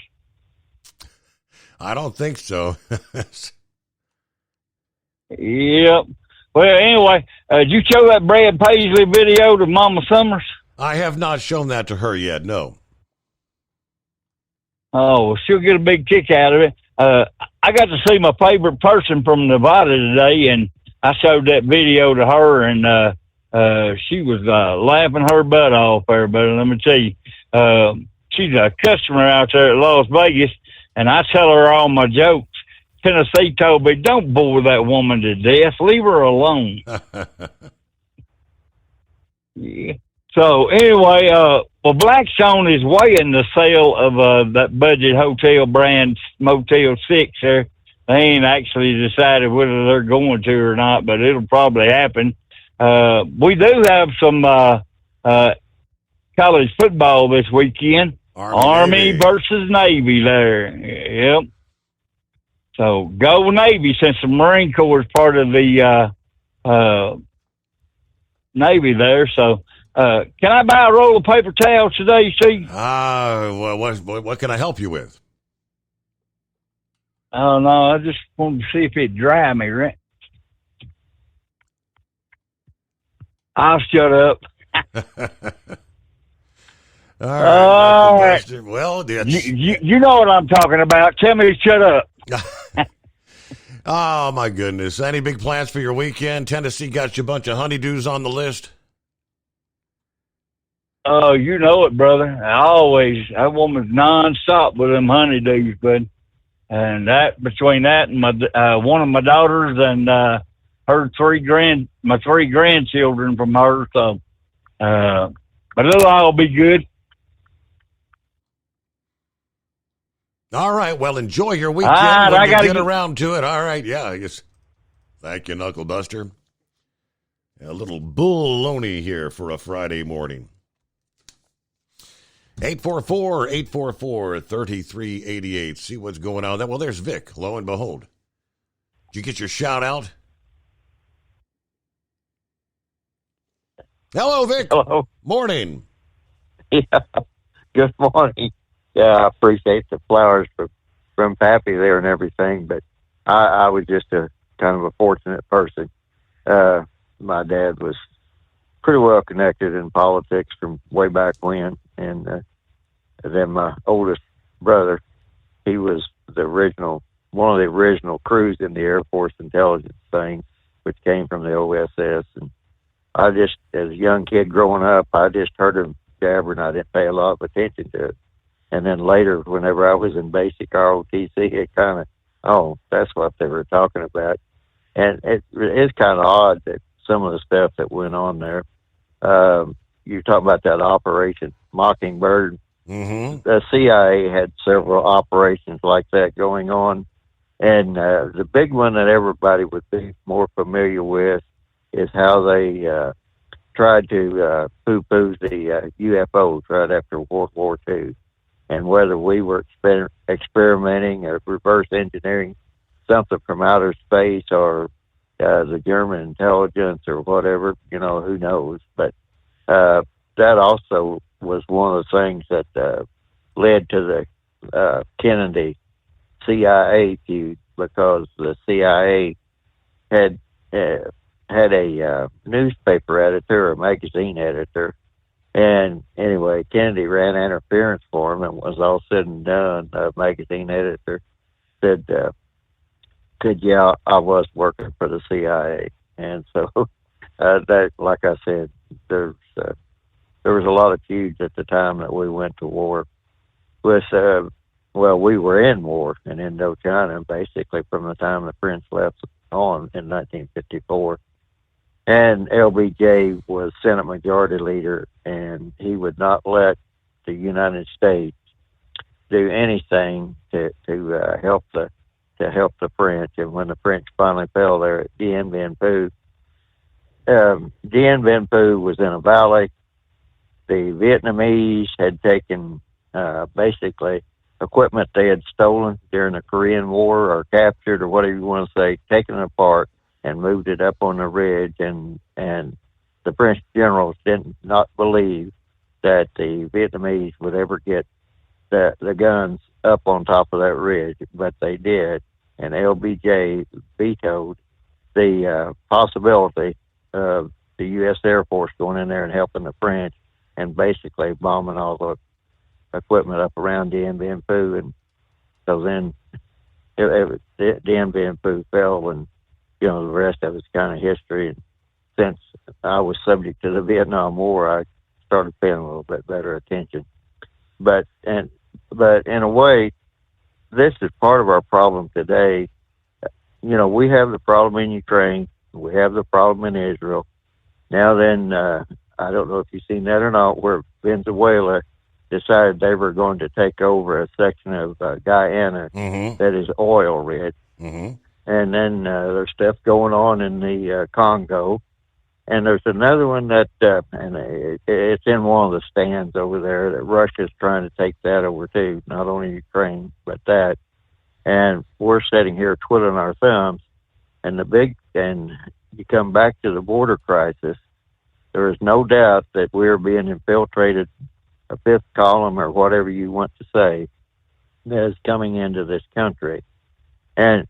S7: I don't think so.
S15: Yep. Well, anyway, did you show that Brad Paisley video to Mama Summers?
S7: I have not shown that to her yet, no.
S15: Oh, she'll get a big kick out of it. I got to see my favorite person from Nevada today, and I showed that video to her, and she was laughing her butt off there. But let me tell you, she's a customer out there at Las Vegas, and I tell her all my jokes. Tennessee told me, don't bore that woman to death. Leave her alone. Yeah. So, anyway, Blackstone is weighing the sale of that budget hotel brand Motel 6 there. They ain't actually decided whether they're going to or not, but it'll probably happen. We do have some college football this weekend. Army versus Navy there. Yep. So go Navy, since the Marine Corps is part of the Navy there. So can I buy a roll of paper towels today, Steve?
S7: What can I help you with?
S15: Oh, no, I just wanted to see if it'd dry me, right? I'll shut up.
S7: All right. Well,
S15: you know what I'm talking about. Tell me to shut up.
S7: Oh, my goodness. Any big plans for your weekend? Tennessee got you a bunch of honeydews on the list?
S15: Oh, you know it, brother. That woman's nonstop with them honeydews, bud. And that, between that and my one of my daughters and my three grandchildren from her, so but it'll all be good.
S7: All right. Well, enjoy your weekend when you get around to it. All right. Yeah. Yes. Thank you, Knucklebuster. A little bull-loney here for a Friday morning. 844-844-3388. See what's going on. Well, there's Vic, lo and behold. Did you get your shout out? Hello, Vic.
S15: Hello.
S7: Morning.
S15: Yeah. Good morning. Yeah, I appreciate the flowers from Pappy there and everything, but I was just a kind of a fortunate person. My dad was pretty well connected in politics from way back when, and then my oldest brother, he was one of the original crews in the Air Force intelligence thing, which came from the OSS. And I just, as a young kid growing up, I just heard him jabber, and I didn't pay a lot of attention to it. And then later, whenever I was in basic ROTC, it kind of, oh, that's what they were talking about. And it's kind of odd that some of the stuff that went on there, you talk about that Operation Mockingbird.
S7: Mm-hmm.
S15: The CIA had several operations like that going on. And the big one that everybody would be more familiar with is how they tried to poo-poo the UFOs right after World War II, and whether we were experimenting or reverse engineering something from outer space or the German intelligence or whatever, who knows. But that also was one of the things that led to the Kennedy CIA feud, because the CIA had a newspaper editor, a magazine editor, and anyway, Kennedy ran interference for him, and was all said and done, the magazine editor said, I was working for the CIA. And so that, like I said, there was a lot of feuds at the time that we went to war with. We were in war in Indochina basically from the time the French left on in 1954. And LBJ was Senate Majority Leader, and he would not let the United States do anything to help the French. And when the French finally fell there at Dien Bien Phu, Dien Bien Phu was in a valley. The Vietnamese had taken basically equipment they had stolen during the Korean War, or captured, or whatever you want to say, taken it apart and moved it up on the ridge. And the French generals did not believe that the Vietnamese would ever get the guns up on top of that ridge, but they did. And LBJ vetoed the possibility of the U.S. Air Force going in there and helping the French and basically bombing all the equipment up around Dien Bien Phu. And so then Dien Bien Phu fell, and the rest of it's kind of history. And since I was subject to the Vietnam War, I started paying a little bit better attention. But in a way, this is part of our problem today. We have the problem in Ukraine. We have the problem in Israel. Now then, I don't know if you've seen that or not, where Venezuela decided they were going to take over a section of Guyana that is oil rich.
S7: Mm-hmm.
S15: And then there's stuff going on in the Congo. And there's another one that, and it's in one of the stands over there, that Russia's trying to take that over too, not only Ukraine, but that. And we're sitting here twiddling our thumbs. And you come back to the border crisis, there is no doubt that we're being infiltrated, a fifth column or whatever you want to say, that is coming into this country. And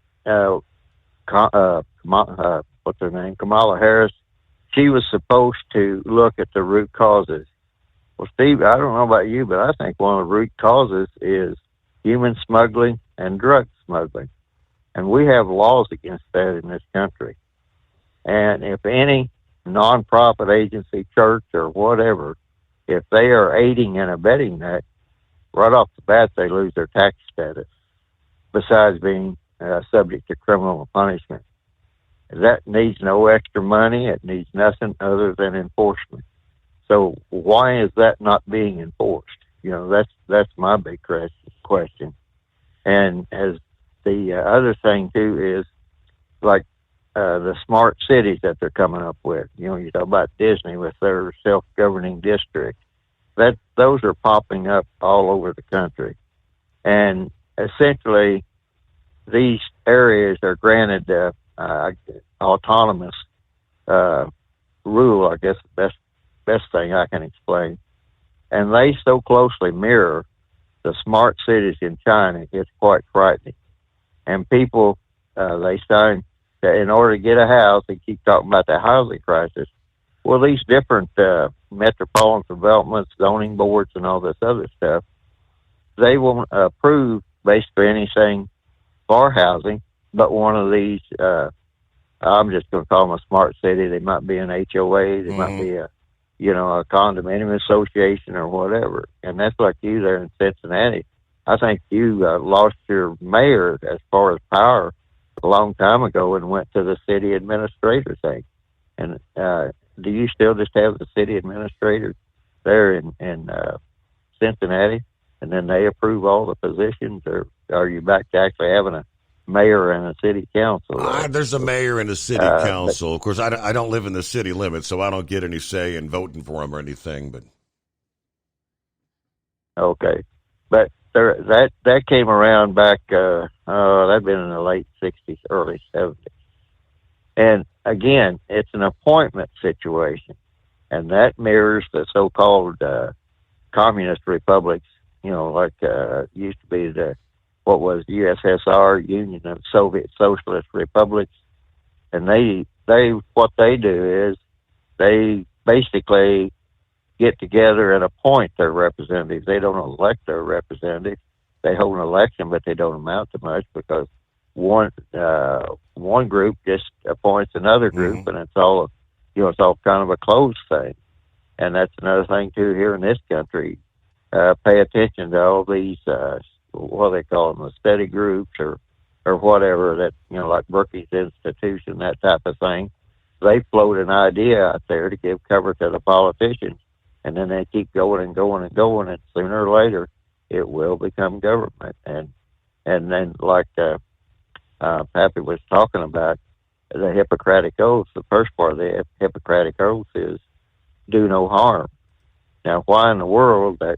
S15: what's her name? Kamala Harris, she was supposed to look at the root causes. Well, Steve, I don't know about you, but I think one of the root causes is human smuggling and drug smuggling. And we have laws against that in this country. And if any nonprofit agency, church, or whatever, if they are aiding and abetting that, right off the bat, they lose their tax status, besides being subject to criminal punishment. That needs no extra money. It needs nothing other than enforcement. So why is that not being enforced? That's my big question. And as the other thing too is like the smart cities that they're coming up with. You talk about Disney with their self-governing district. Those are popping up all over the country, and essentially these areas are granted autonomous rule. I guess the best
S16: best thing I can explain. And they so closely mirror the smart cities in China, it's quite frightening. And people, they say that in order to get a house, they keep talking about the housing crisis. Well, these different metropolitan developments, zoning boards, and all this other stuff, they won't approve basically anything for housing but one of these, I'm just going to call them a smart city. They might be an HOA. They might be a condominium association or whatever. And that's like you there in Cincinnati. I think you lost your mayor as far as power a long time ago and went to the city administrator thing. And do you still just have the city administrator there in Cincinnati, and then they approve all the positions, or are you back to actually having a mayor and a city council?
S7: There's a mayor and a city council. Of course, I don't live in the city limits, so I don't get any say in voting for them or anything. But
S16: okay, but that came around back. That'd been in the late '60s, early '70s, and again, it's an appointment situation, and that mirrors the so-called communist republics. Like used to be what was USSR, Union of Soviet Socialist Republics, and what they do is they basically get together and appoint their representatives. They don't elect their representatives. They hold an election, but they don't amount to much because one group just appoints another group, and it's all kind of a closed thing. And that's another thing too here in this country. Pay attention to all these what they call them, the study groups or whatever that like Brookings Institution, that type of thing. They float an idea out there to give cover to the politicians, and then they keep going and going and going, and sooner or later it will become government. And then like Pappy was talking about the Hippocratic Oath, the first part of the Hippocratic Oath is do no harm. Now, why in the world that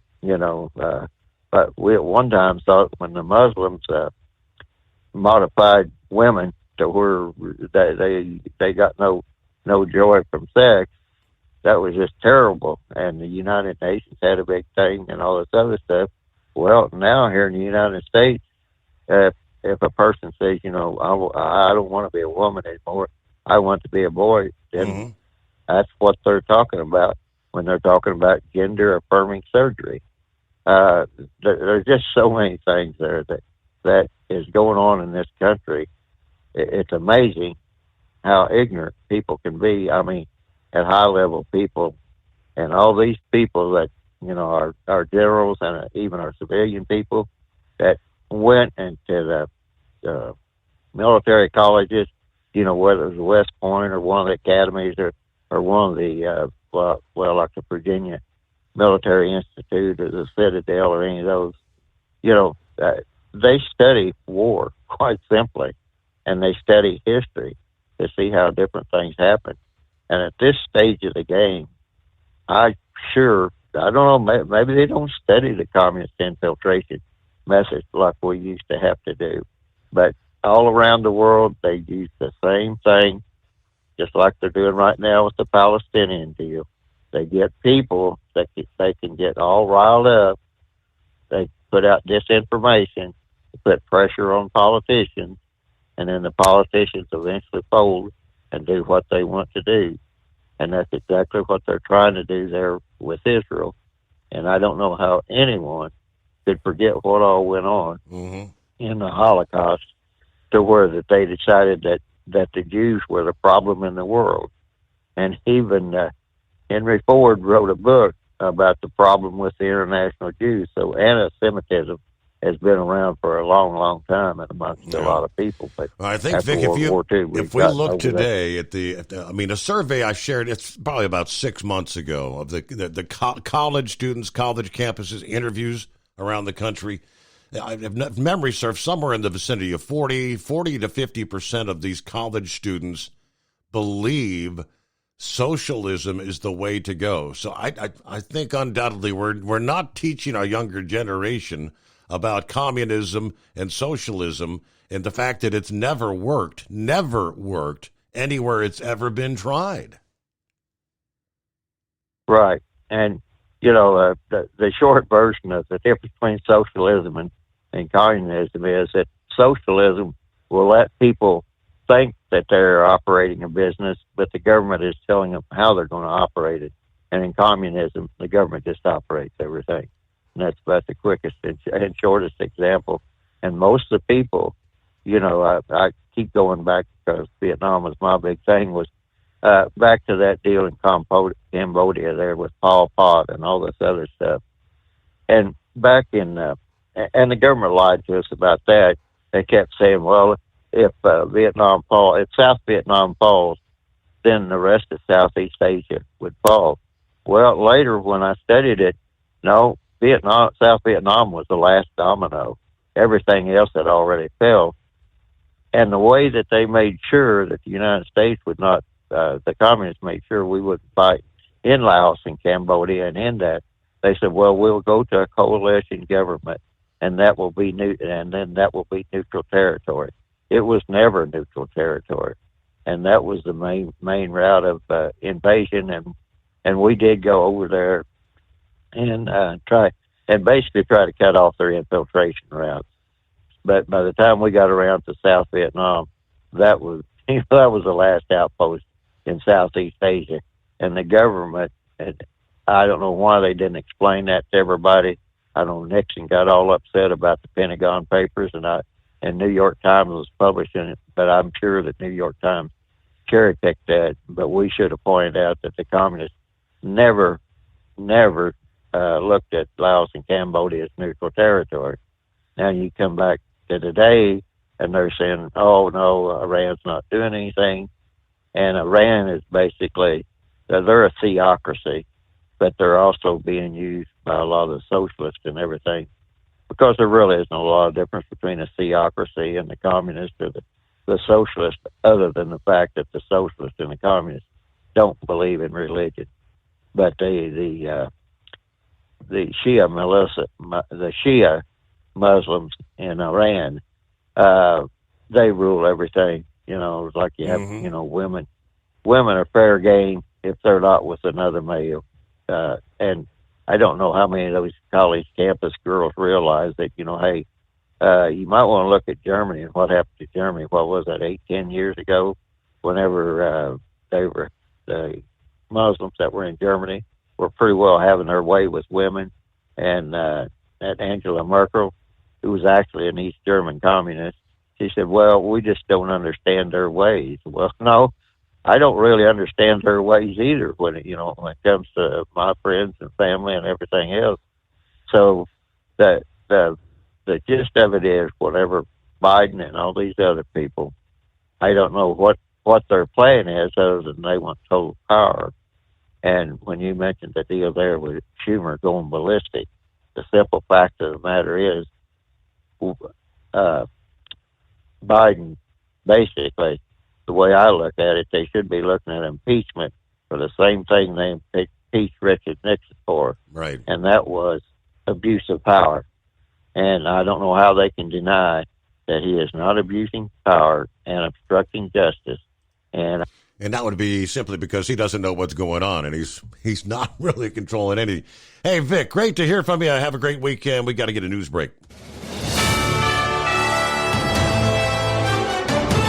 S16: but we at one time thought when the Muslims modified women to where they got no joy from sex, that was just terrible. And the United Nations had a big thing and all this other stuff. Well, now here in the United States, if a person says, I don't want to be a woman anymore, I want to be a boy, then that's what they're talking about when they're talking about gender affirming surgery. There's just so many things there that is going on in this country. It's amazing how ignorant people can be. I mean, at high level people, and all these people that our generals and even our civilian people that went into the military colleges, whether it was West Point or one of the academies or one of the like the Virginia Military Institute or the Citadel or any of those, they study war quite simply, and they study history to see how different things happen. And at this stage of the game, I don't know, maybe they don't study the communist infiltration message like we used to have to do. But all around the world, they use the same thing, just like they're doing right now with the Palestinian deal. They get people that they can get all riled up. They put out disinformation, put pressure on politicians, and then the politicians eventually fold and do what they want to do. And that's exactly what they're trying to do there with Israel. And I don't know how anyone could forget what all went on in the Holocaust to where that they decided that the Jews were the problem in the world. And even Henry Ford wrote a book about the problem with the international Jews. So anti-Semitism has been around for a long, long time and amongst a lot of people. But
S7: I think, Vic, if we look today at a survey I shared, it's probably about 6 months ago of the college students, college campuses, interviews around the country. If memory serves, somewhere in the vicinity of 40 to 50% of these college students believe socialism is the way to go. So I think undoubtedly we're not teaching our younger generation about communism and socialism and the fact that it's never worked anywhere it's ever been tried.
S16: Right. And, the short version of the difference between socialism and communism is that socialism will let people think that they're operating a business, but the government is telling them how they're going to operate it. And in communism, the government just operates everything. And that's about the quickest and shortest example. And most of the people, I keep going back because Vietnam was my big thing, was back to that deal in Cambodia there with Pol Pot and all this other stuff. And back in, and the government lied to us about that. They kept saying, well, if South Vietnam falls, then the rest of Southeast Asia would fall. Well, later when I studied it, no, South Vietnam was the last domino. Everything else had already fell. And the way that they made sure that the United States would not, the communists made sure we wouldn't fight in Laos and Cambodia and in that, they said, well, we'll go to a coalition government and that will be neutral territory. It was never neutral territory. And that was the main route of invasion. And we did go over there and basically try to cut off their infiltration routes. But by the time we got around to South Vietnam, that was the last outpost in Southeast Asia. And the government, I don't know why they didn't explain that to everybody. I know Nixon got all upset about the Pentagon Papers, and New York Times was publishing it, but I'm sure that New York Times cherry-picked that. But we should have pointed out that the communists never looked at Laos and Cambodia as neutral territory. Now you come back to today, and they're saying, oh, no, Iran's not doing anything. And Iran is basically, they're a theocracy, but they're also being used by a lot of the socialists and everything, because there really isn't a lot of difference between a theocracy and the communist or the socialist, other than the fact that the socialists and the communists don't believe in religion. But the Shia Muslims in Iran, they rule everything. It's like you have, women are fair game if they're not with another male. And I don't know how many of those college campus girls realize that, hey, you might want to look at Germany and what happened to Germany. What was that, 8-10 years ago, whenever the Muslims that were in Germany were pretty well having their way with women. And that Angela Merkel, who was actually an East German communist, she said, well, we just don't understand their ways. Well, no, I don't really understand their ways either when it comes to my friends and family and everything else. So the gist of it is, whatever Biden and all these other people, I don't know what their plan is other than they want total power. And when you mentioned the deal there with Schumer going ballistic, the simple fact of the matter is, Biden, basically, the way I look at it, they should be looking at impeachment for the same thing they impeached Richard Nixon for.
S7: Right.
S16: And that was abuse of power. And I don't know how they can deny that he is not abusing power and obstructing justice. And
S7: that would be simply because he doesn't know what's going on, and he's not really controlling anything. Hey, Vic, great to hear from you. Have a great weekend. We got to get a news break.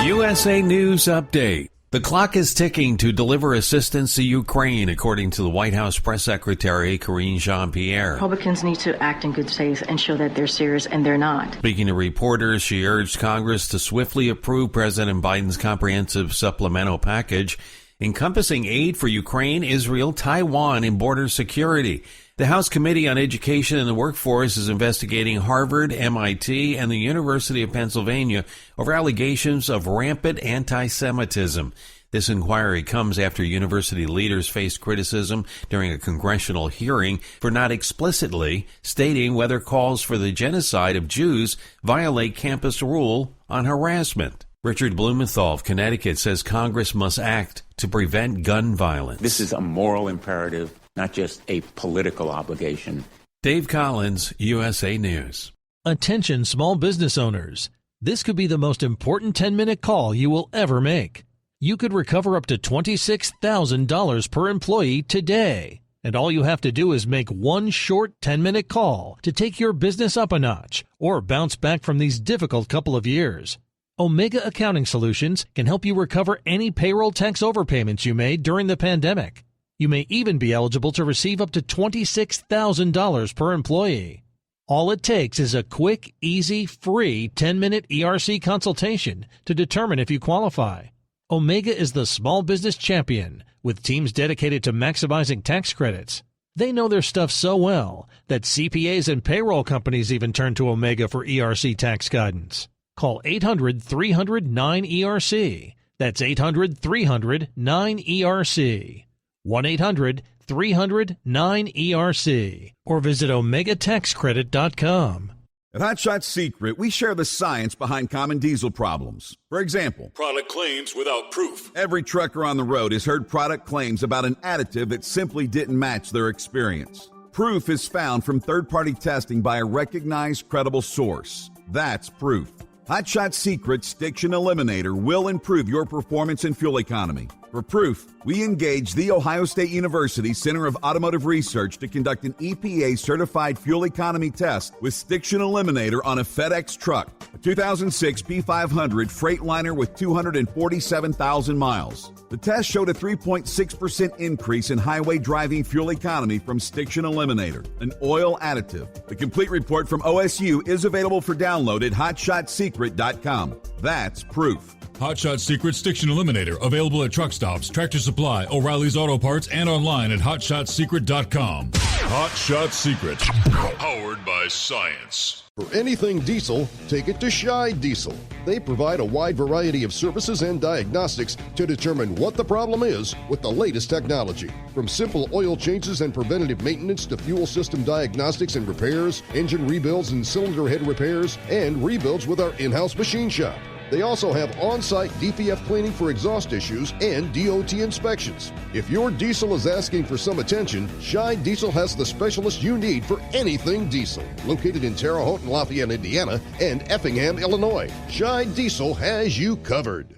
S2: USA News Update. The clock is ticking to deliver assistance to Ukraine, according to the White House Press Secretary Karine Jean-Pierre.
S9: Republicans need to act in good faith and show that they're serious, and they're not.
S2: Speaking to reporters, she urged Congress to swiftly approve President Biden's comprehensive supplemental package encompassing aid for Ukraine, Israel, Taiwan, and border security. The House Committee on Education and the Workforce is investigating Harvard, MIT, and the University of Pennsylvania over allegations of rampant anti-Semitism. This inquiry comes after university leaders faced criticism during a congressional hearing for not explicitly stating whether calls for the genocide of Jews violate campus rule on harassment. Richard Blumenthal of Connecticut says Congress must act to prevent gun violence.
S20: This is a moral imperative, not just a political obligation.
S2: Dave Collins, USA News.
S19: Attention small business owners. This could be the most important 10-minute call you will ever make. You could recover up to $26,000 per employee today. And all you have to do is make one short 10-minute call to take your business up a notch or bounce back from these difficult couple of years. Omega Accounting Solutions can help you recover any payroll tax overpayments you made during the pandemic. You may even be eligible to receive up to $26,000 per employee. All it takes is a quick, easy, free 10-minute ERC consultation to determine if you qualify. Omega is the small business champion with teams dedicated to maximizing tax credits. They know their stuff so well that CPAs and payroll companies even turn to Omega for ERC tax guidance. Call 800-300-9ERC. That's 800-300-9ERC. 1-800-300-9ERC. Or visit OmegaTaxCredit.com.
S8: At Hot Shot Secret, we share the science behind common diesel problems. For example,
S6: product claims without proof.
S8: Every trucker on the road has heard product claims about an additive that simply didn't match their experience. Proof is found from third-party testing by a recognized, credible source. That's proof. Hot Shot Secret Stiction Eliminator will improve your performance and fuel economy. For proof, we engaged The Ohio State University Center of Automotive Research to conduct an EPA-certified fuel economy test with Stiction Eliminator on a FedEx truck, a 2006 P500 Freightliner with 247,000 miles. The test showed a 3.6% increase in highway driving fuel economy from Stiction Eliminator, an oil additive. The complete report from OSU is available for download at HotShotSecret.com. That's proof.
S6: Hot Shot Secret Stiction Eliminator, available at truck stops, Tractor Supply, O'Reilly's Auto Parts, and online at HotShotSecret.com. Hot Shot Secret, powered by science.
S17: For anything diesel, take it to Scheid Diesel. They provide a wide variety of services and diagnostics to determine what the problem is with the latest technology. From simple oil changes and preventative maintenance to fuel system diagnostics and repairs, engine rebuilds and cylinder head repairs, and rebuilds with our in-house machine shop. They also have on-site DPF cleaning for exhaust issues and DOT inspections. If your diesel is asking for some attention, Scheid Diesel has the specialist you need for anything diesel. Located in Terre Haute and Lafayette, Indiana, and Effingham, Illinois, Scheid Diesel has you covered.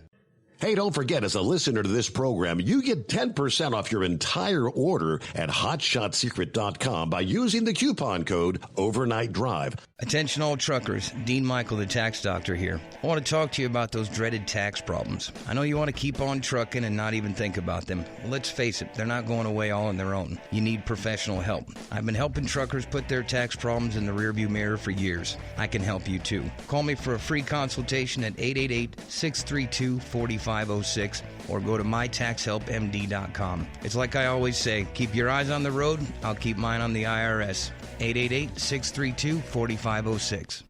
S7: Hey, don't forget, as a listener to this program, you get 10% off your entire order at HotShotSecret.com by using the coupon code Overnight Drive.
S18: Attention all truckers, Dean Michael, the tax doctor here. I want to talk to you about those dreaded tax problems. I know you want to keep on trucking and not even think about them. Well, let's face it, they're not going away all on their own. You need professional help. I've been helping truckers put their tax problems in the rearview mirror for years. I can help you too. Call me for a free consultation at 888-632-4506 or go to mytaxhelpmd.com. It's like I always say, keep your eyes on the road, I'll keep mine on the IRS. 888-632-4506.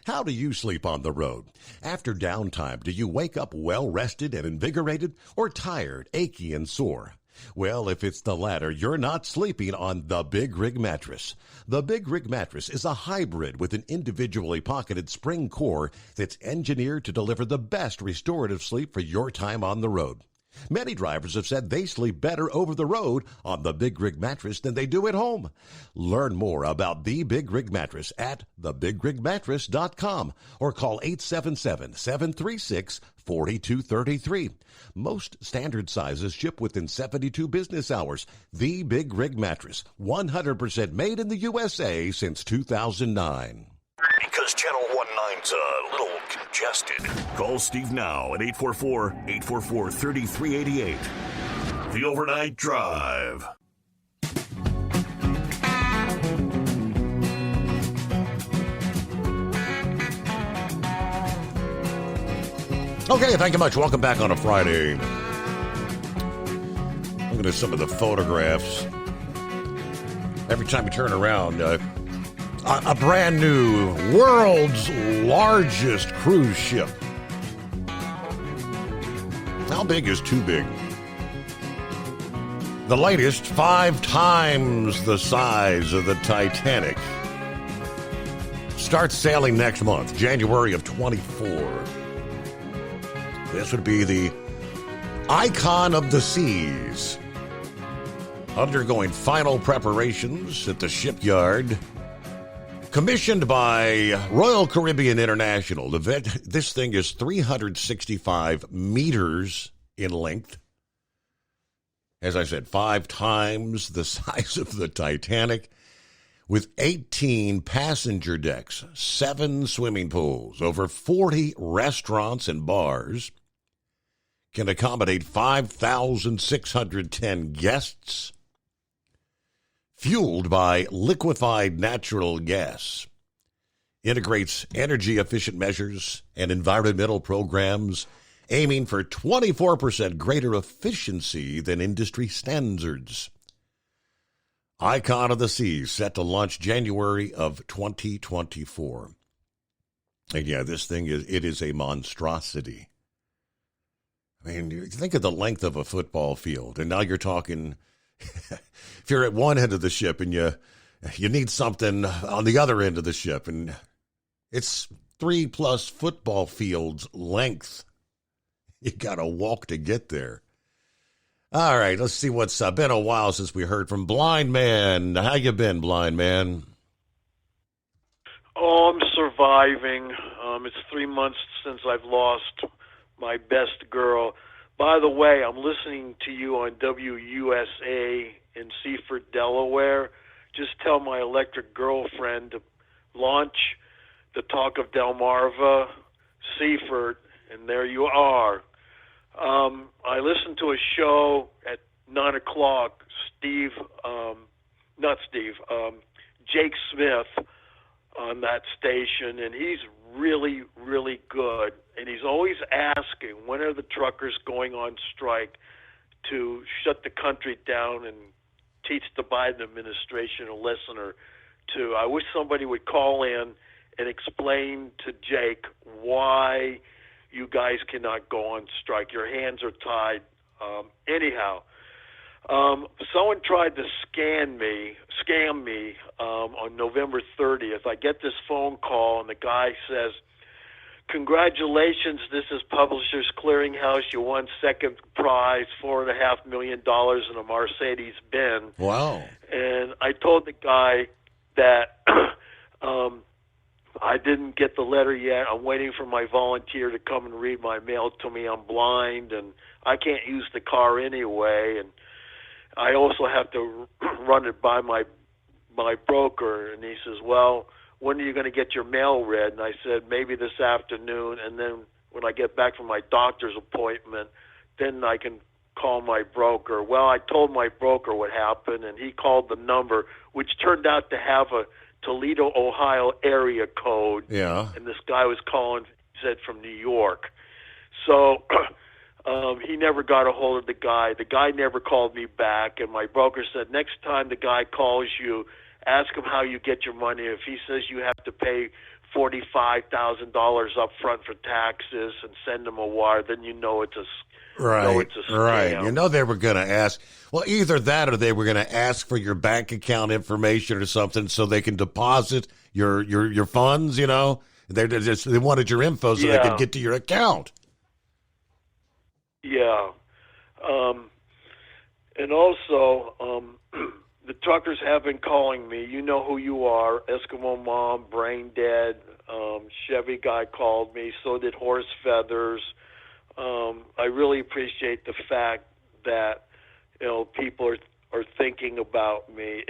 S7: How do you sleep on the road? After downtime, do you wake up well-rested and invigorated or tired, achy, and sore? Well, if it's the latter, you're not sleeping on the Big Rig Mattress. The Big Rig Mattress is a hybrid with an individually pocketed spring core that's engineered to deliver the best restorative sleep for your time on the road. Many drivers have said they sleep better over the road on the Big Rig Mattress than they do at home. Learn more about the Big Rig Mattress at thebigrigmattress.com or call 877-736-4233. Most standard sizes ship within 72 business hours. The Big Rig Mattress, 100% made in the USA since 2009.
S10: Because Channel 19's a little congested. Call Steve now at 844-844-3388. The Overnight Drive.
S7: Okay, thank you much. Welcome back on a Friday. Looking at some of the photographs. Every time you turn around, a brand new world's largest cruise ship. How big is too big? The latest, 5 times the size of the Titanic. Starts sailing next month, January of 24. This would be the Icon of the Seas. Undergoing final preparations at the shipyard. Commissioned by Royal Caribbean International. This thing is 365 meters in length as I said, 5 times the size of the Titanic, with 18 passenger decks, 7 swimming pools, over 40 restaurants and bars, can accommodate 5,610 guests, fueled by liquefied natural gas, integrates energy-efficient measures and environmental programs, aiming for 24% greater efficiency than industry standards. Icon of the Seas set to launch January of 2024. And yeah, this thing is a monstrosity. I mean, you think of the length of a football field, and now you're talking, if you're at one end of the ship and you need something on the other end of the ship, and it's 3+ football fields length. You got to walk to get there. All right, let's see what's been a while since we heard from Blind Man. How you been, Blind Man?
S1: Oh, I'm surviving. It's 3 months since I've lost my best girl. By the way, I'm listening to you on WUSA in Seaford, Delaware. Just tell my electric girlfriend to launch the Talk of Delmarva, Seaford, and there you are. I listened to a show at 9 o'clock, Jake Smith on that station, and he's really, really good. And he's always asking, when are the truckers going on strike to shut the country down and teach the Biden administration a lesson or two? I wish somebody would call in and explain to Jake why you guys cannot go on strike. Your hands are tied. Anyhow, someone tried to scam me on November 30th. I get this phone call, and the guy says, "Congratulations, this is Publishers Clearinghouse. You won second prize, $4.5 million in a Mercedes-Benz."
S7: Wow.
S1: And I told the guy that I didn't get the letter yet. I'm waiting for my volunteer to come and read my mail to me. I'm blind, and I can't use the car anyway. And I also have to run it by my broker. And he says, "Well, when are you going to get your mail read?" And I said, "Maybe this afternoon. And then when I get back from my doctor's appointment, then I can call my broker." Well, I told my broker what happened, and he called the number, which turned out to have a Toledo, Ohio area code.
S7: Yeah.
S1: And this guy was calling, said from New York. So he never got a hold of the guy. The guy never called me back. And my broker said, next time the guy calls you, ask him how you get your money. If he says you have to pay $45,000 up front for taxes and send him a wire, then you know it's a
S7: Right,
S1: it's a scam.
S7: right. You know they were going to ask, well, either that or they were going to ask for your bank account information or something so they can deposit your funds, you know. They wanted your info so they could get to your account.
S1: Yeah. And also, the truckers have been calling me. You know who you are. Eskimo Mom, Brain Dead, Chevy guy called me. So did Horse Feathers. I really appreciate the fact that, you know, people are thinking about me.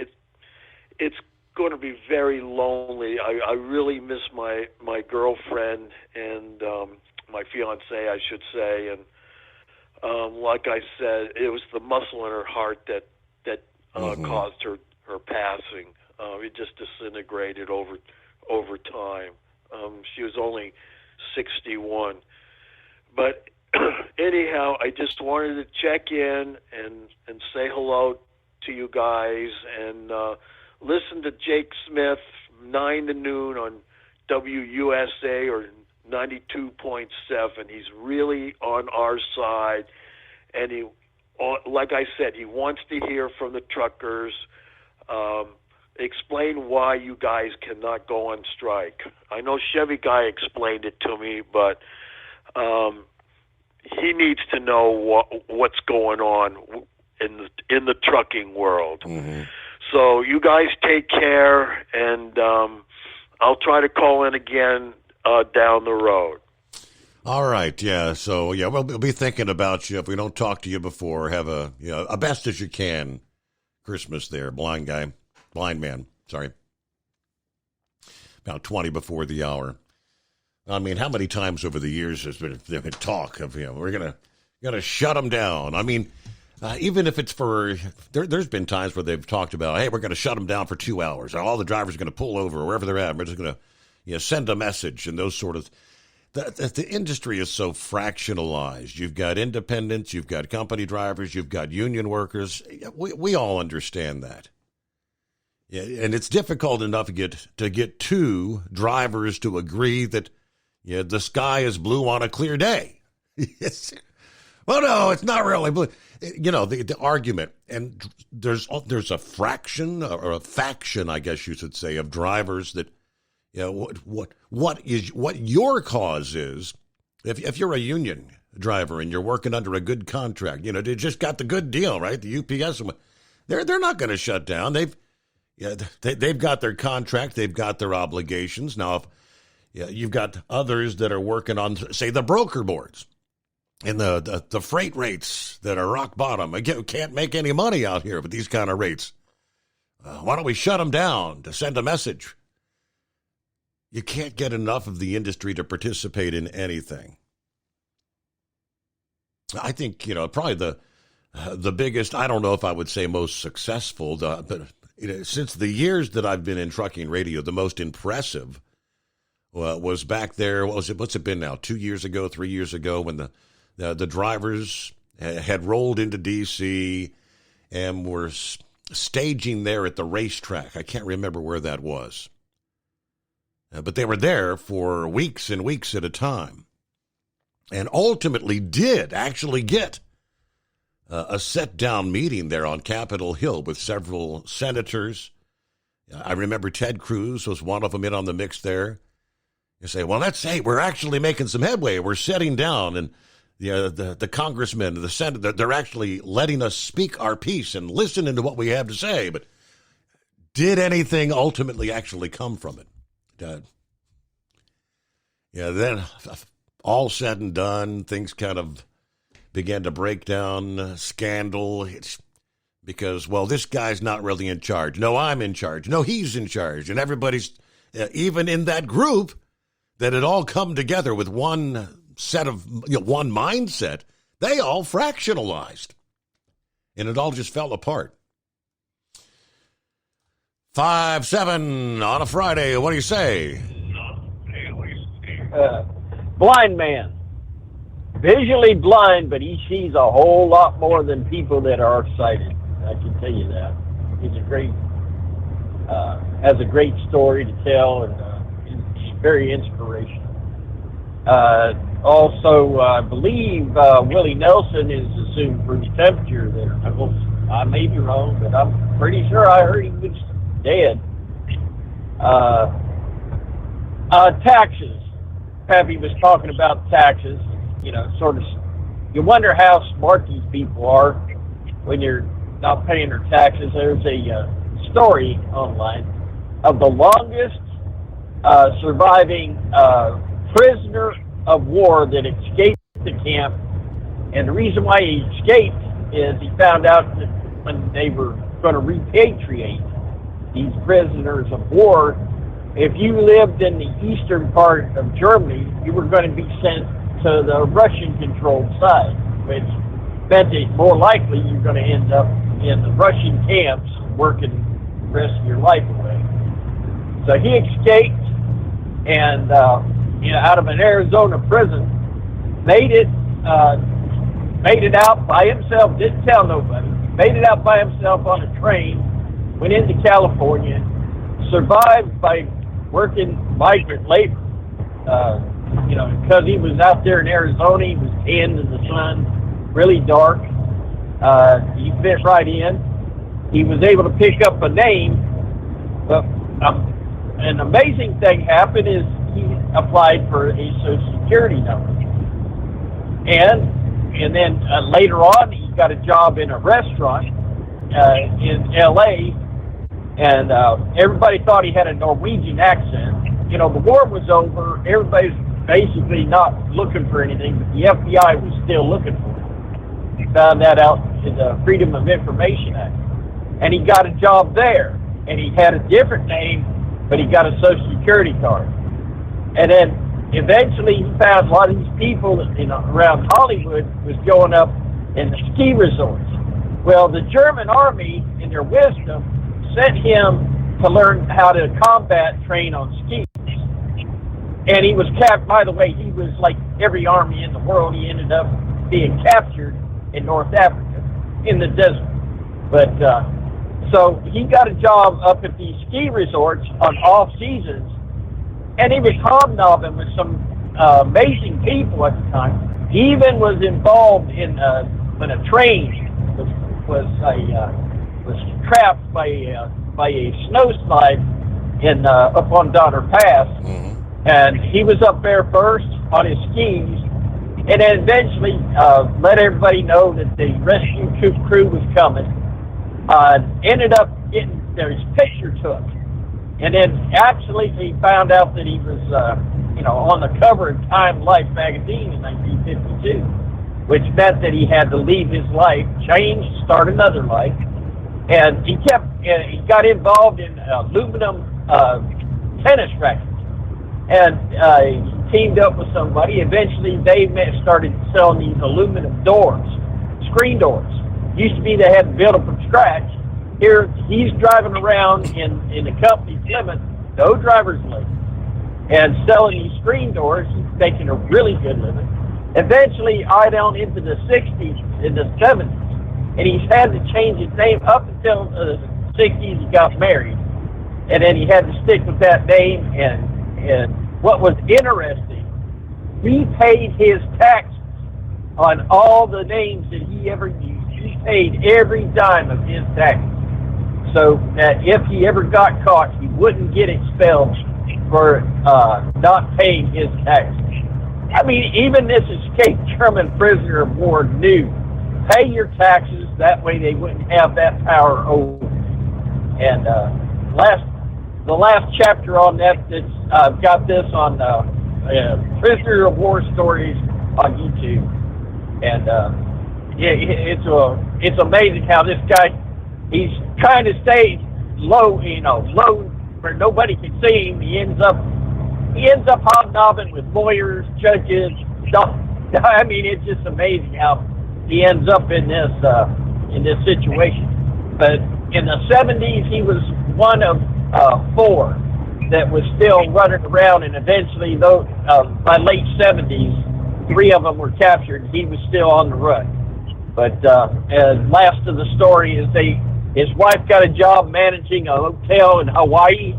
S1: It's going to be very lonely. I really miss my girlfriend and my fiance, I should say. And like I said, it was the muscle in her heart that caused her passing. It just disintegrated over time. She was only 61. But anyhow, I just wanted to check in and say hello to you guys and listen to Jake Smith 9 to noon on WUSA or 92.7. He's really on our side, and he, like I said, he wants to hear from the truckers. Explain why you guys cannot go on strike. I know Chevy guy explained it to me, but he needs to know what's going on in the trucking world.
S7: Mm-hmm.
S1: So you guys take care, and I'll try to call in again down the road.
S7: All right, yeah. So yeah, we'll be thinking about you if we don't talk to you before. Have a best as you can Christmas there, blind man. Sorry, about 20 before the hour. I mean, how many times over the years has there been talk of we're gonna shut them down? I mean, even if it's for there's been times where they've talked about, hey, we're going to shut them down for 2 hours. All the drivers are going to pull over wherever they're at. We're just going to send a message and those sort of. The industry is so fractionalized. You've got independents, you've got company drivers, you've got union workers. We all understand that. Yeah, and it's difficult enough to get two drivers to agree that the sky is blue on a clear day. Well, no, it's not really blue. The argument, and there's a fraction or a faction, I guess you should say, of drivers that. What your cause is, if you're a union driver and you're working under a good contract, they just got the good deal, right? The UPS, they're not going to shut down. They've got their contract, they've got their obligations. Now, if you've got others that are working on, say, the broker boards and the freight rates that are rock bottom. Again, can't make any money out here with these kind of rates. Why don't we shut them down to send a message? You can't get enough of the industry to participate in anything. I think, probably the biggest, I don't know if I would say most successful, but since the years that I've been in trucking radio, the most impressive was back there, what's it been now, 2 years ago, 3 years ago, when the drivers had rolled into D.C. and were staging there at the racetrack. I can't remember where that was. But they were there for weeks and weeks at a time and ultimately did actually get a sit-down meeting there on Capitol Hill with several senators. I remember Ted Cruz was one of them in on the mix there. You say, well, we're actually making some headway. We're sitting down, and the congressmen, the senator, they're actually letting us speak our piece and listening to what we have to say. But did anything ultimately actually come from it? Then all said and done, things kind of began to break down, scandal. It's because, this guy's not really in charge. No, I'm in charge. No, he's in charge. And everybody's, even in that group that had all come together with one set of, one mindset, they all fractionalized. And it all just fell apart. 5-7 on a Friday. What do you say?
S5: Blind man. Visually blind, but he sees a whole lot more than people that are sighted. I can tell you that. He's has a great story to tell, and he's very inspirational. Also, I believe Willie Nelson is assumed for the temperature there. I may be wrong, but I'm pretty sure I heard he was dead. Taxes. Pappy was talking about taxes. You wonder how smart these people are when you're not paying their taxes. There's a story online of the longest surviving prisoner of war that escaped the camp. And the reason why he escaped is he found out that when they were going to repatriate these prisoners of war, if you lived in the eastern part of Germany, you were going to be sent to the Russian-controlled side, which meant that more likely you're going to end up in the Russian camps working the rest of your life away. So he escaped and, out of an Arizona prison, made it out by himself, didn't tell nobody, made it out by himself on a train, went into California, survived by working migrant labor, because he was out there in Arizona, he was tanned in the sun, really dark. He fit right in. He was able to pick up a name, but an amazing thing happened is he applied for a Social Security number. And then later on, he got a job in a restaurant in L.A., and everybody thought he had a Norwegian accent. The war was over. Everybody's basically not looking for anything, but the FBI was still looking for him. He found that out in the Freedom of Information Act. And he got a job there. And he had a different name, but he got a Social Security card. And then eventually he found a lot of these people around Hollywood was going up in the ski resorts. Well, the German army, in their wisdom, sent him to learn how to combat train on skis. And he was by the way, he was like every army in the world. He ended up being captured in North Africa, in the desert. But, so he got a job up at these ski resorts on off seasons, and he was hobnobbing with some amazing people at the time. He even was involved in when a train was trapped by a snowslide up on Donner Pass, and he was up there first on his skis, and then eventually let everybody know that the rescue crew was coming. Ended up getting his picture took, and then absolutely found out that he was, on the cover of Time Life magazine in 1952, which meant that he had to leave his life, change, start another life, and he got involved in aluminum tennis rackets, and he teamed up with somebody. Eventually, they started selling these aluminum doors, screen doors. Used to be they had to build them from scratch. Here, he's driving around in the company Plymouth, no driver's license, and selling these screen doors. He's making a really good living. Eventually, down into the 60s, in the 70s, and he's had to change his name up until the 60s. He got married, and then he had to stick with that name. And what was interesting, he paid his taxes on all the names that he ever used. He paid every dime of his taxes, so that if he ever got caught, he wouldn't get expelled for not paying his taxes. I mean, even this escaped German prisoner of war knew, pay your taxes, that way they wouldn't have that power over you. And the last chapter on that, I've got this on prisoner of war stories on YouTube, and it's amazing how this guy, he's trying to stay low where nobody can see him. He ends up hobnobbing with lawyers, judges. I mean, it's just amazing how he ends up in this situation. But in the 70s, he was one of 4 that was still running around, and eventually, by late 70s, 3 of them were captured. He was still on the run. But last of the story is his wife got a job managing a hotel in Hawaii,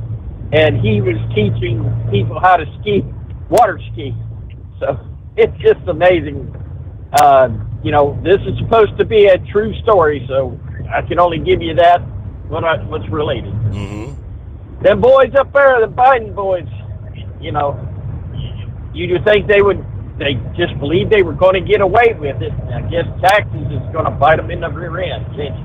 S5: and he was teaching people how to ski, water ski. So it's just amazing. This is supposed to be a true story, so I can only give you that, what's related. Mm-hmm. Them boys up there, the Biden boys, you'd think they just believed they were going to get away with it. I guess taxes is going to bite them in the rear end, can't you?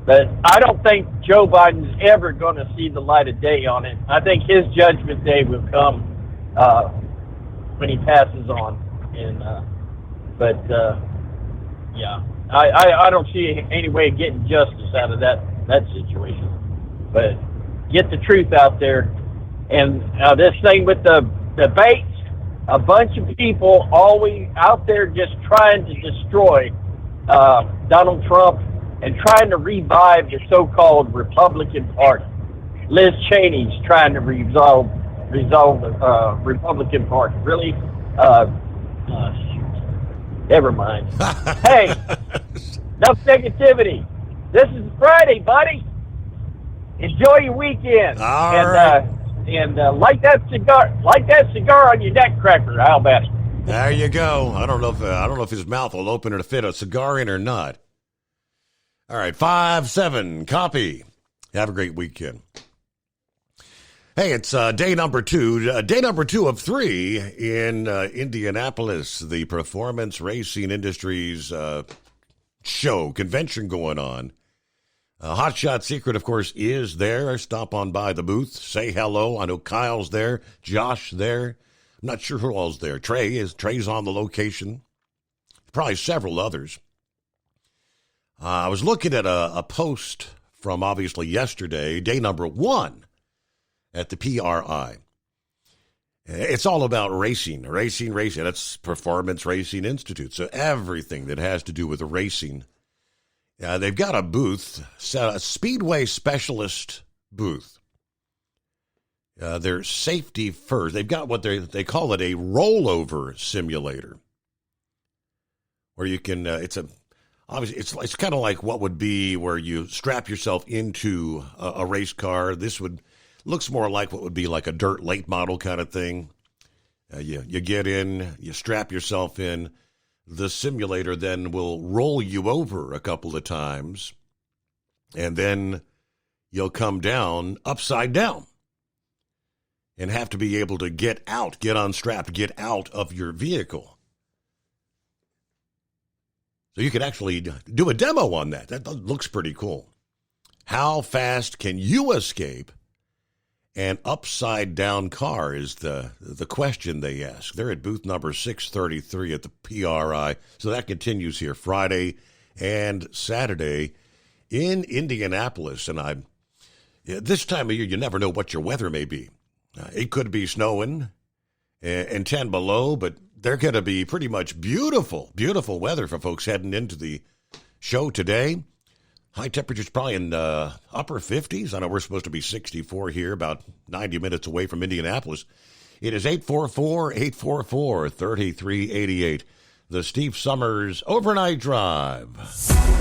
S5: But I don't think Joe Biden's ever going to see the light of day on it. I think his judgment day will come when he passes on. I don't see any way of getting justice out of that situation. But get the truth out there. And this thing with the debates, a bunch of people always out there just trying to destroy Donald Trump and trying to revive the so-called Republican Party. Liz Cheney's trying to resolve the Republican Party. Really? Never mind. Hey, enough negativity. This is Friday, buddy. Enjoy your weekend.
S7: All right.
S5: And light that cigar on your neck cracker. How about it?
S7: There you go. I don't know if his mouth will open to fit a cigar in or not. All right, 5-7, copy. Have a great weekend. Hey, it's day number 2. Day number 2 of 3 in Indianapolis. The Performance Racing Industries convention going on. Hot Shot Secret, of course, is there. Stop on by the booth. Say hello. I know Kyle's there. Josh there. I'm not sure who all's there. Trey's on the location. Probably several others. I was looking at a post from obviously yesterday, day number 1 at the PRI. It's all about racing. That's Performance Racing Institute. So everything that has to do with racing. They've got a booth, a Speedway specialist booth. They're safety first. They've got what they call it a rollover simulator, where you can. It's kind of like what would be where you strap yourself into a race car. This looks more like what would be like a dirt late model kind of thing. You get in, you strap yourself in. The simulator then will roll you over a couple of times, and then you'll come down upside down and have to be able to get unstrapped, get out of your vehicle. So you could actually do a demo on that. That looks pretty cool. How fast can you escape an upside-down car is the question they ask. They're at booth number 633 at the PRI. So that continues here Friday and Saturday in Indianapolis. And this time of year, you never know what your weather may be. It could be snowing and 10 below, but they're going to be pretty much beautiful, beautiful weather for folks heading into the show today. High temperatures probably in upper 50s. I know we're supposed to be 64 here, about 90 minutes away from Indianapolis. It is 844-844-3388. The Steve Summers Overnight Drive.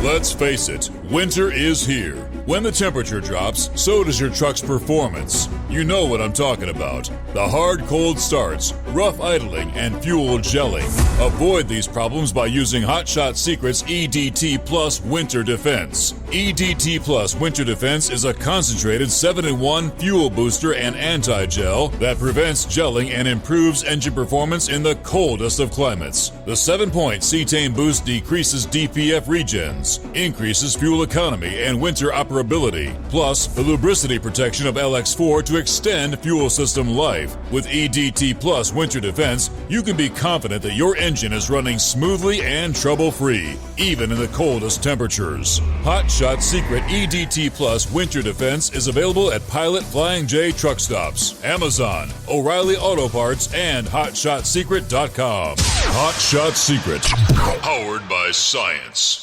S6: Let's face it, winter is here. When the temperature drops, so does your truck's performance. You know what I'm talking about. The hard, cold starts, rough idling, and fuel gelling. Avoid these problems by using Hot Shot Secret's EDT Plus Winter Defense. EDT Plus Winter Defense is a concentrated 7-in-1 fuel booster and anti-gel that prevents gelling and improves engine performance in the coldest of climates. The 7-point cetane boost decreases DPF regens, increases fuel economy and winter operability, plus the lubricity protection of LX4 to extend fuel system life. With EDT Plus Winter Defense, you can be confident that your engine is running smoothly and trouble-free, even in the coldest temperatures. Hot Shot Secret EDT Plus Winter Defense is available at Pilot Flying J truck stops, Amazon, O'Reilly Auto Parts, and HotShotSecret.com. Hot Shot Secret, powered by science.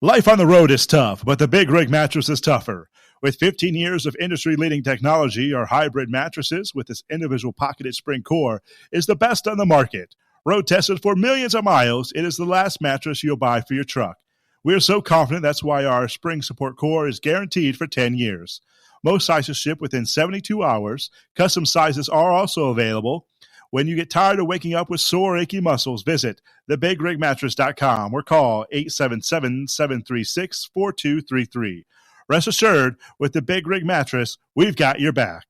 S11: Life on the road is tough, but the Big Rig mattress is tougher. With 15 years of industry-leading technology, our hybrid mattresses with this individual pocketed spring core is the best on the market. Road tested for millions of miles, it is the last mattress you'll buy for your truck. We are so confident that's why our spring support core is guaranteed for 10 years. Most sizes ship within 72 hours. Custom sizes are also available. When you get tired of waking up with sore, achy muscles, visit thebigrigmattress.com or call 877-736-4233. Rest assured, with the Big Rig Mattress, we've got your back.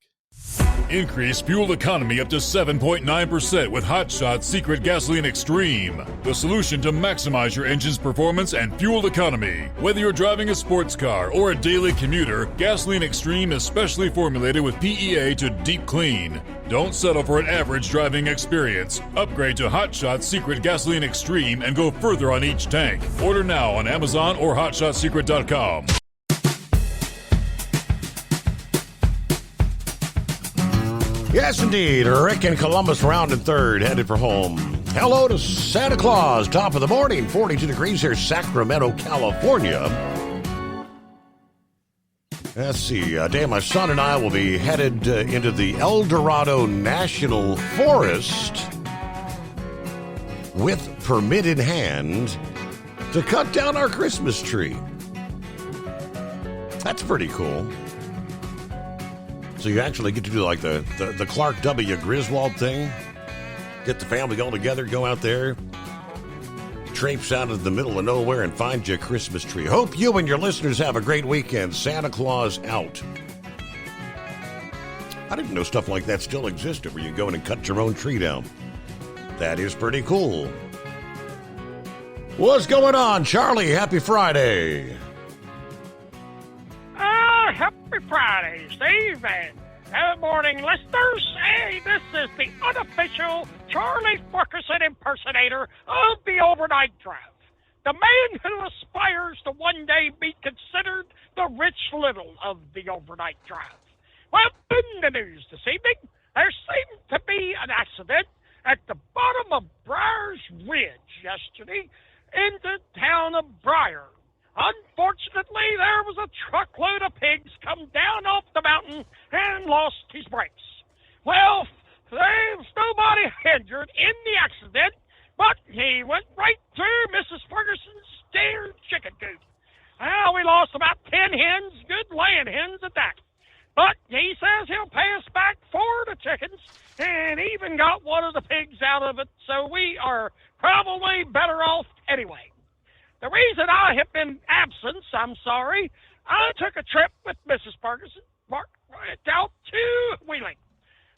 S6: Increase fuel economy up to 7.9% with Hot Shot Secret Gasoline Extreme, the solution to maximize your engine's performance and fuel economy. Whether you're driving a sports car or a daily commuter, Gasoline Extreme is specially formulated with PEA to deep clean. Don't settle for an average driving experience. Upgrade to Hot Shot Secret Gasoline Extreme and go further on each tank. Order now on Amazon or HotShotSecret.com.
S7: Yes, indeed. Rick in Columbus, rounding third, headed for home. Hello to Santa Claus. Top of the morning, 42 degrees here, Sacramento, California. Let's see. Today, my son and I will be headed into the El Dorado National Forest with permit in hand to cut down our Christmas tree. That's pretty cool. So you actually get to do like the Clark W. Griswold thing. Get the family all together, go out there, traipse out of the middle of nowhere and find you a Christmas tree. Hope you and your listeners have a great weekend. Santa Claus out. I didn't know stuff like that still existed where you go in and cut your own tree down. That is pretty cool. What's going on, Charlie? Happy Friday.
S21: Happy Friday, Steve.
S3: Good morning, listeners. Hey, this is the unofficial Charlie Ferguson impersonator of the Overnight Drive. The man who aspires to one day be considered the Rich Little of the Overnight Drive. Well, in the news this evening, there seemed to be an accident at the bottom of Briar's Ridge yesterday in the town of Briar. Unfortunately, there was a truckload of pigs come down off the mountain and lost his brakes. Well, there's nobody injured in the accident, but he went right through Mrs. Ferguson's dear chicken coop. Well, we lost about 10 hens, good laying hens at that. But he says he'll pay us back for the chickens and even got one of the pigs out of it, so we are probably better off anyway. The reason I have been absent, I'm sorry, I took a trip with Mrs. Ferguson out to Wheeling.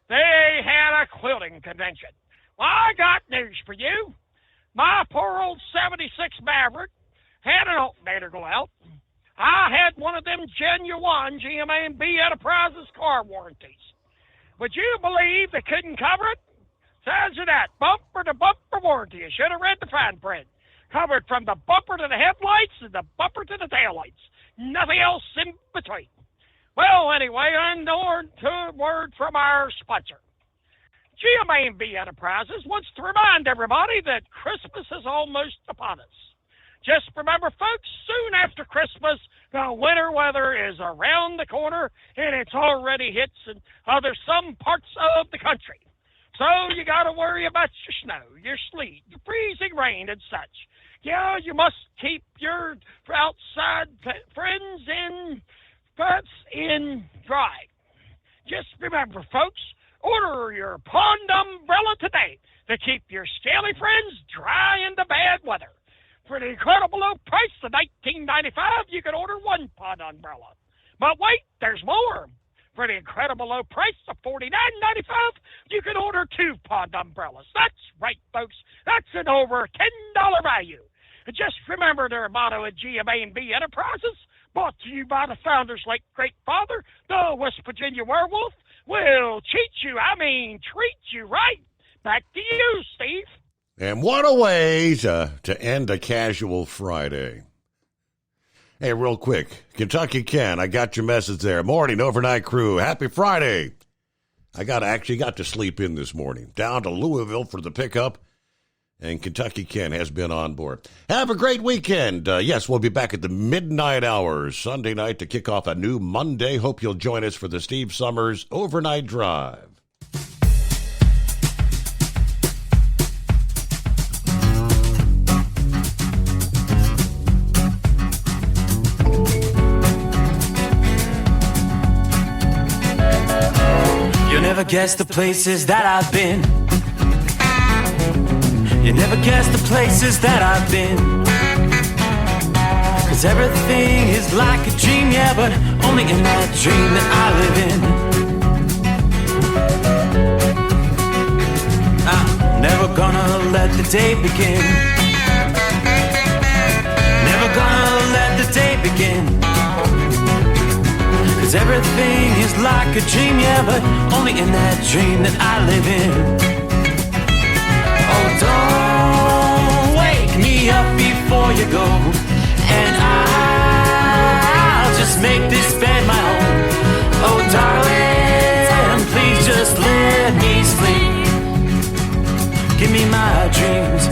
S3: They had a quilting convention. Well, I got news for you. My poor old 76 Maverick had an alternator go out. I had one of them genuine GMA&B Enterprises car warranties. Would you believe they couldn't cover it? Says you that, bumper-to-bumper warranty. You should have read the fine print. Covered from the bumper to the headlights and the bumper to the taillights. Nothing else in between. Well, anyway, a word from our sponsor. GMA&B Enterprises wants to remind everybody that Christmas is almost upon us. Just remember, folks, soon after Christmas, the winter weather is around the corner, and it's already hit some parts of the country. So you got to worry about your snow, your sleet, your freezing rain, and such. Yeah, you must keep your outside friends and pets in dry. Just remember, folks, order your pond umbrella today to keep your scaly friends dry in the bad weather. For the incredible low price of $19.95, you can order one pond umbrella. But wait, there's more. For the incredible low price of $49.95, you can order 2 pond umbrellas. That's right, folks. That's an over $10 value. And just remember their motto at GMA&B Enterprises, brought to you by the founder's late great father, the West Virginia werewolf, will treat you right. Back to you, Steve.
S7: And what a way to end a casual Friday. Hey, real quick, Kentucky Ken, I got your message there. Morning, overnight crew. Happy Friday. I actually got to sleep in this morning. Down to Louisville for the pickup, and Kentucky Ken has been on board. Have a great weekend. Yes, we'll be back at the midnight hour Sunday night to kick off a new Monday. Hope you'll join us for the Steve Summers Overnight Drive.
S21: Never guess the places that I've been. You never guess the places that I've been. 'Cause everything is like a dream, yeah, but only in that dream that I live in. I'm never gonna let the day begin. Never gonna let the day begin. 'Cause everything is like a dream, yeah, but only in that dream that I live in. Oh, don't wake me up before you go, and I'll just make this bed my home. Oh, darling, please just let me sleep. Give me my dreams.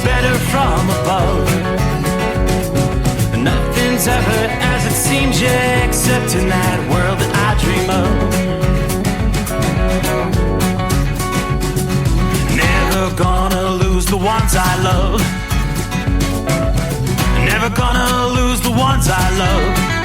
S21: Better from above. Nothing's ever as it seems, yeah, except in that world that I dream of. the ones I love. Never gonna lose the ones I love.